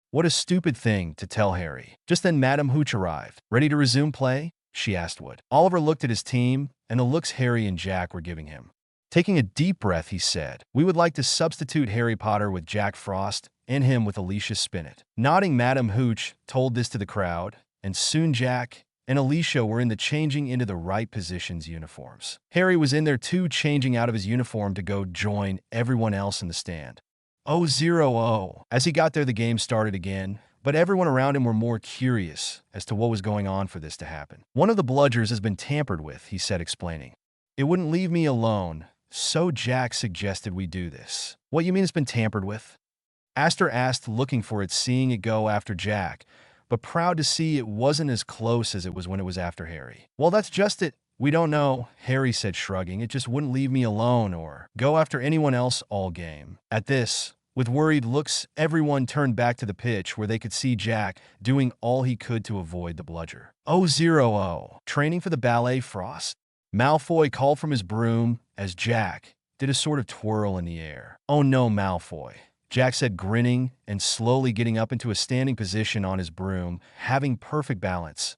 What a stupid thing to tell Harry. Just then Madame Hooch arrived. "Ready to resume play?" she asked Wood. Oliver looked at his team and the looks Harry and Jack were giving him. Taking a deep breath, he said, "We would like to substitute Harry Potter with Jack Frost and him with Alicia Spinnet." Nodding, Madame Hooch told this to the crowd, and soon Jack and Alicia were in the changing into the right positions uniforms. Harry was in there too, changing out of his uniform to go join everyone else in the stand. 0-0. As he got there, the game started again, but everyone around him were more curious as to what was going on for this to happen. "One of the bludgers has been tampered with," he said, explaining. "It wouldn't leave me alone, so Jack suggested we do this." "What you mean it's been tampered with?" Aster asked, looking for it, seeing it go after Jack, but proud to see it wasn't as close as it was when it was after Harry. "Well, that's just it. We don't know," Harry said, shrugging. "It just wouldn't leave me alone or go after anyone else all game." At this, with worried looks, everyone turned back to the pitch where they could see Jack doing all he could to avoid the bludger. 0-0. Training for the ballet, Frost? Malfoy called from his broom as Jack did a sort of twirl in the air. "Oh no, Malfoy," Jack said, grinning and slowly getting up into a standing position on his broom, having perfect balance.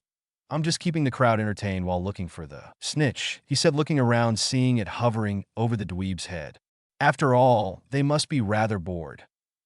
"I'm just keeping the crowd entertained while looking for the snitch," he said, looking around, seeing it hovering over the dweeb's head. "After all, they must be rather bored,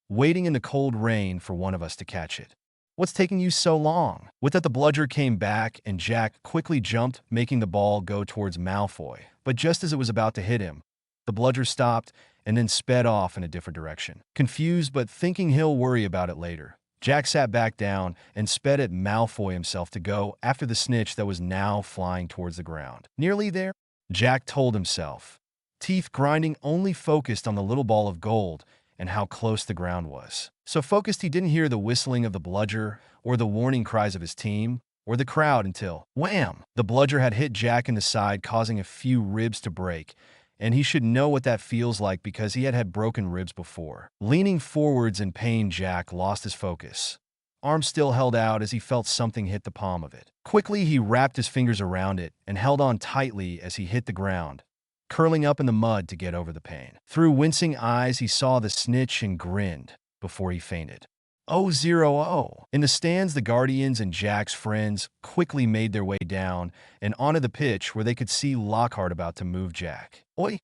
waiting in the cold rain for one of us to catch it. What's taking you so long?" With that, the bludger came back, and Jack quickly jumped, making the ball go towards Malfoy. But just as it was about to hit him, the bludger stopped and then sped off in a different direction. Confused, but thinking he'll worry about it later, Jack sat back down and sped at Malfoy himself to go after the snitch that was now flying towards the ground. Nearly there, Jack told himself, teeth grinding, only focused on the little ball of gold and how close the ground was. So focused he didn't hear the whistling of the bludger or the warning cries of his team or the crowd until, wham! The bludger had hit Jack in the side, causing a few ribs to break, and he should know what that feels like because he had had broken ribs before. Leaning forwards in pain, Jack lost his focus. arm still held out as he felt something hit the palm of it. Quickly, he wrapped his fingers around it and held on tightly as he hit the ground, curling up in the mud to get over the pain. Through wincing eyes, he saw the snitch and grinned before he fainted. 0-0. In the stands, the Guardians and Jack's friends quickly made their way down and onto the pitch where they could see Lockhart about to move Jack. "Oi!"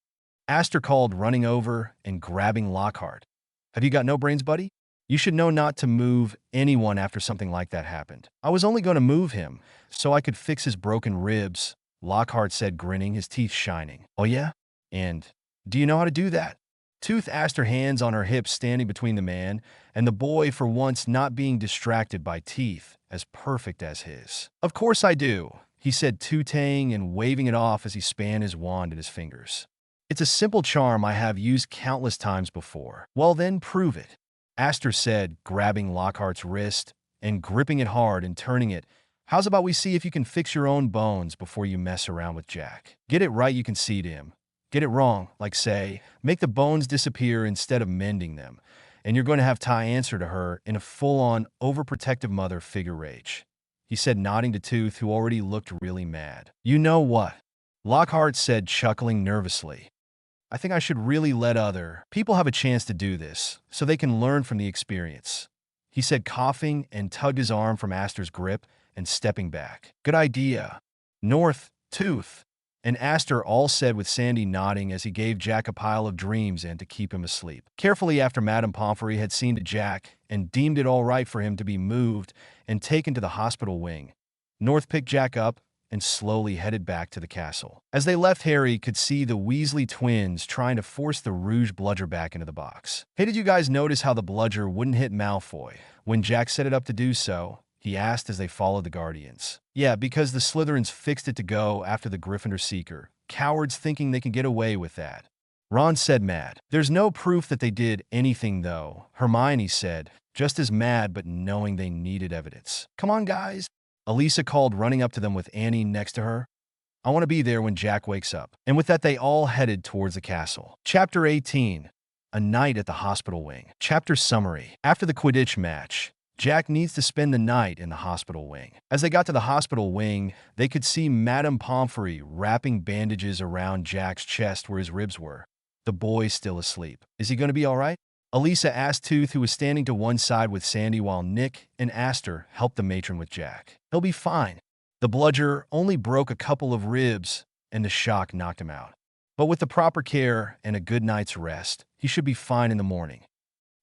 Aster called, running over and grabbing Lockhart. "Have you got no brains, buddy? You should know not to move anyone after something like that happened." "I was only going to move him so I could fix his broken ribs," Lockhart said, grinning, his teeth shining. "Oh yeah? And do you know how to do that?" Tooth asked, her hands on her hips, standing between the man and the boy, for once not being distracted by teeth as perfect as his. "Of course I do," he said, tootaying and waving it off as he span his wand in his fingers. "It's a simple charm I have used countless times before." "Well then, prove it," Aster said, grabbing Lockhart's wrist and gripping it hard and turning it. "How's about we see if you can fix your own bones before you mess around with Jack? Get it right, you concede him. Get it wrong, like say, make the bones disappear instead of mending them, and you're going to have Ty answer to her in a full-on, overprotective mother figure rage," he said, nodding to Tooth, who already looked really mad. "You know what?" Lockhart said, chuckling nervously. "I think I should really let other people have a chance to do this, so they can learn from the experience," he said, coughing, and tugged his arm from Aster's grip and stepping back. "Good idea." North, Tooth, and Aster all said, with Sandy nodding as he gave Jack a pile of dreams and to keep him asleep. Carefully, after Madame Pomfrey had seen to Jack and deemed it all right for him to be moved and taken to the hospital wing, North picked Jack up and slowly headed back to the castle. As they left, Harry could see the Weasley twins trying to force the Rogue Bludger back into the box. "Hey, did you guys notice how the Bludger wouldn't hit Malfoy when Jack set it up to do so?" he asked as they followed the Guardians. "Yeah, because the Slytherins fixed it to go after the Gryffindor Seeker. Cowards thinking they can get away with that," Ron said, mad. "There's no proof that they did anything, though," Hermione said, just as mad but knowing they needed evidence. "Come on, guys," Elisa called, running up to them with Annie next to her. "I want to be there when Jack wakes up." And with that, they all headed towards the castle. Chapter 18. A Night at the Hospital Wing. Chapter Summary. After the Quidditch match, Jack needs to spend the night in the hospital wing. As they got to the hospital wing, they could see Madame Pomfrey wrapping bandages around Jack's chest where his ribs were. The boy still asleep. "Is he going to be all right?" Elisa asked Tooth, who was standing to one side with Sandy, while Nick and Aster helped the matron with Jack. "He'll be fine. The Bludger only broke a couple of ribs, and the shock knocked him out. But with the proper care and a good night's rest, he should be fine in the morning,"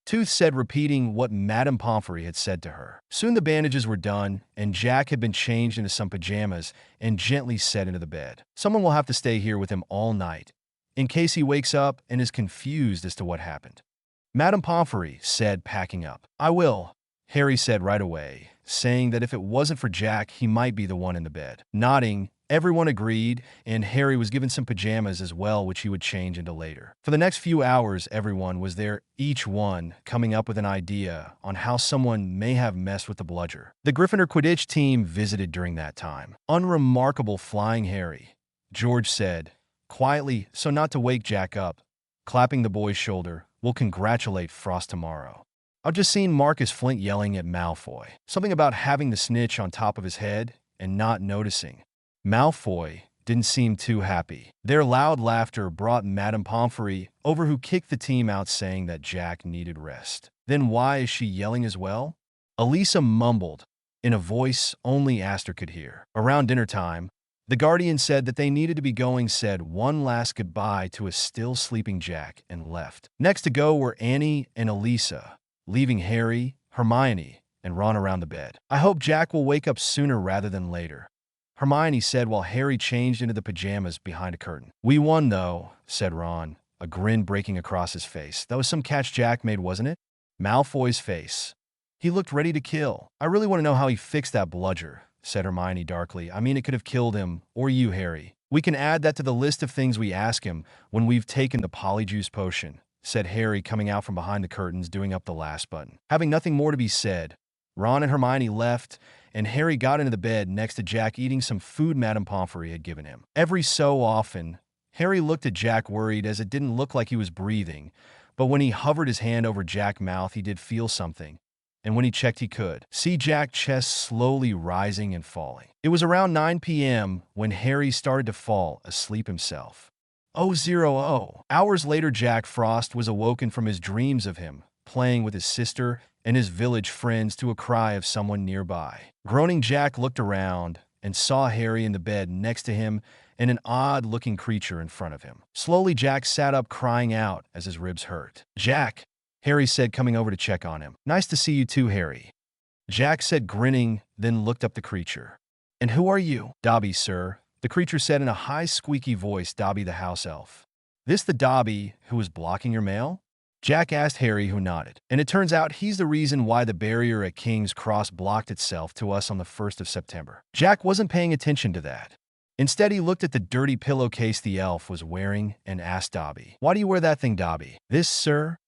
Tooth said, repeating what Madame Pomfrey had said to her. Soon the bandages were done, and Jack had been changed into some pajamas and gently set into the bed. "Someone will have to stay here with him all night, in case he wakes up and is confused as to what happened," Madame Pomfrey said, packing up. "I will," Harry said right away, saying that if it wasn't for Jack, he might be the one in the bed. Nodding, everyone agreed, and Harry was given some pajamas as well, which he would change into later. For the next few hours, everyone was there, each one coming up with an idea on how someone may have messed with the Bludger. The Gryffindor Quidditch team visited during that time. "Unremarkable flying, Harry," George said, quietly, so not to wake Jack up, clapping the boy's shoulder. "We'll congratulate Frost tomorrow." I've just seen Marcus Flint yelling at Malfoy. Something about having the snitch on top of his head and not noticing. Malfoy didn't seem too happy. Their loud laughter brought Madame Pomfrey over, who kicked the team out, saying that Jack needed rest. "Then why is she yelling as well?" Elisa mumbled, in a voice only Aster could hear. Around dinner time, the Guardian said that they needed to be going, said one last goodbye to a still sleeping Jack, and left. Next to go were Annie and Elisa, leaving Harry, Hermione, and Ron around the bed. "I hope Jack will wake up sooner rather than later," Hermione said while Harry changed into the pajamas behind a curtain. "We won, though," said Ron, a grin breaking across his face. "That was some catch Jack made, wasn't it?" Malfoy's face. "He looked ready to kill. I really want to know how he fixed that Bludger," said Hermione darkly. "I mean, it could have killed him, or you, Harry. We can add that to the list of things we ask him when we've taken the Polyjuice potion," said Harry, coming out from behind the curtains, doing up the last button. Having nothing more to be said, Ron and Hermione left, and Harry got into the bed next to Jack, eating some food Madame Pomfrey had given him. Every so often, Harry looked at Jack, worried, as it didn't look like he was breathing, but when he hovered his hand over Jack's mouth, he did feel something, and when he checked he could see Jack's chest slowly rising and falling. It was around 9 p.m. when Harry started to fall asleep himself. 0:00 hours later, Jack Frost was awoken from his dreams of him playing with his sister and his village friends to a cry of someone nearby. Groaning, Jack looked around and saw Harry in the bed next to him and an odd-looking creature in front of him. Slowly, Jack sat up, crying out as his ribs hurt. "Jack," Harry said, coming over to check on him. "Nice to see you too, Harry," Jack said, grinning, then looked up the creature. "And who are you?" "Dobby, sir," the creature said in a high, squeaky voice. "Dobby the house elf." "This the Dobby who was blocking your mail?" Jack asked Harry, who nodded. "And it turns out he's the reason why the barrier at King's Cross blocked itself to us on the 1st of September. Jack wasn't paying attention to that. Instead, he looked at the dirty pillowcase the elf was wearing and asked Dobby, "Why do you wear that thing, Dobby?" "This, sir?"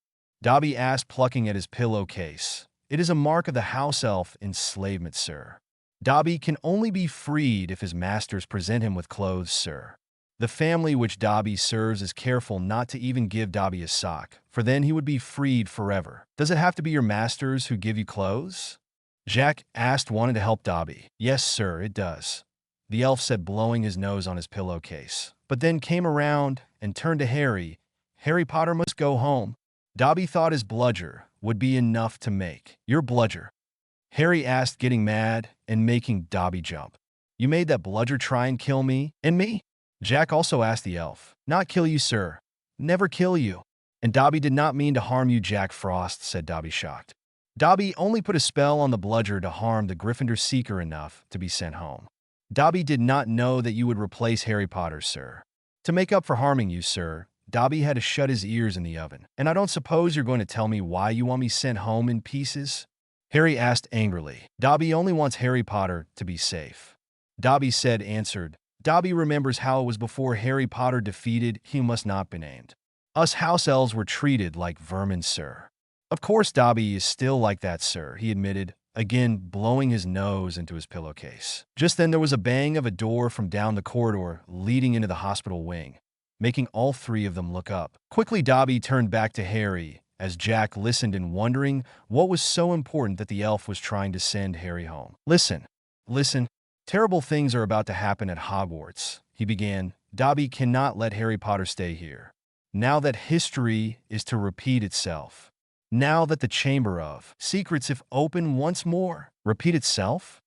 Dobby asked, plucking at his pillowcase. "It is a mark of the house elf enslavement, sir. Dobby can only be freed if his masters present him with clothes, sir. The family which Dobby serves is careful not to even give Dobby a sock, for then he would be freed forever." "Does it have to be your masters who give you clothes?" Jack asked, wanting to help Dobby. "Yes, sir, it does," the elf said, blowing his nose on his pillowcase, but then came around and turned to Harry. "Harry Potter must go home." Dobby thought his bludger would be enough to make. "Your bludger?" Harry asked, getting mad and making Dobby jump. "You made that bludger try and kill me and me?" Jack also asked the elf. "Not kill you, sir. Never kill you." "And Dobby did not mean to harm you, Jack Frost," said Dobby, shocked. "Dobby only put a spell on the bludger to harm the Gryffindor seeker enough to be sent home. Dobby did not know that you would replace Harry Potter, sir. To make up for harming you, sir, Dobby had to shut his ears in the oven. And I don't suppose you're going to tell me why you want me sent home in pieces?" Harry asked angrily. "Dobby only wants Harry Potter to be safe." Dobby answered. "Dobby remembers how it was before Harry Potter defeated he must not be named. Us house elves were treated like vermin, sir." "Of course Dobby is still like that, sir," he admitted, again blowing his nose into his pillowcase. Just then there was a bang of a door from down the corridor leading into the hospital wing, making all three of them look up. Quickly, Dobby turned back to Harry as Jack listened and wondering what was so important that the elf was trying to send Harry home. Listen. Terrible things are about to happen at Hogwarts," he began. "Dobby cannot let Harry Potter stay here. Now that history is to repeat itself. Now that the Chamber of Secrets, if open once more." "Repeat itself?"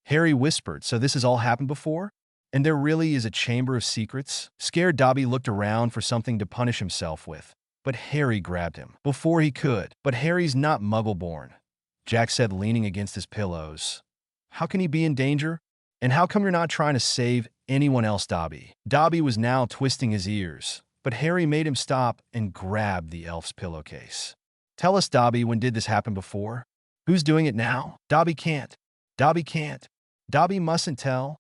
Harry whispered. "So this has all happened before? And there really is a Chamber of Secrets?" Scared, Dobby looked around for something to punish himself with, but Harry grabbed him before he could. "But Harry's not Muggle-born," Jack said, leaning against his pillows. "How can he be in danger? And how come you're not trying to save anyone else, Dobby?" Dobby was now twisting his ears, but Harry made him stop and grabbed the elf's pillowcase. "Tell us, Dobby, when did this happen before? Who's doing it now?" Dobby can't. Dobby mustn't tell."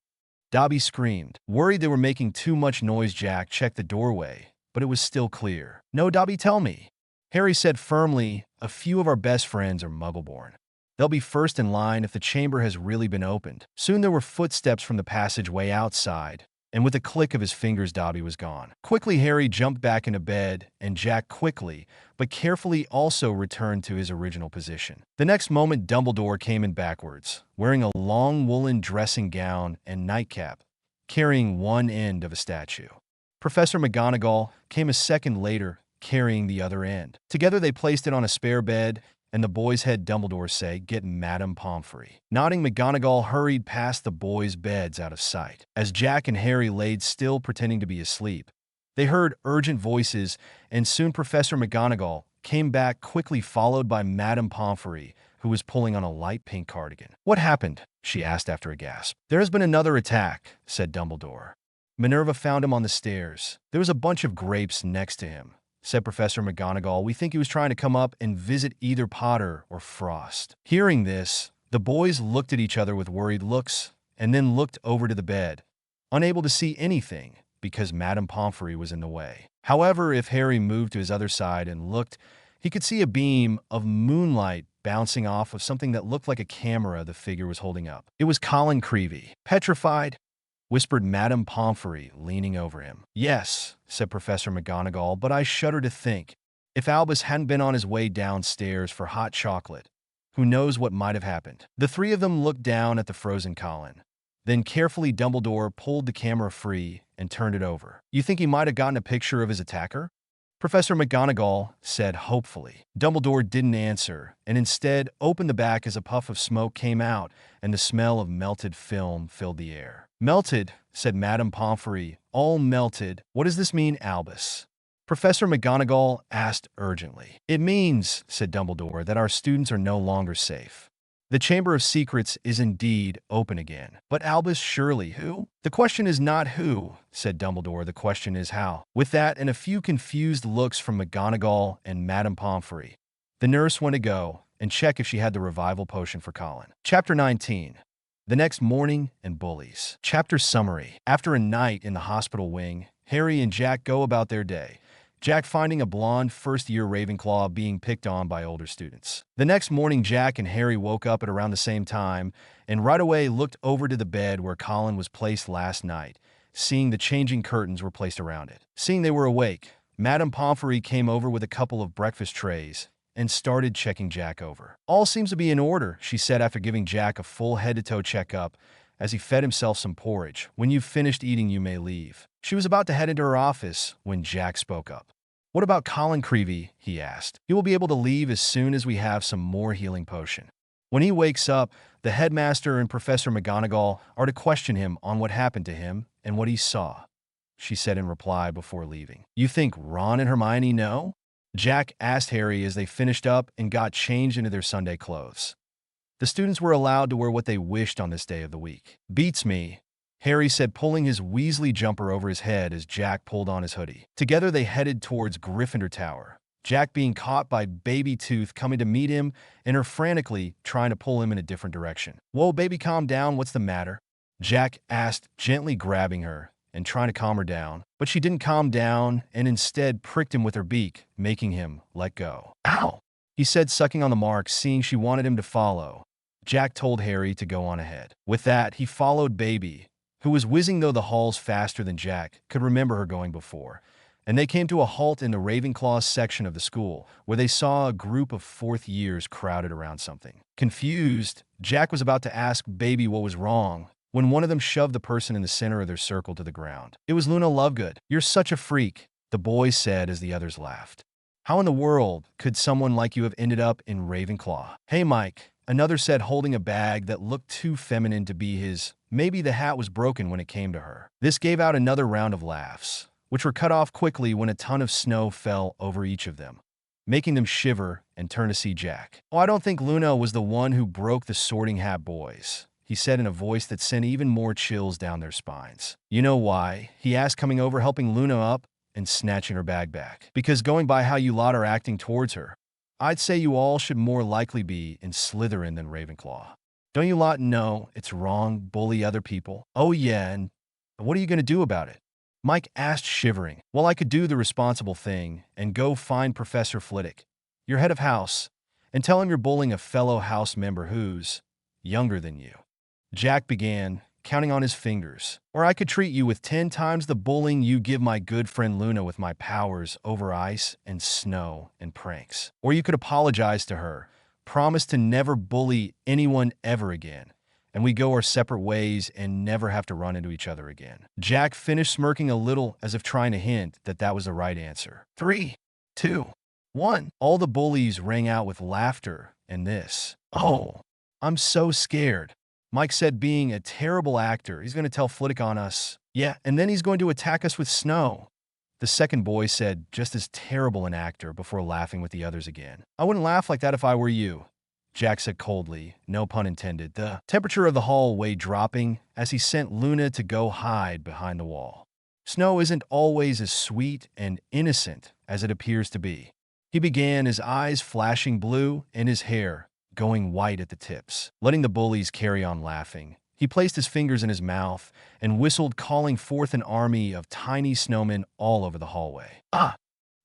Dobby screamed. Worried they were making too much noise, Jack checked the doorway, but it was still clear. "No, Dobby, tell me," Harry said firmly. "A few of our best friends are Muggle-born. They'll be first in line if the chamber has really been opened." Soon there were footsteps from the passageway outside, and with a click of his fingers, Dobby was gone. Quickly, Harry jumped back into bed, and Jack quickly, but carefully also returned to his original position. The next moment, Dumbledore came in backwards, wearing a long woolen dressing gown and nightcap, carrying one end of a statue. Professor McGonagall came a second later, carrying the other end. Together they placed it on a spare bed, and the boys heard Dumbledore say, "Get Madame Pomfrey." Nodding, McGonagall hurried past the boys' beds out of sight. As Jack and Harry laid still, pretending to be asleep, they heard urgent voices, and soon Professor McGonagall came back, quickly followed by Madame Pomfrey, who was pulling on a light pink cardigan. "What happened?" she asked after a gasp. "There has been another attack," said Dumbledore. "Minerva found him on the stairs. There was a bunch of grapes next to him," said Professor McGonagall. "We think he was trying to come up and visit either Potter or Frost." Hearing this, the boys looked at each other with worried looks and then looked over to the bed, unable to see anything because Madame Pomfrey was in the way. However, if Harry moved to his other side and looked, he could see a beam of moonlight bouncing off of something that looked like a camera the figure was holding up. It was Colin Creevey. "Petrified?" whispered Madame Pomfrey, leaning over him. "Yes," said Professor McGonagall, "but I shudder to think, if Albus hadn't been on his way downstairs for hot chocolate, Who knows what might have happened? The three of them looked down at the frozen Colin. Then carefully Dumbledore pulled the camera free and turned it over. You think he might have gotten a picture of his attacker? Professor McGonagall said hopefully. Dumbledore didn't answer, and instead opened the back as a puff of smoke came out and the smell of melted film filled the air. Melted, said Madame Pomfrey, all melted. What does this mean, Albus? Professor McGonagall asked urgently. It means, said Dumbledore, that our students are no longer safe. The Chamber of Secrets is indeed open again. But Albus, surely who? The question is not who, said Dumbledore, the question is how. With that and a few confused looks from McGonagall and Madame Pomfrey, the nurse went to go and check if she had the revival potion for Colin. Chapter 19. The next morning and bullies. Chapter summary. After a night in the hospital wing, Harry and Jack go about their day. Jack finding a blonde first-year Ravenclaw being picked on by older students. The next morning, Jack and Harry woke up at around the same time and right away looked over to the bed where Colin was placed last night, seeing the changing curtains were placed around it. Seeing they were awake, Madame Pomfrey came over with a couple of breakfast trays and started checking Jack over. All seems to be in order, she said after giving Jack a full head-to-toe checkup as he fed himself some porridge. When you've finished eating, you may leave. She was about to head into her office when Jack spoke up. What about Colin Creevey? He asked. He will be able to leave as soon as we have some more healing potion. When he wakes up, the headmaster and Professor McGonagall are to question him on what happened to him and what he saw, she said in reply before leaving. You think Ron and Hermione know? Jack asked Harry as they finished up and got changed into their Sunday clothes. The students were allowed to wear what they wished on this day of the week. Beats me, Harry said, pulling his Weasley jumper over his head as Jack pulled on his hoodie. Together they headed towards Gryffindor Tower, Jack being caught by Baby Tooth coming to meet him and her frantically trying to pull him in a different direction. Whoa, baby, calm down. What's the matter? Jack asked, gently grabbing her and trying to calm her down. But she didn't calm down and instead pricked him with her beak, making him let go. Ow! He said, sucking on the mark, seeing she wanted him to follow. Jack told Harry to go on ahead. With that, he followed Baby, who was whizzing though the halls faster than Jack could remember her going before, and they came to a halt in the Ravenclaw section of the school, where they saw a group of fourth years crowded around something. Confused, Jack was about to ask Baby what was wrong, when one of them shoved the person in the center of their circle to the ground. It was Luna Lovegood. You're such a freak, the boy said as the others laughed. How in the world could someone like you have ended up in Ravenclaw? Hey, Mike, another said, holding a bag that looked too feminine to be his. Maybe the hat was broken when it came to her. This gave out another round of laughs, which were cut off quickly when a ton of snow fell over each of them, making them shiver and turn to see Jack. Oh, I don't think Luna was the one who broke the Sorting Hat boys, he said in a voice that sent even more chills down their spines. You know why? He asked, coming over, helping Luna up and snatching her bag back. Because going by how you lot are acting towards her, I'd say you all should more likely be in Slytherin than Ravenclaw. Don't you lot know it's wrong, bully other people? Oh yeah, and what are you going to do about it? Mike asked, shivering. Well, I could do the responsible thing and go find Professor Flitwick, your head of house, and tell him you're bullying a fellow house member who's younger than you. Jack began, counting on his fingers. Or I could treat you with 10 times the bullying you give my good friend Luna with my powers over ice and snow and pranks. Or you could apologize to her, promise to never bully anyone ever again, and we go our separate ways and never have to run into each other again. Jack finished, smirking a little as if trying to hint that that was the right answer. 3, 2, 1. All the bullies rang out with laughter and this. Oh, I'm so scared. Mike said, being a terrible actor, he's going to tell Flitwick on us. Yeah, and then he's going to attack us with snow. The second boy said, just as terrible an actor, before laughing with the others again. I wouldn't laugh like that if I were you, Jack said coldly, no pun intended, the temperature of the hallway dropping as he sent Luna to go hide behind the wall. Snow isn't always as sweet and innocent as it appears to be. He began, his eyes flashing blue and his hair going white at the tips. Letting the bullies carry on laughing, he placed his fingers in his mouth and whistled, calling forth an army of tiny snowmen all over the hallway. Ah!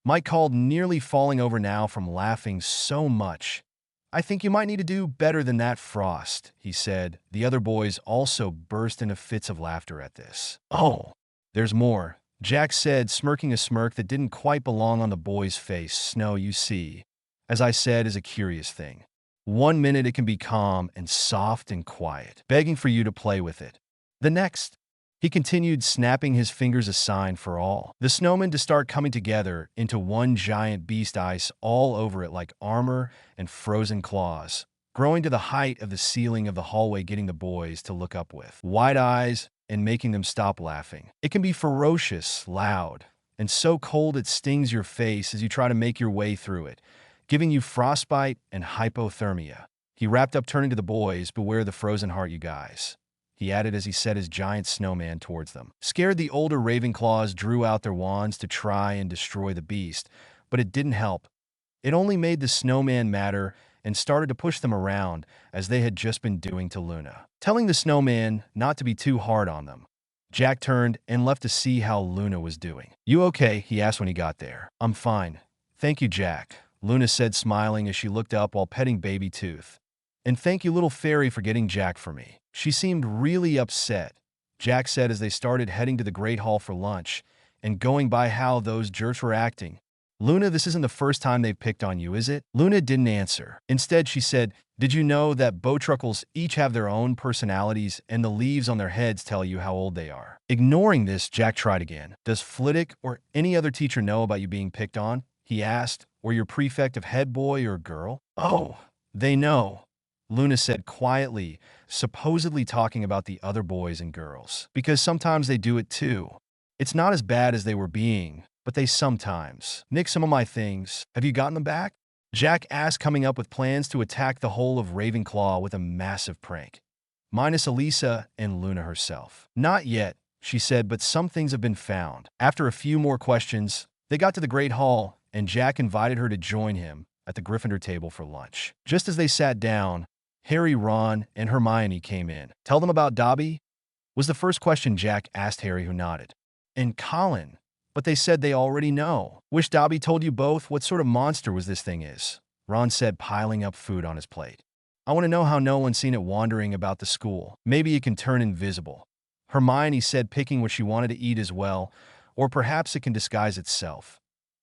Mike called, nearly falling over now from laughing so much. I think you might need to do better than that, Frost, he said. The other boys also burst into fits of laughter at this. Oh, there's more, Jack said, smirking a smirk that didn't quite belong on the boy's face. Snow, you see, as I said, is a curious thing. One minute it can be calm and soft and quiet, begging for you to play with it. The next, he continued, snapping his fingers a sign for all the snowmen to start coming together into one giant beast, ice all over it like armor and frozen claws, growing to the height of the ceiling of the hallway, getting the boys to look up with wide eyes and making them stop laughing. It can be ferocious, loud, and so cold it stings your face as you try to make your way through it, giving you frostbite and hypothermia. He wrapped up, turning to the boys, "Beware the frozen heart, you guys," he added as he set his giant snowman towards them. Scared, the older Ravenclaws drew out their wands to try and destroy the beast, but it didn't help. It only made the snowman madder and started to push them around as they had just been doing to Luna. Telling the snowman not to be too hard on them, Jack turned and left to see how Luna was doing. "You okay?" he asked when he got there. "I'm fine. Thank you, Jack," Luna said, smiling as she looked up while petting Baby Tooth. "And thank you, little fairy, for getting Jack for me." She seemed really upset, Jack said as they started heading to the Great Hall for lunch and going by how those jerks were acting. "Luna, this isn't the first time they've picked on you, is it?" Luna didn't answer. Instead, she said, "Did you know that Bowtruckles each have their own personalities and the leaves on their heads tell you how old they are?" Ignoring this, Jack tried again. "Does Flitwick or any other teacher know about you being picked on?" he asked. "Or your prefect of head boy or girl?" "Oh, they know," Luna said quietly, supposedly talking about the other boys and girls. "Because sometimes they do it too. It's not as bad as they were being, but they sometimes nick some of my things. Have you gotten them back?" Jack asked, coming up with plans to attack the whole of Ravenclaw with a massive prank, minus Elisa and Luna herself. "Not yet," she said, "but some things have been found." After a few more questions, they got to the Great Hall, and Jack invited her to join him at the Gryffindor table for lunch. Just as they sat down, Harry, Ron, and Hermione came in. "Tell them about Dobby?" was the first question Jack asked Harry, who nodded. "And Colin, but they said they already know." "Wish Dobby told you both. What sort of monster was this thing is?" Ron said, piling up food on his plate. "I want to know how no one's seen it wandering about the school. Maybe it can turn invisible," Hermione said, picking what she wanted to eat as well. "Or perhaps it can disguise itself.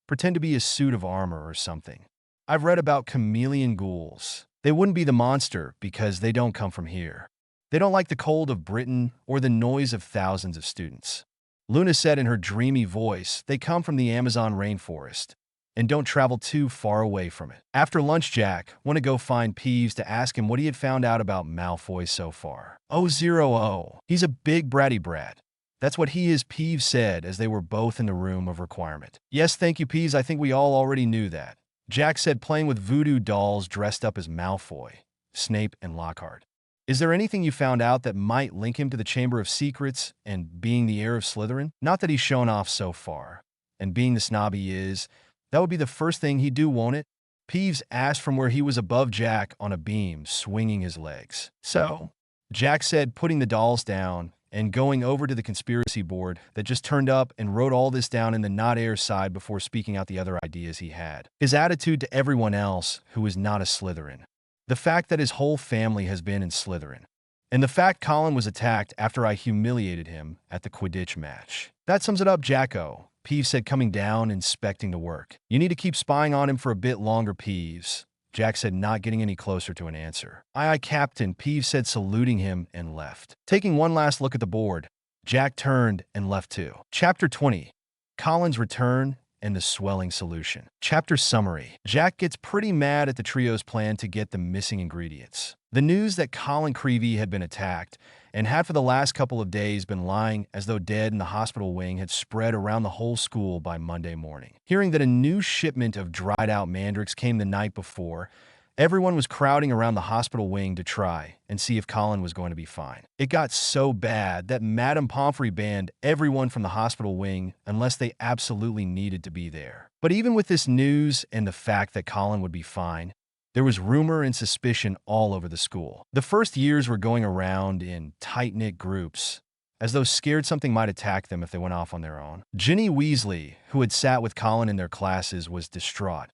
Pretend to be a suit of armor or something. I've read about chameleon ghouls. They wouldn't be the monster because they don't come from here. They don't like the cold of Britain or the noise of thousands of students." Luna said in her dreamy voice, "They come from the Amazon rainforest and don't travel too far away from it." After lunch, Jack went to go find Peeves to ask him what he had found out about Malfoy so far. "0. He's a big bratty brat. That's what he is," Peeves said as they were both in the room of requirement. "Yes, thank you, Peeves. I think we all already knew that," Jack said, playing with voodoo dolls dressed up as Malfoy, Snape, and Lockhart. "Is there anything you found out that might link him to the Chamber of Secrets and being the heir of Slytherin? Not that he's shown off so far. And being the snob he is, that would be the first thing he'd do, won't it?" Peeves asked from where he was above Jack on a beam, swinging his legs. "So," Jack said, putting the dolls down and going over to the conspiracy board that just turned up and wrote all this down in the not air side before speaking out the other ideas he had. His attitude to everyone else who is not a Slytherin. The fact that his whole family has been in Slytherin. And the fact Colin was attacked after I humiliated him at the Quidditch match. That sums it up, Jacko," Peeves said, coming down, inspecting the work. "You need to keep spying on him for a bit longer, Peeves," Jack said, not getting any closer to an answer. "Aye, aye, Captain," Peeves said, saluting him, and left. Taking one last look at the board, Jack turned and left too. Chapter 20. Colin's Return and the Swelling Solution. Chapter Summary. Jack gets pretty mad at the trio's plan to get the missing ingredients. The news that Colin Creevey had been attacked and had for the last couple of days been lying as though dead in the hospital wing had spread around the whole school by Monday morning. Hearing that a new shipment of dried-out mandrakes came the night before, everyone was crowding around the hospital wing to try and see if Colin was going to be fine. It got so bad that Madame Pomfrey banned everyone from the hospital wing unless they absolutely needed to be there. But even with this news and the fact that Colin would be fine, there was rumor and suspicion all over the school. The first years were going around in tight-knit groups, as though scared something might attack them if they went off on their own. Ginny Weasley, who had sat with Colin in their classes, was distraught.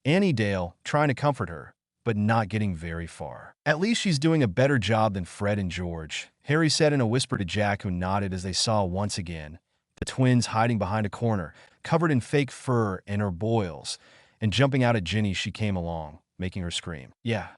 Annie Dale, trying to comfort her, but not getting very far. "At least she's doing a better job than Fred and George," Harry said in a whisper to Jack, who nodded as they saw once again the twins hiding behind a corner, covered in fake fur and her boils, and jumping out at Ginny. She came along, making her scream. "Yeah,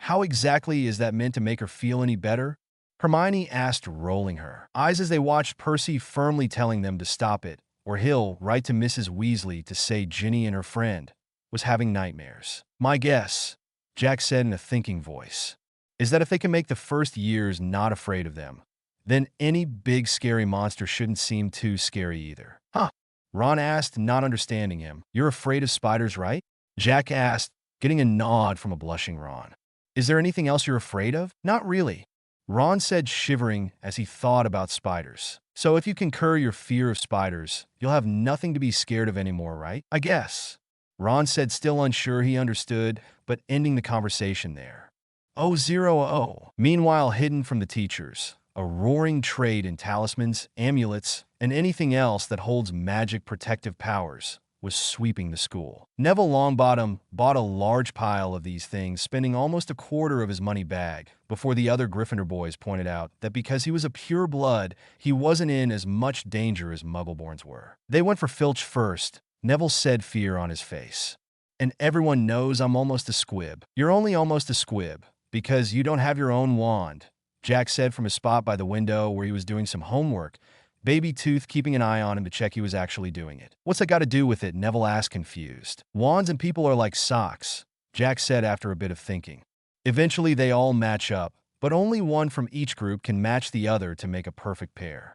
How exactly is that meant to make her feel any better? Hermione asked, rolling her eyes as they watched Percy firmly telling them to stop it, or he'll write to Mrs. Weasley to say Ginny and her friend was having nightmares. My guess, Jack said in a thinking voice, is that if they can make the first years not afraid of them, then any big scary monster shouldn't seem too scary either. Huh? Ron asked, not understanding him. You're afraid of spiders, right? Jack asked, getting a nod from a blushing Ron. Is there anything else you're afraid of? Not really, Ron said, shivering as he thought about spiders. So if you concur your fear of spiders, you'll have nothing to be scared of anymore, right? I guess, Ron said, still unsure he understood, but ending the conversation there. Meanwhile, hidden from the teachers, a roaring trade in talismans, amulets, and anything else that holds magic protective powers was sweeping the school. Neville Longbottom bought a large pile of these things, spending almost a quarter of his money bag, before the other Gryffindor boys pointed out that because he was a pure blood, he wasn't in as much danger as Muggleborns were. They went for Filch first, Neville said, fear on his face. And everyone knows I'm almost a squib. You're only almost a squib, because you don't have your own wand, Jack said from his spot by the window where he was doing some homework, Baby Tooth keeping an eye on him to check he was actually doing it. What's that got to do with it? Neville asked, confused. Wands and people are like socks, Jack said after a bit of thinking. Eventually they all match up, but only one from each group can match the other to make a perfect pair.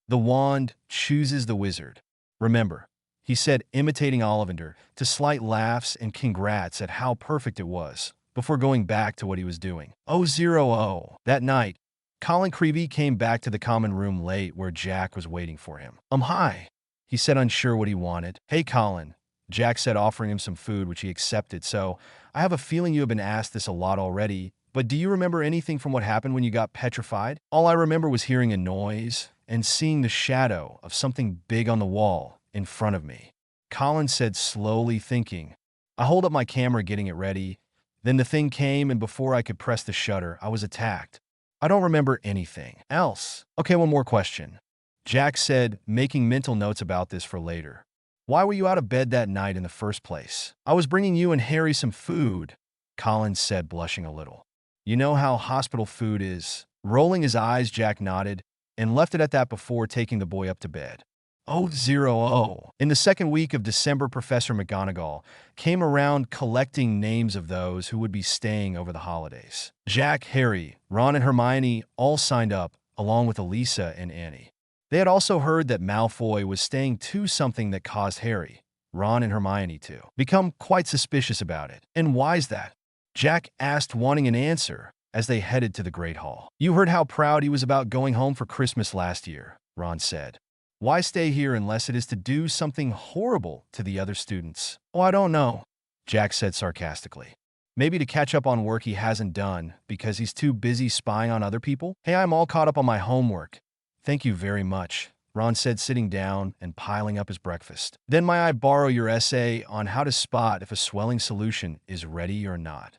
The wand chooses the wizard. Remember, he said, imitating Ollivander, to slight laughs and congrats at how perfect it was, before going back to what he was doing. That night, Colin Creevey came back to the common room late where Jack was waiting for him. Hi, he said, unsure what he wanted. Hey, Colin, Jack said, offering him some food, which he accepted. So, I have a feeling you have been asked this a lot already, but do you remember anything from what happened when you got petrified? All I remember was hearing a noise and seeing the shadow of something big on the wall in front of me, Colin said, slowly, thinking. I hold up my camera, getting it ready. Then the thing came, and before I could press the shutter, I was attacked. I don't remember anything else. Okay, one more question, Jack said, making mental notes about this for later. Why were you out of bed that night in the first place? I was bringing you and Harry some food, Colin said, blushing a little. You know how hospital food is. Rolling his eyes, Jack nodded and left it at that before taking the boy up to bed. In the second week of December, Professor McGonagall came around collecting names of those who would be staying over the holidays. Jack, Harry, Ron, and Hermione all signed up, along with Elisa and Annie. They had also heard that Malfoy was staying too, something that caused Harry, Ron, and Hermione to become quite suspicious about it. And why's that? Jack asked, wanting an answer, as they headed to the Great Hall. You heard how proud he was about going home for Christmas last year, Ron said. Why stay here unless it is to do something horrible to the other students? I don't know, Jack said sarcastically. Maybe to catch up on work he hasn't done because he's too busy spying on other people? Hey, I'm all caught up on my homework. Thank you very much, Ron said, sitting down and piling up his breakfast. Then may I borrow your essay on how to spot if a swelling solution is ready or not?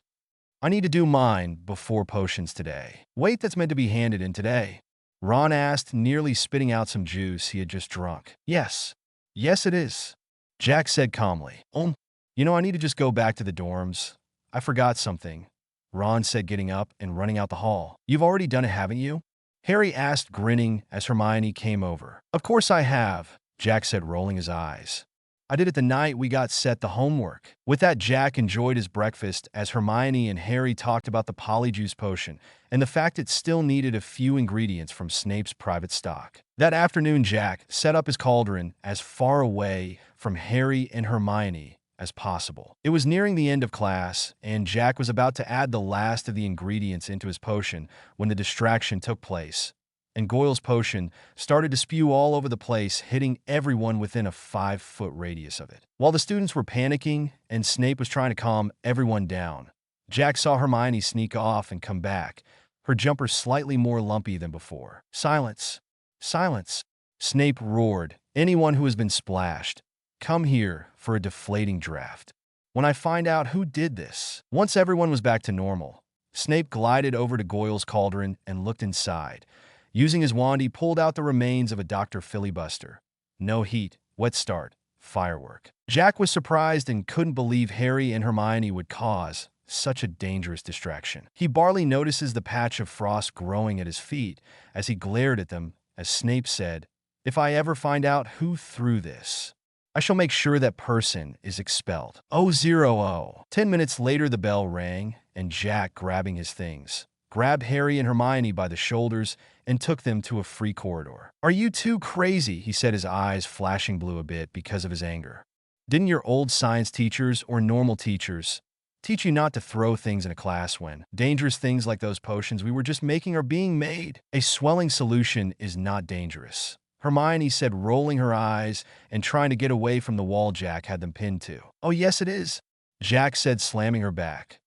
I need to do mine before potions today. Wait, that's meant to be handed in today, Ron asked, nearly spitting out some juice he had just drunk. Yes, it is, Jack said calmly. I need to just go back to the dorms. I forgot something, Ron said, getting up and running out the hall. You've already done it, haven't you? Harry asked, grinning as Hermione came over. Of course I have, Jack said, rolling his eyes. I did it the night we got set the homework. With that, Jack enjoyed his breakfast as Hermione and Harry talked about the Polyjuice potion and the fact it still needed a few ingredients from Snape's private stock. That afternoon, Jack set up his cauldron as far away from Harry and Hermione as possible. It was nearing the end of class, and Jack was about to add the last of the ingredients into his potion when the distraction took place, and Goyle's potion started to spew all over the place, hitting everyone within a 5-foot radius of it. While the students were panicking and Snape was trying to calm everyone down, Jack saw Hermione sneak off and come back, her jumper slightly more lumpy than before. Silence! Silence! Snape roared. Anyone who has been splashed, come here for a deflating draft. When I find out who did this. Once everyone was back to normal, Snape glided over to Goyle's cauldron and looked inside. Using his wand, he pulled out the remains of a Dr. Filibuster. No heat, wet start, firework. Jack was surprised and couldn't believe Harry and Hermione would cause such a dangerous distraction. He barely notices the patch of frost growing at his feet as he glared at them as Snape said, "If I ever find out who threw this, I shall make sure that person is expelled." Oh, 0. 10 minutes later, the bell rang, and Jack, grabbing his things, grabbed Harry and Hermione by the shoulders and took them to a free corridor. "Are you too crazy?" he said, his eyes flashing blue a bit because of his anger. "Didn't your old science teachers or normal teachers teach you not to throw things in a class when dangerous things like those potions we were just making are being made? A swelling solution is not dangerous," Hermione said, rolling her eyes and trying to get away from the wall Jack had them pinned to. "Oh, yes, it is," Jack said, slamming her back.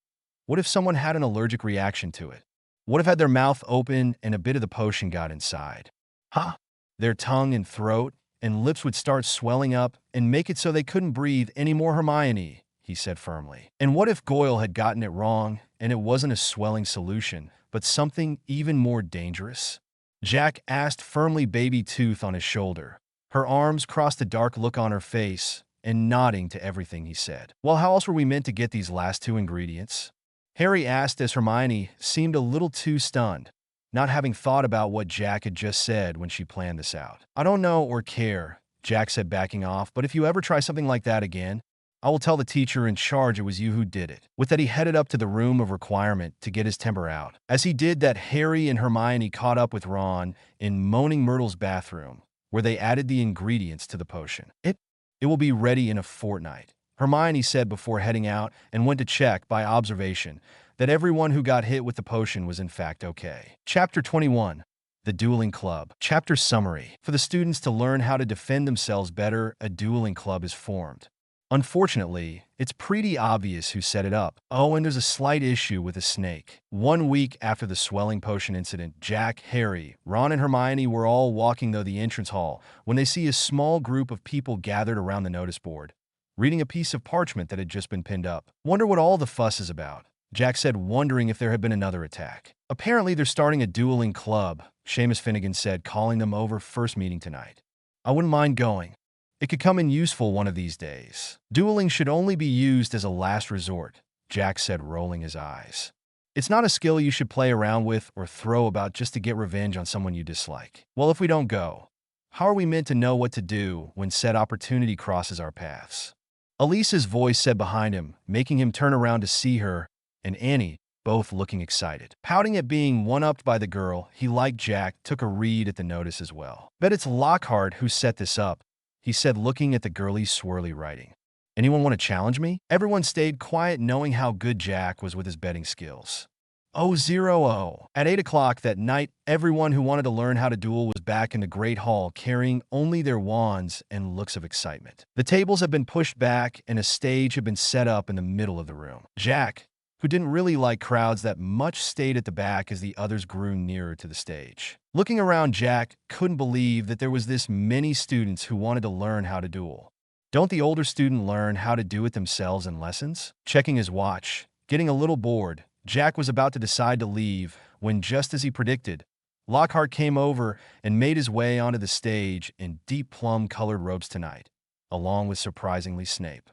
"What if someone had an allergic reaction to it? What if had their mouth open and a bit of the potion got inside? Huh? Their tongue and throat and lips would start swelling up and make it so they couldn't breathe anymore, Hermione," he said firmly. "And what if Goyle had gotten it wrong and it wasn't a swelling solution, but something even more dangerous?" Jack asked, firmly, baby tooth on his shoulder. Her arms crossed a dark look on her face and nodding to everything he said. "Well, how else were we meant to get these last two ingredients?" Harry asked as Hermione seemed a little too stunned, not having thought about what Jack had just said when she planned this out. "I don't know or care," Jack said, backing off, "but if you ever try something like that again, I will tell the teacher in charge it was you who did it." With that, he headed up to the room of requirement to get his temper out. As he did that, Harry and Hermione caught up with Ron in Moaning Myrtle's bathroom, where they added the ingredients to the potion. It will be ready in a fortnight," Hermione said before heading out, and went to check, by observation, that everyone who got hit with the potion was in fact okay. Chapter 21. The Dueling Club. Chapter Summary. For the students to learn how to defend themselves better, a dueling club is formed. Unfortunately, it's pretty obvious who set it up. Oh, and there's a slight issue with a snake. 1 week after the swelling potion incident, Jack, Harry, Ron, and Hermione were all walking through the entrance hall when they see a small group of people gathered around the notice board, reading a piece of parchment that had just been pinned up. "Wonder what all the fuss is about," Jack said, wondering if there had been another attack. "Apparently they're starting a dueling club," Seamus Finnegan said, calling them over first meeting tonight. "I wouldn't mind going. It could come in useful one of these days." "Dueling should only be used as a last resort," Jack said, rolling his eyes. "It's not a skill you should play around with or throw about just to get revenge on someone you dislike." "Well, if we don't go, how are we meant to know what to do when said opportunity crosses our paths?" Elisa's voice said behind him, making him turn around to see her and Annie, both looking excited. Pouting at being one-upped by the girl he liked, Jack took a read at the notice as well. "Bet it's Lockhart who set this up," he said, looking at the girly's swirly writing. "Anyone want to challenge me?" Everyone stayed quiet, knowing how good Jack was with his betting skills. Oh, 0. At 8 o'clock that night, everyone who wanted to learn how to duel was back in the Great Hall, carrying only their wands and looks of excitement. The tables had been pushed back, and a stage had been set up in the middle of the room. Jack, who didn't really like crowds that much, stayed at the back as the others grew nearer to the stage. Looking around, Jack couldn't believe that there was this many students who wanted to learn how to duel. Don't the older students learn how to do it themselves in lessons? Checking his watch, getting a little bored, Jack was about to decide to leave when, just as he predicted, Lockhart came over and made his way onto the stage in deep plum-colored robes tonight, along with, surprisingly, Snape.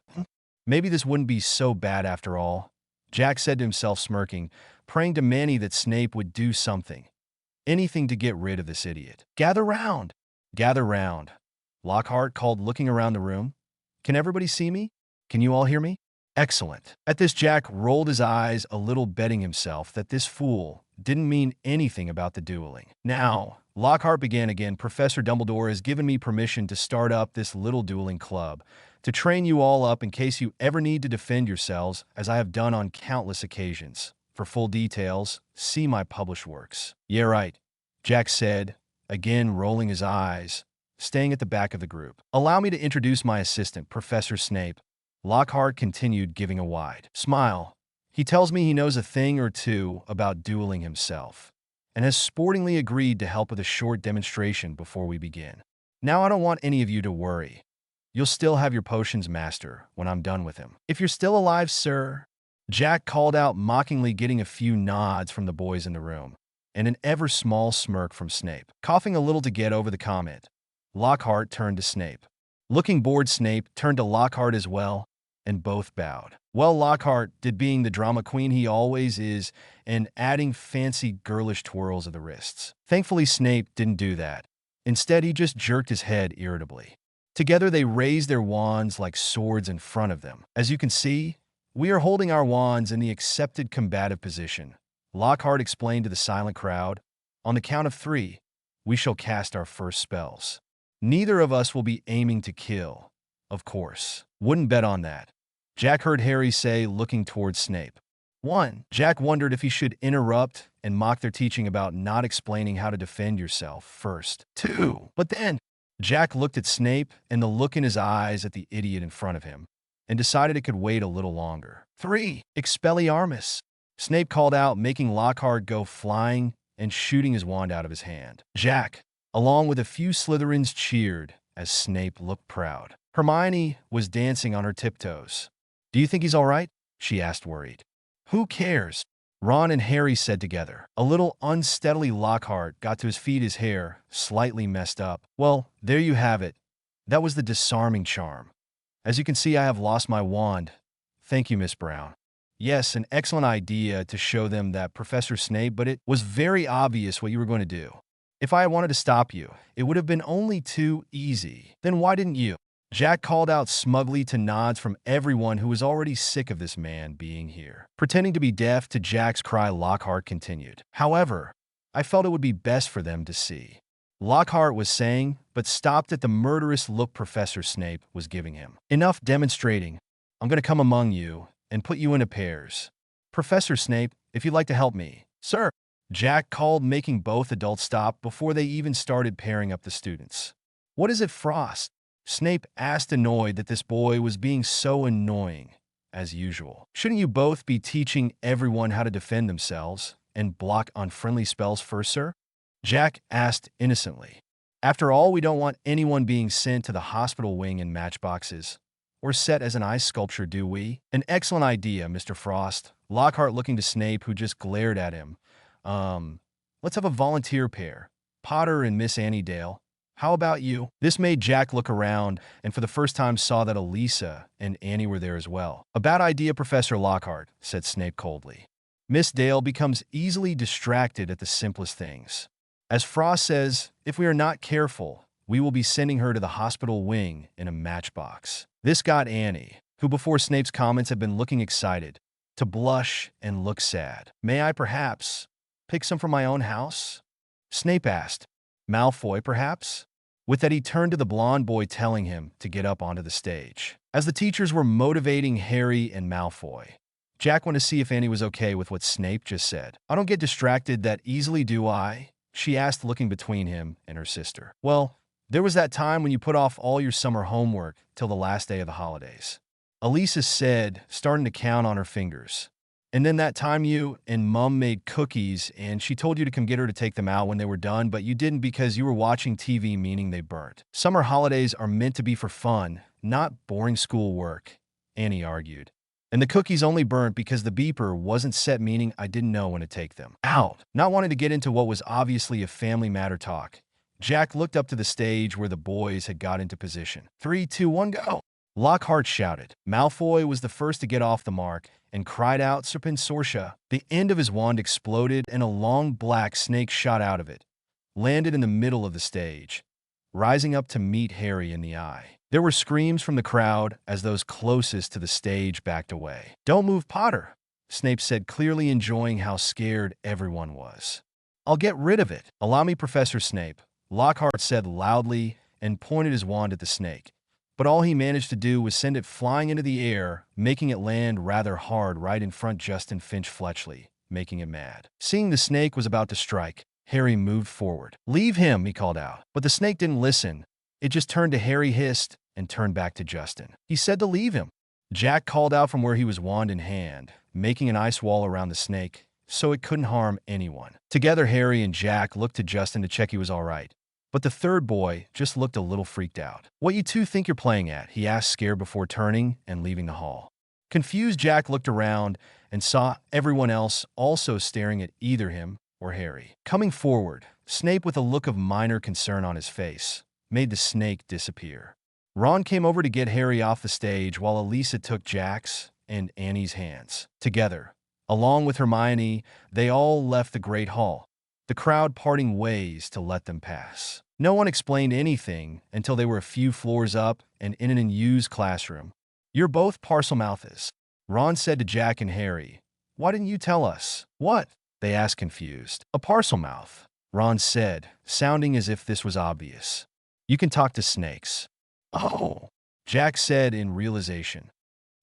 Maybe this wouldn't be so bad after all, Jack said to himself, smirking, praying to Manny that Snape would do something. Anything to get rid of this idiot. "Gather round! Gather round!" Lockhart called, looking around the room. "Can everybody see me? Can you all hear me?" "Excellent." At this, Jack rolled his eyes a little, betting himself that this fool didn't mean anything about the dueling. "Now," Lockhart began again, "Professor Dumbledore has given me permission to start up this little dueling club, to train you all up in case you ever need to defend yourselves, as I have done on countless occasions. For full details, see my published works." "Yeah, right," Jack said, again rolling his eyes, staying at the back of the group. "Allow me to introduce my assistant, Professor Snape," Lockhart continued, giving a wide smile. "He tells me he knows a thing or two about dueling himself, and has sportingly agreed to help with a short demonstration before we begin. Now, I don't want any of you to worry. You'll still have your potions master when I'm done with him." "If you're still alive, sir," Jack called out mockingly, getting a few nods from the boys in the room, and an ever-small smirk from Snape. Coughing a little to get over the comment, Lockhart turned to Snape. Looking bored, Snape turned to Lockhart as well, and both bowed. Well, Lockhart did being the drama queen he always is and adding fancy girlish twirls of the wrists. Thankfully, Snape didn't do that. Instead, he just jerked his head irritably. Together, they raised their wands like swords in front of them. As you can see, we are holding our wands in the accepted combative position. Lockhart explained to the silent crowd, on the count of 3, we shall cast our first spells. Neither of us will be aiming to kill, of course. Wouldn't bet on that, Jack heard Harry say, looking towards Snape. 1. Jack wondered if he should interrupt and mock their teaching about not explaining how to defend yourself first. 2. But then, Jack looked at Snape and the look in his eyes at the idiot in front of him, and decided it could wait a little longer. 3. Expelliarmus, Snape called out, making Lockhart go flying and shooting his wand out of his hand. Jack, along with a few Slytherins, cheered as Snape looked proud. Hermione was dancing on her tiptoes. Do you think he's all right? She asked, worried. Who cares? Ron and Harry said together. A little unsteadily, Lockhart got to his feet, his hair slightly messed up. Well, there you have it. That was the disarming charm. As you can see, I have lost my wand. Thank you, Miss Brown. Yes, an excellent idea to show them that Professor Snape, but it was very obvious what you were going to do. If I had wanted to stop you, it would have been only too easy. Then why didn't you? Jack called out smugly to nods from everyone who was already sick of this man being here. Pretending to be deaf to Jack's cry, Lockhart continued. However, I felt it would be best for them to see. Lockhart was saying, but stopped at the murderous look Professor Snape was giving him. Enough demonstrating. I'm going to come among you and put you into pairs. Professor Snape, if you'd like to help me. Sir, Jack called, making both adults stop before they even started pairing up the students. What is it, Frost? Snape asked, annoyed that this boy was being so annoying, as usual. Shouldn't you both be teaching everyone how to defend themselves and block unfriendly spells first, sir? Jack asked innocently. After all, we don't want anyone being sent to the hospital wing in matchboxes or set as an ice sculpture, do we? An excellent idea, Mr. Frost. Lockhart looking to Snape, who just glared at him. Let's have a volunteer pair. Potter and Miss Annie Dale. How about you? This made Jack look around and for the first time saw that Elisa and Annie were there as well. A bad idea, Professor Lockhart, said Snape coldly. Miss Dale becomes easily distracted at the simplest things. As Frost says, if we are not careful, we will be sending her to the hospital wing in a matchbox. This got Annie, who before Snape's comments had been looking excited, to blush and look sad. May I perhaps pick some from my own house? Snape asked. Malfoy, perhaps? With that, he turned to the blonde boy, telling him to get up onto the stage. As the teachers were motivating Harry and Malfoy, Jack wanted to see if Annie was okay with what Snape just said. I don't get distracted that easily, do I? She asked, looking between him and her sister. Well, there was that time when you put off all your summer homework till the last day of the holidays. Elisa said, starting to count on her fingers. And then that time you and Mum made cookies and she told you to come get her to take them out when they were done, but you didn't because you were watching TV, meaning they burnt. Summer holidays are meant to be for fun, not boring schoolwork, Annie argued. And the cookies only burnt because the beeper wasn't set, meaning I didn't know when to take them out. Not wanting to get into what was obviously a family matter talk, Jack looked up to the stage where the boys had got into position. 3, 2, 1, go! Lockhart shouted. Malfoy was the first to get off the mark and cried out, Serpensortia. The end of his wand exploded and a long black snake shot out of it, landed in the middle of the stage, rising up to meet Harry in the eye. There were screams from the crowd as those closest to the stage backed away. Don't move, Potter, Snape said, clearly enjoying how scared everyone was. I'll get rid of it. Allow me, Professor Snape, Lockhart said loudly and pointed his wand at the snake. But all he managed to do was send it flying into the air, making it land rather hard right in front of Justin Finch-Fletchley, making him mad. Seeing the snake was about to strike, Harry moved forward. Leave him, he called out. But the snake didn't listen. It just turned to Harry, hissed, and turned back to Justin. He said to leave him. Jack called out from where he was, wand in hand, making an ice wall around the snake so it couldn't harm anyone. Together, Harry and Jack looked to Justin to check he was all right. But the third boy just looked a little freaked out. What you two think you're playing at? He asked, scared, before turning and leaving the hall. Confused, Jack looked around and saw everyone else also staring at either him or Harry. Coming forward, Snape, with a look of minor concern on his face, made the snake disappear. Ron came over to get Harry off the stage while Elisa took Jack's and Annie's hands. Together, along with Hermione, they all left the Great Hall, the crowd parting ways to let them pass. No one explained anything until they were a few floors up and in an unused classroom. "You're both Parselmouths," Ron said to Jack and Harry. "Why didn't you tell us?" "What?" they asked confused. "A Parselmouth," Ron said, sounding as if this was obvious. "You can talk to snakes." "Oh," Jack said in realization.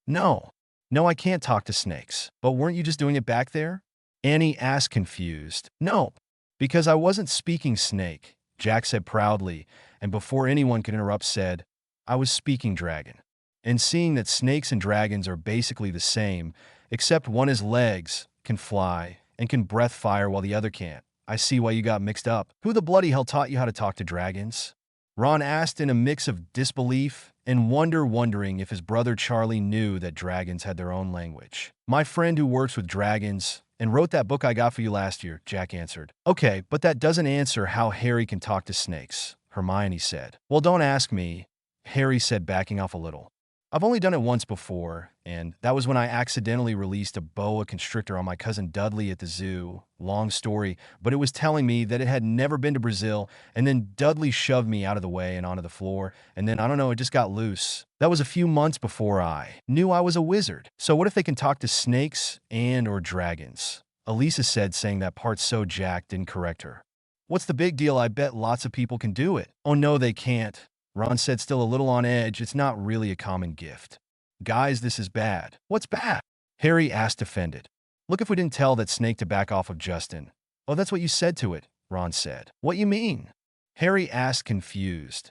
No, I can't talk to snakes." "But weren't you just doing it back there?" Annie asked confused. "No, because I wasn't speaking snake," Jack said proudly, and before anyone could interrupt said, "I was speaking dragon." And seeing that snakes and dragons are basically the same, except one has legs, can fly, and can breath fire while the other can't, I see why you got mixed up. "Who the bloody hell taught you how to talk to dragons?" Ron asked in a mix of disbelief and wondering if his brother Charlie knew that dragons had their own language. "My friend who works with dragons and wrote that book I got for you last year," Jack answered. "Okay, but that doesn't answer how Harry can talk to snakes," Hermione said. "Well, don't ask me," Harry said, backing off a little. "I've only done it once before, and that was when I accidentally released a boa constrictor on my cousin Dudley at the zoo. Long story, but it was telling me that it had never been to Brazil, and then Dudley shoved me out of the way and onto the floor, and then, I don't know, it just got loose. That was a few months before I knew I was a wizard. So what if they can talk to snakes or dragons?" Elisa said, saying that part so Jack didn't correct her. "What's the big deal? I bet lots of people can do it." "Oh no, they can't," Ron said, still a little on edge. "It's not really a common gift." "Guys, this is bad." "What's bad?" Harry asked, offended. "Look, if we didn't tell that snake to back off of Justin." "Oh, that's what you said to it," Ron said. "What you mean?" Harry asked, confused.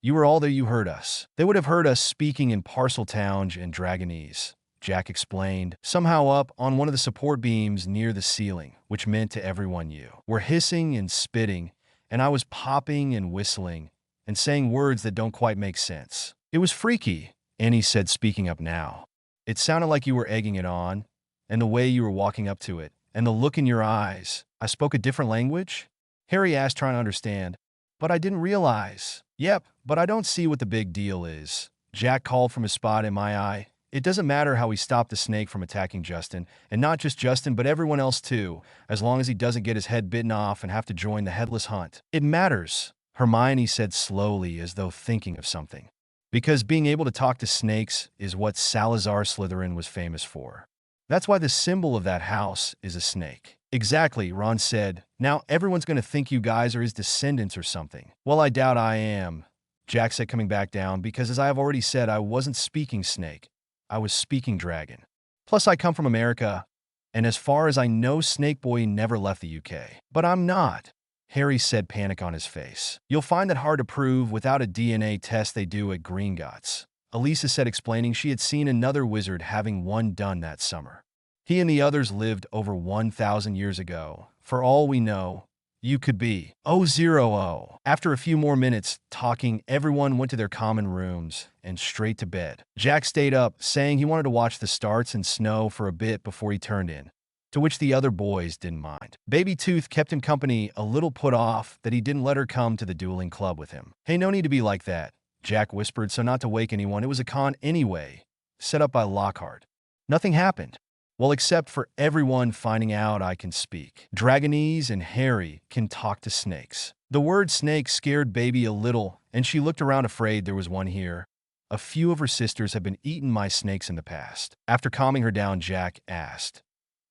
"You were all there, you heard us. They would have heard us speaking in Parseltown and Dragonese," Jack explained. "Somehow up on one of the support beams near the ceiling, which meant to everyone you were hissing and spitting, and I was popping and whistling and saying words that don't quite make sense. It was freaky," Annie said, speaking up now. "It sounded like you were egging it on, and the way you were walking up to it, and the look in your eyes." "I spoke a different language?" Harry asked, trying to understand. "But I didn't realize." "Yep, but I don't see what the big deal is," Jack called from his spot in my eye. "It doesn't matter how we stop the snake from attacking Justin, and not just Justin, but everyone else too, as long as he doesn't get his head bitten off and have to join the headless hunt." "It matters," Hermione said slowly, as though thinking of something. "Because being able to talk to snakes is what Salazar Slytherin was famous for. That's why the symbol of that house is a snake." "Exactly," Ron said. "Now everyone's going to think you guys are his descendants or something." "Well, I doubt I am," Jack said, coming back down, "because as I have already said, I wasn't speaking snake. I was speaking dragon. Plus, I come from America, and as far as I know, Snake Boy never left the UK." "But I'm not," Harry said, panic on his face. "You'll find that hard to prove without a DNA test they do at Gringotts," Elisa said, explaining she had seen another wizard having one done that summer. "He and the others lived over 1,000 years ago. For all we know, you could be 000. After a few more minutes talking, everyone went to their common rooms and straight to bed. Jack stayed up, saying he wanted to watch the starts and snow for a bit before he turned in, to which the other boys didn't mind. Baby Tooth kept him company, a little put off that he didn't let her come to the Dueling Club with him. "Hey, no need to be like that," Jack whispered, so not to wake anyone. "It was a con anyway, set up by Lockhart. Nothing happened. Well, except for everyone finding out I can speak Dragonese and Harry can talk to snakes." The word snake scared Baby a little, and she looked around, afraid there was one here. A few of her sisters have been eaten by snakes in the past. After calming her down, Jack asked,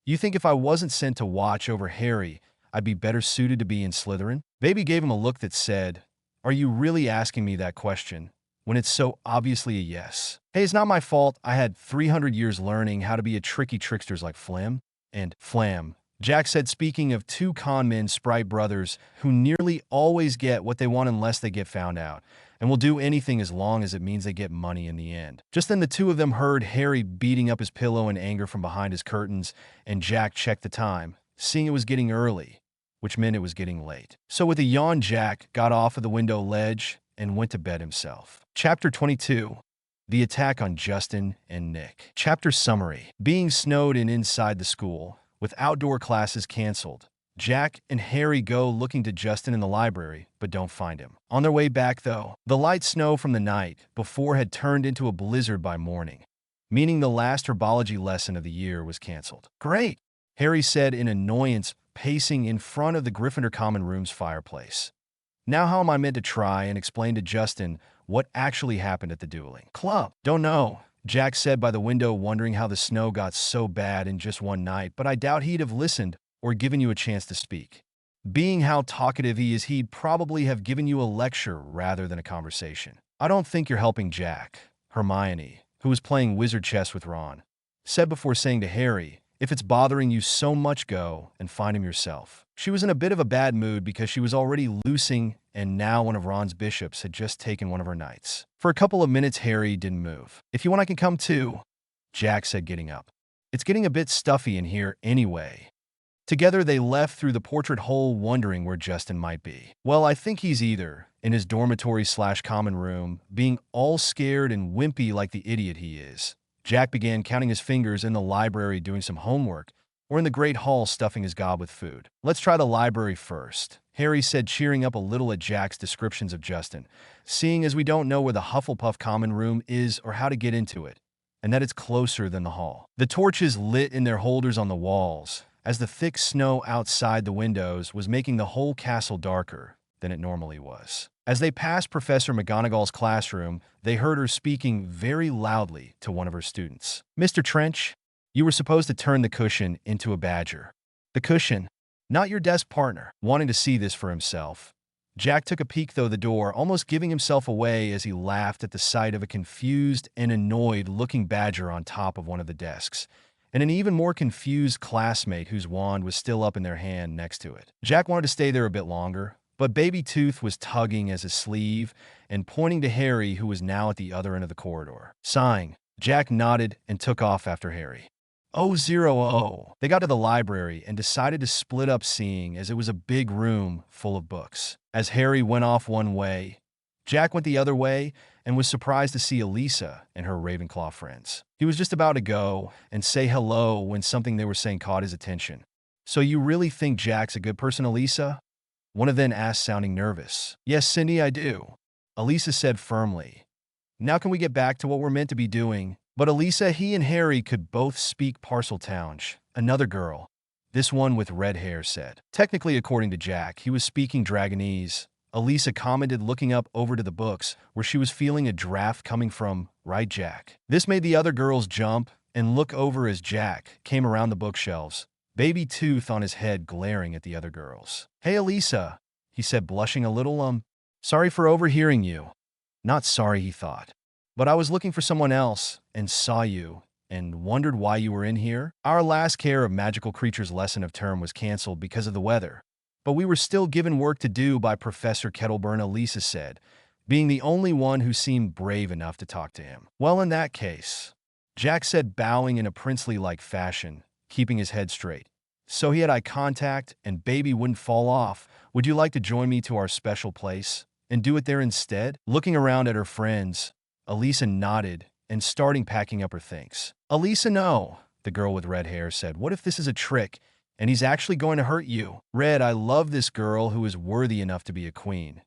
"You think if I wasn't sent to watch over Harry, I'd be better suited to be in Slytherin?" Baby gave him a look that said, "Are you really asking me that question, when it's so obviously a yes?" "Hey, it's not my fault. I had 300 years learning how to be a tricky tricksters like Flim and Flam," Jack said, speaking of two con men, Sprite brothers, who nearly always get what they want unless they get found out, and will do anything as long as it means they get money in the end. Just then the two of them heard Harry beating up his pillow in anger from behind his curtains, and Jack checked the time, seeing it was getting early, which meant it was getting late. So with a yawn, Jack got off of the window ledge and went to bed himself. Chapter 22. The Attack on Justin and Nick. Chapter summary. Being snowed in inside the school, with outdoor classes canceled, Jack and Harry go looking to Justin in the library, but don't find him. On their way back, though, the light snow from the night before had turned into a blizzard by morning, meaning the last herbology lesson of the year was canceled. Great, Harry said in annoyance, pacing in front of the Gryffindor common room's fireplace. Now how am I meant to try and explain to Justin what actually happened at the Dueling Club? Don't know, Jack said by the window, wondering how the snow got so bad in just one night, but I doubt he'd have listened or given you a chance to speak. Being how talkative he is, he'd probably have given you a lecture rather than a conversation. I don't think you're helping Jack, Hermione, who was playing wizard chess with Ron, said before saying to Harry, if it's bothering you so much, go and find him yourself. She was in a bit of a bad mood because she was already losing, and now one of Ron's bishops had just taken one of her knights. For a couple of minutes, Harry didn't move. If you want, I can come too, Jack said, getting up. It's getting a bit stuffy in here anyway. Together, they left through the portrait hole, wondering where Justin might be. Well, I think he's either in his dormitory/common room, being all scared and wimpy like the idiot he is. Jack began counting his fingers, in the library doing some homework, or in the great hall stuffing his gob with food. Let's try the library first, Harry said, cheering up a little at Jack's descriptions of Justin, seeing as we don't know where the Hufflepuff common room is or how to get into it, and that it's closer than the hall. The torches lit in their holders on the walls, as the thick snow outside the windows was making the whole castle darker than it normally was. As they passed Professor McGonagall's classroom, they heard her speaking very loudly to one of her students. Mr. Trench, you were supposed to turn the cushion into a badger. The cushion, not your desk partner. Wanting to see this for himself, Jack took a peek through the door, almost giving himself away as he laughed at the sight of a confused and annoyed-looking badger on top of one of the desks, and an even more confused classmate whose wand was still up in their hand next to it. Jack wanted to stay there a bit longer, but Baby Tooth was tugging at his sleeve and pointing to Harry, who was now at the other end of the corridor. Sighing, Jack nodded and took off after Harry. 000. They got to the library and decided to split up, seeing as it was a big room full of books. As Harry went off one way, Jack went the other way and was surprised to see Elisa and her Ravenclaw friends. He was just about to go and say hello when something they were saying caught his attention. So you really think Jack's a good person, Elisa? One of them asked, sounding nervous. Yes, Cindy, I do, Elisa said firmly. Now can we get back to what we're meant to be doing? But Elisa, he and Harry could both speak Parseltownsh. Another girl, this one with red hair, said. Technically, according to Jack, he was speaking Dragonese. Elisa commented, looking up over to the books, where she was feeling a draft coming from, right, Jack? This made the other girls jump and look over as Jack came around the bookshelves, Baby Tooth on his head, glaring at the other girls. Hey, Elisa, he said, blushing a little. Sorry for overhearing you. Not sorry, he thought. But I was looking for someone else and saw you and wondered why you were in here. Our last Care of Magical Creatures lesson of term was canceled because of the weather, but we were still given work to do by Professor Kettleburn, Elisa said, being the only one who seemed brave enough to talk to him. Well, in that case, Jack said, bowing in a princely-like fashion, keeping his head straight, so he had eye contact and Baby wouldn't fall off. Would you like to join me to our special place and do it there instead? Looking around at her friends, Elisa nodded and starting packing up her things. Elisa, no, the girl with red hair said. What if this is a trick and he's actually going to hurt you? Red, I love this girl who is worthy enough to be a queen,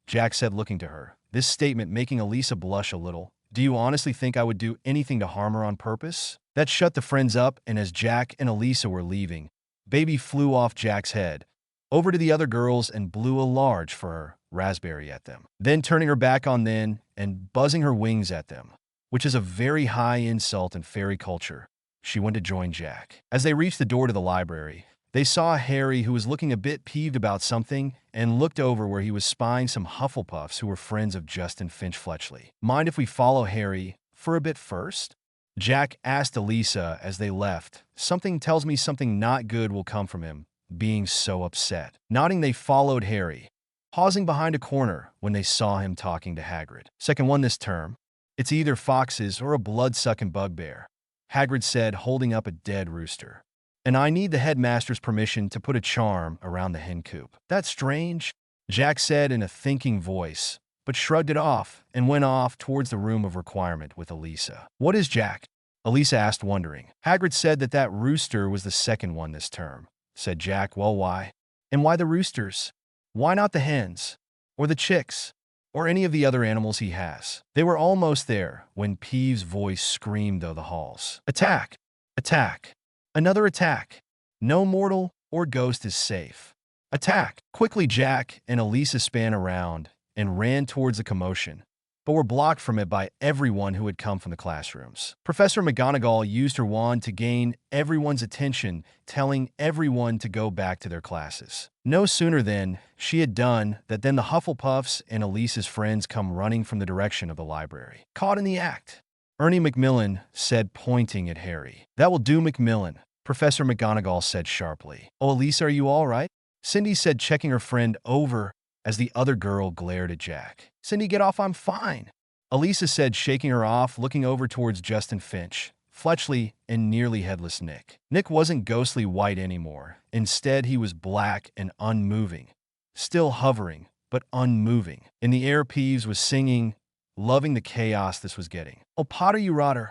Jack said, looking to her. This statement making Elisa blush a little. Do you honestly think I would do anything to harm her on purpose? That shut the friends up, and as Jack and Elisa were leaving, Baby flew off Jack's head, over to the other girls and blew a large fur raspberry at them. Then turning her back on them and buzzing her wings at them, which is a very high insult in fairy culture, she went to join Jack. As they reached the door to the library, they saw Harry, who was looking a bit peeved about something, and looked over where he was spying some Hufflepuffs who were friends of Justin Finch-Fletchley. Mind if we follow Harry for a bit first? Jack asked Elisa as they left. Something tells me something not good will come from him being so upset. Nodding, they followed Harry, pausing behind a corner when they saw him talking to Hagrid. Second one this term. It's either foxes or a blood-sucking bugbear, Hagrid said, holding up a dead rooster. And I need the headmaster's permission to put a charm around the hen coop. That's strange, Jack said in a thinking voice, but shrugged it off and went off towards the room of requirement with Elisa. What is, Jack? Elisa asked, wondering. Hagrid said that rooster was the second one this term, said Jack. Well, why? And why the roosters? Why not the hens? Or the chicks? Or any of the other animals he has? They were almost there when Peeves' voice screamed through the halls. Attack! Attack! Another attack! No mortal or ghost is safe. Attack! Quickly, Jack and Elisa span around and ran towards the commotion, but were blocked from it by everyone who had come from the classrooms. Professor McGonagall used her wand to gain everyone's attention, telling everyone to go back to their classes. No sooner than she had done that than the Hufflepuffs and Elisa's friends come running from the direction of the library. Caught in the act, Ernie Macmillan said, pointing at Harry. That will do, Macmillan, Professor McGonagall said sharply. Oh, Elisa, are you all right? Cindy said, checking her friend over as the other girl glared at Jack. Cindy, get off, I'm fine, Elisa said, shaking her off, looking over towards Justin Finch, Fletchley, and nearly headless Nick. Nick wasn't ghostly white anymore. Instead, he was black and unmoving, still hovering, but unmoving. In the air, Peeves was singing, loving the chaos this was getting. Oh, Potter, you rotter.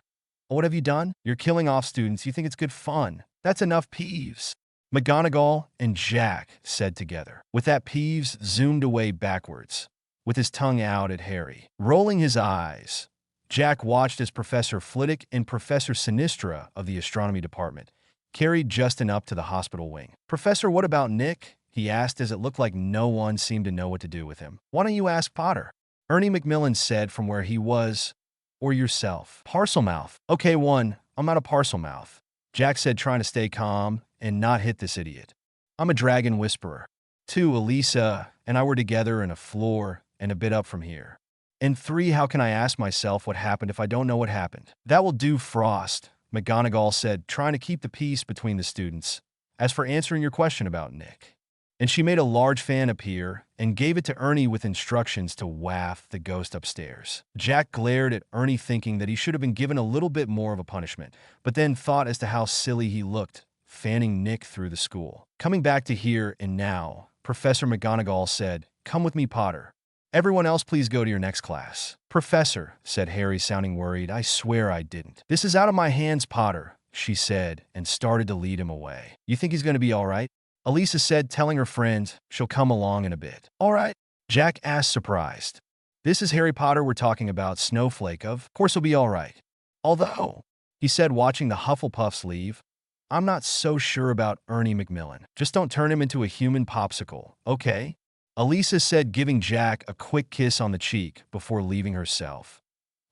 What have you done? You're killing off students. You think it's good fun. That's enough, Peeves, McGonagall and Jack said together. With that, Peeves zoomed away backwards, with his tongue out at Harry. Rolling his eyes, Jack watched as Professor Flitwick and Professor Sinistra of the astronomy department carried Justin up to the hospital wing. Professor, what about Nick? He asked, as it looked like no one seemed to know what to do with him. Why don't you ask Potter? Ernie Macmillan said from where he was. Or yourself. Parselmouth. Okay, one, I'm not a Parselmouth, Jack said, trying to stay calm and not hit this idiot. I'm a dragon whisperer. 2, Elisa and I were together in a floor and a bit up from here. And 3, how can I ask myself what happened if I don't know what happened? That will do, Frost, McGonagall said, trying to keep the peace between the students. As for answering your question about Nick. And she made a large fan appear and gave it to Ernie with instructions to waft the ghost upstairs. Jack glared at Ernie, thinking that he should have been given a little bit more of a punishment, but then thought as to how silly he looked, fanning Nick through the school. Coming back to here and now, Professor McGonagall said, come with me, Potter. Everyone else, please go to your next class. Professor, said Harry, sounding worried, I swear I didn't. This is out of my hands, Potter, she said, and started to lead him away. You think he's going to be all right? Elisa said, telling her friend she'll come along in a bit. All right? Jack asked, surprised. This is Harry Potter we're talking about, Snowflake. Of course he'll be all right. Although, he said, watching the Hufflepuffs leave, I'm not so sure about Ernie Macmillan. Just don't turn him into a human popsicle, okay? Elisa said, giving Jack a quick kiss on the cheek before leaving herself.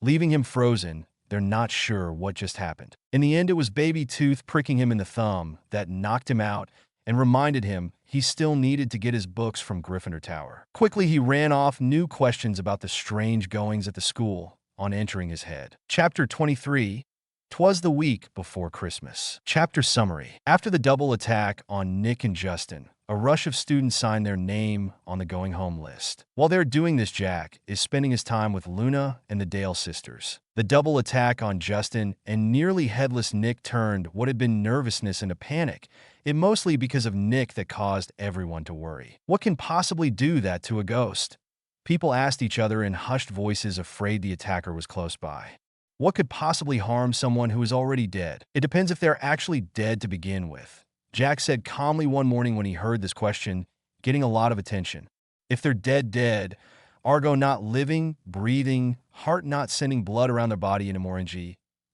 Leaving him frozen, they're not sure what just happened. In the end, it was Baby Tooth pricking him in the thumb that knocked him out and reminded him he still needed to get his books from Gryffindor Tower. Quickly, he ran off new questions about the strange goings at the school on entering his head. Chapter 23. 'Twas the week before Christmas. Chapter summary. After the double attack on Nick and Justin, a rush of students signed their name on the going home list. While they're doing this, Jack is spending his time with Luna and the Dale sisters. The double attack on Justin and nearly headless Nick turned what had been nervousness into panic, it mostly because of Nick that caused everyone to worry. What can possibly do that to a ghost? People asked each other in hushed voices, afraid the attacker was close by. What could possibly harm someone who is already dead? It depends if they're actually dead to begin with, Jack said calmly one morning when he heard this question, getting a lot of attention. If they're dead, Argo not living, breathing, heart not sending blood around their body anymore,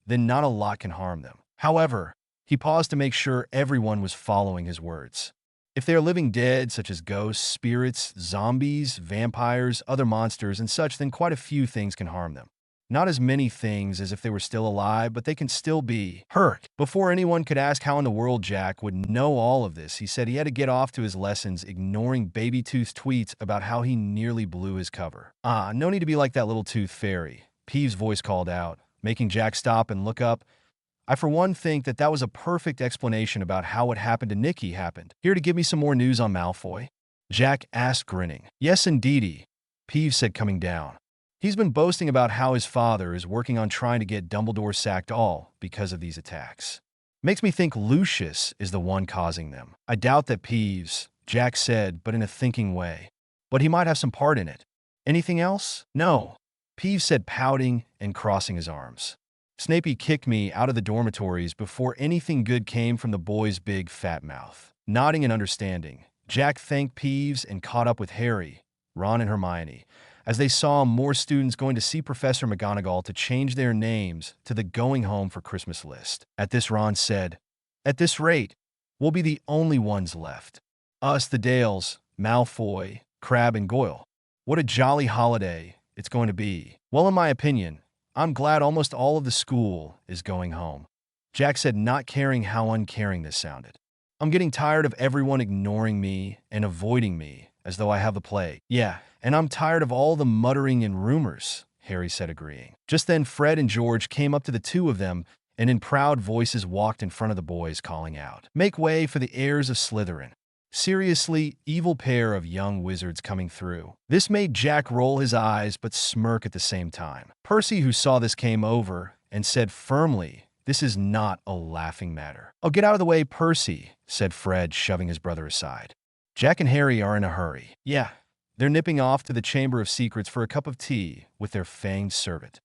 then not a lot can harm them. However, he paused to make sure everyone was following his words. If they are living dead, such as ghosts, spirits, zombies, vampires, other monsters, and such, then quite a few things can harm them. Not as many things as if they were still alive, but they can still be hurt. Before anyone could ask how in the world Jack would know all of this, he said he had to get off to his lessons, ignoring Baby Tooth's tweets about how he nearly blew his cover. No need to be like that little tooth fairy, Peeves' voice called out, making Jack stop and look up. I for one think that was a perfect explanation about how what happened to Nicky happened. Here to give me some more news on Malfoy? Jack asked, grinning. Yes, indeedy, Peeves said, coming down. He's been boasting about how his father is working on trying to get Dumbledore sacked, all because of these attacks. Makes me think Lucius is the one causing them. I doubt that, Peeves, Jack said, but in a thinking way. But he might have some part in it. Anything else? No, Peeves said, pouting and crossing his arms. Snapey kicked me out of the dormitories before anything good came from the boy's big fat mouth. Nodding in understanding, Jack thanked Peeves and caught up with Harry, Ron, and Hermione, as they saw more students going to see Professor McGonagall to change their names to the Going Home for Christmas list. At this, Ron said, "At this rate, we'll be the only ones left. Us, the Dales, Malfoy, Crabbe, and Goyle. What a jolly holiday it's going to be." "Well, in my opinion, I'm glad almost all of the school is going home," Jack said, not caring how uncaring this sounded. "I'm getting tired of everyone ignoring me and avoiding me as though I have the plague." "Yeah, and I'm tired of all the muttering and rumors," Harry said, agreeing. Just then, Fred and George came up to the two of them and in proud voices walked in front of the boys, calling out, "Make way for the heirs of Slytherin. Seriously evil pair of young wizards coming through." This made Jack roll his eyes but smirk at the same time. Percy, who saw this, came over and said firmly, "This is not a laughing matter." "Oh, get out of the way, Percy," said Fred, shoving his brother aside. "Jack and Harry are in a hurry." "Yeah, they're nipping off to the Chamber of Secrets for a cup of tea with their fanged servant,"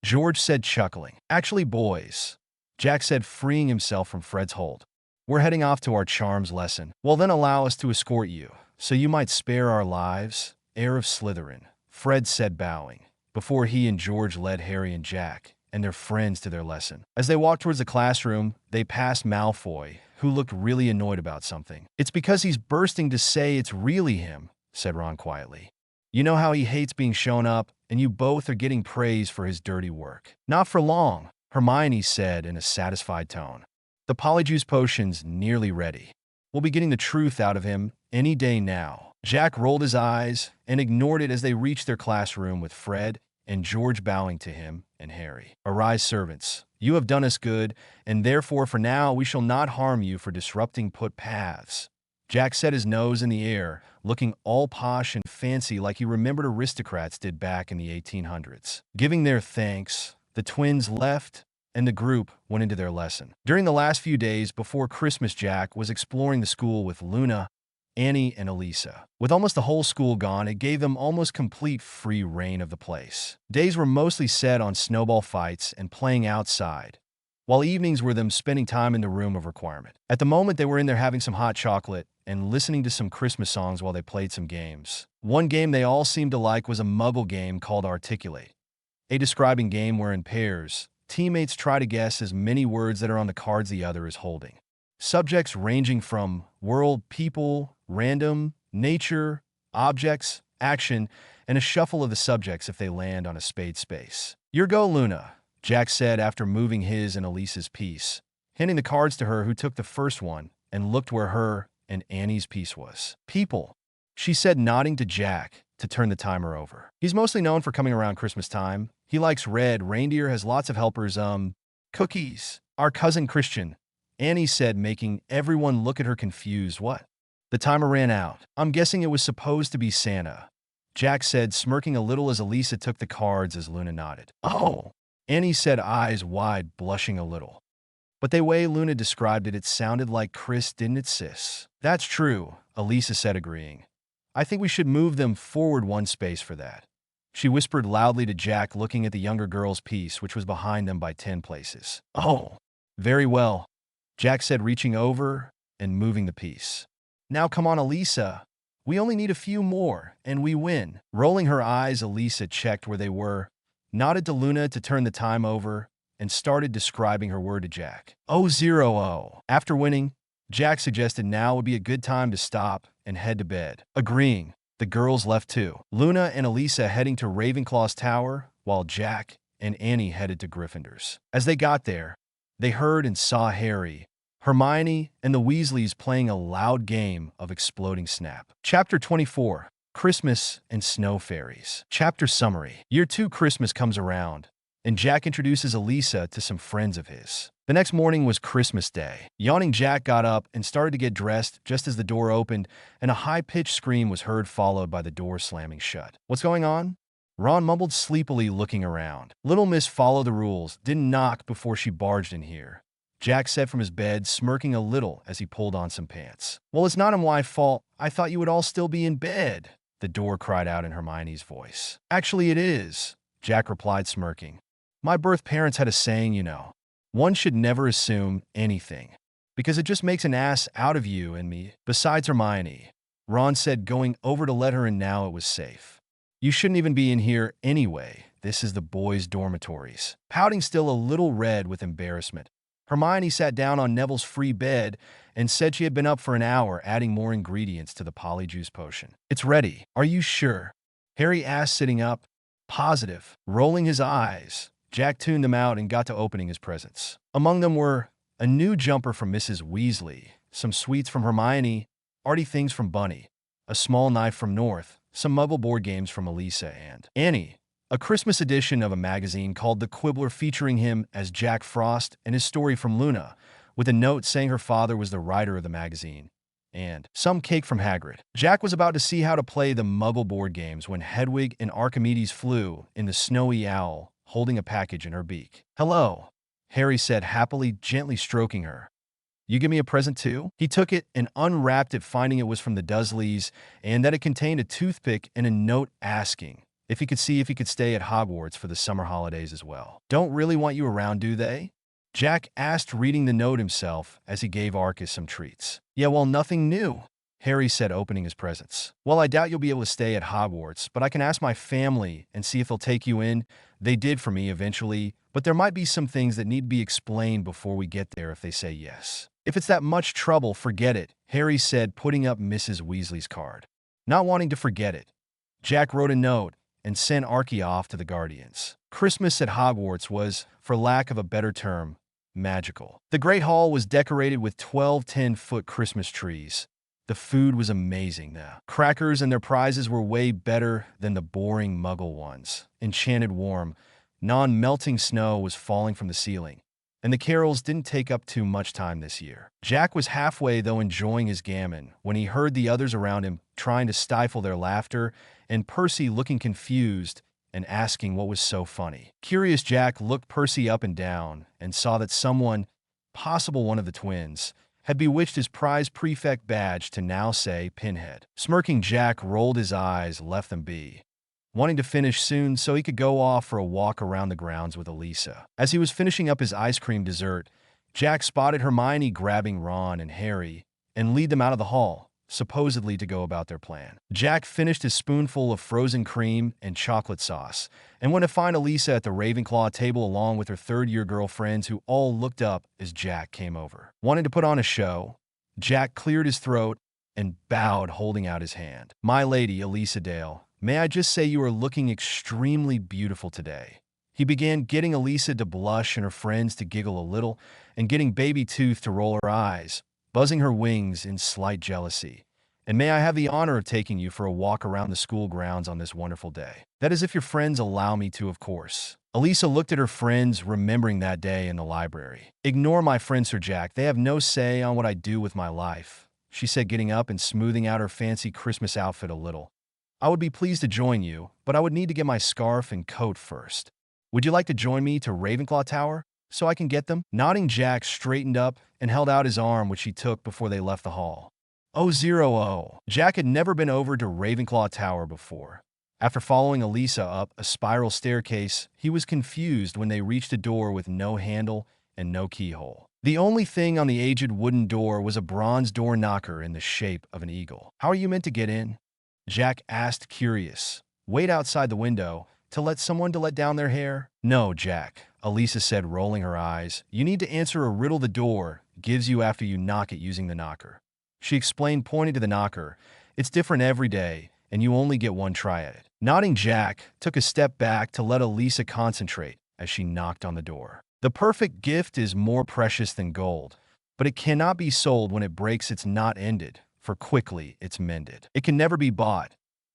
George said, chuckling. "Actually, boys," Jack said, freeing himself from Fred's hold, "we're heading off to our charms lesson." "Well, then allow us to escort you, so you might spare our lives, heir of Slytherin," Fred said, bowing, before he and George led Harry and Jack and their friends to their lesson. As they walked towards the classroom, they passed Malfoy, who looked really annoyed about something. "It's because he's bursting to say it's really him," said Ron quietly. "You know how he hates being shown up, and you both are getting praise for his dirty work." "Not for long," Hermione said in a satisfied tone. "The Polyjuice potion's nearly ready. We'll be getting the truth out of him any day now." Jack rolled his eyes and ignored it as they reached their classroom with Fred and George bowing to him and Harry. "Arise, servants. You have done us good, and therefore for now we shall not harm you for disrupting footpaths." Jack set his nose in the air, looking all posh and fancy like he remembered aristocrats did back in the 1800s. Giving their thanks, the twins left, and the group went into their lesson. During the last few days before Christmas, Jack was exploring the school with Luna, Annie, and Elisa. With almost the whole school gone, it gave them almost complete free reign of the place. Days were mostly set on snowball fights and playing outside, while evenings were them spending time in the room of requirement. At the moment, they were in there having some hot chocolate and listening to some Christmas songs while they played some games. One game they all seemed to like was a Muggle game called Articulate, a describing game where in pairs, teammates try to guess as many words that are on the cards the other is holding. Subjects ranging from world, people, random, nature, objects, action, and a shuffle of the subjects if they land on a spade space. "Your go, Luna," Jack said after moving his and Elisa's piece, handing the cards to her, who took the first one and looked where her and Annie's piece was. "People," she said, nodding to Jack to turn the timer over. "He's mostly known for coming around Christmas time. He likes red. Reindeer has lots of helpers. Cookies. Our cousin Christian," Annie said, making everyone look at her confused. "What?" The timer ran out. "I'm guessing it was supposed to be Santa," Jack said, smirking a little as Elisa took the cards as Luna nodded. "Oh," Annie said, eyes wide, blushing a little. "But the way Luna described it, it sounded like Chris, didn't it, sis?" "That's true," Elisa said, agreeing. "I think we should move them forward one space for that," she whispered loudly to Jack, looking at the younger girl's piece, which was behind them by 10 places. "Oh, very well," Jack said, reaching over and moving the piece. "Now come on, Elisa. We only need a few more, and we win." Rolling her eyes, Elisa checked where they were, nodded to Luna to turn the time over, and started describing her word to Jack. "0-0." After winning, Jack suggested now would be a good time to stop and head to bed. Agreeing, the girls left too, Luna and Elisa heading to Ravenclaw's tower, while Jack and Annie headed to Gryffindor's. As they got there, they heard and saw Harry, Hermione, and the Weasleys playing a loud game of Exploding Snap. Chapter 24. Christmas and Snow Fairies. Chapter Summary. Year 2 Christmas comes around, and Jack introduces Elisa to some friends of his. The next morning was Christmas Day. Yawning, Jack got up and started to get dressed just as the door opened, and a high-pitched scream was heard, followed by the door slamming shut. "What's going on?" Ron mumbled sleepily, looking around. "Little Miss Follow the Rules didn't knock before she barged in here," Jack said from his bed, smirking a little as he pulled on some pants. "Well, it's not my fault. I thought you would all still be in bed," the door cried out in Hermione's voice. "Actually, it is," Jack replied, smirking. "My birth parents had a saying, you know. One should never assume anything." Because it just makes an ass out of you and me. Besides Hermione, Ron said, going over to let her in now it was safe. You shouldn't even be in here anyway. This is the boys' dormitories. Pouting still a little red with embarrassment, Hermione sat down on Neville's free bed and said she had been up for an hour adding more ingredients to the Polyjuice potion. It's ready. Are you sure? Harry asked, sitting up. Positive. Rolling his eyes, Jack tuned them out and got to opening his presents. Among them were a new jumper from Mrs. Weasley, some sweets from Hermione, arty things from Bunny, a small knife from North, some Muggle board games from Elisa and Annie, a Christmas edition of a magazine called The Quibbler featuring him as Jack Frost and his story from Luna, with a note saying her father was the writer of the magazine, and some cake from Hagrid. Jack was about to see how to play the Muggle board games when Hedwig and Archimedes flew in the Snowy Owl, holding a package in her beak. Hello, Harry said happily, gently stroking her. You give me a present too? He took it and unwrapped it, finding it was from the Dursleys and that it contained a toothpick and a note asking if he could see if he could stay at Hogwarts for the summer holidays as well. Don't really want you around, do they? Jack asked, reading the note himself as he gave Arcus some treats. Yeah, well, nothing new, Harry said, opening his presents. Well, I doubt you'll be able to stay at Hogwarts, but I can ask my family and see if they'll take you in. They did for me eventually, but there might be some things that need to be explained before we get there if they say yes. If it's that much trouble, forget it, Harry said, putting up Mrs. Weasley's card. Not wanting to forget it, Jack wrote a note and sent Archie off to the Guardians. Christmas at Hogwarts was, for lack of a better term, magical. The Great Hall was decorated with 12 10-foot Christmas trees. The food was amazing. The crackers and their prizes were way better than the boring Muggle ones. Enchanted warm, non-melting snow was falling from the ceiling, and the carols didn't take up too much time this year. Jack was halfway, though, enjoying his gammon when he heard the others around him trying to stifle their laughter and Percy looking confused and asking what was so funny. Curious, Jack looked Percy up and down and saw that someone, possible one of the twins, had bewitched his prize prefect badge to now say Pinhead. Smirking, Jack rolled his eyes, left them be, wanting to finish soon so he could go off for a walk around the grounds with Elisa. As he was finishing up his ice cream dessert, Jack spotted Hermione grabbing Ron and Harry and lead them out of the hall, supposedly to go about their plan. Jack finished his spoonful of frozen cream and chocolate sauce and went to find Elisa at the Ravenclaw table along with her third-year girlfriends, who all looked up as Jack came over. Wanting to put on a show, Jack cleared his throat and bowed, holding out his hand. My lady, Elisa Dale, may I just say you are looking extremely beautiful today. He began, getting Elisa to blush and her friends to giggle a little and getting Baby Tooth to roll her eyes, buzzing her wings in slight jealousy. And may I have the honor of taking you for a walk around the school grounds on this wonderful day? That is, if your friends allow me to, of course. Elisa looked at her friends, remembering that day in the library. Ignore my friends, Sir Jack. They have no say on what I do with my life, she said, getting up and smoothing out her fancy Christmas outfit a little. I would be pleased to join you, but I would need to get my scarf and coat first. Would you like to join me to Ravenclaw Tower so I can get them? Nodding, Jack straightened up and held out his arm, which he took before they left the hall. Oh. Jack had never been over to Ravenclaw Tower before. After following Elisa up a spiral staircase, he was confused when they reached a door with no handle and no keyhole. The only thing on the aged wooden door was a bronze door knocker in the shape of an eagle. How are you meant to get in? Jack asked, curious. Wait outside the window to let someone to let down their hair? No, Jack, Elisa said, rolling her eyes. You need to answer a riddle the door gives you after you knock it using the knocker. She explained, pointing to the knocker. It's different every day, and you only get one try at it. Nodding, Jack took a step back to let Elisa concentrate as she knocked on the door. The perfect gift is more precious than gold, but it cannot be sold. When it breaks, it's not ended, for quickly it's mended. It can never be bought,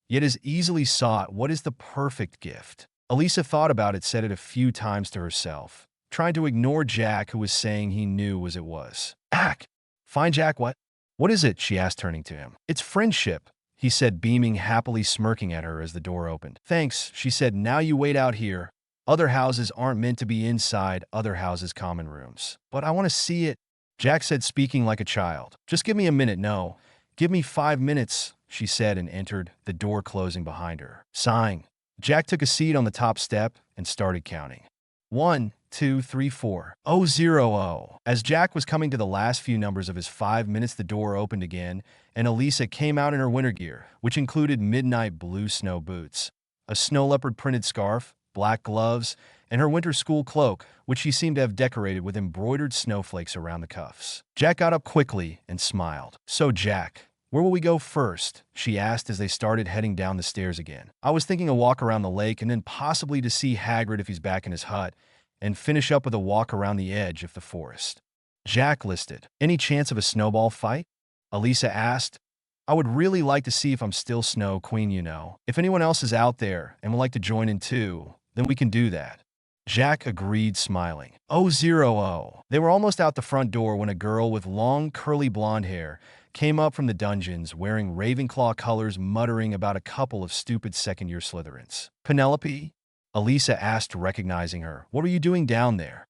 yet is easily sought. What is the perfect gift? Elisa thought about it, said it a few times to herself, trying to ignore Jack, who was saying he knew as it was. Fine, Jack, what? What is it? She asked, turning to him. It's friendship, he said, beaming happily, smirking at her as the door opened. Thanks, she said. Now you wait out here. Other houses aren't meant to be inside other houses' common rooms. But I want to see it, Jack said, speaking like a child. Just give me a minute. No, give me 5 minutes, she said, and entered, the door closing behind her. Sighing, Jack took a seat on the top step and started counting. 1, 2, 3, 4. 0, 0, 0. As Jack was coming to the last few numbers of his 5 minutes, the door opened again, and Elisa came out in her winter gear, which included midnight blue snow boots, a snow leopard printed scarf, black gloves, and her winter school cloak, which she seemed to have decorated with embroidered snowflakes around the cuffs. Jack got up quickly and smiled. "So, Jack, where will we go first?" she asked as they started heading down the stairs again. "I was thinking a walk around the lake and then possibly to see Hagrid if he's back in his hut, and finish up with a walk around the edge of the forest." Jack listed. "Any chance of a snowball fight?" Elisa asked. "I would really like to see if I'm still Snow Queen, you know. If anyone else is out there and would like to join in too, then we can do that." Jack agreed, smiling. 0, 0, 0. They were almost out the front door when a girl with long, curly blonde hair came up from the dungeons wearing Ravenclaw colors, muttering about a couple of stupid second-year Slytherins. "Penelope?" Elisa asked, recognizing her. "What are you doing down there?"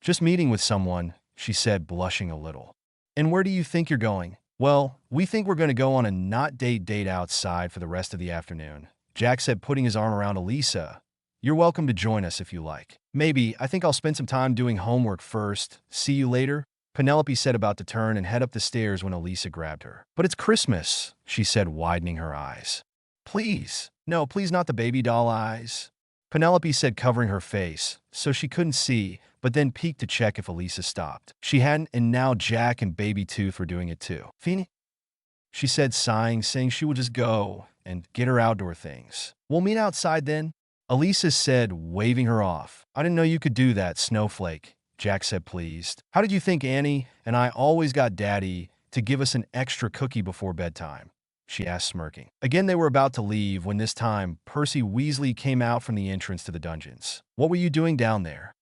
Just meeting with someone," she said, blushing a little. "And where do you think you're going?" "Well, we think we're going to go on a not-date outside for the rest of the afternoon," Jack said, putting his arm around Elisa. "You're welcome to join us if you like." "Maybe. I think I'll spend some time doing homework first. See you later," Penelope said, about to turn and head up the stairs when Elisa grabbed her. "But it's Christmas," she said, widening her eyes. "Please. No, please, not the baby doll eyes," Penelope said, covering her face so she couldn't see, but then peeked to check if Elisa stopped. She hadn't, and now Jack and Baby Tooth were doing it too. "Feeny," she said, sighing, saying she would just go and get her outdoor things. "We'll meet outside then," Elisa said, waving her off. "I didn't know you could do that, Snowflake," Jack said, pleased. "How did you think Annie and I always got Daddy to give us an extra cookie before bedtime?" she asked, smirking. Again, they were about to leave when this time Percy Weasley came out from the entrance to the dungeons. "What were you doing down there?"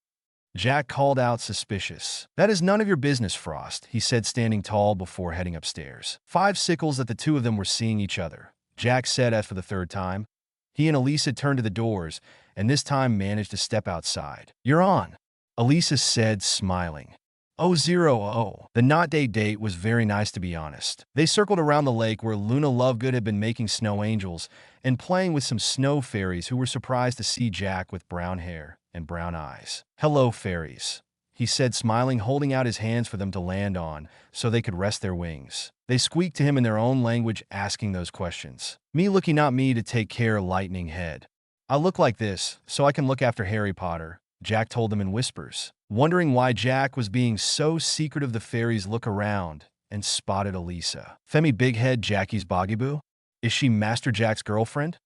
Jack called out, suspicious. "That is none of your business, Frost," he said, standing tall before heading upstairs. 5 sickles that the two of them were seeing each other, Jack said as for the third time. He and Elisa turned to the doors, and this time managed to step outside. "You're on," Elisa said, smiling. 0, 0, 0. The not-date was very nice, to be honest. They circled around the lake where Luna Lovegood had been making snow angels and playing with some snow fairies who were surprised to see Jack with brown hair and brown eyes. "Hello, fairies," he said, smiling, holding out his hands for them to land on so they could rest their wings. They squeaked to him in their own language, asking those questions. "Me looky, not me to take care, Lightning Head. I look like this so I can look after Harry Potter," Jack told them in whispers. Wondering why Jack was being so secretive, the fairies looked around and spotted Elisa. "Femi Bighead, Jackie's Boggyboo? Is she Master Jack's girlfriend?"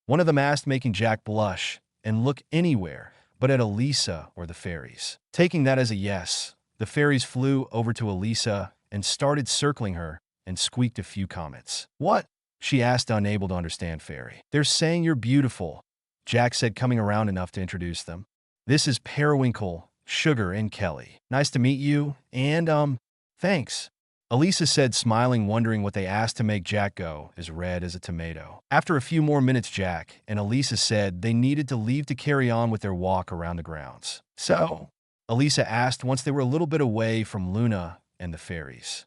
One of them asked, making Jack blush and look anywhere but at Elisa or the fairies. Taking that as a yes, the fairies flew over to Elisa and started circling her and squeaked a few comments. "What?" she asked, unable to understand fairy. "They're saying you're beautiful," Jack said, coming around enough to introduce them. "This is Periwinkle, Sugar, and Kelly. Nice to meet you, and, thanks," Elisa said, smiling, wondering what they asked to make Jack go as red as a tomato. After a few more minutes, Jack and Elisa said they needed to leave to carry on with their walk around the grounds. "So?" Elisa asked once they were a little bit away from Luna and the fairies.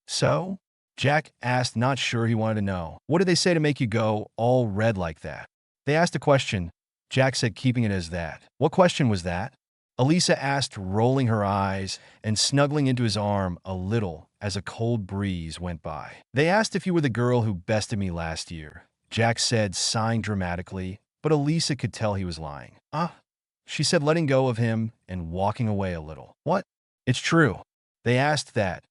"So?" Jack asked, not sure he wanted to know. "What did they say to make you go all red like that?" "They asked a question," Jack said, keeping it as that. "What question was that?" Elisa asked, rolling her eyes and snuggling into his arm a little as a cold breeze went by. "They asked if you were the girl who bested me last year," Jack said, sighing dramatically, but Elisa could tell he was lying. She said, letting go of him and walking away a little. "What?" "It's true. They asked that,"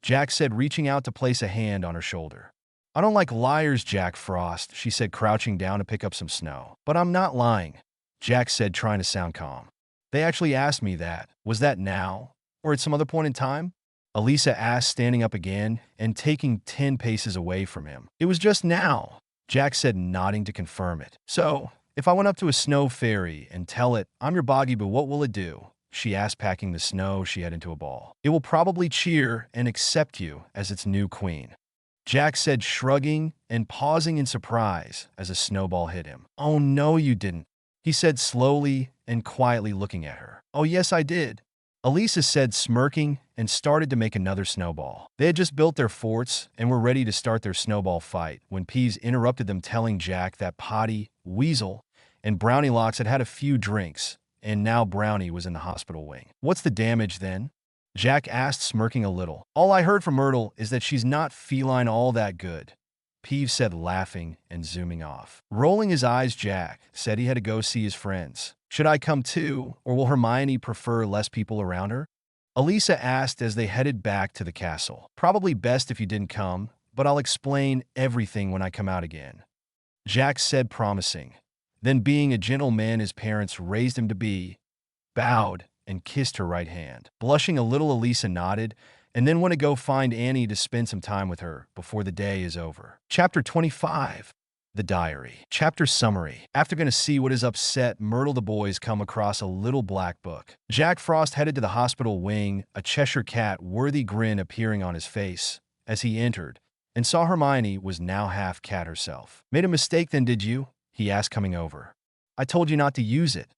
Jack said, reaching out to place a hand on her shoulder. "I don't like liars, Jack Frost," she said, crouching down to pick up some snow. "But I'm not lying," Jack said, trying to sound calm. "They actually asked me that. Was that now? Or at some other point in time?" Elisa asked, standing up again and taking 10 paces away from him. "It was just now," Jack said, nodding to confirm it. "So, if I went up to a snow fairy and tell it, 'I'm your Boggyboo,' what will it do?" she asked, packing the snow she had into a ball. "It will probably cheer and accept you as its new queen," Jack said, shrugging and pausing in surprise as a snowball hit him. "Oh, no, you didn't," he said, slowly and quietly looking at her. "Oh, yes, I did," Elisa said, smirking, and started to make another snowball. They had just built their forts and were ready to start their snowball fight when Peeves interrupted them, telling Jack that Potty, Weasel, and Brownie Locks had had a few drinks and now Brownie was in the hospital wing. What's the damage then? Jack asked, smirking a little. All I heard from Myrtle is that she's not feline all that good, Peeves said, laughing and zooming off. Rolling his eyes, Jack said he had to go see his friends. Should I come too, or will Hermione prefer less people around her? Elisa asked as they headed back to the castle. Probably best if you didn't come, but I'll explain everything when I come out again, Jack said, promising. Then, being a gentleman his parents raised him to be, bowed and kissed her right hand. Blushing a little, Elisa nodded, and then went to go find Annie to spend some time with her before the day is over. Chapter 25. The Diary. Chapter Summary. After going to see what has upset Myrtle, the boys come across a little black book. Jack Frost headed to the hospital wing, a Cheshire Cat-worthy grin appearing on his face as he entered, and saw Hermione was now half cat herself. Made a mistake then, did you? He asked, coming over. I told you not to use it.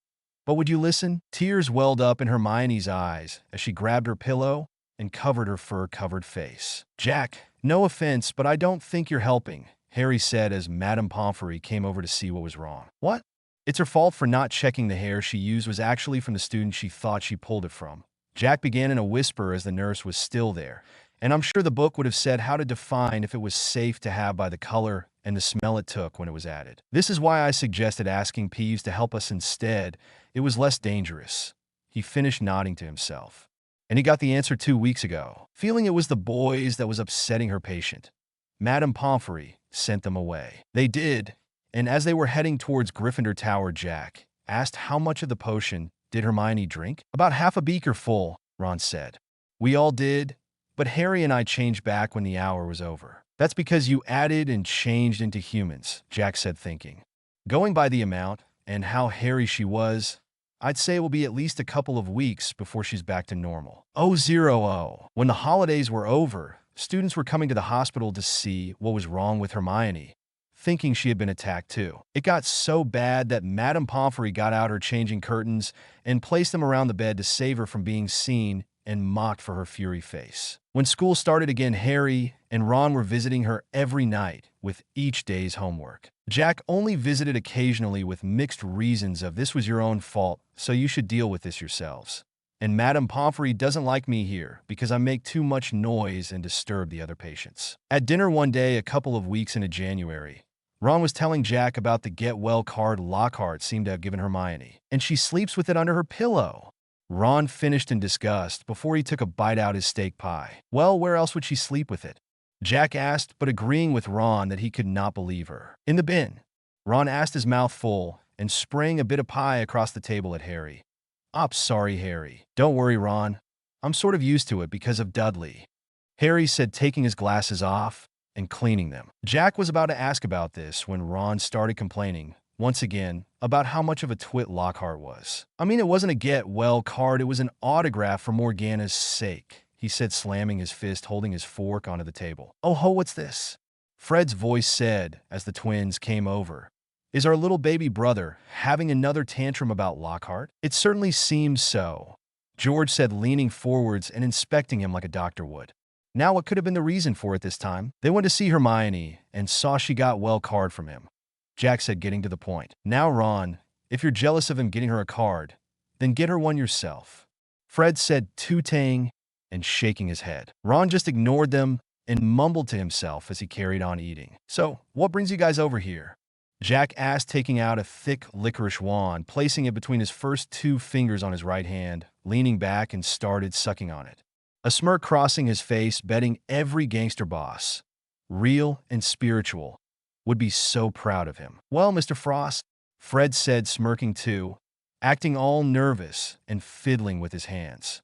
But would you listen? Tears welled up in Hermione's eyes as she grabbed her pillow and covered her fur-covered face. Jack, no offense, but I don't think you're helping, Harry said as Madame Pomfrey came over to see what was wrong. What? It's her fault for not checking the hair she used was actually from the student she thought she pulled it from. Jack began in a whisper as the nurse was still there, and I'm sure the book would have said how to define if it was safe to have by the color and the smell it took when it was added. This is why I suggested asking Peeves to help us instead. It was less dangerous. He finished nodding to himself. And he got the answer 2 weeks ago. Feeling it was the boys that was upsetting her patient, Madame Pomfrey sent them away. They did, and as they were heading towards Gryffindor Tower, Jack asked how much of the potion did Hermione drink? About half a beaker full, Ron said. We all did, but Harry and I changed back when the hour was over. That's because you added and changed into humans, Jack said, thinking. Going by the amount and how hairy she was, I'd say it will be at least a couple of weeks before she's back to normal. 0-0. When the holidays were over, students were coming to the hospital to see what was wrong with Hermione, thinking she had been attacked too. It got so bad that Madame Pomfrey got out her changing curtains and placed them around the bed to save her from being seen and mocked for her fury face. When school started again, Harry and Ron were visiting her every night with each day's homework. Jack only visited occasionally with mixed reasons of this was your own fault, so you should deal with this yourselves. And Madame Pomfrey doesn't like me here because I make too much noise and disturb the other patients. At dinner one day a couple of weeks into January, Ron was telling Jack about the get-well card Lockhart seemed to have given Hermione, and she sleeps with it under her pillow. Ron finished in disgust before he took a bite out his steak pie. Well, where else would she sleep with it? Jack asked, but agreeing with Ron that he could not believe her. In the bin. Ron asked, his mouth full and spraying a bit of pie across the table at Harry. Sorry, Harry. Don't worry, Ron. I'm sort of used to it because of Dudley, Harry said, taking his glasses off and cleaning them. Jack was about to ask about this when Ron started complaining, once again, about how much of a twit Lockhart was. I mean, it wasn't a get-well card, it was an autograph for Morgana's sake, he said, slamming his fist, holding his fork onto the table. Oh ho, what's this? Fred's voice said as the twins came over. Is our little baby brother having another tantrum about Lockhart? It certainly seems so, George said, leaning forwards and inspecting him like a doctor would. Now, what could have been the reason for it this time? They went to see Hermione and saw she got well card from him, Jack said, getting to the point. Now, Ron, if you're jealous of him getting her a card, then get her one yourself, Fred said, tooting and shaking his head. Ron just ignored them and mumbled to himself as he carried on eating. So, what brings you guys over here? Jack asked, taking out a thick licorice wand, placing it between his first 2 fingers on his right hand, leaning back and started sucking on it. A smirk crossing his face, betting every gangster boss, real and spiritual, would be so proud of him. Well, Mr. Frost, Fred said, smirking too, acting all nervous and fiddling with his hands.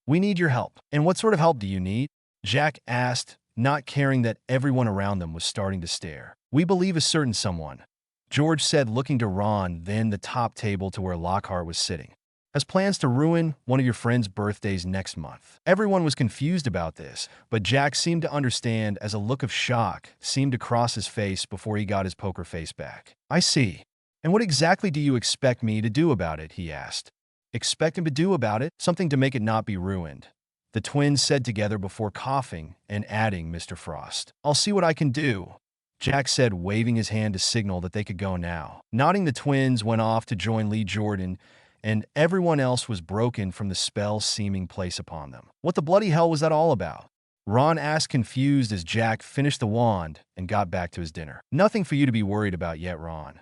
We need your help. And what sort of help do you need? Jack asked, not caring that everyone around them was starting to stare. We believe a certain someone, George said, looking to Ron, then the top table to where Lockhart was sitting, has plans to ruin one of your friend's birthdays next month. Everyone was confused about this, but Jack seemed to understand as a look of shock seemed to cross his face before he got his poker face back. I see. And what exactly do you expect me to do about it? He asked. Expect him to do about it? Something to make it not be ruined, the twins said together before coughing and adding, Mr. Frost. I'll see what I can do, Jack said, waving his hand to signal that they could go now. Nodding, the twins went off to join Lee Jordan and everyone else was broken from the spell seeming placed upon them. What the bloody hell was that all about? Ron asked, confused, as Jack finished the wand and got back to his dinner. Nothing for you to be worried about yet, Ron,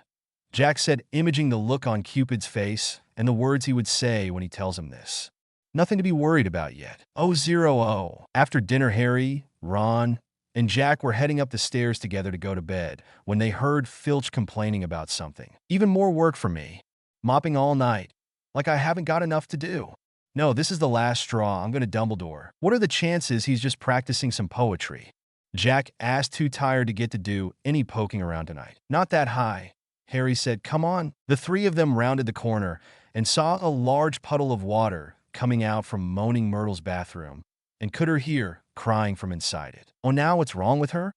Jack said, imaging the look on Cupid's face and the words he would say when he tells him this. Nothing to be worried about yet. Oh. After dinner, Harry, Ron, and Jack were heading up the stairs together to go to bed when they heard Filch complaining about something. Even more work for me. Mopping all night. Like I haven't got enough to do. No, this is the last straw. I'm going to Dumbledore. What are the chances he's just practicing some poetry? Jack asked, too tired to get to do any poking around tonight. Not that high. Harry said, come on. The three of them rounded the corner and saw a large puddle of water coming out from Moaning Myrtle's bathroom, and could hear crying from inside it. Oh, now what's wrong with her?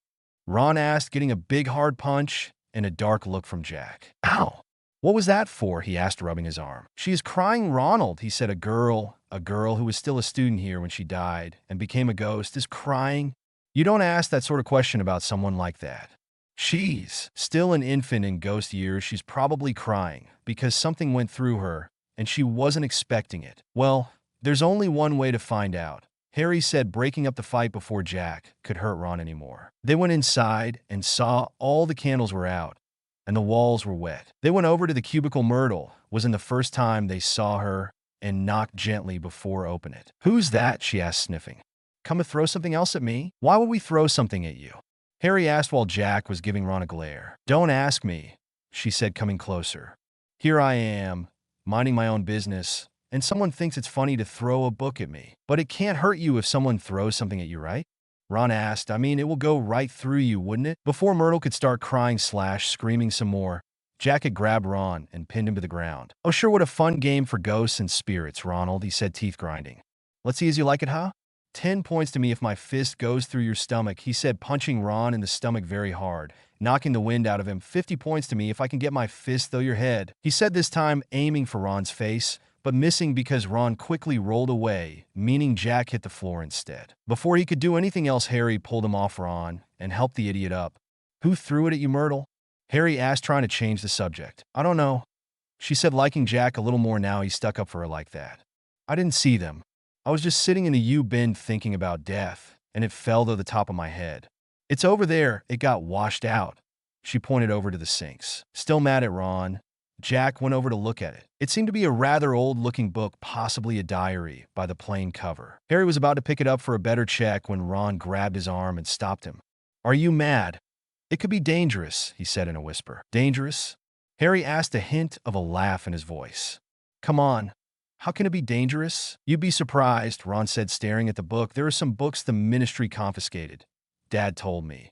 Ron asked, getting a big hard punch and a dark look from Jack. Ow! What was that for? He asked, rubbing his arm. She is crying, Ronald, he said. A girl who was still a student here when she died and became a ghost, is crying? You don't ask that sort of question about someone like that. She's still an infant in ghost years. She's probably crying because something went through her and she wasn't expecting it. Well, there's only one way to find out, Harry said, breaking up the fight before Jack could hurt Ron anymore. They went inside and saw all the candles were out and the walls were wet. They went over to the cubicle. Myrtle was in the first time they saw her and knocked gently before open it. Who's that? She asked, sniffing. Come to throw something else at me? Why would we throw something at you? Harry asked while Jack was giving Ron a glare. Don't ask me, she said, coming closer. Here I am, minding my own business, and someone thinks it's funny to throw a book at me. But it can't hurt you if someone throws something at you, right? Ron asked. I mean, it will go right through you, wouldn't it? Before Myrtle could start crying / screaming some more, Jack had grabbed Ron and pinned him to the ground. Oh, sure, what a fun game for ghosts and spirits, Ronald, he said, teeth grinding. Let's see as you like it, huh? 10 points to me if my fist goes through your stomach, he said, punching Ron in the stomach very hard, knocking the wind out of him. 50 points to me if I can get my fist through your head, he said, this time aiming for Ron's face, but missing because Ron quickly rolled away, meaning Jack hit the floor instead. Before he could do anything else, Harry pulled him off Ron and helped the idiot up. Who threw it at you, Myrtle? Harry asked, trying to change the subject. I don't know, she said, liking Jack a little more now he stuck up for her like that. I didn't see them. I was just sitting in the U-bin thinking about death, and it fell to the top of my head. It's over there. It got washed out. She pointed over to the sinks. Still mad at Ron, Jack went over to look at it. It seemed to be a rather old-looking book, possibly a diary, by the plain cover. Harry was about to pick it up for a better check when Ron grabbed his arm and stopped him. Are you mad? It could be dangerous, he said in a whisper. Dangerous? Harry asked, a hint of a laugh in his voice. Come on. How can it be dangerous? You'd be surprised, Ron said, staring at the book. There are some books the ministry confiscated. Dad told me.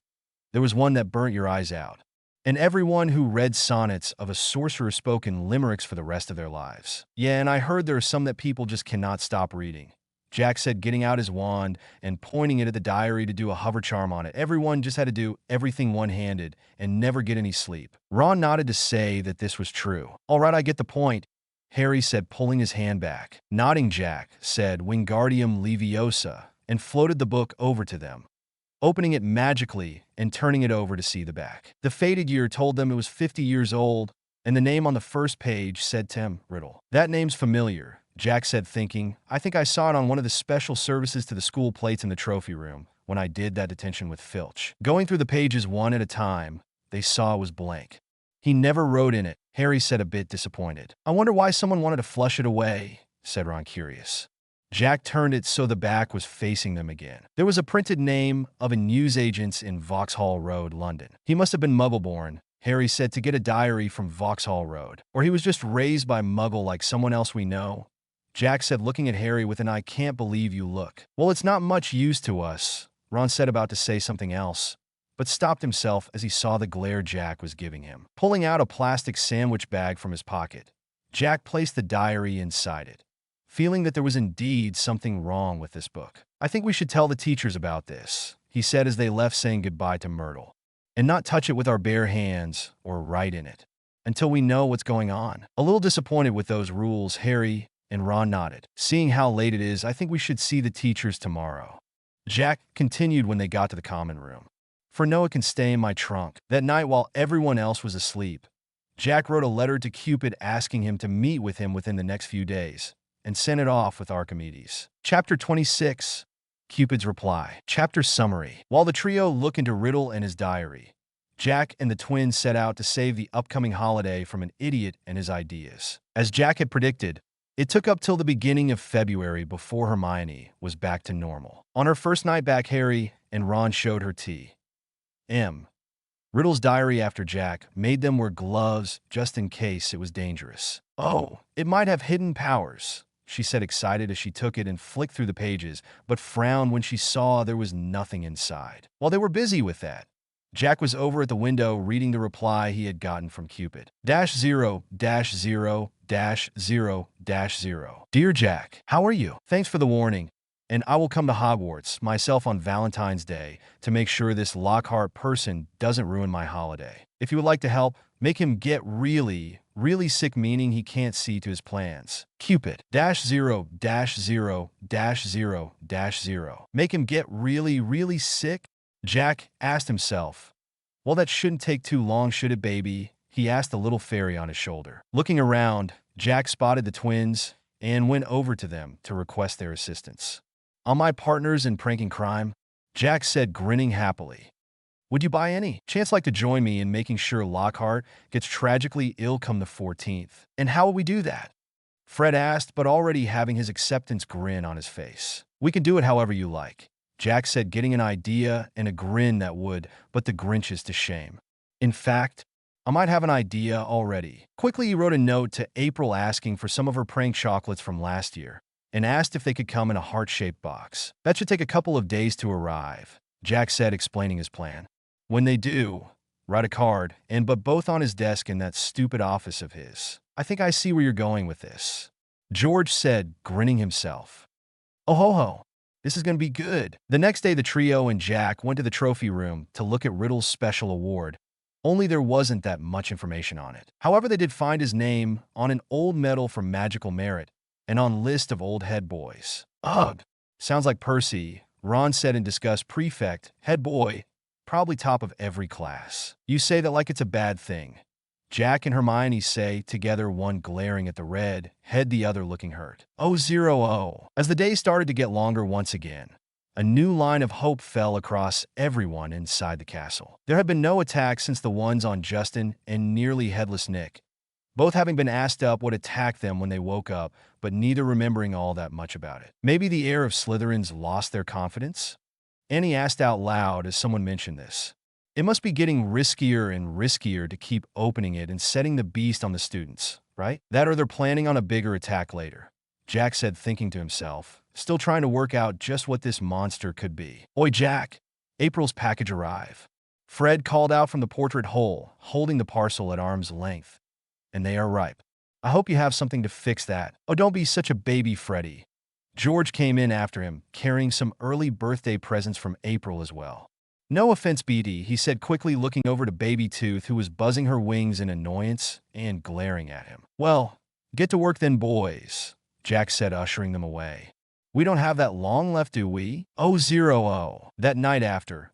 There was one that burnt your eyes out. And everyone who read sonnets of a sorcerer spoke in limericks for the rest of their lives. Yeah, and I heard there are some that people just cannot stop reading. Jack said, getting out his wand and pointing it at the diary to do a hover charm on it. Everyone just had to do everything one-handed and never get any sleep. Ron nodded to say that this was true. All right, I get the point, Harry said, pulling his hand back. Nodding, Jack said, Wingardium Leviosa, and floated the book over to them, opening it magically and turning it over to see the back. The faded year told them it was 50 years old, and the name on the first page said Tim Riddle. That name's familiar, Jack said, thinking. I think I saw it on one of the special services to the school plates in the trophy room when I did that detention with Filch. Going through the pages one at a time, they saw it was blank. He never wrote in it, Harry said, a bit disappointed. I wonder why someone wanted to flush it away, said Ron, curious. Jack turned it so the back was facing them again. There was a printed name of a newsagent's in Vauxhall Road, London. He must have been Muggle-born, Harry said, to get a diary from Vauxhall Road. Or he was just raised by Muggle like someone else we know, Jack said, looking at Harry with an I can't believe you look. Well, it's not much use to us, Ron said, about to say something else, but stopped himself as he saw the glare Jack was giving him. Pulling out a plastic sandwich bag from his pocket, Jack placed the diary inside it, feeling that there was indeed something wrong with this book. I think we should tell the teachers about this, he said as they left, saying goodbye to Myrtle, and not touch it with our bare hands or write in it until we know what's going on. A little disappointed with those rules, Harry and Ron nodded. Seeing how late it is, I think we should see the teachers tomorrow, Jack continued when they got to the common room. For Noah can stay in my trunk. That night while everyone else was asleep, Jack wrote a letter to Cupid asking him to meet with him within the next few days, and sent it off with Archimedes. Chapter 26. Cupid's Reply. Chapter Summary. While the trio look into Riddle and his diary, Jack and the twins set out to save the upcoming holiday from an idiot and his ideas. As Jack had predicted, it took up till the beginning of February before Hermione was back to normal. On her first night back, Harry and Ron showed her T.M. Riddle's diary after Jack made them wear gloves just in case it was dangerous. "Oh, it might have hidden powers," she said, excited as she took it and flicked through the pages, but frowned when she saw there was nothing inside. While they were busy with that, Jack was over at the window reading the reply he had gotten from Cupid. "-0-0-0-0. Dear Jack, how are you? Thanks for the warning, and I will come to Hogwarts myself on Valentine's Day to make sure this Lockhart person doesn't ruin my holiday. If you would like to help, make him get really, really sick, meaning he can't see to his plans. Cupid. -0-0-0-0. Make him get really, really sick?" Jack asked himself. "Well, that shouldn't take too long, should it, baby?" he asked the little fairy on his shoulder. Looking around, Jack spotted the twins and went over to them to request their assistance. "On my partners in pranking crime," Jack said, grinning happily. "Would you by any chance like to join me in making sure Lockhart gets tragically ill come the 14th? "And how will we do that?" Fred asked, but already having his acceptance grin on his face. "We can do it however you like," Jack said, getting an idea and a grin that would put the Grinches to shame. "In fact, I might have an idea already." Quickly, he wrote a note to April asking for some of her prank chocolates from last year, and asked if they could come in a heart-shaped box. "That should take a couple of days to arrive," Jack said, explaining his plan. "When they do, write a card, and put both on his desk in that stupid office of his." "I think I see where you're going with this," George said, grinning himself. "Oh ho ho, this is going to be good." The next day, the trio and Jack went to the trophy room to look at Riddle's special award, only there wasn't that much information on it. However, they did find his name on an old medal for magical merit, and on list of old head boys. "Ugh, sounds like Percy," Ron said in disgust. "Prefect, head boy, probably top of every class." "You say that like it's a bad thing," Jack and Hermione say together, one glaring at the red head, the other looking hurt. "0-0." As the day started to get longer once again, a new line of hope fell across everyone inside the castle. There had been no attacks since the ones on Justin and nearly headless Nick, both having been asked up what attacked them when they woke up, but neither remembering all that much about it. Maybe the heir of Slytherins lost their confidence? Annie asked out loud as someone mentioned this. It must be getting riskier and riskier to keep opening it and setting the beast on the students, right? That or they're planning on a bigger attack later, Jack said, thinking to himself, still trying to work out just what this monster could be. "Oi, Jack, April's package arrive." Fred called out from the portrait hole, holding the parcel at arm's length. "And they are ripe. I hope you have something to fix that." "Oh, don't be such a baby, Freddy." George came in after him, carrying some early birthday presents from April as well. "No offense, BD," he said quickly, looking over to Baby Tooth, who was buzzing her wings in annoyance and glaring at him. "Well, get to work then, boys," Jack said, ushering them away. "We don't have that long left, do we?" "0-0." That night after,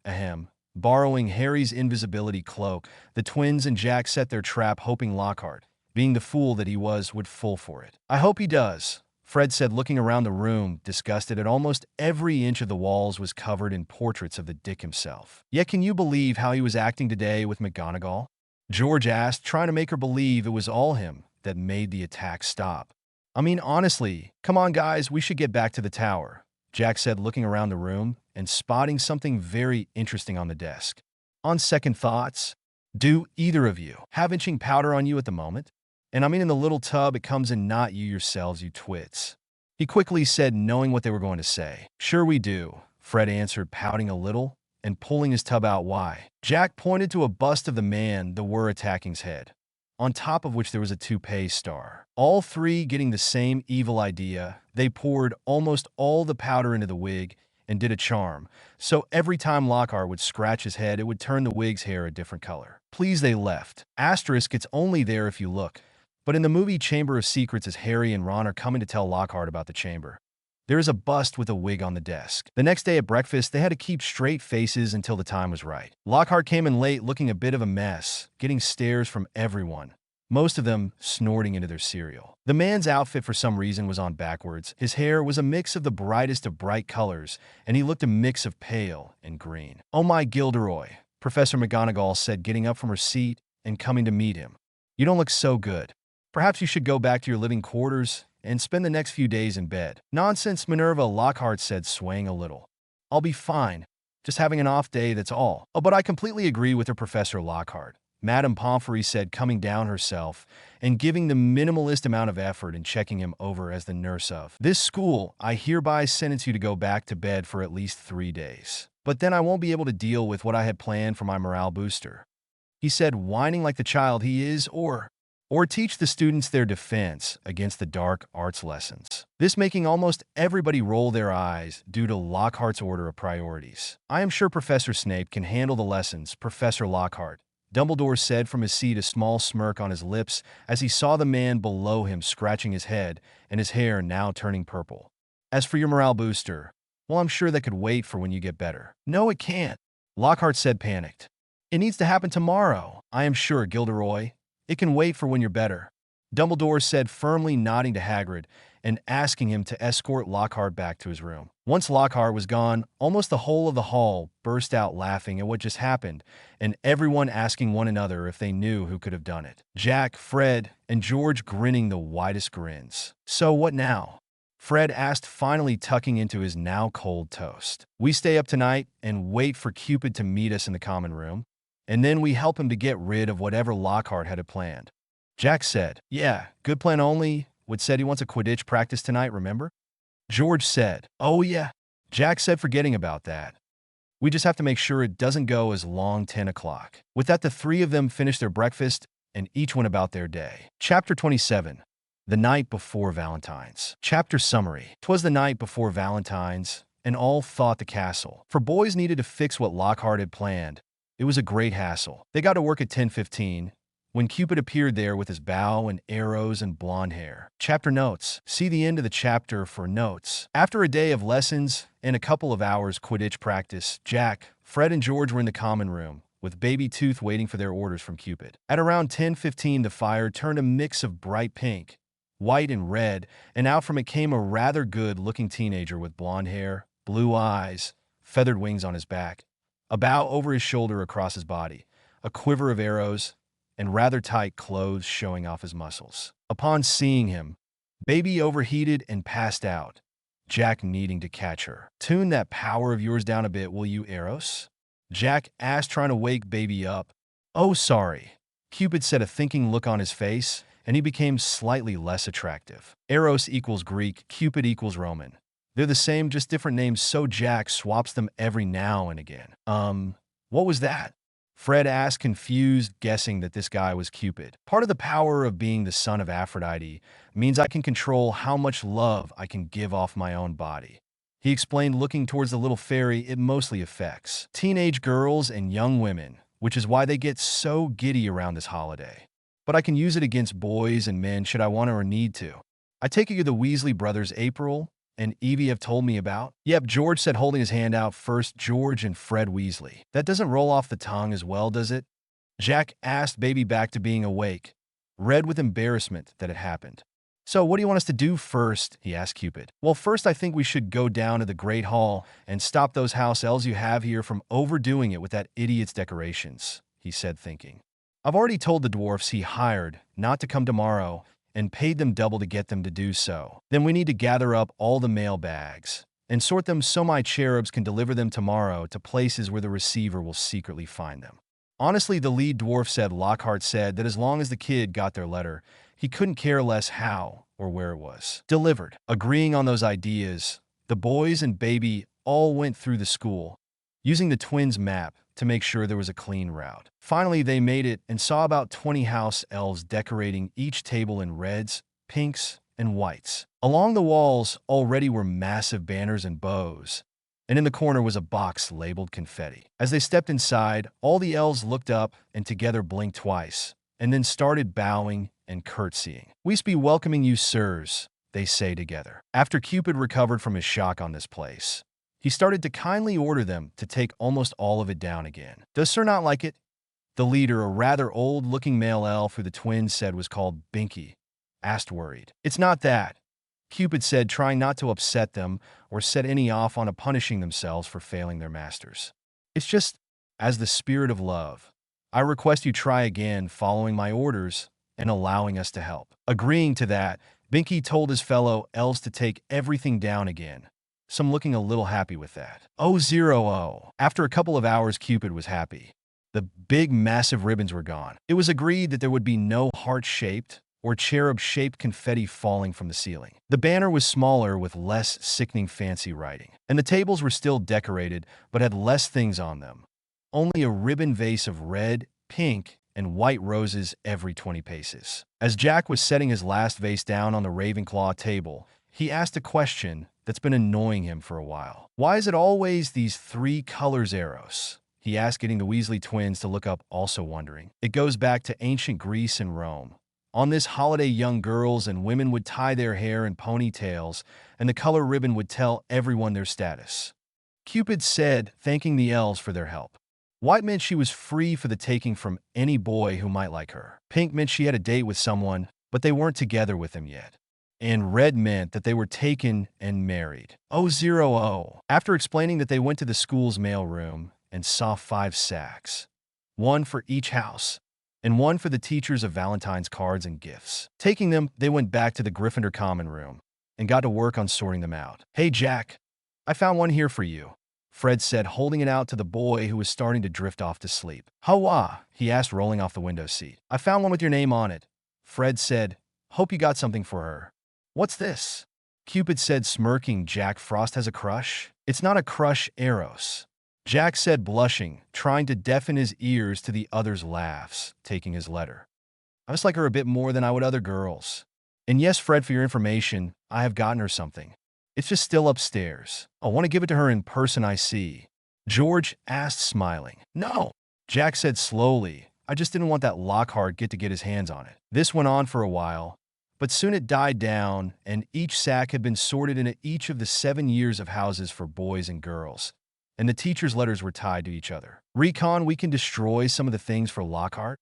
borrowing Harry's invisibility cloak, the twins and Jack set their trap, hoping Lockhart, being the fool that he was, would fall for it. "I hope he does," Fred said, looking around the room, disgusted at almost every inch of the walls was covered in portraits of the Dick himself. "Yet can you believe how he was acting today with McGonagall?" George asked, trying to make her believe it was all him that made the attack stop. "I mean, honestly, come on guys, we should get back to the tower," Jack said, looking around the room and spotting something very interesting on the desk. "On second thoughts, do either of you have itching powder on you at the moment? And I mean in the little tub it comes in, not you yourselves, you twits," he quickly said, knowing what they were going to say. "Sure we do," Fred answered, pouting a little and pulling his tub out. "Why?" Jack pointed to a bust of the man that were attacking's head, on top of which there was a toupee star. All three getting the same evil idea, they poured almost all the powder into the wig and did a charm, so every time Lockhart would scratch his head, it would turn the wig's hair a different color. "Please, they left. Asterisk, it's only there if you look. But in the movie Chamber of Secrets, as Harry and Ron are coming to tell Lockhart about the chamber, there is a bust with a wig on the desk." The next day at breakfast, they had to keep straight faces until the time was right. Lockhart came in late, looking a bit of a mess, getting stares from everyone, most of them snorting into their cereal. The man's outfit for some reason was on backwards. His hair was a mix of the brightest of bright colors, and he looked a mix of pale and green. "Oh my, Gilderoy," Professor McGonagall said, getting up from her seat and coming to meet him. "You don't look so good. Perhaps you should go back to your living quarters and spend the next few days in bed." "Nonsense, Minerva," Lockhart said, swaying a little. "I'll be fine. Just having an off day, that's all." "Oh, but I completely agree with her, Professor Lockhart," Madame Pomfrey said, coming down herself and giving the minimalist amount of effort in checking him over as the nurse of this school. "I hereby sentence you to go back to bed for at least 3 days. But then I won't be able to deal with what I had planned for my morale booster," he said, whining like the child he is, or teach the students their defense against the dark arts lessons. This making almost everybody roll their eyes due to Lockhart's order of priorities. "I am sure Professor Snape can handle the lessons, Professor Lockhart," Dumbledore said from his seat, a small smirk on his lips as he saw the man below him scratching his head and his hair now turning purple. "As for your morale booster, well, I'm sure that could wait for when you get better." "No, it can't," Lockhart said, panicked. "It needs to happen tomorrow." "I am sure, Gilderoy. It can wait for when you're better," Dumbledore said, firmly nodding to Hagrid and asking him to escort Lockhart back to his room. Once Lockhart was gone, almost the whole of the hall burst out laughing at what just happened, and everyone asking one another if they knew who could have done it. Jack, Fred, and George grinning the widest grins. "So what now?" Fred asked, finally tucking into his now cold toast. "We stay up tonight and wait for Cupid to meet us in the common room, and then we help him to get rid of whatever Lockhart had planned," Jack said. "Yeah, good plan only. Wood said he wants a Quidditch practice tonight, remember?" George said. "Oh yeah," Jack said, forgetting about that. "We just have to make sure it doesn't go as long 10 o'clock. With that, the three of them finished their breakfast and each went about their day. Chapter 27. The Night Before Valentine's. Chapter Summary. 'Twas the night before Valentine's, and all thought the castle. For boys needed to fix what Lockhart had planned. It was a great hassle. They got to work at 10:15, when Cupid appeared there with his bow and arrows and blonde hair. Chapter notes. See the end of the chapter for notes. After a day of lessons and a couple of hours Quidditch practice, Jack, Fred, and George were in the common room, with Baby Tooth waiting for their orders from Cupid. At around 10:15, the fire turned a mix of bright pink, white, and red, and out from it came a rather good-looking teenager with blonde hair, blue eyes, feathered wings on his back, a bow over his shoulder across his body, a quiver of arrows, and rather tight clothes showing off his muscles. Upon seeing him, Baby overheated and passed out, Jack needing to catch her. "Tune that power of yours down a bit, will you, Eros?" Jack asked, trying to wake Baby up. "Oh, sorry," Cupid said, a thinking look on his face, and he became slightly less attractive. Eros equals Greek, Cupid equals Roman. They're the same, just different names, so Jack swaps them every now and again. What was that?" Fred asked, confused, guessing that this guy was Cupid. "Part of the power of being the son of Aphrodite means I can control how much love I can give off my own body," he explained, looking towards the little fairy. "It mostly affects teenage girls and young women, which is why they get so giddy around this holiday. But I can use it against boys and men should I want or need to. I take it you're the Weasley brothers April and Evie have told me about?" "Yep," George said, holding his hand out first. "George and Fred Weasley. That doesn't roll off the tongue as well, does it?" Jack asked, Baby back to being awake, red with embarrassment that it happened. "So what do you want us to do first?" he asked Cupid. "Well, first I think we should go down to the Great Hall and stop those house elves you have here from overdoing it with that idiot's decorations," he said, thinking. "I've already told the dwarfs he hired not to come tomorrow and paid them double to get them to do so. Then we need to gather up all the mail bags and sort them so my cherubs can deliver them tomorrow to places where the receiver will secretly find them." Honestly, the lead dwarf said, Lockhart said that as long as the kid got their letter, he couldn't care less how or where it was delivered. Agreeing on those ideas, the boys and Baby all went through the school, using the twins' map to make sure there was a clean route. Finally, they made it and saw about 20 house elves decorating each table in reds, pinks, and whites. Along the walls already were massive banners and bows, and in the corner was a box labeled confetti. As they stepped inside, all the elves looked up and together blinked twice, and then started bowing and curtsying. "We be welcoming you, sirs," they say together. After Cupid recovered from his shock on this place, he started to kindly order them to take almost all of it down again. "Does sir not like it?" The leader, a rather old-looking male elf who the twins said was called Binky, asked worried. "It's not that," Cupid said, trying not to upset them or set any off on punishing themselves for failing their masters. "It's just, as the spirit of love, I request you try again following my orders and allowing us to help." Agreeing to that, Binky told his fellow elves to take everything down again, some looking a little happy with that. After a couple of hours, Cupid was happy. The big, massive ribbons were gone. It was agreed that there would be no heart-shaped or cherub-shaped confetti falling from the ceiling. The banner was smaller with less sickening fancy writing, and the tables were still decorated but had less things on them. Only a ribbon vase of red, pink, and white roses every 20 paces. As Jack was setting his last vase down on the Ravenclaw table, he asked a question that's been annoying him for a while. "Why is it always these 3 colors, Eros?" he asked, getting the Weasley twins to look up, also wondering. "It goes back to ancient Greece and Rome. On this holiday, young girls and women would tie their hair in ponytails, and the color ribbon would tell everyone their status," Cupid said, thanking the elves for their help. White meant she was free for the taking from any boy who might like her. Pink meant she had a date with someone, but they weren't together with him yet. And red meant that they were taken and married. After explaining that they went to the school's mailroom and saw 5 sacks, one for each house, and one for the teachers of Valentine's cards and gifts. Taking them, they went back to the Gryffindor common room and got to work on sorting them out. "Hey, Jack, I found one here for you," Fred said, holding it out to the boy who was starting to drift off to sleep. "How?" he asked, rolling off the window seat. "I found one with your name on it," Fred said. "Hope you got something for her." "What's this?" Cupid said, smirking. "Jack Frost has a crush?" "It's not a crush, Eros," Jack said, blushing, trying to deafen his ears to the other's laughs, taking his letter. "I just like her a bit more than I would other girls. And yes, Fred, for your information, I have gotten her something. It's just still upstairs. I want to give it to her in person, I see," George asked, smiling. "No," Jack said slowly. "I just didn't want that Lockhart get his hands on it." This went on for a while, but soon it died down, and each sack had been sorted into each of the 7 years of houses for boys and girls, and the teachers' letters were tied to each other. "Recon, we can destroy some of the things for Lockhart?"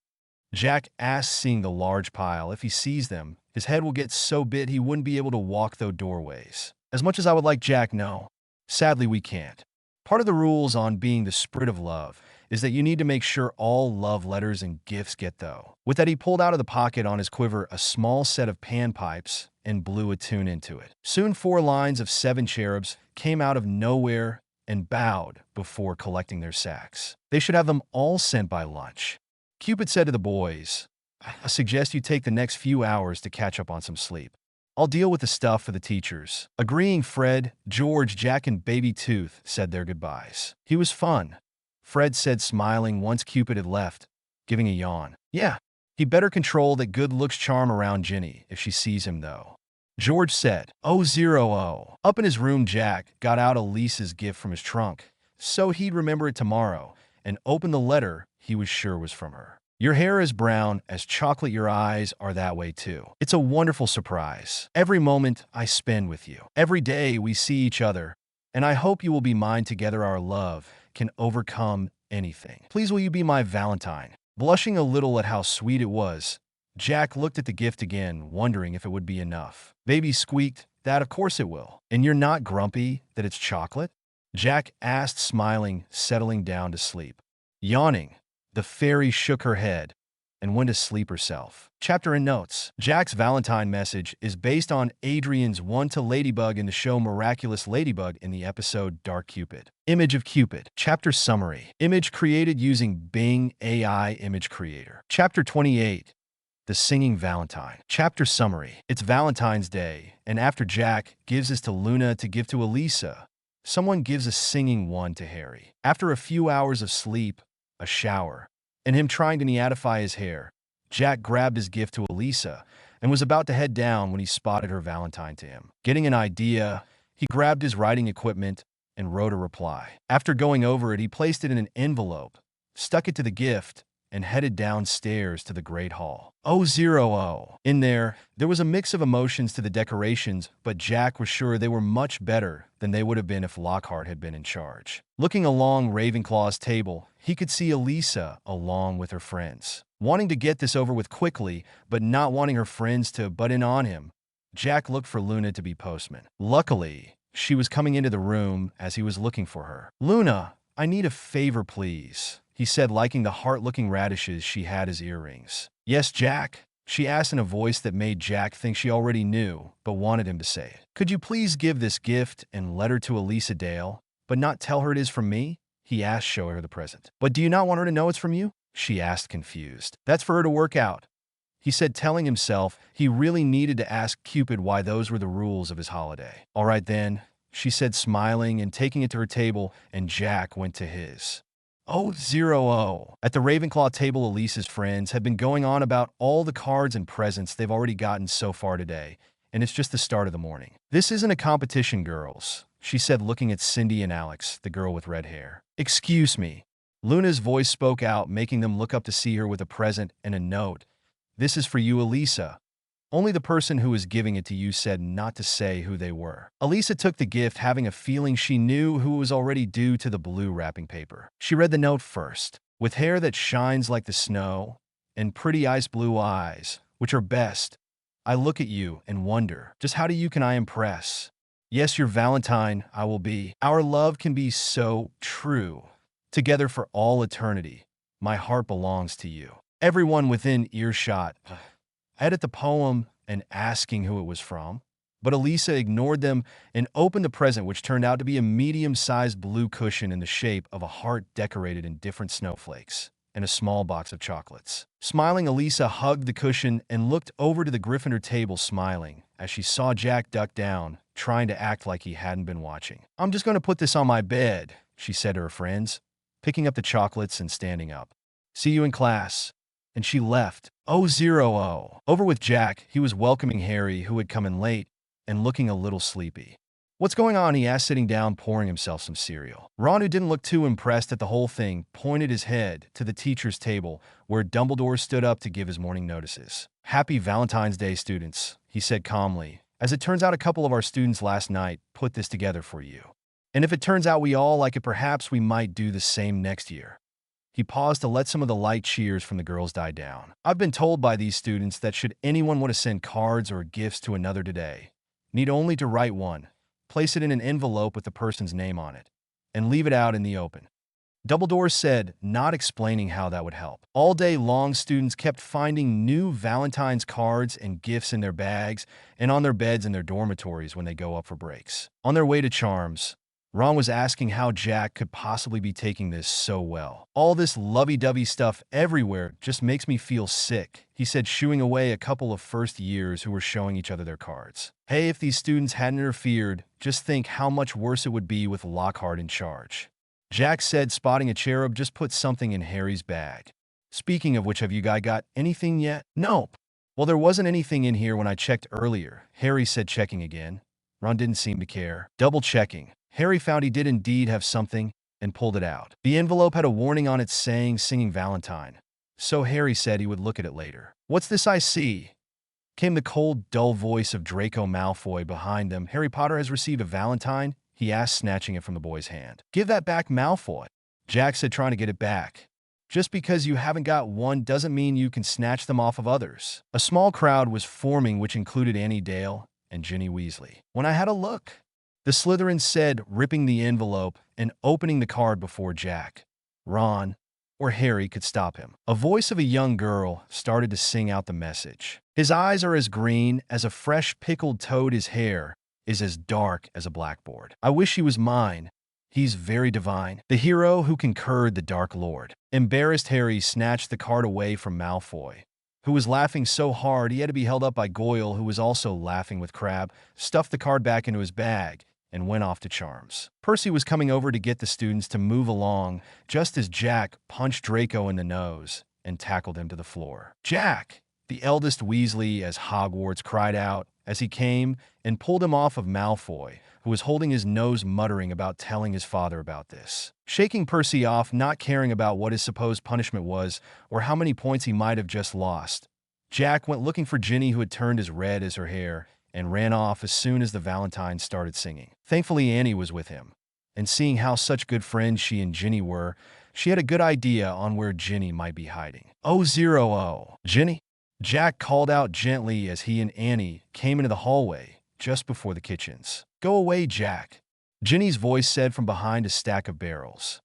Jack asked, seeing the large pile. "If he sees them, his head will get so big he wouldn't be able to walk those doorways. As much as I would like, Jack, no. Sadly, we can't. Part of the rules on being the spirit of love is that you need to make sure all love letters and gifts get though." With that, he pulled out of the pocket on his quiver a small set of panpipes and blew a tune into it. Soon 4 lines of 7 cherubs came out of nowhere and bowed before collecting their sacks. "They should have them all sent by lunch," Cupid said to the boys. "I suggest you take the next few hours to catch up on some sleep. I'll deal with the stuff for the teachers." Agreeing, Fred, George, Jack, and Baby Tooth said their goodbyes. "He was fun," Fred said, smiling once Cupid had left, giving a yawn. "Yeah, he'd better control that good looks charm around Ginny if she sees him, though," George said. Up in his room, Jack got out Elise's gift from his trunk, so he'd remember it tomorrow, and opened the letter he was sure was from her. "Your hair is brown as chocolate, your eyes are that way too. It's a wonderful surprise. Every moment I spend with you. Every day we see each other, and I hope you will be mine together. Our love can overcome anything. Please will you be my Valentine?" Blushing a little at how sweet it was, Jack looked at the gift again, wondering if it would be enough. Baby squeaked, "That of course it will." "And you're not grumpy that it's chocolate?" Jack asked, smiling, settling down to sleep. Yawning, the fairy shook her head and went to sleep herself. Chapter and notes. Jack's Valentine message is based on Adrian's one to Ladybug in the show Miraculous Ladybug in the episode Dark Cupid. Image of Cupid. Chapter summary. Image created using Bing AI Image Creator. Chapter 28. The Singing Valentine. Chapter summary. It's Valentine's Day, and after Jack gives this to Luna to give to Elisa, someone gives a singing one to Harry. After a few hours of sleep, a shower, and him trying to neatify his hair, Jack grabbed his gift to Elisa and was about to head down when he spotted her Valentine to him. Getting an idea, he grabbed his writing equipment and wrote a reply. After going over it, he placed it in an envelope, stuck it to the gift, and headed downstairs to the Great Hall. In there was a mix of emotions to the decorations, but Jack was sure they were much better than they would have been if Lockhart had been in charge. Looking along Ravenclaw's table, he could see Elisa along with her friends. Wanting to get this over with quickly, but not wanting her friends to butt in on him, Jack looked for Luna to be postman. Luckily, she was coming into the room as he was looking for her. "Luna, I need a favor, please," he said, liking the heart-looking radishes she had as earrings. "Yes, Jack?" she asked in a voice that made Jack think she already knew, but wanted him to say it. "Could you please give this gift and letter to Elisa Dale, but not tell her it is from me?" he asked, showing her the present. "But do you not want her to know it's from you?" she asked, confused. "That's for her to work out," he said, telling himself he really needed to ask Cupid why those were the rules of his holiday. "All right then," she said, smiling and taking it to her table, and Jack went to his. 0-0. At the Ravenclaw table, Elisa's friends had been going on about all the cards and presents they've already gotten so far today, and it's just the start of the morning. "This isn't a competition, girls," she said, looking at Cindy and Alex, the girl with red hair. "Excuse me." Luna's voice spoke out, making them look up to see her with a present and a note. "This is for you, Elisa." Only the person who was giving it to you said not to say who they were. Elisa took the gift, having a feeling she knew who was already due to the blue wrapping paper. She read the note first. "With hair that shines like the snow and pretty ice blue eyes, which are best, I look at you and wonder, just how can I impress? Yes, your Valentine I will be. Our love can be so true. Together for all eternity, my heart belongs to you." Everyone within earshot edit the poem and asking who it was from, but Elisa ignored them and opened the present, which turned out to be a medium-sized blue cushion in the shape of a heart decorated in different snowflakes, and a small box of chocolates. Smiling, Elisa hugged the cushion and looked over to the Gryffindor table, smiling as she saw Jack duck down, trying to act like he hadn't been watching. "I'm just going to put this on my bed," she said to her friends, picking up the chocolates and standing up. "See you in class." And she left. 0-0. Over with Jack, he was welcoming Harry, who had come in late and looking a little sleepy. "What's going on?" he asked, sitting down, pouring himself some cereal. Ron, who didn't look too impressed at the whole thing, pointed his head to the teacher's table, where Dumbledore stood up to give his morning notices. "Happy Valentine's Day, students," he said calmly. "As it turns out, a couple of our students last night put this together for you. And if it turns out we all like it, perhaps we might do the same next year." He paused to let some of the light cheers from the girls die down. "I've been told by these students that should anyone want to send cards or gifts to another today, need only to write one, place it in an envelope with the person's name on it, and leave it out in the open." Dumbledore said, not explaining how that would help. All day long, students kept finding new Valentine's cards and gifts in their bags and on their beds in their dormitories when they go up for breaks. On their way to Charms, Ron was asking how Jack could possibly be taking this so well. "All this lovey-dovey stuff everywhere just makes me feel sick," he said, shooing away a couple of first years who were showing each other their cards. "Hey, if these students hadn't interfered, just think how much worse it would be with Lockhart in charge." Jack said, spotting a cherub just put something in Harry's bag. "Speaking of which, have you guys got anything yet?" "Nope." "Well, there wasn't anything in here when I checked earlier," Harry said, checking again. Ron didn't seem to care. Double-checking, Harry found he did indeed have something and pulled it out. The envelope had a warning on it saying "Singing Valentine," so Harry said he would look at it later. "What's this I see?" came the cold, dull voice of Draco Malfoy behind them. "Harry Potter has received a Valentine?" he asked, snatching it from the boy's hand. "Give that back, Malfoy," Jack said, trying to get it back. "Just because you haven't got one doesn't mean you can snatch them off of others." A small crowd was forming, which included Annie Dale and Ginny Weasley. "When I had a look," the Slytherin said, ripping the envelope and opening the card before Jack, Ron, or Harry could stop him. A voice of a young girl started to sing out the message. "His eyes are as green as a fresh pickled toad. His hair is as dark as a blackboard. I wish he was mine. He's very divine. The hero who conquered the Dark Lord." Embarrassed, Harry snatched the card away from Malfoy, who was laughing so hard he had to be held up by Goyle, who was also laughing with Crabbe, stuffed the card back into his bag, and went off to Charms. Percy was coming over to get the students to move along, just as Jack punched Draco in the nose and tackled him to the floor. "Jack!" the eldest Weasley, as Hogwarts, cried out as he came and pulled him off of Malfoy, who was holding his nose, muttering about telling his father about this. Shaking Percy off, not caring about what his supposed punishment was or how many points he might have just lost, Jack went looking for Ginny, who had turned as red as her hair, and ran off as soon as the Valentine started singing. Thankfully, Annie was with him, and seeing how such good friends she and Ginny were, she had a good idea on where Ginny might be hiding. "0-0. Ginny?" Jack called out gently as he and Annie came into the hallway just before the kitchens. "Go away, Jack," Ginny's voice said from behind a stack of barrels.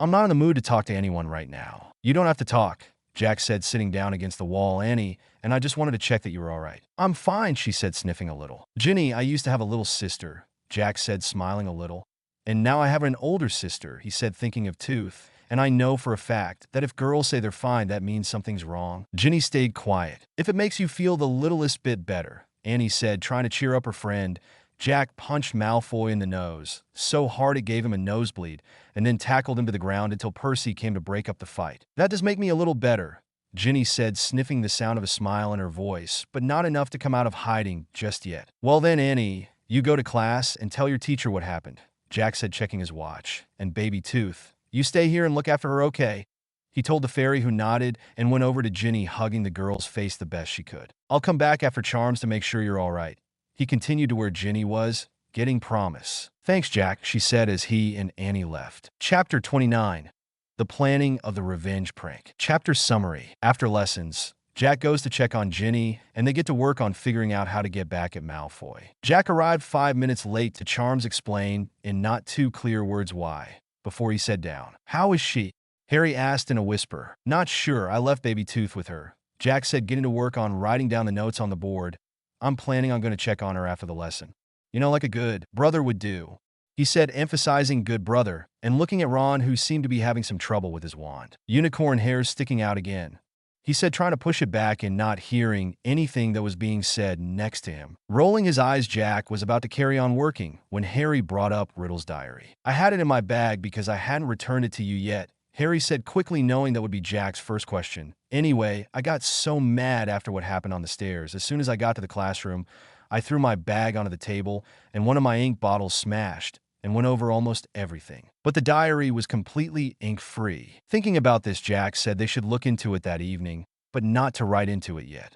"I'm not in the mood to talk to anyone right now." "You don't have to talk," Jack said, sitting down against the wall. "Annie, and I just wanted to check that you were all right." "I'm fine," she said, sniffing a little. "Ginny, I used to have a little sister," Jack said, smiling a little. "And now I have an older sister," he said, thinking of Tooth. "And I know for a fact that if girls say they're fine, that means something's wrong." Ginny stayed quiet. "If it makes you feel the littlest bit better," Annie said, trying to cheer up her friend. Jack punched Malfoy in the nose, so hard it gave him a nosebleed, and then tackled him to the ground until Percy came to break up the fight. "That does make me a little better," Ginny said, sniffing the sound of a smile in her voice, but not enough to come out of hiding just yet. "Well then, Annie, you go to class and tell your teacher what happened," Jack said, checking his watch. "And baby Tooth, you stay here and look after her, okay?" He told the fairy, who nodded and went over to Ginny, hugging the girl's face the best she could. "I'll come back after Charms to make sure you're all right." He continued to where Ginny was, getting promise. "Thanks, Jack," she said as he and Annie left. Chapter 29. The Planning of the Revenge Prank. Chapter Summary. After lessons, Jack goes to check on Ginny, and they get to work on figuring out how to get back at Malfoy. Jack arrived 5 minutes late to Charms explain, in not too clear words, why, before he sat down. "How is she?" Harry asked in a whisper. "Not sure. I left baby Tooth with her," Jack said, getting to work on writing down the notes on the board. "I'm planning on going to check on her after the lesson. You know, like a good brother would do," he said, emphasizing good brother, and looking at Ron, who seemed to be having some trouble with his wand. "Unicorn hairs sticking out again," he said, trying to push it back and not hearing anything that was being said next to him. Rolling his eyes, Jack was about to carry on working when Harry brought up Riddle's diary. "I had it in my bag because I hadn't returned it to you yet," Harry said, quickly, knowing that would be Jack's first question. "Anyway, I got so mad after what happened on the stairs. As soon as I got to the classroom, I threw my bag onto the table, and one of my ink bottles smashed and went over almost everything. But the diary was completely ink-free." Thinking about this, Jack said they should look into it that evening, but not to write into it yet.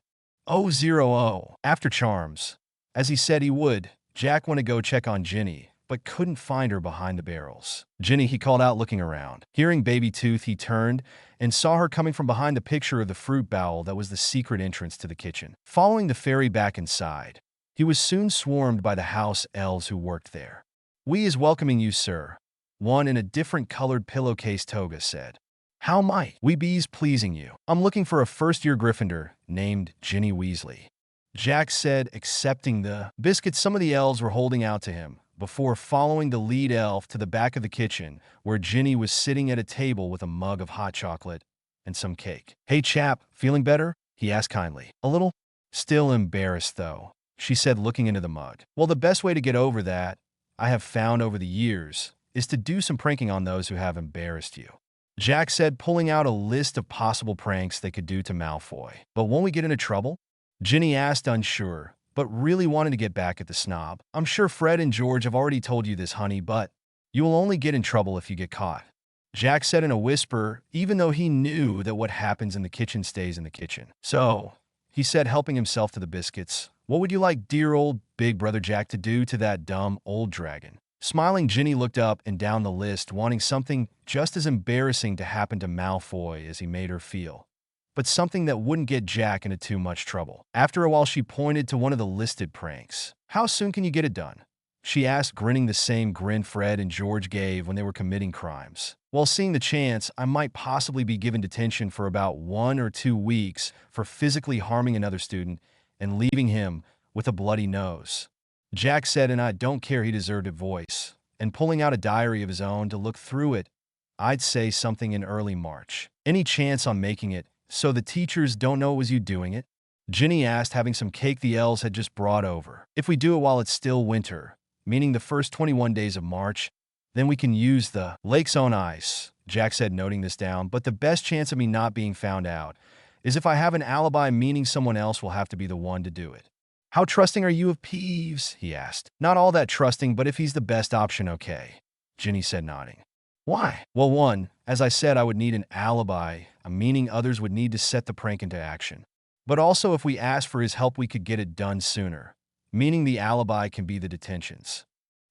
0-0. After Charms. As he said he would, Jack went to go check on Ginny, but couldn't find her behind the barrels. "Ginny," he called out, looking around. Hearing baby Tooth, he turned and saw her coming from behind the picture of the fruit bowl that was the secret entrance to the kitchen. Following the fairy back inside, he was soon swarmed by the house elves who worked there. "We is welcoming you, sir," one in a different colored pillowcase toga said. "How might we be's pleasing you?" "I'm looking for a first-year Gryffindor named Ginny Weasley," Jack said, accepting the biscuits some of the elves were holding out to him, before following the lead elf to the back of the kitchen, where Ginny was sitting at a table with a mug of hot chocolate and some cake. "Hey, chap, feeling better?" he asked kindly. "A little. Still embarrassed, though," she said, looking into the mug. "Well, the best way to get over that, I have found over the years, is to do some pranking on those who have embarrassed you," Jack said, pulling out a list of possible pranks they could do to Malfoy. "But won't we get into trouble?" Ginny asked, unsure, but really wanted to get back at the snob. "I'm sure Fred and George have already told you this, honey, but you will only get in trouble if you get caught," Jack said in a whisper, even though he knew that what happens in the kitchen stays in the kitchen. "So," he said, helping himself to the biscuits, "what would you like dear old Big Brother Jack to do to that dumb old dragon?" Smiling, Ginny looked up and down the list, wanting something just as embarrassing to happen to Malfoy as he made her feel, but something that wouldn't get Jack into too much trouble. After a while, she pointed to one of the listed pranks. "How soon can you get it done?" she asked, grinning the same grin Fred and George gave when they were committing crimes. "Well, seeing the chance, I might possibly be given detention for about 1 or 2 weeks for physically harming another student and leaving him with a bloody nose," Jack said, and I don't care he deserved it voice, and pulling out a diary of his own to look through it. "I'd say something in early March. Any chance on making it so the teachers don't know it was you doing it?" Ginny asked, having some cake the elves had just brought over. "If we do it while it's still winter, meaning the first 21 days of March, then we can use the lake's own ice," Jack said, noting this down. "But the best chance of me not being found out is if I have an alibi, meaning someone else will have to be the one to do it." "How trusting are you of Peeves?" he asked. "Not all that trusting, but if he's the best option, okay," Ginny said, nodding. "Why?" "Well, one, as I said, I would need an alibi, meaning others would need to set the prank into action. But also, if we ask for his help, we could get it done sooner, meaning the alibi can be the detentions."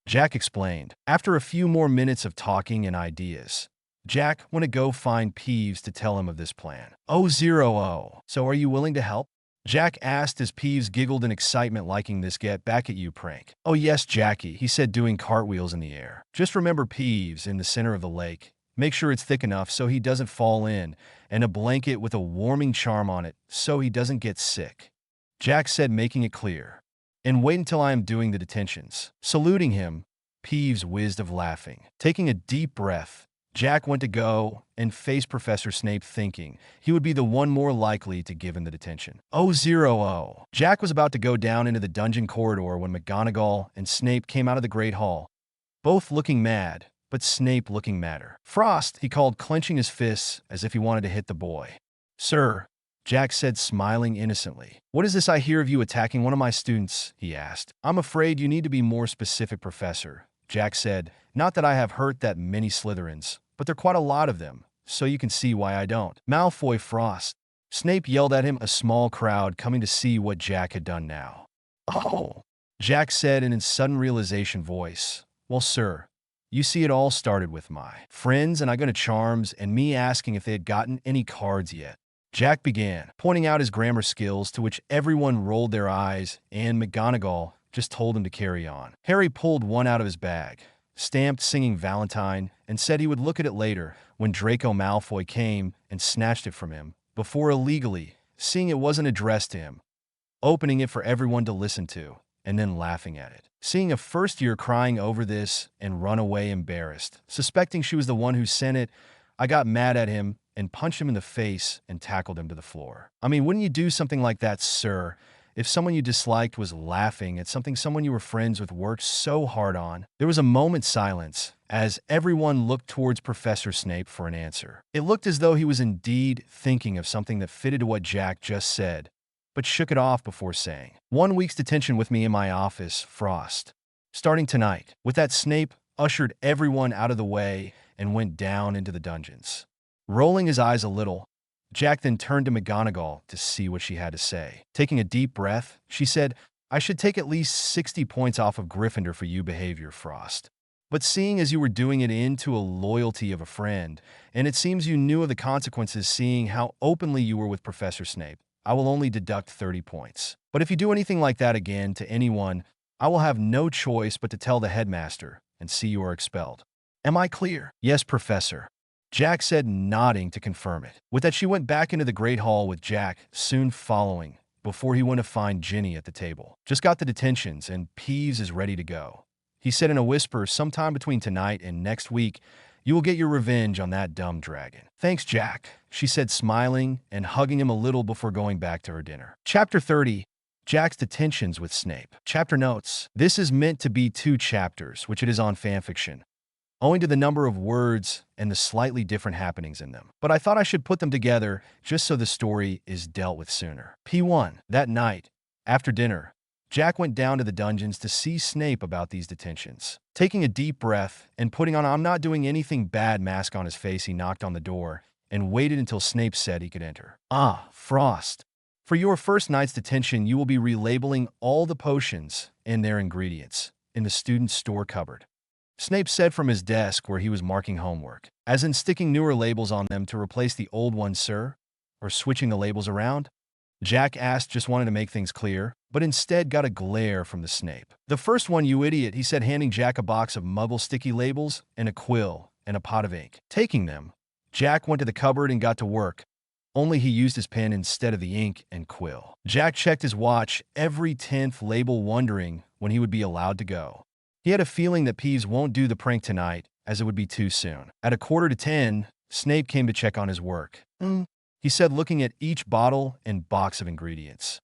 Jack explained. After a few more minutes of talking and ideas, Jack went to go find Peeves to tell him of this plan. Oh, so are you willing to help? Jack asked as Peeves giggled in excitement, liking this get back at you prank. Oh yes, Jackie, he said, doing cartwheels in the air. Just remember Peeves in the center of the lake. Make sure it's thick enough so he doesn't fall in, and a blanket with a warming charm on it so he doesn't get sick. Jack said, making it clear. And wait until I am doing the detentions. Saluting him, Peeves whizzed of laughing. Taking a deep breath, Jack went to go and face Professor Snape, thinking he would be the one more likely to give him the detention. Oh. Jack was about to go down into the dungeon corridor when McGonagall and Snape came out of the Great Hall, both looking mad, but Snape looking madder. Frost, he called, clenching his fists as if he wanted to hit the boy. Sir, Jack said, smiling innocently. What is this I hear of you attacking one of my students? He asked. I'm afraid you need to be more specific, Professor, Jack said. Not that I have hurt that many Slytherins, but there are quite a lot of them, so you can see why I don't. Malfoy, Frost. Snape yelled at him, a small crowd coming to see what Jack had done now. Oh, Jack said in a sudden realization voice. Well, sir, you see, it all started with my friends and I got a charms and me asking if they had gotten any cards yet. Jack began, pointing out his grammar skills, to which everyone rolled their eyes, and McGonagall just told him to carry on. Harry pulled one out of his bag, stamped singing Valentine, and said he would look at it later when Draco Malfoy came and snatched it from him, before illegally, seeing it wasn't addressed to him, opening it for everyone to listen to, and then laughing at it. Seeing a first-year crying over this and run away embarrassed, suspecting she was the one who sent it, I got mad at him and punched him in the face and tackled him to the floor. I mean, wouldn't you do something like that, sir, if someone you disliked was laughing at something someone you were friends with worked so hard on? There was a moment's silence as everyone looked towards Professor Snape for an answer. It looked as though he was indeed thinking of something that fitted what Jack just said, but shook it off before saying, 1 week's detention with me in my office, Frost. Starting tonight. With that, Snape ushered everyone out of the way and went down into the dungeons. Rolling his eyes a little, Jack then turned to McGonagall to see what she had to say. Taking a deep breath, she said, I should take at least 60 points off of Gryffindor for you behavior, Frost. But seeing as you were doing it into a loyalty of a friend, and it seems you knew of the consequences seeing how openly you were with Professor Snape, I will only deduct 30 points. But if you do anything like that again to anyone, I will have no choice but to tell the headmaster and see you are expelled. Am I clear? Yes, Professor, Jack said, nodding to confirm it. With that, she went back into the Great Hall with Jack soon following, before he went to find Ginny at the table. Just got the detentions and Peeves is ready to go. He said in a whisper, sometime between tonight and next week, you will get your revenge on that dumb dragon. Thanks, Jack, she said, smiling and hugging him a little before going back to her dinner. Chapter 30. Jack's detentions with Snape. Chapter notes. This is meant to be 2 chapters, which it is on fanfiction, owing to the number of words and the slightly different happenings in them. But I thought I should put them together just so the story is dealt with sooner. P1. That night, after dinner, Jack went down to the dungeons to see Snape about these detentions. Taking a deep breath and putting on "I'm not doing anything bad" mask on his face, he knocked on the door and waited until Snape said he could enter. Ah, Frost. For your first night's detention, you will be relabeling all the potions and their ingredients in the student's store cupboard, Snape said from his desk where he was marking homework. As in sticking newer labels on them to replace the old ones, sir? Or switching the labels around? Jack asked, just wanted to make things clear, but instead got a glare from the Snape. The first one, you idiot, he said, handing Jack a box of Muggle sticky labels and a quill and a pot of ink. Taking them, Jack went to the cupboard and got to work, only he used his pen instead of the ink and quill. Jack checked his watch every 10th label, wondering when he would be allowed to go. He had a feeling that Peeves won't do the prank tonight, as it would be too soon. At 9:45, Snape came to check on his work. He said, looking at each bottle and box of ingredients.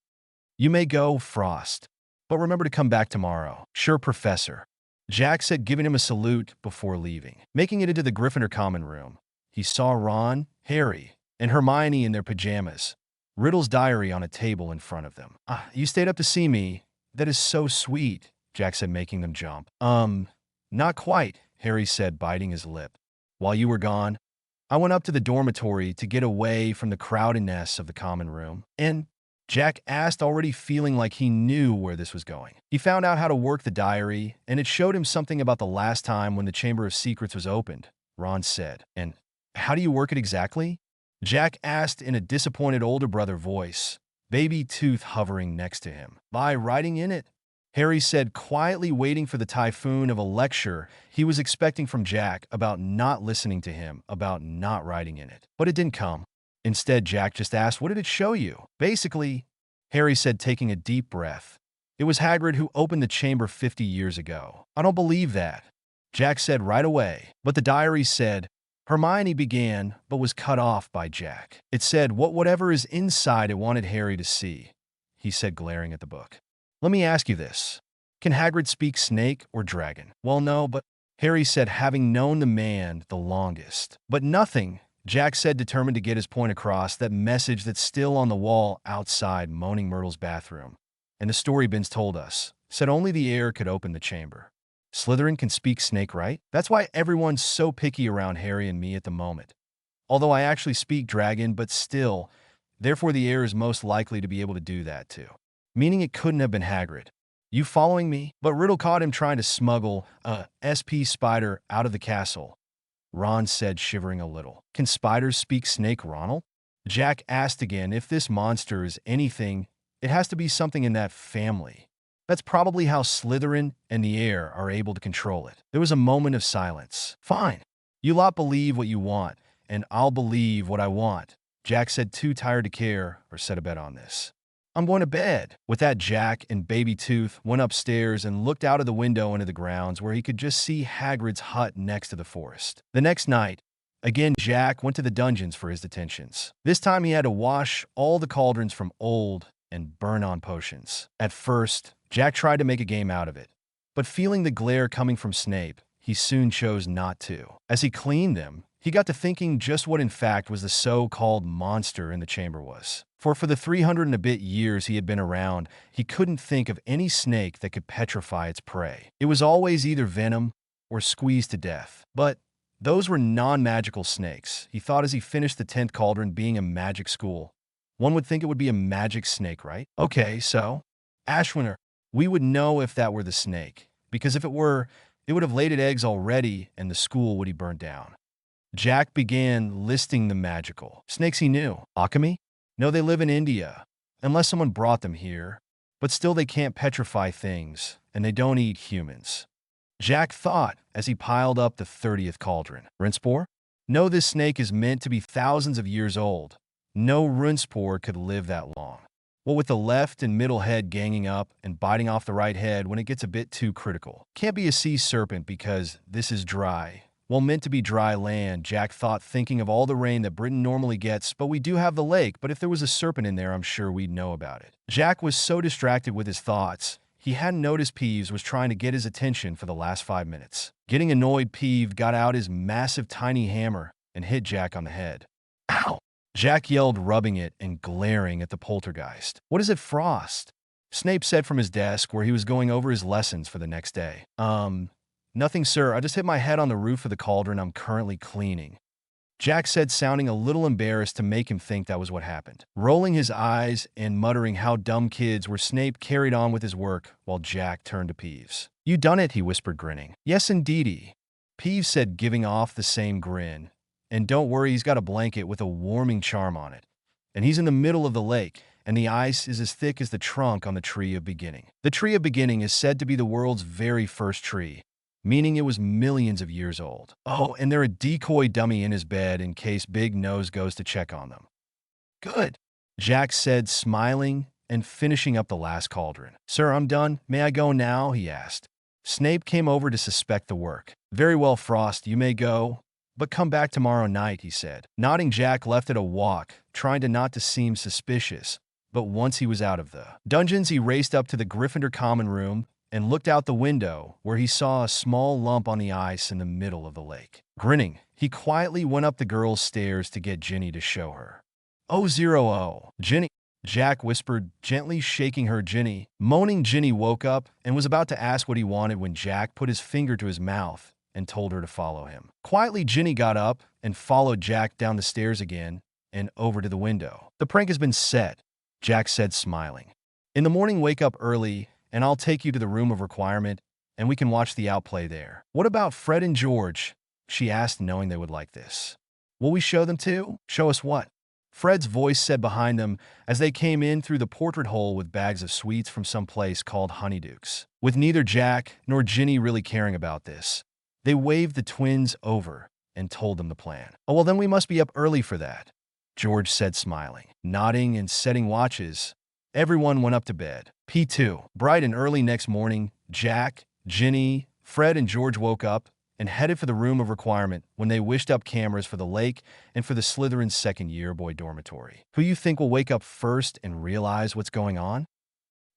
You may go, Frost, but remember to come back tomorrow. Sure, Professor, Jack said, giving him a salute before leaving. Making it into the Gryffindor common room, he saw Ron, Harry, and Hermione in their pajamas, Riddle's diary on a table in front of them. You stayed up to see me. That is so sweet, Jack said, making them jump. Not quite, Harry said, biting his lip. While you were gone, I went up to the dormitory to get away from the crowdedness of the common room, and Jack asked, already feeling like he knew where this was going. He found out how to work the diary, and it showed him something about the last time when the Chamber of Secrets was opened, Ron said. And how do you work it exactly? Jack asked in a disappointed older brother voice, baby tooth hovering next to him. By writing in it, Harry said, quietly waiting for the typhoon of a lecture he was expecting from Jack about not listening to him, about not writing in it. But it didn't come. Instead, Jack just asked, what did it show you? Basically, Harry said, taking a deep breath, it was Hagrid who opened the chamber 50 years ago. I don't believe that, Jack said right away. But the diary said, Hermione began, but was cut off by Jack. It said, whatever is inside it wanted Harry to see, he said, glaring at the book. Let me ask you this. Can Hagrid speak snake or dragon? Well, no, but Harry said, having known the man the longest. But nothing, Jack said, determined to get his point across, that message that's still on the wall outside Moaning Myrtle's bathroom. And the story Binns told us said only the air could open the chamber. Slytherin can speak snake, right? That's why everyone's so picky around Harry and me at the moment. Although I actually speak dragon, but still, therefore the air is most likely to be able to do that too. Meaning it couldn't have been Hagrid. You following me? But Riddle caught him trying to smuggle a SP spider out of the castle, Ron said, shivering a little. Can spiders speak snake, Ronald? Jack asked again. If this monster is anything, it has to be something in that family. That's probably how Slytherin and the heir are able to control it. There was a moment of silence. Fine. You lot believe what you want, and I'll believe what I want, Jack said, too tired to care or set a bet on this. I'm going to bed. With that, Jack and Baby Tooth went upstairs and looked out of the window into the grounds where he could just see Hagrid's hut next to the forest. The next night, again, Jack went to the dungeons for his detentions. This time he had to wash all the cauldrons from old and burn on potions. At first, Jack tried to make a game out of it, but feeling the glare coming from Snape, he soon chose not to. As he cleaned them, he got to thinking just what in fact was the so-called monster in the chamber was. For the 300 and a bit years he had been around, he couldn't think of any snake that could petrify its prey. It was always either venom or squeezed to death. But those were non-magical snakes, he thought as he finished the 10th cauldron. Being a magic school, one would think it would be a magic snake, right? Okay, so, Ashwinner, we would know if that were the snake, because if it were, it would have laid eggs already and the school would be burnt down. Jack began listing the magical snakes he knew. Alchemy? No, they live in India, unless someone brought them here. But still they can't petrify things, and they don't eat humans. Jack thought as he piled up the 30th cauldron. Rinspore? No, this snake is meant to be thousands of years old. No Rinspore could live that long. Well, with the left and middle head ganging up and biting off the right head when it gets a bit too critical. Can't be a sea serpent because this is dry. Well, meant to be dry land, Jack thought, thinking of all the rain that Britain normally gets, but we do have the lake, but if there was a serpent in there, I'm sure we'd know about it. Jack was so distracted with his thoughts, he hadn't noticed Peeves was trying to get his attention for the last 5 minutes. Getting annoyed, Peeves got out his massive tiny hammer and hit Jack on the head. Ow! Jack yelled, rubbing it and glaring at the poltergeist. What is it, Frost? Snape said from his desk where he was going over his lessons for the next day. Nothing, sir. I just hit my head on the roof of the cauldron I'm currently cleaning, Jack said, sounding a little embarrassed to make him think that was what happened. Rolling his eyes and muttering how dumb kids were, Snape carried on with his work while Jack turned to Peeves. You done it, he whispered, grinning. Yes, indeedy, Peeves said, giving off the same grin. And don't worry, he's got a blanket with a warming charm on it. And he's in the middle of the lake, and the ice is as thick as the trunk on the Tree of Beginning. The Tree of Beginning is said to be the world's very first tree, meaning it was millions of years old. Oh, and they're a decoy dummy in his bed in case Big Nose goes to check on them. Good, Jack said, smiling and finishing up the last cauldron. Sir, I'm done. May I go now? He asked. Snape came over to suspect the work. Very well, Frost, you may go, but come back tomorrow night, he said. Nodding, Jack left at a walk, trying to not to seem suspicious, but once he was out of the dungeons, he raced up to the Gryffindor common room and looked out the window where he saw a small lump on the ice in the middle of the lake. Grinning, he quietly went up the girls' stairs to get Ginny to show her. Oh, Ginny, Jack whispered, gently shaking her. Ginny. Moaning, Ginny woke up and was about to ask what he wanted when Jack put his finger to his mouth and told her to follow him. Quietly, Ginny got up and followed Jack down the stairs again and over to the window. The prank has been set, Jack said, smiling. In the morning, wake up early, and I'll take you to the room of requirement, and we can watch the outplay there. What about Fred and George? She asked, knowing they would like this. Will we show them too? Show us what? Fred's voice said behind them as they came in through the portrait hole with bags of sweets from some place called Honeydukes. With neither Jack nor Ginny really caring about this, they waved the twins over and told them the plan. Oh, well, then we must be up early for that, George said, smiling. Nodding and setting watches, everyone went up to bed. P2. Bright and early next morning, Jack, Ginny, Fred, and George woke up and headed for the room of requirement when they wished up cameras for the lake and for the Slytherin's second-year boy dormitory. Who you think will wake up first and realize what's going on?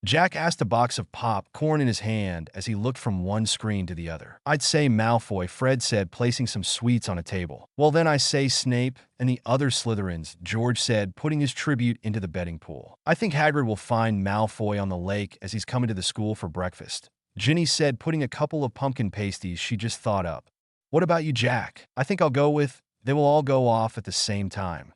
Jack asked, a box of popcorn in his hand as he looked from one screen to the other. I'd say Malfoy, Fred said, placing some sweets on a table. Well, then I say Snape and the other Slytherins, George said, putting his tribute into the betting pool. I think Hagrid will find Malfoy on the lake as he's coming to the school for breakfast, Ginny said, putting a couple of pumpkin pasties she just thought up. What about you, Jack? I think I'll go with, they will all go off at the same time,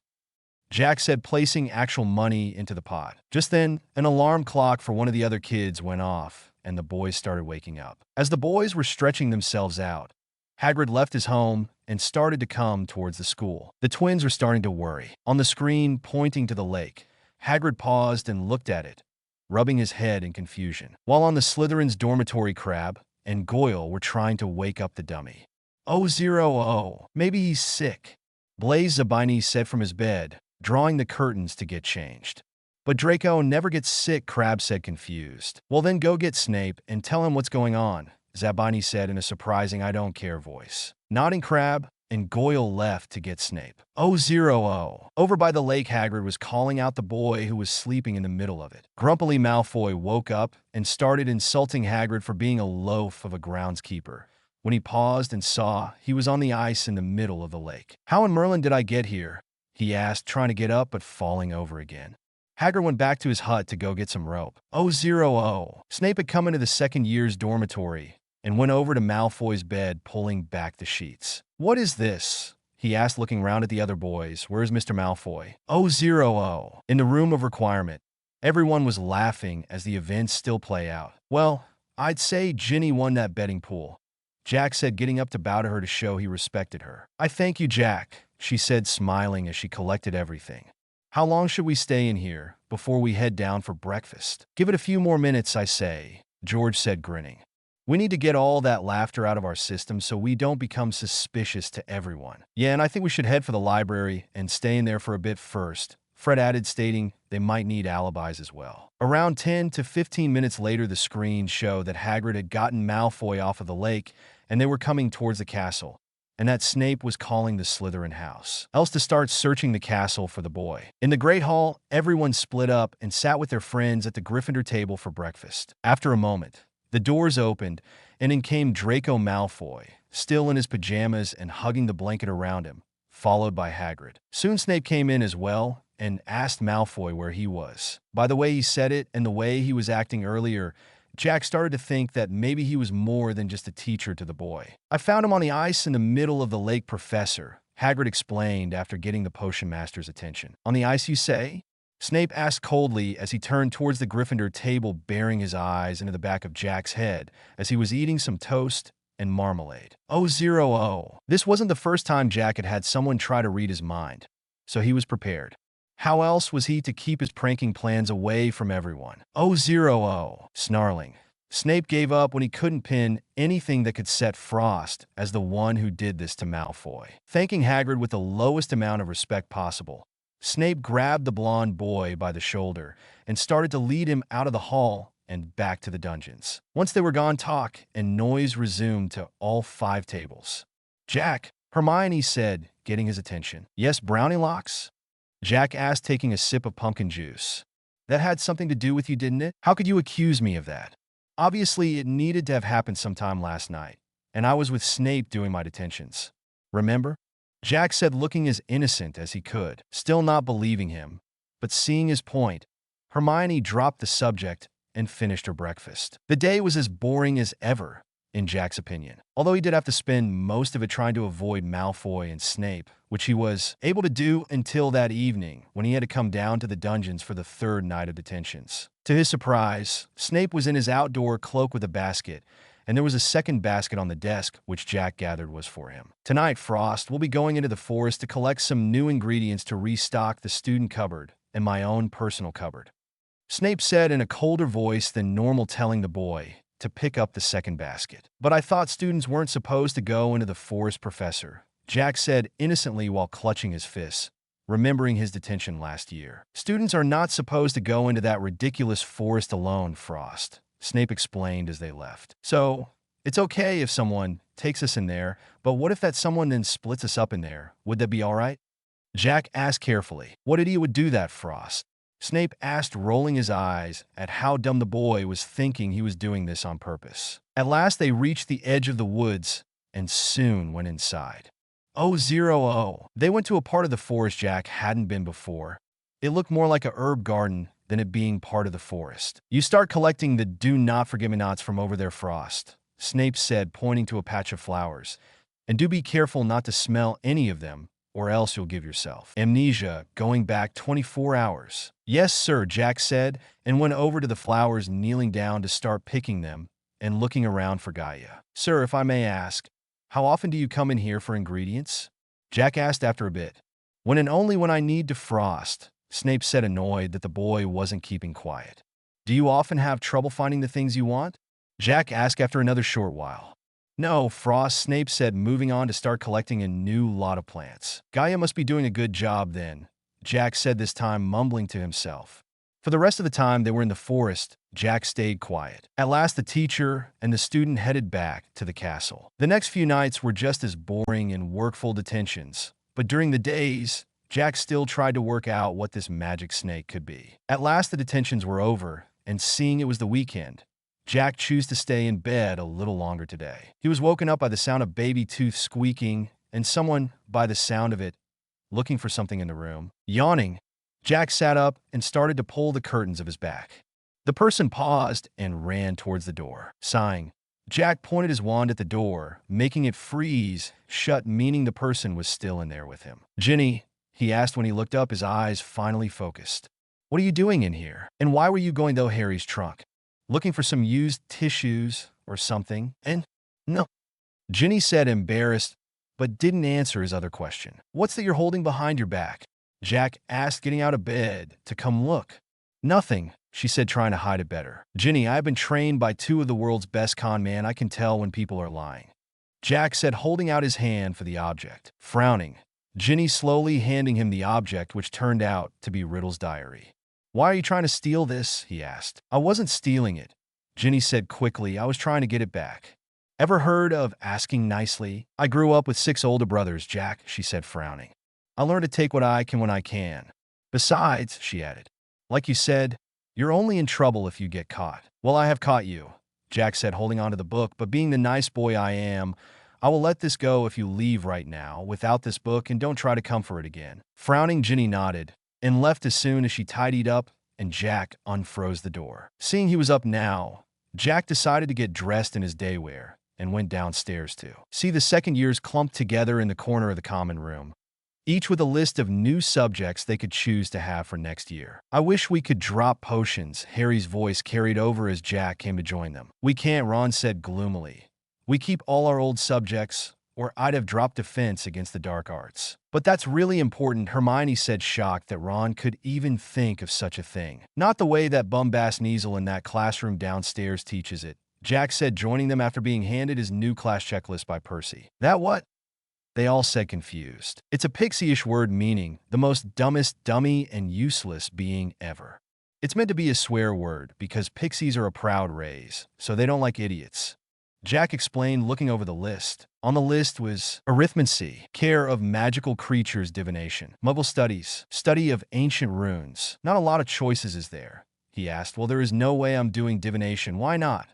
Jack said, placing actual money into the pot. Just then, an alarm clock for one of the other kids went off, and the boys started waking up. As the boys were stretching themselves out, Hagrid left his home and started to come towards the school. The twins were starting to worry. On the screen, pointing to the lake, Hagrid paused and looked at it, rubbing his head in confusion, while on the Slytherin's dormitory, Crabbe and Goyle were trying to wake up the dummy. Oh, maybe he's sick, Blaise Zabini said from his bed, drawing the curtains to get changed. But Draco never gets sick, Crabbe said, confused. Well, then go get Snape and tell him what's going on, Zabini said in a surprising I don't care voice. Nodding, Crabbe and Goyle left to get Snape. Over by the lake, Hagrid was calling out the boy who was sleeping in the middle of it. Grumpily, Malfoy woke up and started insulting Hagrid for being a loaf of a groundskeeper, when he paused and saw he was on the ice in the middle of the lake. How in Merlin did I get here? He asked, trying to get up but falling over again. Hagrid went back to his hut to go get some rope. Snape had come into the second year's dormitory and went over to Malfoy's bed, pulling back the sheets. What is this? He asked, looking round at the other boys. Where's Mr. Malfoy? In the room of requirement. Everyone was laughing as the events still play out. Well, I'd say Ginny won that betting pool, Jack said, getting up to bow to her to show he respected her. I thank you, Jack, she said, smiling as she collected everything. How long should we stay in here before we head down for breakfast? Give it a few more minutes, I say, George said, grinning. We need to get all that laughter out of our system so we don't become suspicious to everyone. Yeah, and I think we should head for the library and stay in there for a bit first, Fred added, stating they might need alibis as well. Around 10 to 15 minutes later, the screen showed that Hagrid had gotten Malfoy off of the lake and they were coming towards the castle, and that Snape was calling the Slytherin house else to start searching the castle for the boy. In the Great Hall, everyone split up and sat with their friends at the Gryffindor table for breakfast. After a moment, the doors opened, and in came Draco Malfoy, still in his pajamas and hugging the blanket around him, followed by Hagrid. Soon Snape came in as well and asked Malfoy where he was. By the way he said it and the way he was acting earlier, Jack started to think that maybe he was more than just a teacher to the boy. I found him on the ice in the middle of the lake, Professor, Hagrid explained after getting the potion master's attention. On the ice, you say? Snape asked coldly as he turned towards the Gryffindor table, burying his eyes into the back of Jack's head as he was eating some toast and marmalade. This wasn't the first time Jack had had someone try to read his mind, so he was prepared. How else was he to keep his pranking plans away from everyone? Snarling, Snape gave up when he couldn't pin anything that could set Frost as the one who did this to Malfoy. Thanking Hagrid with the lowest amount of respect possible, Snape grabbed the blonde boy by the shoulder and started to lead him out of the hall and back to the dungeons. Once they were gone, talk and noise resumed to all 5 tables. Jack, Hermione said, getting his attention. Yes, Brownie Locks? Jack asked, taking a sip of pumpkin juice. That had something to do with you, didn't it? How could you accuse me of that? Obviously, it needed to have happened sometime last night, and I was with Snape doing my detentions. Remember? Jack said, looking as innocent as he could, still not believing him, but seeing his point. Hermione dropped the subject and finished her breakfast. The day was as boring as ever, in Jack's opinion. Although he did have to spend most of it trying to avoid Malfoy and Snape, which he was able to do until that evening when he had to come down to the dungeons for the third night of detentions. To his surprise, Snape was in his outdoor cloak with a basket, and there was a second basket on the desk, which Jack gathered was for him. Tonight, Frost will be going into the forest to collect some new ingredients to restock the student cupboard and my own personal cupboard. Snape said in a colder voice than normal, telling the boy to pick up the second basket. But I thought students weren't supposed to go into the forest, Professor, Jack said innocently while clutching his fists, remembering his detention last year. Students are not supposed to go into that ridiculous forest alone, Frost, Snape explained as they left. So, it's okay if someone takes us in there, but what if that someone then splits us up in there? Would that be all right? Jack asked carefully. What idiot would do that, Frost? Snape asked, rolling his eyes at how dumb the boy was, thinking he was doing this on purpose. At last they reached the edge of the woods and soon went inside. Oh. They went to a part of the forest Jack hadn't been before. It looked more like a herb garden than it being part of the forest. You start collecting the do not forget me nots from over there, Frost, Snape said, pointing to a patch of flowers. And do be careful not to smell any of them, or else you'll give yourself amnesia going back 24 hours. Yes, sir, Jack said, and went over to the flowers, kneeling down to start picking them and looking around for Gaia. Sir, if I may ask, how often do you come in here for ingredients? Jack asked after a bit. When and only when I need to, Frost, Snape said, annoyed that the boy wasn't keeping quiet. Do you often have trouble finding the things you want? Jack asked after another short while. No, Frost, Snape said, moving on to start collecting a new lot of plants. Gaia must be doing a good job then, Jack said, this time mumbling to himself. For the rest of the time they were in the forest, Jack stayed quiet. At last the teacher and the student headed back to the castle. The next few nights were just as boring and workful detentions, but during the days, Jack still tried to work out what this magic snake could be. At last the detentions were over, and seeing it was the weekend, Jack chose to stay in bed a little longer today. He was woken up by the sound of baby tooth squeaking and someone, by the sound of it, looking for something in the room. Yawning, Jack sat up and started to pull the curtains of his back. The person paused and ran towards the door. Sighing, Jack pointed his wand at the door, making it freeze shut, meaning the person was still in there with him. Ginny, he asked when he looked up, his eyes finally focused. What are you doing in here? And why were you going to Harry's trunk? Looking for some used tissues or something? And no, Ginny said, embarrassed, but didn't answer his other question. What's that you're holding behind your back? Jack asked, getting out of bed to come look. Nothing, she said, trying to hide it better. Ginny, I've been trained by two of the world's best con men. I can tell when people are lying, Jack said, holding out his hand for the object. Frowning, Ginny slowly handing him the object, which turned out to be Riddle's diary. Why are you trying to steal this? He asked. I wasn't stealing it, Ginny said quickly. I was trying to get it back. Ever heard of asking nicely? I grew up with 6 older brothers, Jack, she said, frowning. I learned to take what I can when I can. Besides, she added, like you said, you're only in trouble if you get caught. Well, I have caught you, Jack said, holding onto the book, but being the nice boy I am, I will let this go if you leave right now without this book and don't try to come for it again. Frowning, Ginny nodded and left as soon as she tidied up and Jack unfroze the door. Seeing he was up now, Jack decided to get dressed in his day wear and went downstairs to see the second years clumped together in the corner of the common room, each with a list of new subjects they could choose to have for next year. I wish we could drop potions, Harry's voice carried over as Jack came to join them. We can't, Ron said gloomily. We keep all our old subjects, or I'd have dropped defense against the dark arts. But that's really important, Hermione said, shocked that Ron could even think of such a thing. Not the way that bum-ass Kneasel in that classroom downstairs teaches it, Jack said, joining them after being handed his new class checklist by Percy. That what? They all said, confused. It's a pixie-ish word meaning the most dumbest, dummy, and useless being ever. It's meant to be a swear word because pixies are a proud race, so they don't like idiots. Jack explained, looking over the list. On the list was arithmancy, care of magical creatures, divination, Muggle studies, study of ancient runes. Not a lot of choices, is there? He asked. Well, there is no way I'm doing divination. Why not?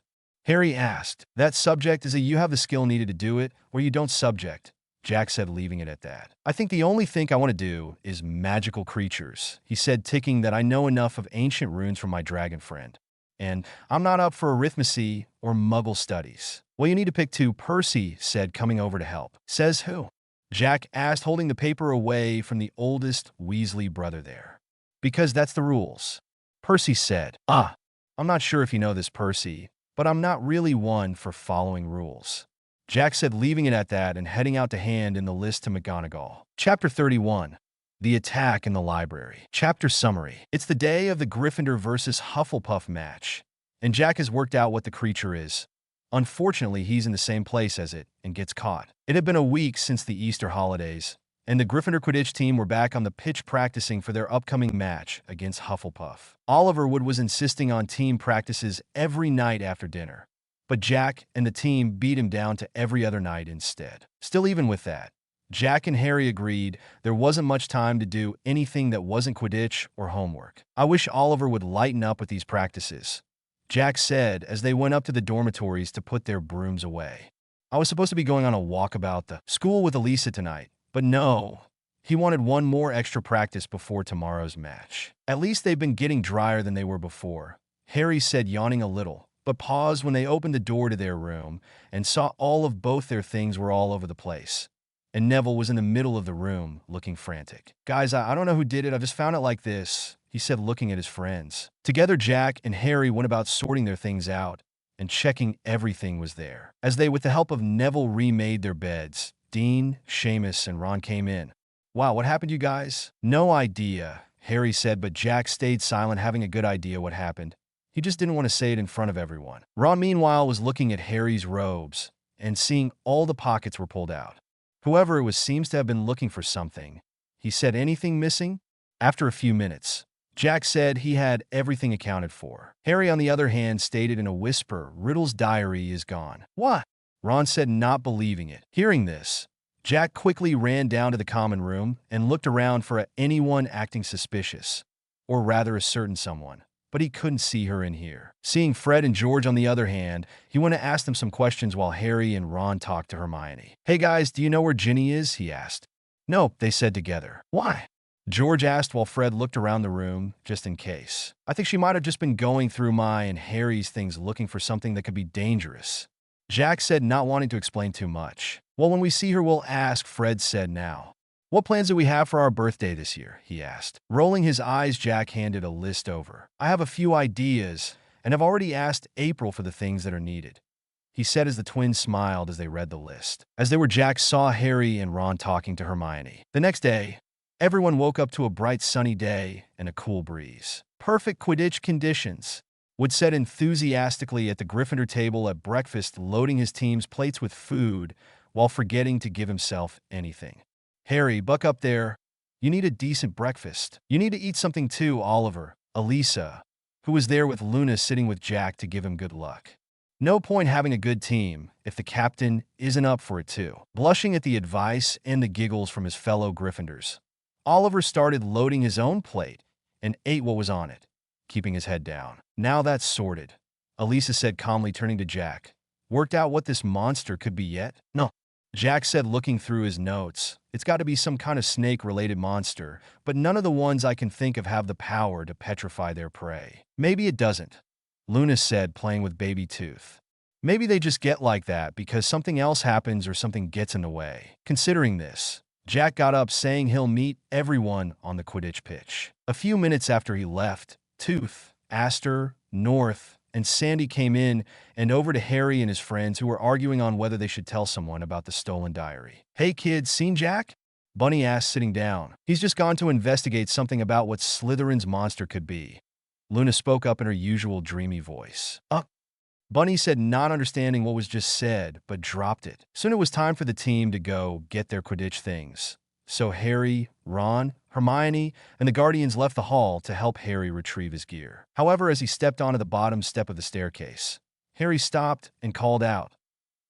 Harry asked. That subject is a you have the skill needed to do it, or you don't subject, Jack said, leaving it at that. I think the only thing I want to do is magical creatures, he said, ticking that I know enough of ancient runes from my dragon friend. And I'm not up for arithmancy or Muggle studies. Well, you need to pick two, Percy said, coming over to help. Says who? Jack asked, holding the paper away from the oldest Weasley brother there. Because that's the rules. Percy said, I'm not sure if you know this, Percy, but I'm not really one for following rules. Jack said, leaving it at that and heading out to hand in the list to McGonagall. Chapter 31. The Attack in the Library. Chapter Summary. It's the day of the Gryffindor versus Hufflepuff match, and Jack has worked out what the creature is. Unfortunately, he's in the same place as it and gets caught. It had been a week since the Easter holidays, and the Gryffindor Quidditch team were back on the pitch practicing for their upcoming match against Hufflepuff. Oliver Wood was insisting on team practices every night after dinner, but Jack and the team beat him down to every other night instead. Still, even with that, Jack and Harry agreed there wasn't much time to do anything that wasn't Quidditch or homework. I wish Oliver would lighten up with these practices, Jack said as they went up to the dormitories to put their brooms away. I was supposed to be going on a walk about the school with Elisa tonight, but no. He wanted one more extra practice before tomorrow's match. At least they've been getting drier than they were before, Harry said, yawning a little, but paused when they opened the door to their room and saw all of both their things were all over the place. And Neville was in the middle of the room, looking frantic. Guys, I don't know who did it. I just found it like this, he said, looking at his friends. Together, Jack and Harry went about sorting their things out and checking everything was there. As they, with the help of Neville, remade their beds, Dean, Seamus, and Ron came in. Wow, what happened, you guys? No idea, Harry said, but Jack stayed silent, having a good idea what happened. He just didn't want to say it in front of everyone. Ron, meanwhile, was looking at Harry's robes and seeing all the pockets were pulled out. Whoever it was seems to have been looking for something. He said, anything missing? After a few minutes, Jack said he had everything accounted for. Harry, on the other hand, stated in a whisper, Riddle's diary is gone. What? Ron said, not believing it. Hearing this, Jack quickly ran down to the common room and looked around for anyone acting suspicious, or rather a certain someone, but he couldn't see her in here. Seeing Fred and George, on the other hand, he went to ask them some questions while Harry and Ron talked to Hermione. Hey guys, do you know where Ginny is? He asked. Nope, they said together. Why? George asked while Fred looked around the room, just in case. I think she might have just been going through my and Harry's things looking for something that could be dangerous. Jack said, not wanting to explain too much. Well, when we see her, we'll ask, Fred said now. What plans do we have for our birthday this year? He asked. Rolling his eyes, Jack handed a list over. I have a few ideas, and have already asked April for the things that are needed, he said as the twins smiled as they read the list. As they were, Jack saw Harry and Ron talking to Hermione. The next day, everyone woke up to a bright sunny day and a cool breeze. Perfect Quidditch conditions, Wood said enthusiastically at the Gryffindor table at breakfast, loading his team's plates with food while forgetting to give himself anything. Harry, buck up there. You need a decent breakfast. You need to eat something too, Oliver. Elisa, who was there with Luna, sitting with Jack to give him good luck. No point having a good team if the captain isn't up for it too. Blushing at the advice and the giggles from his fellow Gryffindors, Oliver started loading his own plate and ate what was on it, keeping his head down. Now that's sorted, Elisa said calmly, turning to Jack. Worked out what this monster could be yet? No, Jack said, looking through his notes. It's got to be some kind of snake-related monster, but none of the ones I can think of have the power to petrify their prey. Maybe it doesn't, Luna said, playing with baby Tooth. Maybe they just get like that because something else happens or something gets in the way. Considering this, Jack got up, saying he'll meet everyone on the Quidditch pitch. A few minutes after he left, Tooth, Aster, North, and Sandy came in and over to Harry and his friends, who were arguing on whether they should tell someone about the stolen diary. Hey kids, seen Jack? Bunny asked, sitting down. He's just gone to investigate something about what Slytherin's monster could be. Luna spoke up in her usual dreamy voice. Bunny said, not understanding what was just said, but dropped it. Soon it was time for the team to go get their Quidditch things. So Harry, Ron, Hermione, and the Guardians left the hall to help Harry retrieve his gear. However, as he stepped onto the bottom step of the staircase, Harry stopped and called out.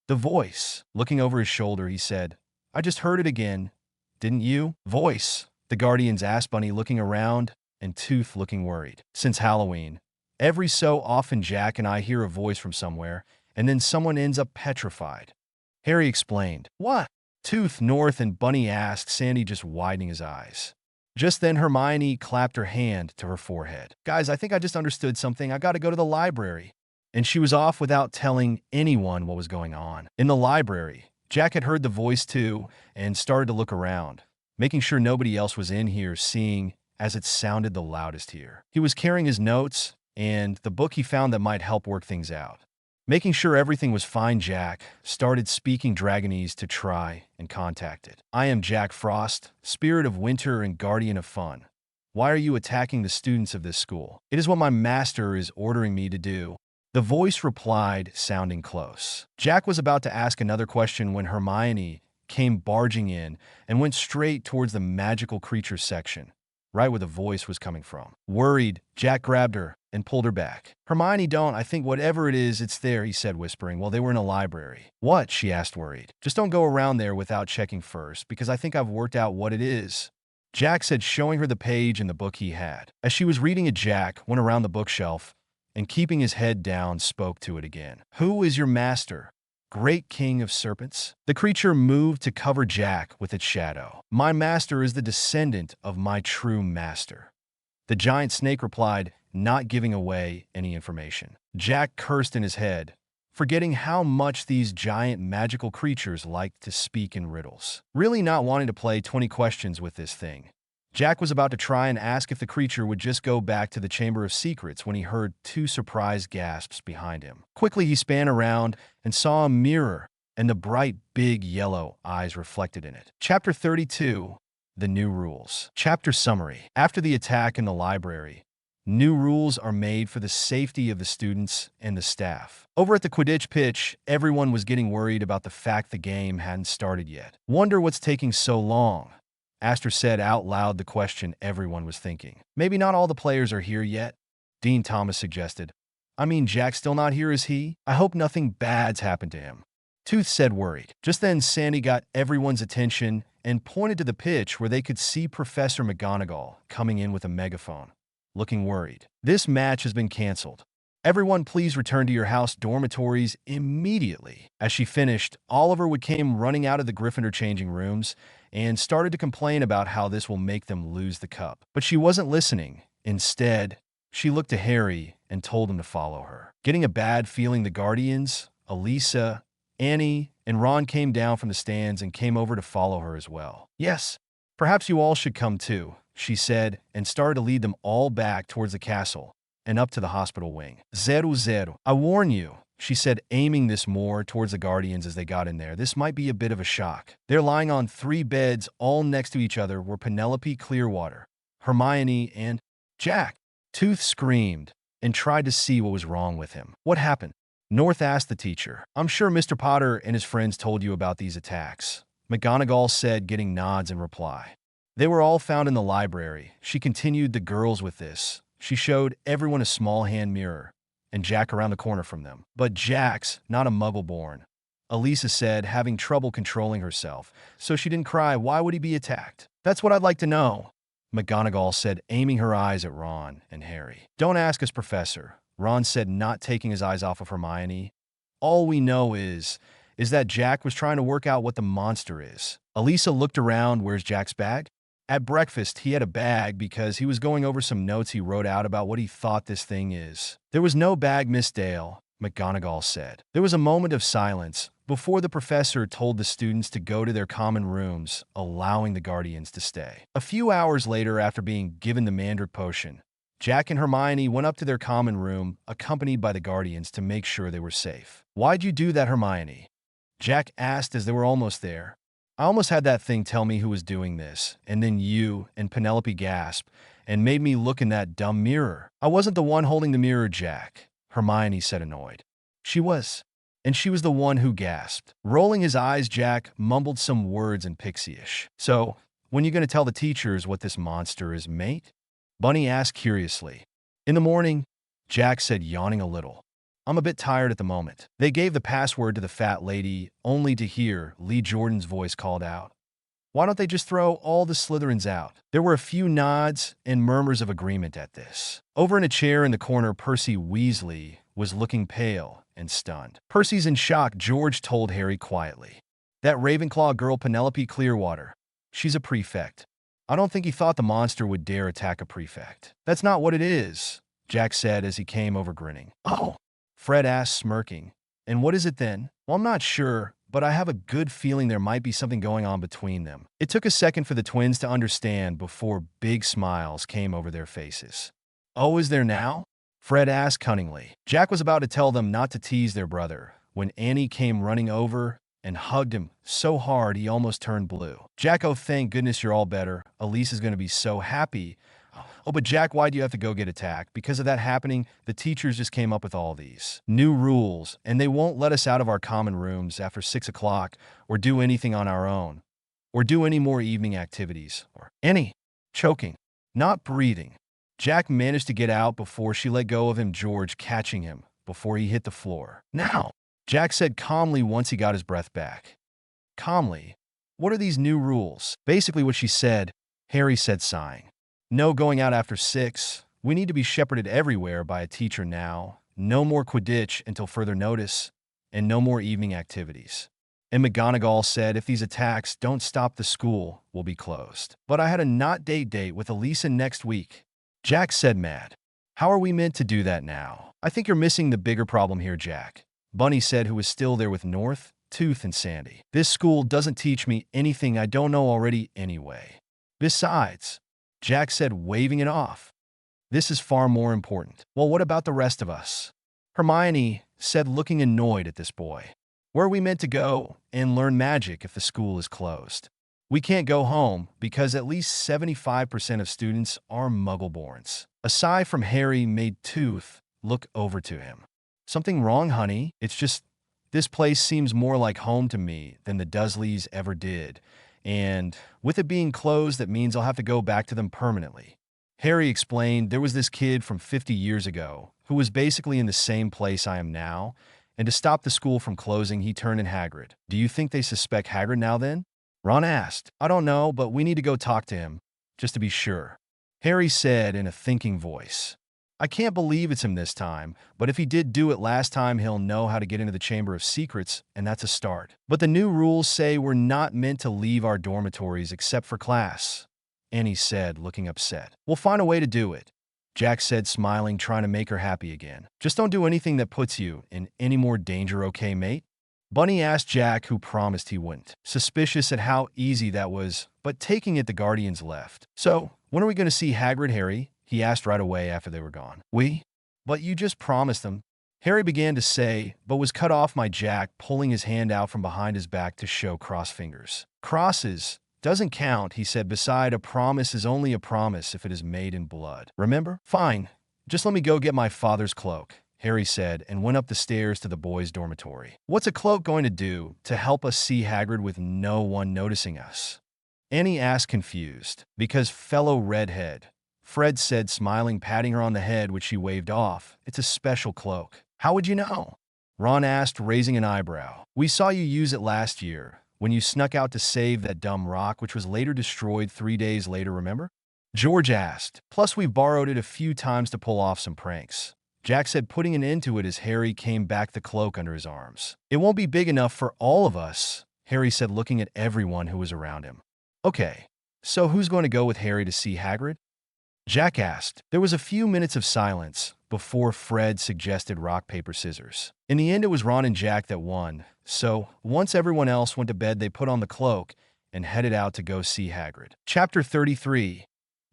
The voice. Looking over his shoulder, he said, I just heard it again. Didn't you? Voice, the Guardians asked, Bunny looking around and Tooth looking worried. Since Halloween, every so often Jack and I hear a voice from somewhere, and then someone ends up petrified. Harry explained. What? Tooth, North, and Bunny asked, Sandy just widening his eyes. Just then Hermione clapped her hand to her forehead. Guys, I think I just understood something. I gotta go to the library. and she was off without telling anyone what was going on. In the library, Jack had heard the voice too and started to look around, making sure nobody else was in here, seeing as it sounded the loudest here. He was carrying his notes and the book he found that might help work things out. Making sure everything was fine, Jack started speaking Dragonese to try and contact it. "I am Jack Frost, spirit of winter and guardian of fun. Why are you attacking the students of this school? It is what my master is ordering me to do." The voice replied, sounding close. Jack was about to ask another question when Hermione came barging in and went straight towards the magical creatures section, right where the voice was coming from. Worried, Jack grabbed her and pulled her back. "Hermione, don't. I think whatever it is, it's there," he said, whispering, while they were in a library. "What?" she asked, worried. "Just don't go around there without checking first, because I think I've worked out what it is," Jack said, showing her the page in the book he had. As she was reading it, Jack went around the bookshelf and, keeping his head down, spoke to it again. "Who is your master? Great king of serpents?" The creature moved to cover Jack with its shadow. "My master is the descendant of my true master," the giant snake replied, not giving away any information. Jack cursed in his head, forgetting how much these giant magical creatures liked to speak in riddles. Really not wanting to play 20 questions with this thing, Jack was about to try and ask if the creature would just go back to the Chamber of Secrets when he heard two surprised gasps behind him. Quickly, he span around and saw a mirror and the bright, big yellow eyes reflected in it. Chapter 32, The New Rules. Chapter Summary. After the attack in the library, new rules are made for the safety of the students and the staff. Over at the Quidditch pitch, everyone was getting worried about the fact the game hadn't started yet. "Wonder what's taking so long?" Aster said out loud the question everyone was thinking. "Maybe not all the players are here yet," Dean Thomas suggested. "I mean, Jack's still not here, is he? I hope nothing bad's happened to him," Tooth said, worried. Just then, Sandy got everyone's attention and pointed to the pitch where they could see Professor McGonagall coming in with a megaphone, looking worried. "This match has been canceled. Everyone please return to your house dormitories immediately." As she finished, Oliver came running out of the Gryffindor changing rooms and started to complain about how this will make them lose the cup. But she wasn't listening. Instead, she looked to Harry and told him to follow her. Getting a bad feeling, the Guardians, Elisa, Annie, and Ron came down from the stands and came over to follow her as well. "Yes, perhaps you all should come too," she said, and started to lead them all back towards the castle and up to the hospital wing. "0-0. I warn you," she said, aiming this more towards the Guardians as they got in there. "This might be a bit of a shock." They're lying on 3 beds all next to each other were Penelope Clearwater, Hermione, and Jack. Tooth screamed and tried to see what was wrong with him. "What happened?" North asked the teacher. "I'm sure Mr. Potter and his friends told you about these attacks," McGonagall said, getting nods in reply. "They were all found in the library." She continued the girls with this. She showed everyone a small hand mirror, and Jack around the corner from them. "But Jack's not a muggle-born," Elisa said, having trouble controlling herself. "So she didn't cry. Why would he be attacked?" "That's what I'd like to know," McGonagall said, aiming her eyes at Ron and Harry. "Don't ask us, Professor," Ron said, not taking his eyes off of Hermione. "All we know is that Jack was trying to work out what the monster is." Elisa looked around. "Where's Jack's bag?" "At breakfast, he had a bag because he was going over some notes he wrote out about what he thought this thing is." "There was no bag, Miss Dale," McGonagall said. There was a moment of silence before the professor told the students to go to their common rooms, allowing the Guardians to stay. A few hours later, after being given the Mandrake potion, Jack and Hermione went up to their common room, accompanied by the Guardians, to make sure they were safe. "Why'd you do that, Hermione?" Jack asked as they were almost there. "I almost had that thing tell me who was doing this, and then you and Penelope gasped and made me look in that dumb mirror." "I wasn't the one holding the mirror, Jack," Hermione said, annoyed. "She was. And she was the one who gasped." Rolling his eyes, Jack mumbled some words in Pixie-ish. "So, when you going to tell the teachers what this monster is, mate?" Bunny asked curiously. "In the morning," Jack said, yawning a little. "I'm a bit tired at the moment." They gave the password to the fat lady, only to hear Lee Jordan's voice called out, "Why don't they just throw all the Slytherins out?" There were a few nods and murmurs of agreement at this. Over in a chair in the corner, Percy Weasley was looking pale and stunned. "Percy's in shock," George told Harry quietly. "That Ravenclaw girl Penelope Clearwater, she's a prefect. I don't think he thought the monster would dare attack a prefect." "That's not what it is," Jack said as he came over grinning. "Oh, Fred asked, smirking. And what is it then? Well, I'm not sure, but I have a good feeling there might be something going on between them. It took a second for the twins to understand before big smiles came over their faces. Oh, is there now? Fred asked cunningly. Jack was about to tell them not to tease their brother when Annie came running over and hugged him so hard he almost turned blue. Jack, oh, thank goodness you're all better. Elise is going to be so happy. Oh, but Jack, why do you have to go get attacked? Because of that happening, the teachers just came up with all these new rules, and they won't let us out of our common rooms after 6 o'clock or do anything on our own, or do any more evening activities, or any choking, not breathing. Jack managed to get out before she let go of him, George catching him before he hit the floor. Now, Jack said calmly once he got his breath back. Calmly, what are these new rules? Basically what she said, Harry said, sighing. No going out after 6. We need to be shepherded everywhere by a teacher now. No more Quidditch until further notice, and no more evening activities. And McGonagall said if these attacks don't stop, the school will be closed. But I had a not-date with Elisa next week. Jack said, mad. How are we meant to do that now? I think you're missing the bigger problem here, Jack. Bunny said, who was still there with North, Tooth, and Sandy. This school doesn't teach me anything I don't know already anyway. Besides, Jack said, waving it off, this is far more important. Well, what about the rest of us? Hermione said, looking annoyed at this boy. Where are we meant to go and learn magic if the school is closed? We can't go home because at least 75% of students are Muggle-borns. A sigh from Harry made Tooth look over to him. Something wrong, honey? It's just, this place seems more like home to me than the Dursleys ever did. And with it being closed, that means I'll have to go back to them permanently. Harry explained there was this kid from 50 years ago who was basically in the same place I am now, and to stop the school from closing, he turned in Hagrid. Do you think they suspect Hagrid now then? Ron asked. I don't know, but we need to go talk to him, just to be sure. Harry said in a thinking voice. I can't believe it's him this time, but if he did do it last time, he'll know how to get into the Chamber of Secrets, and that's a start. But the new rules say we're not meant to leave our dormitories except for class, Annie said, looking upset. We'll find a way to do it, Jack said, smiling, trying to make her happy again. Just don't do anything that puts you in any more danger, okay, mate? Bunny asked Jack, who promised he wouldn't, suspicious at how easy that was, but taking it the Guardians left. So, when are we going to see Hagrid, Harry? He asked right away after they were gone. We? But you just promised them. Harry began to say, but was cut off by Jack pulling his hand out from behind his back to show crossed fingers. Crosses doesn't count, he said. Beside, a promise is only a promise if it is made in blood. Remember? Fine. Just let me go get my father's cloak, Harry said, and went up the stairs to the boys' dormitory. What's a cloak going to do to help us see Hagrid with no one noticing us? Annie asked, confused. Because, fellow redhead, Fred said, smiling, patting her on the head, which she waved off. It's a special cloak. How would you know? Ron asked, raising an eyebrow. We saw you use it last year, when you snuck out to save that dumb rock, which was later destroyed 3 days later, remember? George asked. Plus, we've borrowed it a few times to pull off some pranks. Jack said, putting an end to it as Harry came back, the cloak under his arms. It won't be big enough for all of us, Harry said, looking at everyone who was around him. Okay, so who's going to go with Harry to see Hagrid? Jack asked. There was a few minutes of silence before Fred suggested rock, paper, scissors. In the end, it was Ron and Jack that won, so once everyone else went to bed, they put on the cloak and headed out to go see Hagrid. Chapter 33.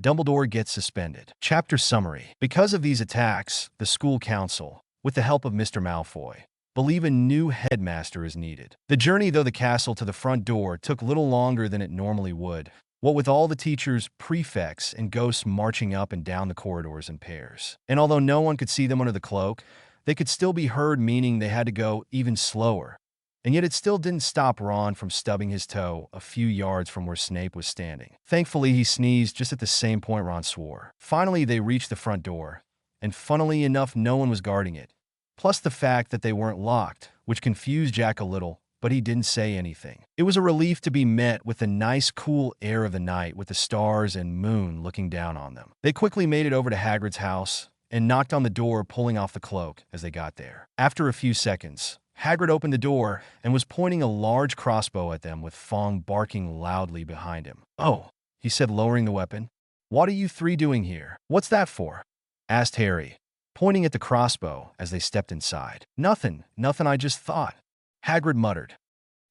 Dumbledore gets suspended. Chapter summary. Because of these attacks, the school council, with the help of Mr. Malfoy, believe a new headmaster is needed. The journey, though the castle to the front door, took little longer than it normally would, what with all the teachers, prefects, and ghosts marching up and down the corridors in pairs. And although no one could see them under the cloak, they could still be heard, meaning they had to go even slower. And yet it still didn't stop Ron from stubbing his toe a few yards from where Snape was standing. Thankfully, he sneezed just at the same point Ron swore. Finally, they reached the front door, and funnily enough, no one was guarding it. Plus the fact that they weren't locked, which confused Jack a little, but he didn't say anything. It was a relief to be met with the nice, cool air of the night with the stars and moon looking down on them. They quickly made it over to Hagrid's house and knocked on the door, pulling off the cloak as they got there. After a few seconds, Hagrid opened the door and was pointing a large crossbow at them, with Fong barking loudly behind him. Oh, he said, lowering the weapon. What are you three doing here? What's that for? Asked Harry. pointing at the crossbow as they stepped inside. Nothing, I just thought. Hagrid muttered.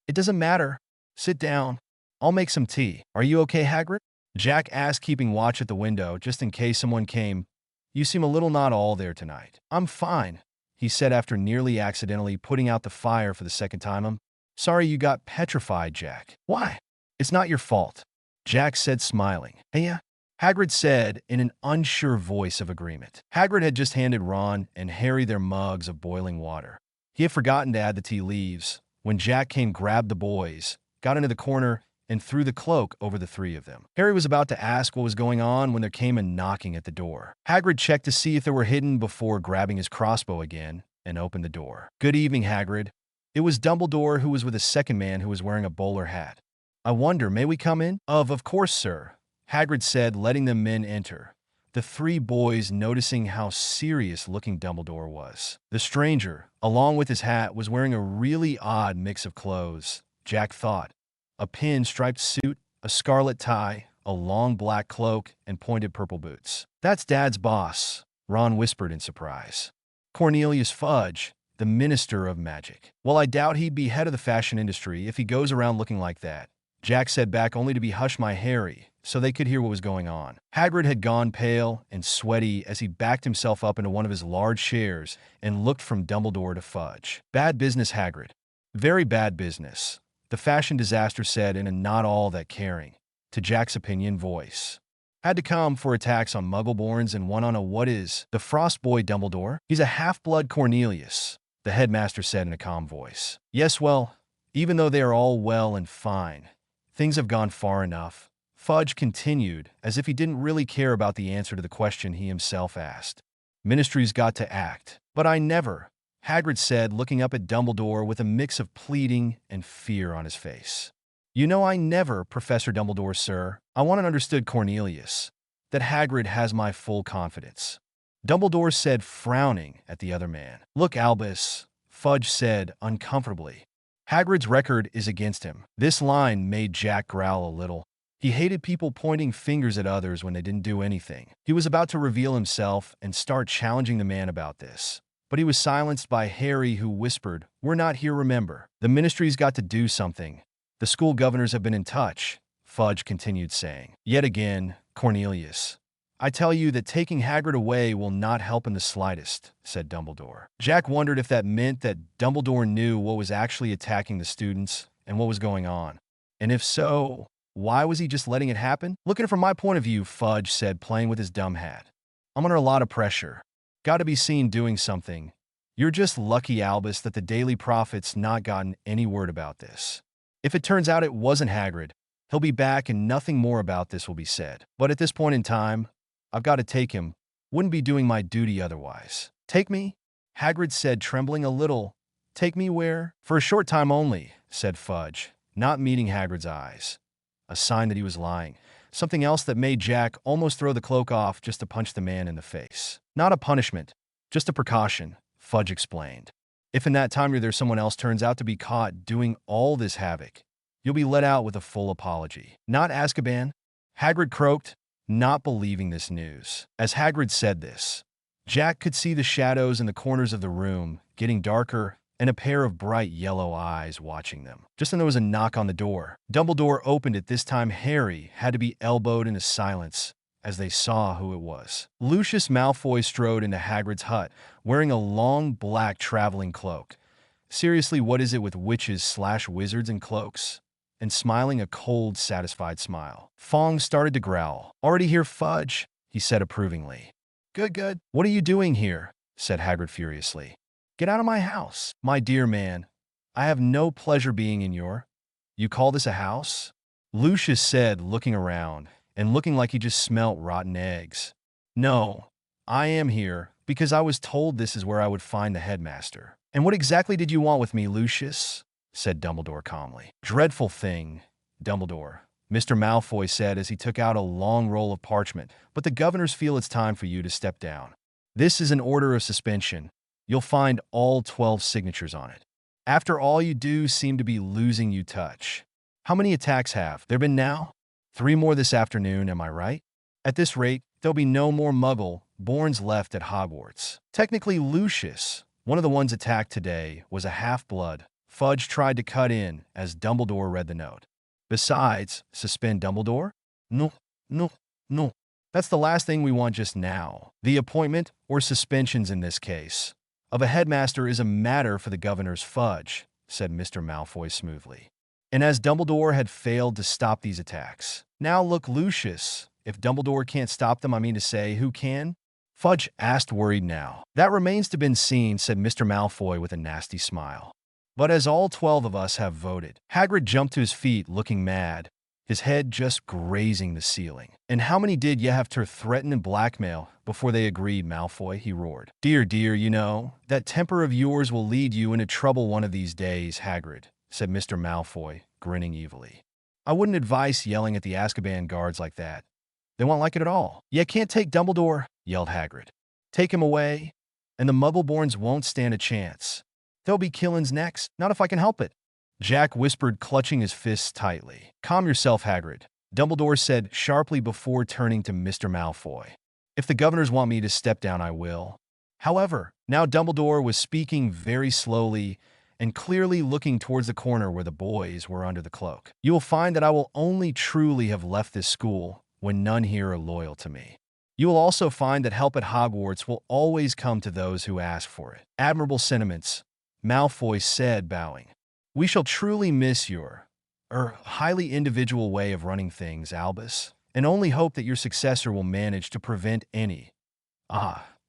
It doesn't matter. Sit down. I'll make some tea. Are you okay, Hagrid? Jack asked, keeping watch at the window just in case someone came. You seem a little not all there tonight. I'm fine, he said after nearly accidentally putting out the fire for the second time. I'm sorry you got petrified, Jack. Why? It's not your fault, Jack said, smiling. Hey, Hagrid said in an unsure voice of agreement. Hagrid had just handed Ron and Harry their mugs of boiling water. He had forgotten to add the tea leaves. When Jack came, grabbed the boys, got into the corner, and threw the cloak over the three of them. Harry was about to ask what was going on when there came a knocking at the door. Hagrid checked to see if they were hidden before grabbing his crossbow again and opened the door. Good evening, Hagrid. It was Dumbledore, who was with a second man who was wearing a bowler hat. I wonder, may we come in? Of course, sir, Hagrid said, letting the men enter. The three boys noticing how serious-looking Dumbledore was. The stranger, along with his hat, was wearing a really odd mix of clothes, Jack thought. A pin-striped suit, a scarlet tie, a long black cloak, and pointed purple boots. That's Dad's boss, Ron whispered in surprise. Cornelius Fudge, the Minister of Magic. Well, I doubt he'd be head of the fashion industry if he goes around looking like that, Jack said back, only to be hushed by Harry, so they could hear what was going on. Hagrid had gone pale and sweaty as he backed himself up into one of his large chairs and looked from Dumbledore to Fudge. Bad business, Hagrid. Very bad business, the fashion disaster said in a not all that caring, to Jack's opinion, voice. Had to come for attacks on Muggleborns and one on a what is the Frost Boy Dumbledore? He's a half-blood Cornelius, the headmaster said in a calm voice. Yes, well, even though they are all well and fine, things have gone far enough, Fudge continued, as if he didn't really care about the answer to the question he himself asked. Ministry's got to act. But I never, Hagrid said, looking up at Dumbledore with a mix of pleading and fear on his face. You know I never, Professor Dumbledore, sir. I want it understood, Cornelius, that Hagrid has my full confidence. Dumbledore said, frowning at the other man. Look, Albus, Fudge said uncomfortably. Hagrid's record is against him. This line made Jack growl a little. He hated people pointing fingers at others when they didn't do anything. He was about to reveal himself and start challenging the man about this. But he was silenced by Harry, who whispered, We're not here, remember. The ministry's got to do something. The school governors have been in touch, Fudge continued saying. Yet again, Cornelius, I tell you that taking Hagrid away will not help in the slightest, said Dumbledore. Jack wondered if that meant that Dumbledore knew what was actually attacking the students and what was going on. And if so, why was he just letting it happen? Looking from my point of view, Fudge said, playing with his dumb hat. I'm under a lot of pressure. Got to be seen doing something. You're just lucky, Albus, that the Daily Prophet's not gotten any word about this. If it turns out it wasn't Hagrid, he'll be back and nothing more about this will be said. But at this point in time, I've got to take him. Wouldn't be doing my duty otherwise. Take me? Hagrid said, trembling a little. Take me where? For a short time only, said Fudge, not meeting Hagrid's eyes. A sign that he was lying. Something else that made Jack almost throw the cloak off just to punch the man in the face. Not a punishment, just a precaution, Fudge explained. If in that time there's someone else turns out to be caught doing all this havoc, you'll be let out with a full apology. Not Azkaban? Hagrid croaked, not believing this news. As Hagrid said this, Jack could see the shadows in the corners of the room getting darker and a pair of bright yellow eyes watching them. Just then there was a knock on the door. Dumbledore opened it. This time Harry had to be elbowed into silence as they saw who it was. Lucius Malfoy strode into Hagrid's hut, wearing a long black traveling cloak. Seriously, what is it with witches/wizards and cloaks? And smiling a cold, satisfied smile. Fong started to growl. Already here, Fudge, he said approvingly. Good, good. What are you doing here? Said Hagrid furiously. Get out of my house. My dear man, I have no pleasure being in your... You call this a house? Lucius said, looking around, and looking like he just smelt rotten eggs. No, I am here because I was told this is where I would find the headmaster. And what exactly did you want with me, Lucius? Said Dumbledore calmly. Dreadful thing, Dumbledore, Mr. Malfoy said as he took out a long roll of parchment, but the governors feel it's time for you to step down. This is an order of suspension. You'll find all 12 signatures on it. After all you do seem to be losing you touch. How many attacks have there been now? 3 more this afternoon, am I right? At this rate, there'll be no more Muggle-borns left at Hogwarts. Technically, Lucius, one of the ones attacked today, was a half-blood. Fudge tried to cut in as Dumbledore read the note. Besides, suspend Dumbledore? No, no, no. That's the last thing we want just now. The appointment, or suspensions in this case, of a headmaster is a matter for the governor's Fudge, said Mr. Malfoy smoothly. And as Dumbledore had failed to stop these attacks. Now look, Lucius, if Dumbledore can't stop them, I mean to say, who can? Fudge asked, worried now. That remains to be seen, said Mr. Malfoy with a nasty smile. But as all 12 of us have voted, Hagrid jumped to his feet looking mad, his head just grazing the ceiling. And how many did you have to threaten and blackmail before they agreed, Malfoy? He roared. Dear, you know, that temper of yours will lead you into trouble one of these days, Hagrid, said Mr. Malfoy, grinning evilly. I wouldn't advise yelling at the Azkaban guards like that. They won't like it at all. You can't take Dumbledore, yelled Hagrid. Take him away, and the Muggleborns won't stand a chance. There'll be killings next, not if I can help it. Jack whispered, clutching his fists tightly. Calm yourself, Hagrid, Dumbledore said sharply before turning to Mr. Malfoy. If the governors want me to step down, I will. However, now Dumbledore was speaking very slowly and clearly looking towards the corner where the boys were under the cloak. You will find that I will only truly have left this school when none here are loyal to me. You will also find that help at Hogwarts will always come to those who ask for it. Admirable sentiments, Malfoy said, bowing. We shall truly miss your, highly individual way of running things, Albus, and only hope that your successor will manage to prevent any,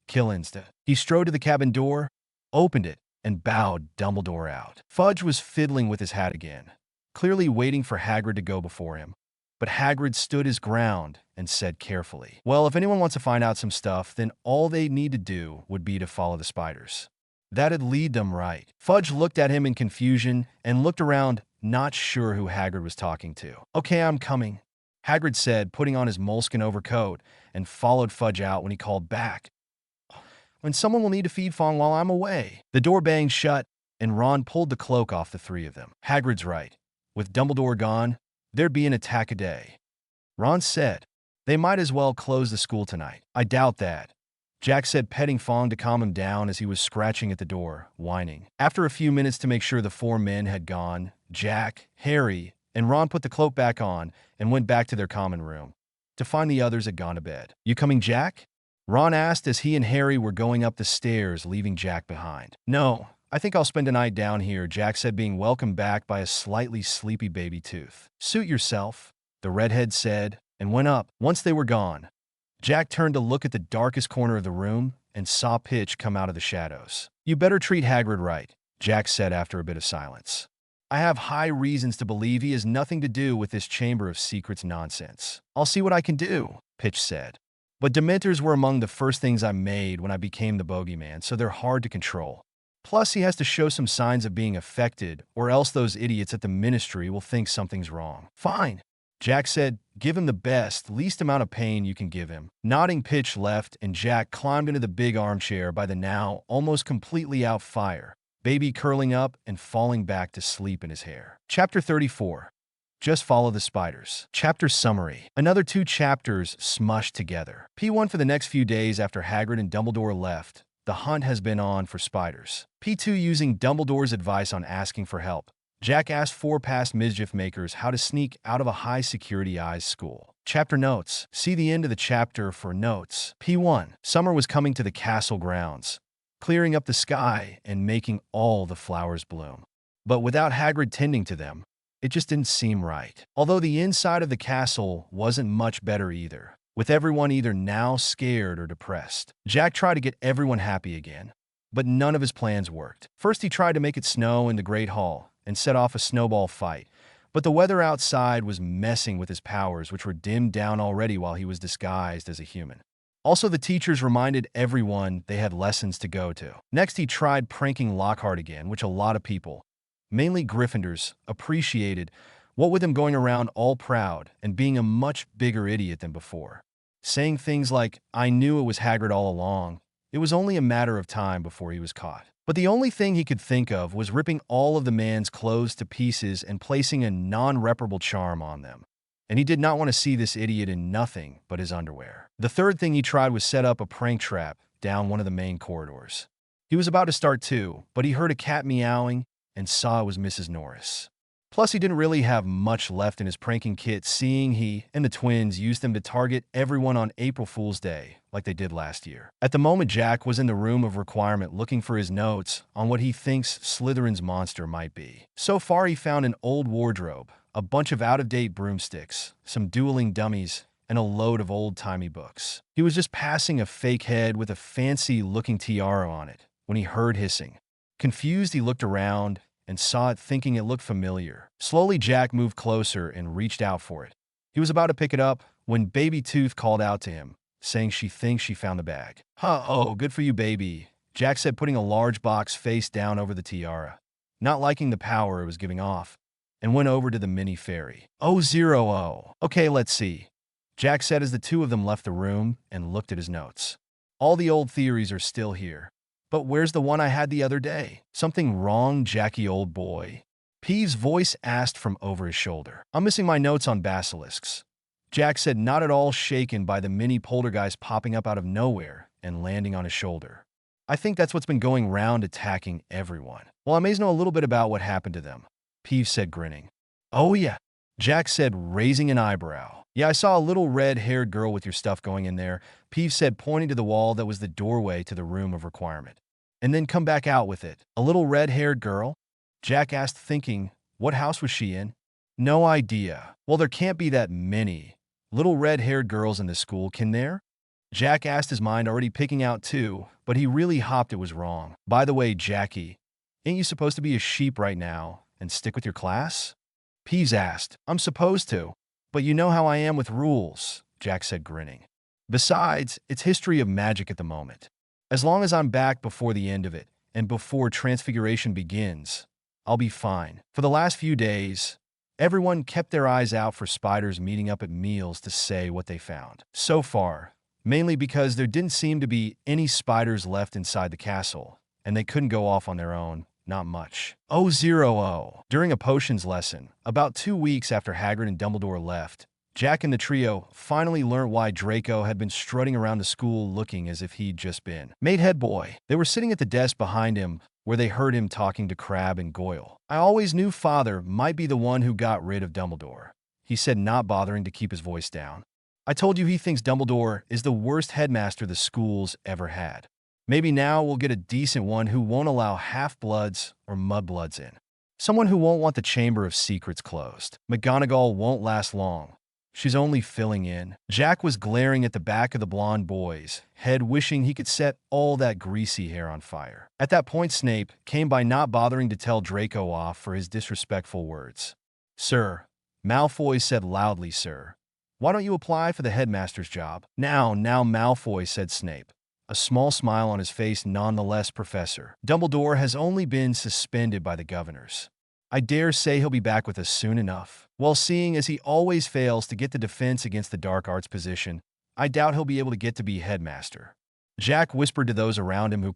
killings. He strode to the cabin door, opened it, and bowed Dumbledore out. Fudge was fiddling with his hat again, clearly waiting for Hagrid to go before him. But Hagrid stood his ground and said carefully, well, if anyone wants to find out some stuff, then all they need to do would be to follow the spiders. That'd lead them right. Fudge looked at him in confusion and looked around, not sure who Hagrid was talking to. Okay, I'm coming, Hagrid said, putting on his moleskin overcoat, and followed Fudge out when he called back. When someone will need to feed Fawn while I'm away. The door banged shut, and Ron pulled the cloak off the three of them. Hagrid's right. With Dumbledore gone, there'd be an attack a day. Ron said, they might as well close the school tonight. I doubt that, Jack said, petting Fawn to calm him down as he was scratching at the door, whining. After a few minutes to make sure the four men had gone, Jack, Harry, and Ron put the cloak back on and went back to their common room to find the others had gone to bed. You coming, Jack? Ron asked as he and Harry were going up the stairs, leaving Jack behind. No, I think I'll spend a night down here, Jack said, being welcomed back by a slightly sleepy baby tooth. Suit yourself, the redhead said, and went up. Once they were gone, Jack turned to look at the darkest corner of the room and saw Pitch come out of the shadows. You better treat Hagrid right, Jack said after a bit of silence. I have high reasons to believe he has nothing to do with this Chamber of Secrets nonsense. I'll see what I can do, Pitch said. But Dementors were among the first things I made when I became the bogeyman, so they're hard to control. Plus, he has to show some signs of being affected, or else those idiots at the Ministry will think something's wrong. Fine, Jack said, give him the least amount of pain you can give him. Nodding, Pitch left, and Jack climbed into the big armchair by the now almost completely out fire, baby curling up and falling back to sleep in his hair. Chapter 34. Just follow the spiders. Chapter summary. Another 2 chapters smushed together. P1 for the next few days after Hagrid and Dumbledore left. The hunt has been on for spiders. P2 using Dumbledore's advice on asking for help. Jack asked 4 past mischief makers how to sneak out of a high-security eyes school. Chapter notes. See the end of the chapter for notes. P1. Summer was coming to the castle grounds, clearing up the sky and making all the flowers bloom. But without Hagrid tending to them, it just didn't seem right. Although the inside of the castle wasn't much better either, with everyone either now scared or depressed. Jack tried to get everyone happy again, but none of his plans worked. First, he tried to make it snow in the Great Hall and set off a snowball fight, but the weather outside was messing with his powers, which were dimmed down already while he was disguised as a human. Also, the teachers reminded everyone they had lessons to go to. Next, he tried pranking Lockhart again, which a lot of people, mainly Gryffindors, appreciated, what with him going around all proud and being a much bigger idiot than before. Saying things like, I knew it was Hagrid all along, it was only a matter of time before he was caught. But the only thing he could think of was ripping all of the man's clothes to pieces and placing a non-reparable charm on them. and he did not want to see this idiot in nothing but his underwear. The third thing he tried was set up a prank trap down one of the main corridors. He was about to start too, but he heard a cat meowing and saw it was Mrs. Norris. Plus, he didn't really have much left in his pranking kit, seeing he and the twins used them to target everyone on April Fool's Day, like they did last year. At the moment, Jack was in the room of requirement looking for his notes on what he thinks Slytherin's monster might be. So far, he found an old wardrobe, a bunch of out-of-date broomsticks, some dueling dummies, and a load of old-timey books. He was just passing a fake head with a fancy-looking tiara on it when he heard hissing. Confused, he looked around and saw it, thinking it looked familiar. Slowly, Jack moved closer and reached out for it. He was about to pick it up when Baby Tooth called out to him, saying she thinks she found the bag. Oh, good for you, baby, Jack said, putting a large box face down over the tiara, not liking the power it was giving off, and went over to the mini fairy. Oh. Okay, let's see, Jack said as the two of them left the room and looked at his notes. All the old theories are still here. But where's the one I had the other day? Something wrong, Jackie, old boy? Peeve's voice asked from over his shoulder. I'm missing my notes on basilisks, Jack said, not at all shaken by the mini poltergeist popping up out of nowhere and landing on his shoulder. I think that's what's been going round, attacking everyone. Well, I may know a little bit about what happened to them, Peeve said, grinning. Oh yeah, Jack said, raising an eyebrow. Yeah, I saw a little red-haired girl with your stuff going in there, Peeve said, pointing to the wall that was the doorway to the room of requirement. And then come back out with it. A little red-haired girl? Jack asked, thinking, what house was she in? No idea. Well, there can't be that many little red-haired girls in this school, can there? Jack asked, his mind already picking out two, but he really hopped it was wrong. By the way, Jackie, ain't you supposed to be a sheep right now and stick with your class? Peeves asked. I'm supposed to, but you know how I am with rules, Jack said, grinning. Besides, it's history of magic at the moment. As long as I'm back before the end of it, and before Transfiguration begins, I'll be fine. For the last few days, everyone kept their eyes out for spiders meeting up at meals to say what they found. So far, mainly because there didn't seem to be any spiders left inside the castle, and they couldn't go off on their own, not much. During a potions lesson, about 2 weeks after Hagrid and Dumbledore left, Jack and the trio finally learned why Draco had been strutting around the school looking as if he'd just been made head boy. They were sitting at the desk behind him where they heard him talking to Crabbe and Goyle. I always knew Father might be the one who got rid of Dumbledore, he said, not bothering to keep his voice down. I told you he thinks Dumbledore is the worst headmaster the school's ever had. Maybe now we'll get a decent one who won't allow half-bloods or mudbloods in. Someone who won't want the Chamber of Secrets closed. McGonagall won't last long. She's only filling in. Jack was glaring at the back of the blonde boy's head, wishing he could set all that greasy hair on fire. At that point, Snape came by, not bothering to tell Draco off for his disrespectful words. Sir, Malfoy said loudly, sir, why don't you apply for the headmaster's job? Now, Malfoy, said Snape, a small smile on his face. Nonetheless, Professor, Dumbledore has only been suspended by the governors. I dare say he'll be back with us soon enough. Well, seeing as he always fails to get the defense against the dark arts position, I doubt he'll be able to get to be headmaster. Jack whispered to those around him who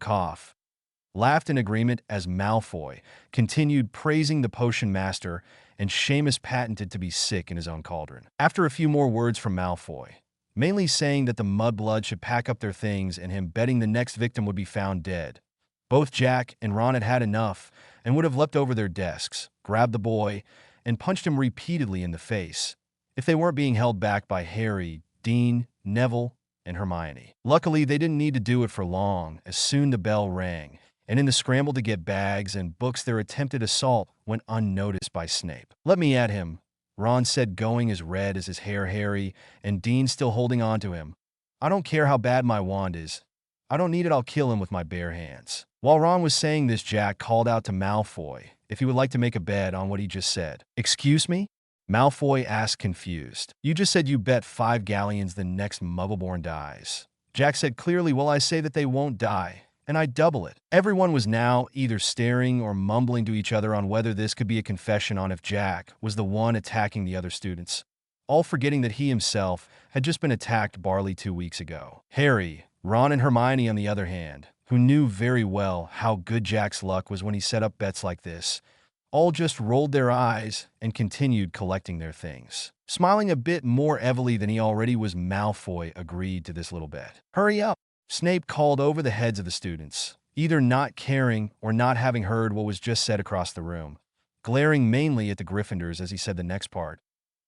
laughed in agreement as Malfoy continued praising the potion master, and Seamus patented to be sick in his own cauldron. After a few more words from Malfoy, mainly saying that the Mudbloods should pack up their things and him betting the next victim would be found dead, both Jack and Ron had had enough and would have leapt over their desks, grabbed the boy, and punched him repeatedly in the face, if they weren't being held back by Harry, Dean, Neville, and Hermione. Luckily, they didn't need to do it for long, as soon the bell rang, and in the scramble to get bags and books, their attempted assault went unnoticed by Snape. Let me at him, Ron said, going as red as his hair. Harry and Dean still holding on to him. I don't care how bad my wand is. I don't need it, I'll kill him with my bare hands. While Ron was saying this, Jack called out to Malfoy if he would like to make a bet on what he just said. Excuse me? Malfoy asked, confused. You just said you bet 5 galleons the next Muggleborn dies. Jack said clearly, well, I say that they won't die, and I double it. Everyone was now either staring or mumbling to each other on whether this could be a confession on if Jack was the one attacking the other students, all forgetting that he himself had just been attacked barely 2 weeks ago. Harry, Ron, and Hermione, on the other hand, who knew very well how good Jack's luck was when he set up bets like this, all just rolled their eyes and continued collecting their things. Smiling a bit more heavily than he already was, Malfoy agreed to this little bet. Hurry up! Snape called over the heads of the students, either not caring or not having heard what was just said across the room, glaring mainly at the Gryffindors as he said the next part.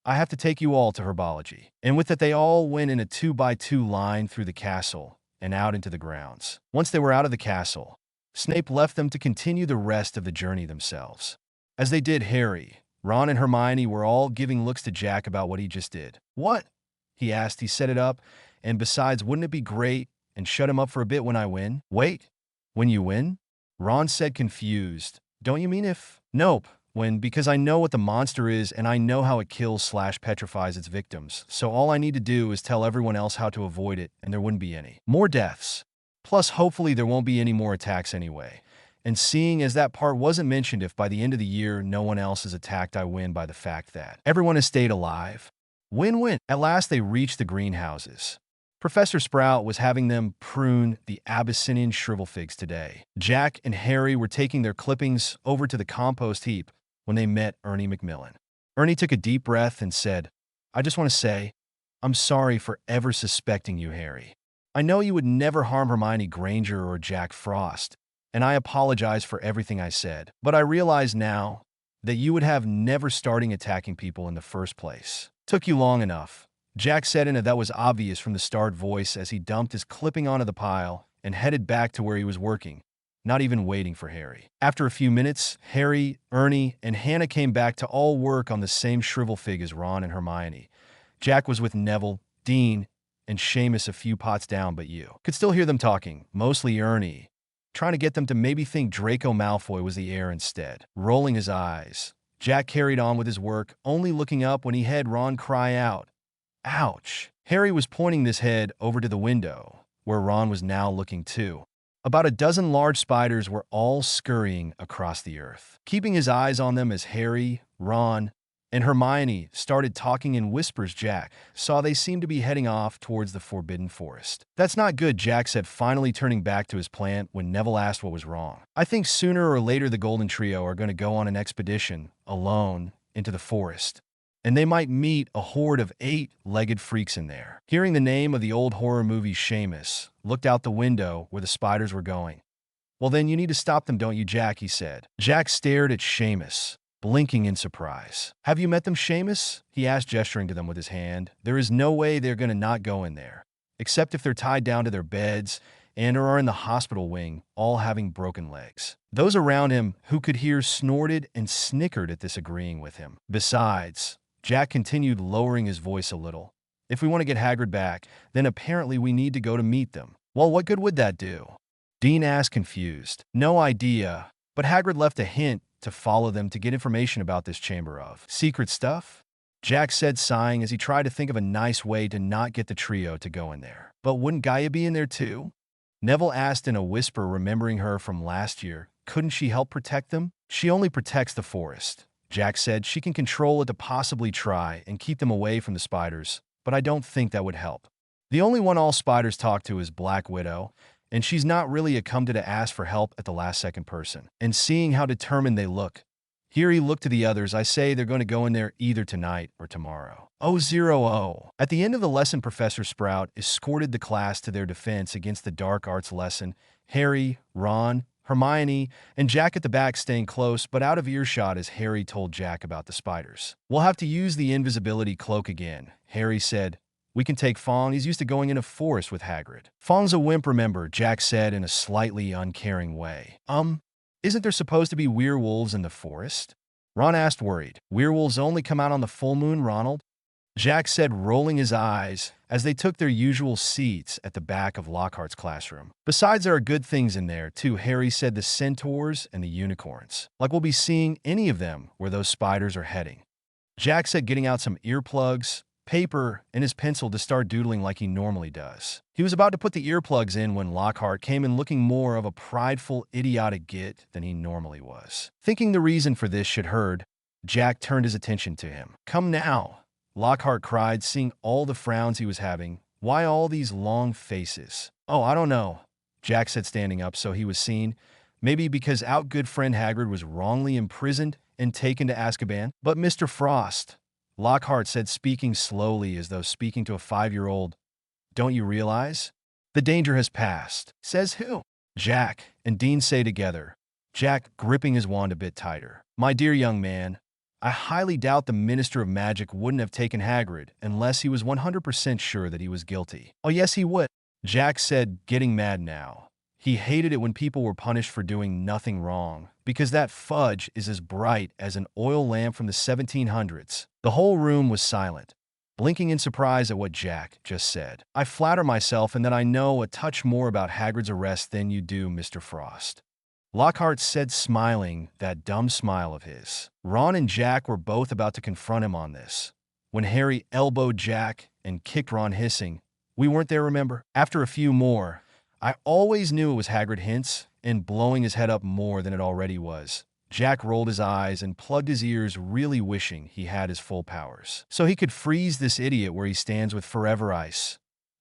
I have to take you all to herbology. And with that, they all went in a 2-by-2 line through the castle and out into the grounds. Once they were out of the castle, Snape left them to continue the rest of the journey themselves. As they did, Harry, Ron, and Hermione were all giving looks to Jack about what he just did. What? He asked. He set it up, and besides, wouldn't it be great and shut him up for a bit when I win? Wait, when you win? Ron said, confused. Don't you mean if? Nope. When, because I know what the monster is and I know how it kills/petrifies its victims, so all I need to do is tell everyone else how to avoid it and there wouldn't be any more deaths. Plus, hopefully there won't be any more attacks anyway. And seeing as that part wasn't mentioned, if by the end of the year no one else is attacked, I win by the fact that everyone has stayed alive. Win-win. At last they reached the greenhouses. Professor Sprout was having them prune the Abyssinian shrivel figs today. Jack and Harry were taking their clippings over to the compost heap when they met Ernie Macmillan. Ernie took a deep breath and said, I just want to say, I'm sorry for ever suspecting you, Harry. I know you would never harm Hermione Granger or Jack Frost, and I apologize for everything I said, but I realize now that you would have never starting attacking people in the first place. Took you long enough. Jack said in a that was obvious from the start voice as he dumped his clipping onto the pile and headed back to where he was working, not even waiting for Harry. After a few minutes, Harry, Ernie, and Hannah came back to all work on the same shrivel fig as Ron and Hermione. Jack was with Neville, Dean, and Seamus a few pots down, but you could still hear them talking, mostly Ernie, trying to get them to maybe think Draco Malfoy was the heir instead. Rolling his eyes, Jack carried on with his work, only looking up when he heard Ron cry out, Ouch! Harry was pointing this head over to the window, where Ron was now looking too. About a dozen large spiders were all scurrying across the earth. Keeping his eyes on them as Harry, Ron, and Hermione started talking in whispers, Jack saw they seemed to be heading off towards the Forbidden Forest. That's not good, Jack said, finally turning back to his plant when Neville asked what was wrong. I think sooner or later the Golden Trio are going to go on an expedition, alone, into the forest. And they might meet a horde of 8-legged freaks in there. Hearing the name of the old horror movie, Seamus looked out the window where the spiders were going. Well, then you need to stop them, don't you, Jack, he said. Jack stared at Seamus, blinking in surprise. Have you met them, Seamus? He asked, gesturing to them with his hand. There is no way they're going to not go in there, except if they're tied down to their beds and or are in the hospital wing, all having broken legs. Those around him who could hear snorted and snickered at this, agreeing with him. Besides, Jack continued, lowering his voice a little, if we want to get Hagrid back, then apparently we need to go to meet them. Well, what good would that do? Dean asked, confused. No idea, but Hagrid left a hint to follow them to get information about this chamber of secret stuff? Jack said, sighing as he tried to think of a nice way to not get the trio to go in there. But wouldn't Gaia be in there too? Neville asked in a whisper, remembering her from last year. Couldn't she help protect them? She only protects the forest. Jack said she can control it to possibly try and keep them away from the spiders, but I don't think that would help. The only one all spiders talk to is Black Widow, and she's not really a come to ask for help at the last second person. And seeing how determined they look, here he looked to the others, I say they're going to go in there either tonight or tomorrow. 0-0. At the end of the lesson, Professor Sprout escorted the class to their defense against the dark arts lesson. Harry, Ron, Hermione, and Jack at the back staying close but out of earshot as Harry told Jack about the spiders. We'll have to use the invisibility cloak again, Harry said. We can take Fong, he's used to going in a forest with Hagrid. Fong's a wimp, remember, Jack said in a slightly uncaring way. Isn't there supposed to be werewolves in the forest? Ron asked, worried. Werewolves only come out on the full moon, Ronald? Jack said, rolling his eyes as they took their usual seats at the back of Lockhart's classroom. Besides, there are good things in there, too, Harry said, the centaurs and the unicorns. Like we'll be seeing any of them where those spiders are heading. Jack said, getting out some earplugs, paper, and his pencil to start doodling like he normally does. He was about to put the earplugs in when Lockhart came in looking more of a prideful, idiotic git than he normally was. Thinking the reason for this should heard, Jack turned his attention to him. Come now, Lockhart cried, seeing all the frowns he was having. Why all these long faces? Oh, I don't know, Jack said, standing up so he was seen. Maybe because our good friend Hagrid was wrongly imprisoned and taken to Azkaban. But Mr. Frost, Lockhart said, speaking slowly as though speaking to a 5-year-old. Don't you realize? The danger has passed. Says who? Jack and Dean say together, Jack gripping his wand a bit tighter. My dear young man, I highly doubt the Minister of Magic wouldn't have taken Hagrid unless he was 100% sure that he was guilty. Oh yes, he would, Jack said, getting mad now. He hated it when people were punished for doing nothing wrong, because that fudge is as bright as an oil lamp from the 1700s. The whole room was silent, blinking in surprise at what Jack just said. I flatter myself in that I know a touch more about Hagrid's arrest than you do, Mr. Frost, Lockhart said, smiling that dumb smile of his. Ron and Jack were both about to confront him on this, when Harry elbowed Jack and kicked Ron, hissing, We weren't there, remember? After a few more, I always knew it was Hagrid hints, and blowing his head up more than it already was. Jack rolled his eyes and plugged his ears, really wishing he had his full powers, so he could freeze this idiot where he stands with forever ice.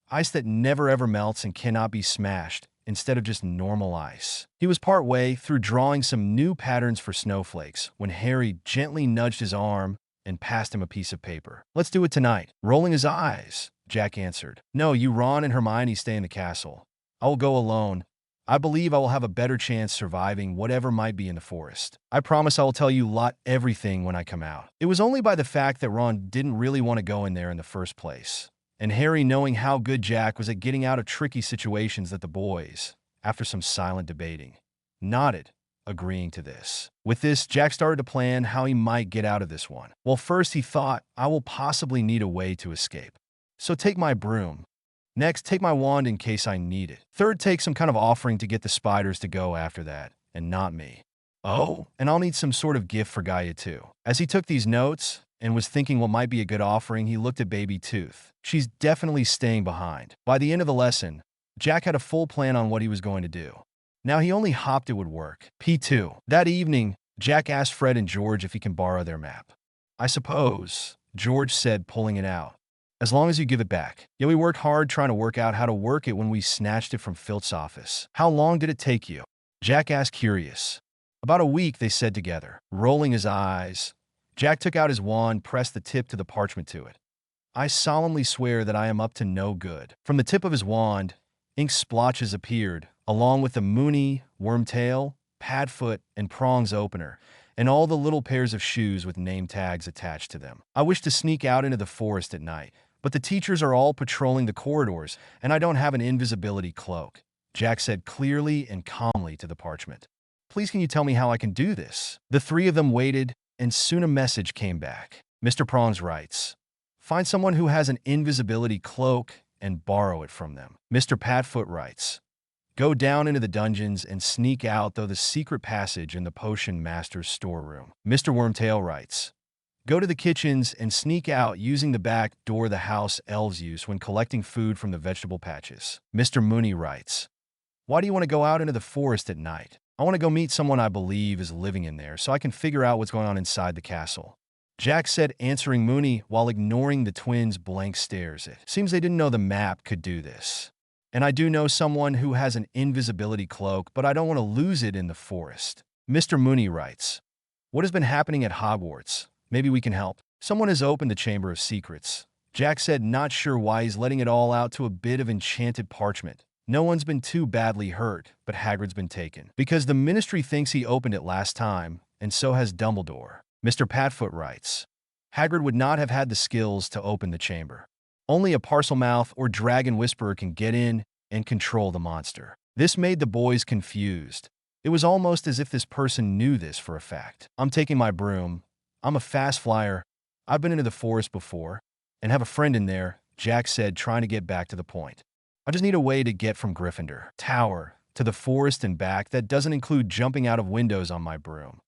Ice that never ever melts and cannot be smashed, instead of just normal ice. He was part way through drawing some new patterns for snowflakes when Harry gently nudged his arm and passed him a piece of paper. Let's do it tonight. Rolling his eyes, Jack answered. No, you, Ron, and Hermione stay in the castle. I will go alone. I believe I will have a better chance surviving whatever might be in the forest. I promise I will tell you everything when I come out. It was only by the fact that Ron didn't really want to go in there in the first place, and Harry, knowing how good Jack was at getting out of tricky situations, that the boys, after some silent debating, nodded, agreeing to this. With this, Jack started to plan how he might get out of this one. Well, first he thought, I will possibly need a way to escape. So take my broom. Next, take my wand in case I need it. Third, take some kind of offering to get the spiders to go after that, and not me. Oh, and I'll need some sort of gift for Gaia too. As he took these notes and was thinking what might be a good offering, he looked at Baby Tooth. She's definitely staying behind. By the end of the lesson, Jack had a full plan on what he was going to do. Now he only hoped it would work. P2. That evening, Jack asked Fred and George if he can borrow their map. I suppose, George said, pulling it out. As long as you give it back. Yeah, we worked hard trying to work out how to work it when we snatched it from Filch's office. How long did it take you? Jack asked, curious. About a week, they said together. Rolling his eyes, Jack took out his wand, pressed the tip to the parchment to it. I solemnly swear that I am up to no good. From the tip of his wand, ink splotches appeared, along with the Moony, Wormtail, Padfoot, and Prongs opener, and all the little pairs of shoes with name tags attached to them. I wish to sneak out into the forest at night, but the teachers are all patrolling the corridors, and I don't have an invisibility cloak, Jack said clearly and calmly to the parchment. Please, can you tell me how I can do this? The three of them waited, and soon a message came back. Mr. Prongs writes, find someone who has an invisibility cloak and borrow it from them. Mr. Padfoot writes, go down into the dungeons and sneak out through the secret passage in the potion master's storeroom. Mr. Wormtail writes, go to the kitchens and sneak out using the back door the house elves use when collecting food from the vegetable patches. Mr. Moony writes, why do you want to go out into the forest at night? I want to go meet someone I believe is living in there so I can figure out what's going on inside the castle. Jack said, answering Moony while ignoring the twins' blank stares. It seems they didn't know the map could do this. And I do know someone who has an invisibility cloak, but I don't want to lose it in the forest. Mr. Moony writes, what has been happening at Hogwarts? Maybe we can help. Someone has opened the Chamber of Secrets. Jack said, not sure why he's letting it all out to a bit of enchanted parchment. No one's been too badly hurt, but Hagrid's been taken. Because the Ministry thinks he opened it last time, and so has Dumbledore. Mr. Padfoot writes, Hagrid would not have had the skills to open the chamber. Only a Parselmouth or Dragon Whisperer can get in and control the monster. This made the boys confused. It was almost as if this person knew this for a fact. I'm taking my broom. I'm a fast flyer. I've been into the forest before, and have a friend in there, Jack said, trying to get back to the point. I just need a way to get from Gryffindor Tower to the forest and back that doesn't include jumping out of windows on my broom.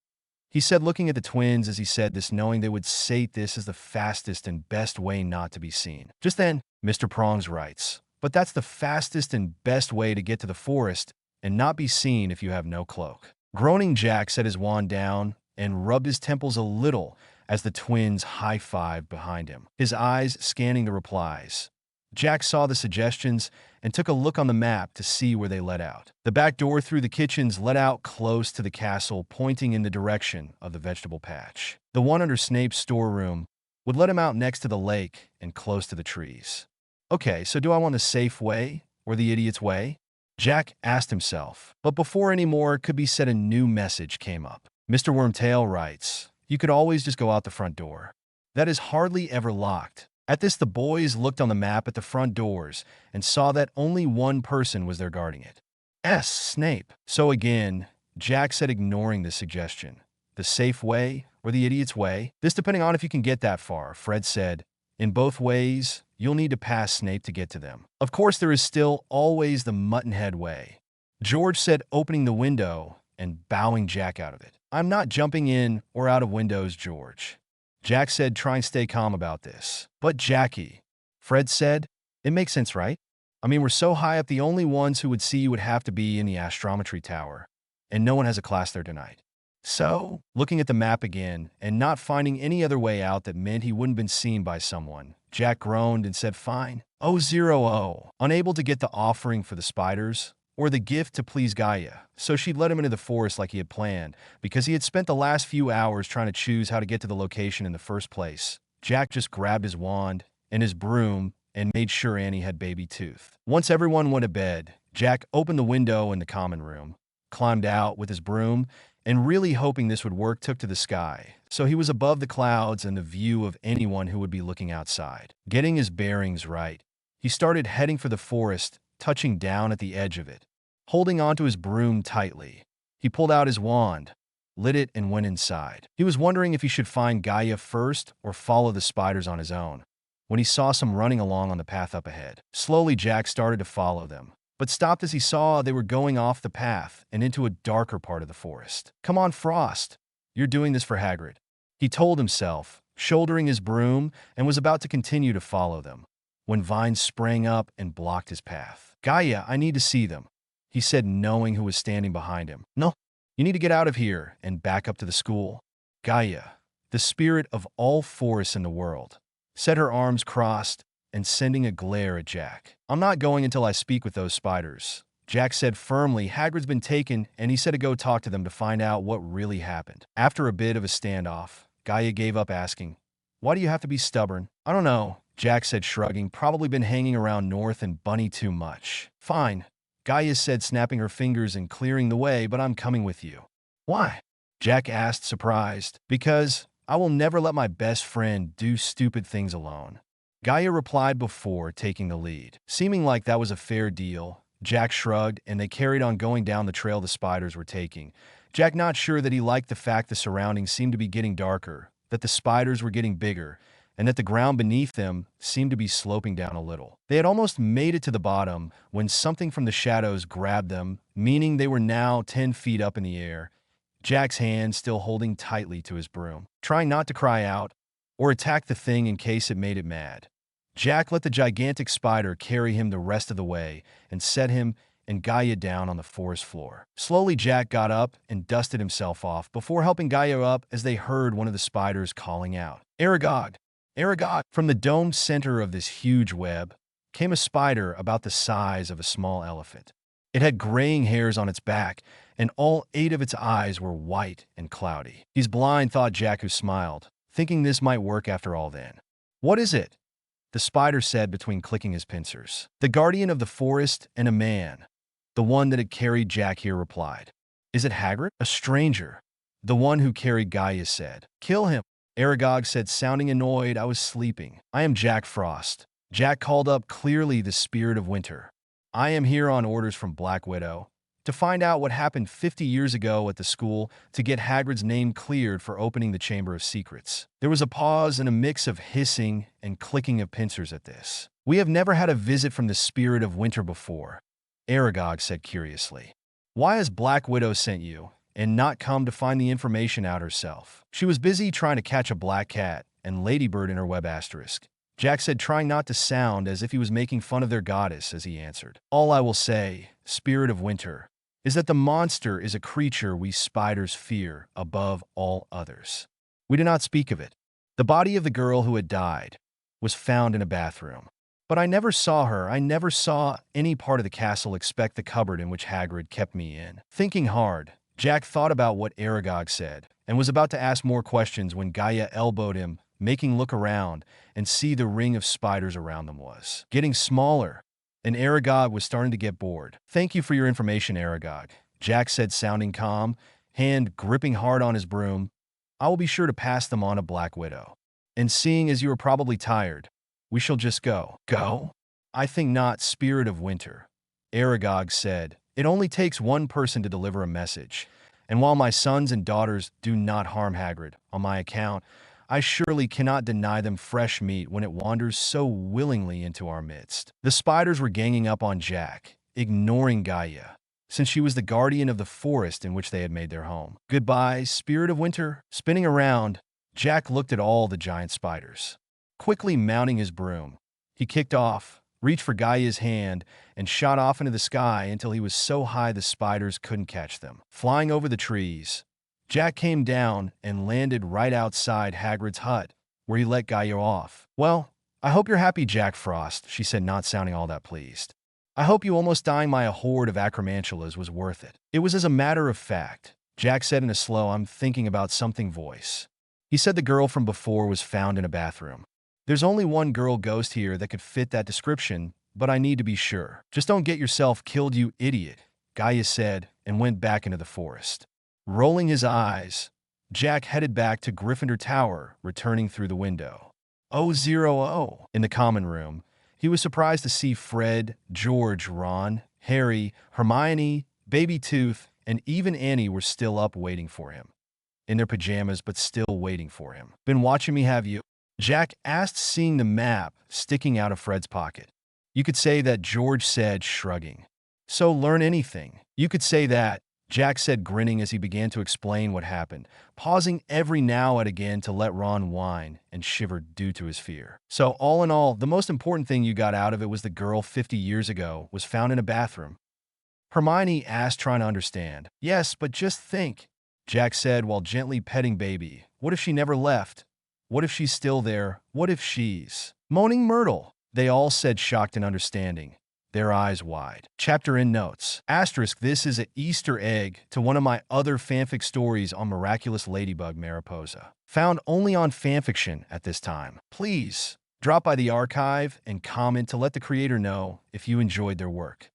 He said, looking at the twins as he said this, knowing they would say this as the fastest and best way not to be seen. Just then, Mr. Prongs writes, but that's the fastest and best way to get to the forest and not be seen if you have no cloak. Groaning, Jack set his wand down and rubbed his temples a little as the twins high-fived behind him, his eyes scanning the replies. Jack saw the suggestions and took a look on the map to see where they led out. The back door through the kitchens led out close to the castle, pointing in the direction of the vegetable patch. The one under Snape's storeroom would let him out next to the lake and close to the trees. Okay, so do I want the safe way or the idiot's way? Jack asked himself. But before any more could be said, a new message came up. Mr. Wormtail writes, "You could always just go out the front door. That is hardly ever locked." At this, the boys looked on the map at the front doors and saw that only one person was there guarding it. Snape. So again, Jack said, ignoring this suggestion. The safe way or the idiot's way? This depending on if you can get that far, Fred said. In both ways, you'll need to pass Snape to get to them. Of course, there is still always the Muttonhead way, George said, opening the window and bowing Jack out of it. I'm not jumping in or out of windows, George. Jack said, trying to stay calm about this. But Jackie, Fred said, it makes sense, right? I mean, we're so high up, the only ones who would see you would have to be in the astrometry tower, and no one has a class there tonight. So, looking at the map again and not finding any other way out that meant he wouldn't been seen by someone, Jack groaned and said, fine. 000. Unable to get the offering for the spiders or the gift to please Gaia, so she'd let him into the forest like he had planned, because he had spent the last few hours trying to choose how to get to the location in the first place. Jack just grabbed his wand and his broom and made sure Annie had baby tooth. Once everyone went to bed, Jack opened the window in the common room, climbed out with his broom, and really hoping this would work, took to the sky, so he was above the clouds and the view of anyone who would be looking outside. Getting his bearings right, he started heading for the forest, touching down at the edge of it. Holding onto his broom tightly, he pulled out his wand, lit it, and went inside. He was wondering if he should find Gaia first or follow the spiders on his own, when he saw some running along on the path up ahead. Slowly, Jack started to follow them, but stopped as he saw they were going off the path and into a darker part of the forest. Come on, Frost. You're doing this for Hagrid, he told himself, shouldering his broom, and was about to continue to follow them, when vines sprang up and blocked his path. Gaia, I need to see them, he said, knowing who was standing behind him. No, you need to get out of here and back up to the school. Gaia, the spirit of all forests in the world, said, her arms crossed and sending a glare at Jack. I'm not going until I speak with those spiders, Jack said firmly. Hagrid's been taken, and he said to go talk to them to find out what really happened. After a bit of a standoff, Gaia gave up, asking, why do you have to be stubborn? I don't know, Jack said, shrugging. Probably been hanging around North and Bunny too much. Fine, Gaia said, snapping her fingers and clearing the way, but I'm coming with you. Why? Jack asked, surprised. Because I will never let my best friend do stupid things alone, Gaia replied before taking the lead. Seeming like that was a fair deal, Jack shrugged, and they carried on going down the trail the spiders were taking. Jack not sure that he liked the fact the surroundings seemed to be getting darker, that the spiders were getting bigger, and that the ground beneath them seemed to be sloping down a little. They had almost made it to the bottom when something from the shadows grabbed them, meaning they were now 10 feet up in the air, Jack's hand still holding tightly to his broom. Trying not to cry out or attack the thing in case it made it mad, Jack let the gigantic spider carry him the rest of the way and set him and Gaia down on the forest floor. Slowly, Jack got up and dusted himself off before helping Gaia up as they heard one of the spiders calling out, Aragog! Aragog! From the domed center of this huge web came a spider about the size of a small elephant. It had graying hairs on its back, and all 8 of its eyes were white and cloudy. He's blind, thought Jack, who smiled, thinking this might work after all then. What is it? The spider said between clicking his pincers. The guardian of the forest and a man. The one that had carried Jack here replied. Is it Hagrid? A stranger. The one who carried Gaia said. Kill him, Aragog said, sounding annoyed. I was sleeping. I am Jack Frost. Jack called up, clearly the spirit of winter. I am here on orders from Black Widow to find out what happened 50 years ago at the school, to get Hagrid's name cleared for opening the Chamber of Secrets. There was a pause and a mix of hissing and clicking of pincers at this. We have never had a visit from the spirit of winter before, Aragog said curiously. Why has Black Widow sent you and not come to find the information out herself? She was busy trying to catch a black cat and ladybird in her web asterisk, Jack said, trying not to sound as if he was making fun of their goddess as he answered. All I will say, spirit of winter, is that the monster is a creature we spiders fear above all others. We do not speak of it. The body of the girl who had died was found in a bathroom. But I never saw her. I never saw any part of the castle except the cupboard in which Hagrid kept me in. Thinking hard, Jack thought about what Aragog said and was about to ask more questions when Gaia elbowed him making look around and see the ring of spiders around them was getting smaller, and Aragog was starting to get bored. "Thank you for your information, Aragog," Jack said, sounding calm, hand gripping hard on his broom. "I will be sure to pass them on to Black Widow. And seeing as you are probably tired, we shall just go." "Go? I think not, Spirit of Winter," Aragog said. "It only takes one person to deliver a message, and while my sons and daughters do not harm Hagrid on my account, I surely cannot deny them fresh meat when it wanders so willingly into our midst." The spiders were ganging up on Jack, ignoring Gaia, since she was the guardian of the forest in which they had made their home. "Goodbye, Spirit of Winter." Spinning around, Jack looked at all the giant spiders. Quickly mounting his broom, he kicked off, reached for Gaia's hand, and shot off into the sky until he was so high the spiders couldn't catch them. Flying over the trees, Jack came down and landed right outside Hagrid's hut, where he let Gaia off. "Well, I hope you're happy, Jack Frost," she said, not sounding all that pleased. "I hope you almost dying by a horde of acromantulas was worth it." "It was as a matter of fact," Jack said in a slow, "I'm thinking about something" voice. He said the girl from before was found in a bathroom. "There's only one girl ghost here that could fit that description, but I need to be sure." "Just don't get yourself killed, you idiot," Gaia said, and went back into the forest. Rolling his eyes, Jack headed back to Gryffindor Tower, returning through the window. 000. In the common room, he was surprised to see Fred, George, Ron, Harry, Hermione, Baby Tooth, and even Annie were still up waiting for him. In their pajamas, but still waiting for him. "Been watching me, have you?" Jack asked, seeing the map sticking out of Fred's pocket. "You could say that," George said, shrugging. "So learn anything." "You could say that," Jack said, grinning as he began to explain what happened, pausing every now and again to let Ron whine and shiver due to his fear. "So all in all, the most important thing you got out of it was the girl 50 years ago was found in a bathroom?" Hermione asked, trying to understand. "Yes, but just think," Jack said while gently petting Baby. "What if she never left? What if she's still there? What if she's Moaning Myrtle?" They all said, shocked and understanding, their eyes wide. Chapter in notes. *, this is an Easter egg to one of my other fanfic stories on Miraculous Ladybug Mariposa, found only on fanfiction at this time. Please drop by the archive and comment to let the creator know if you enjoyed their work.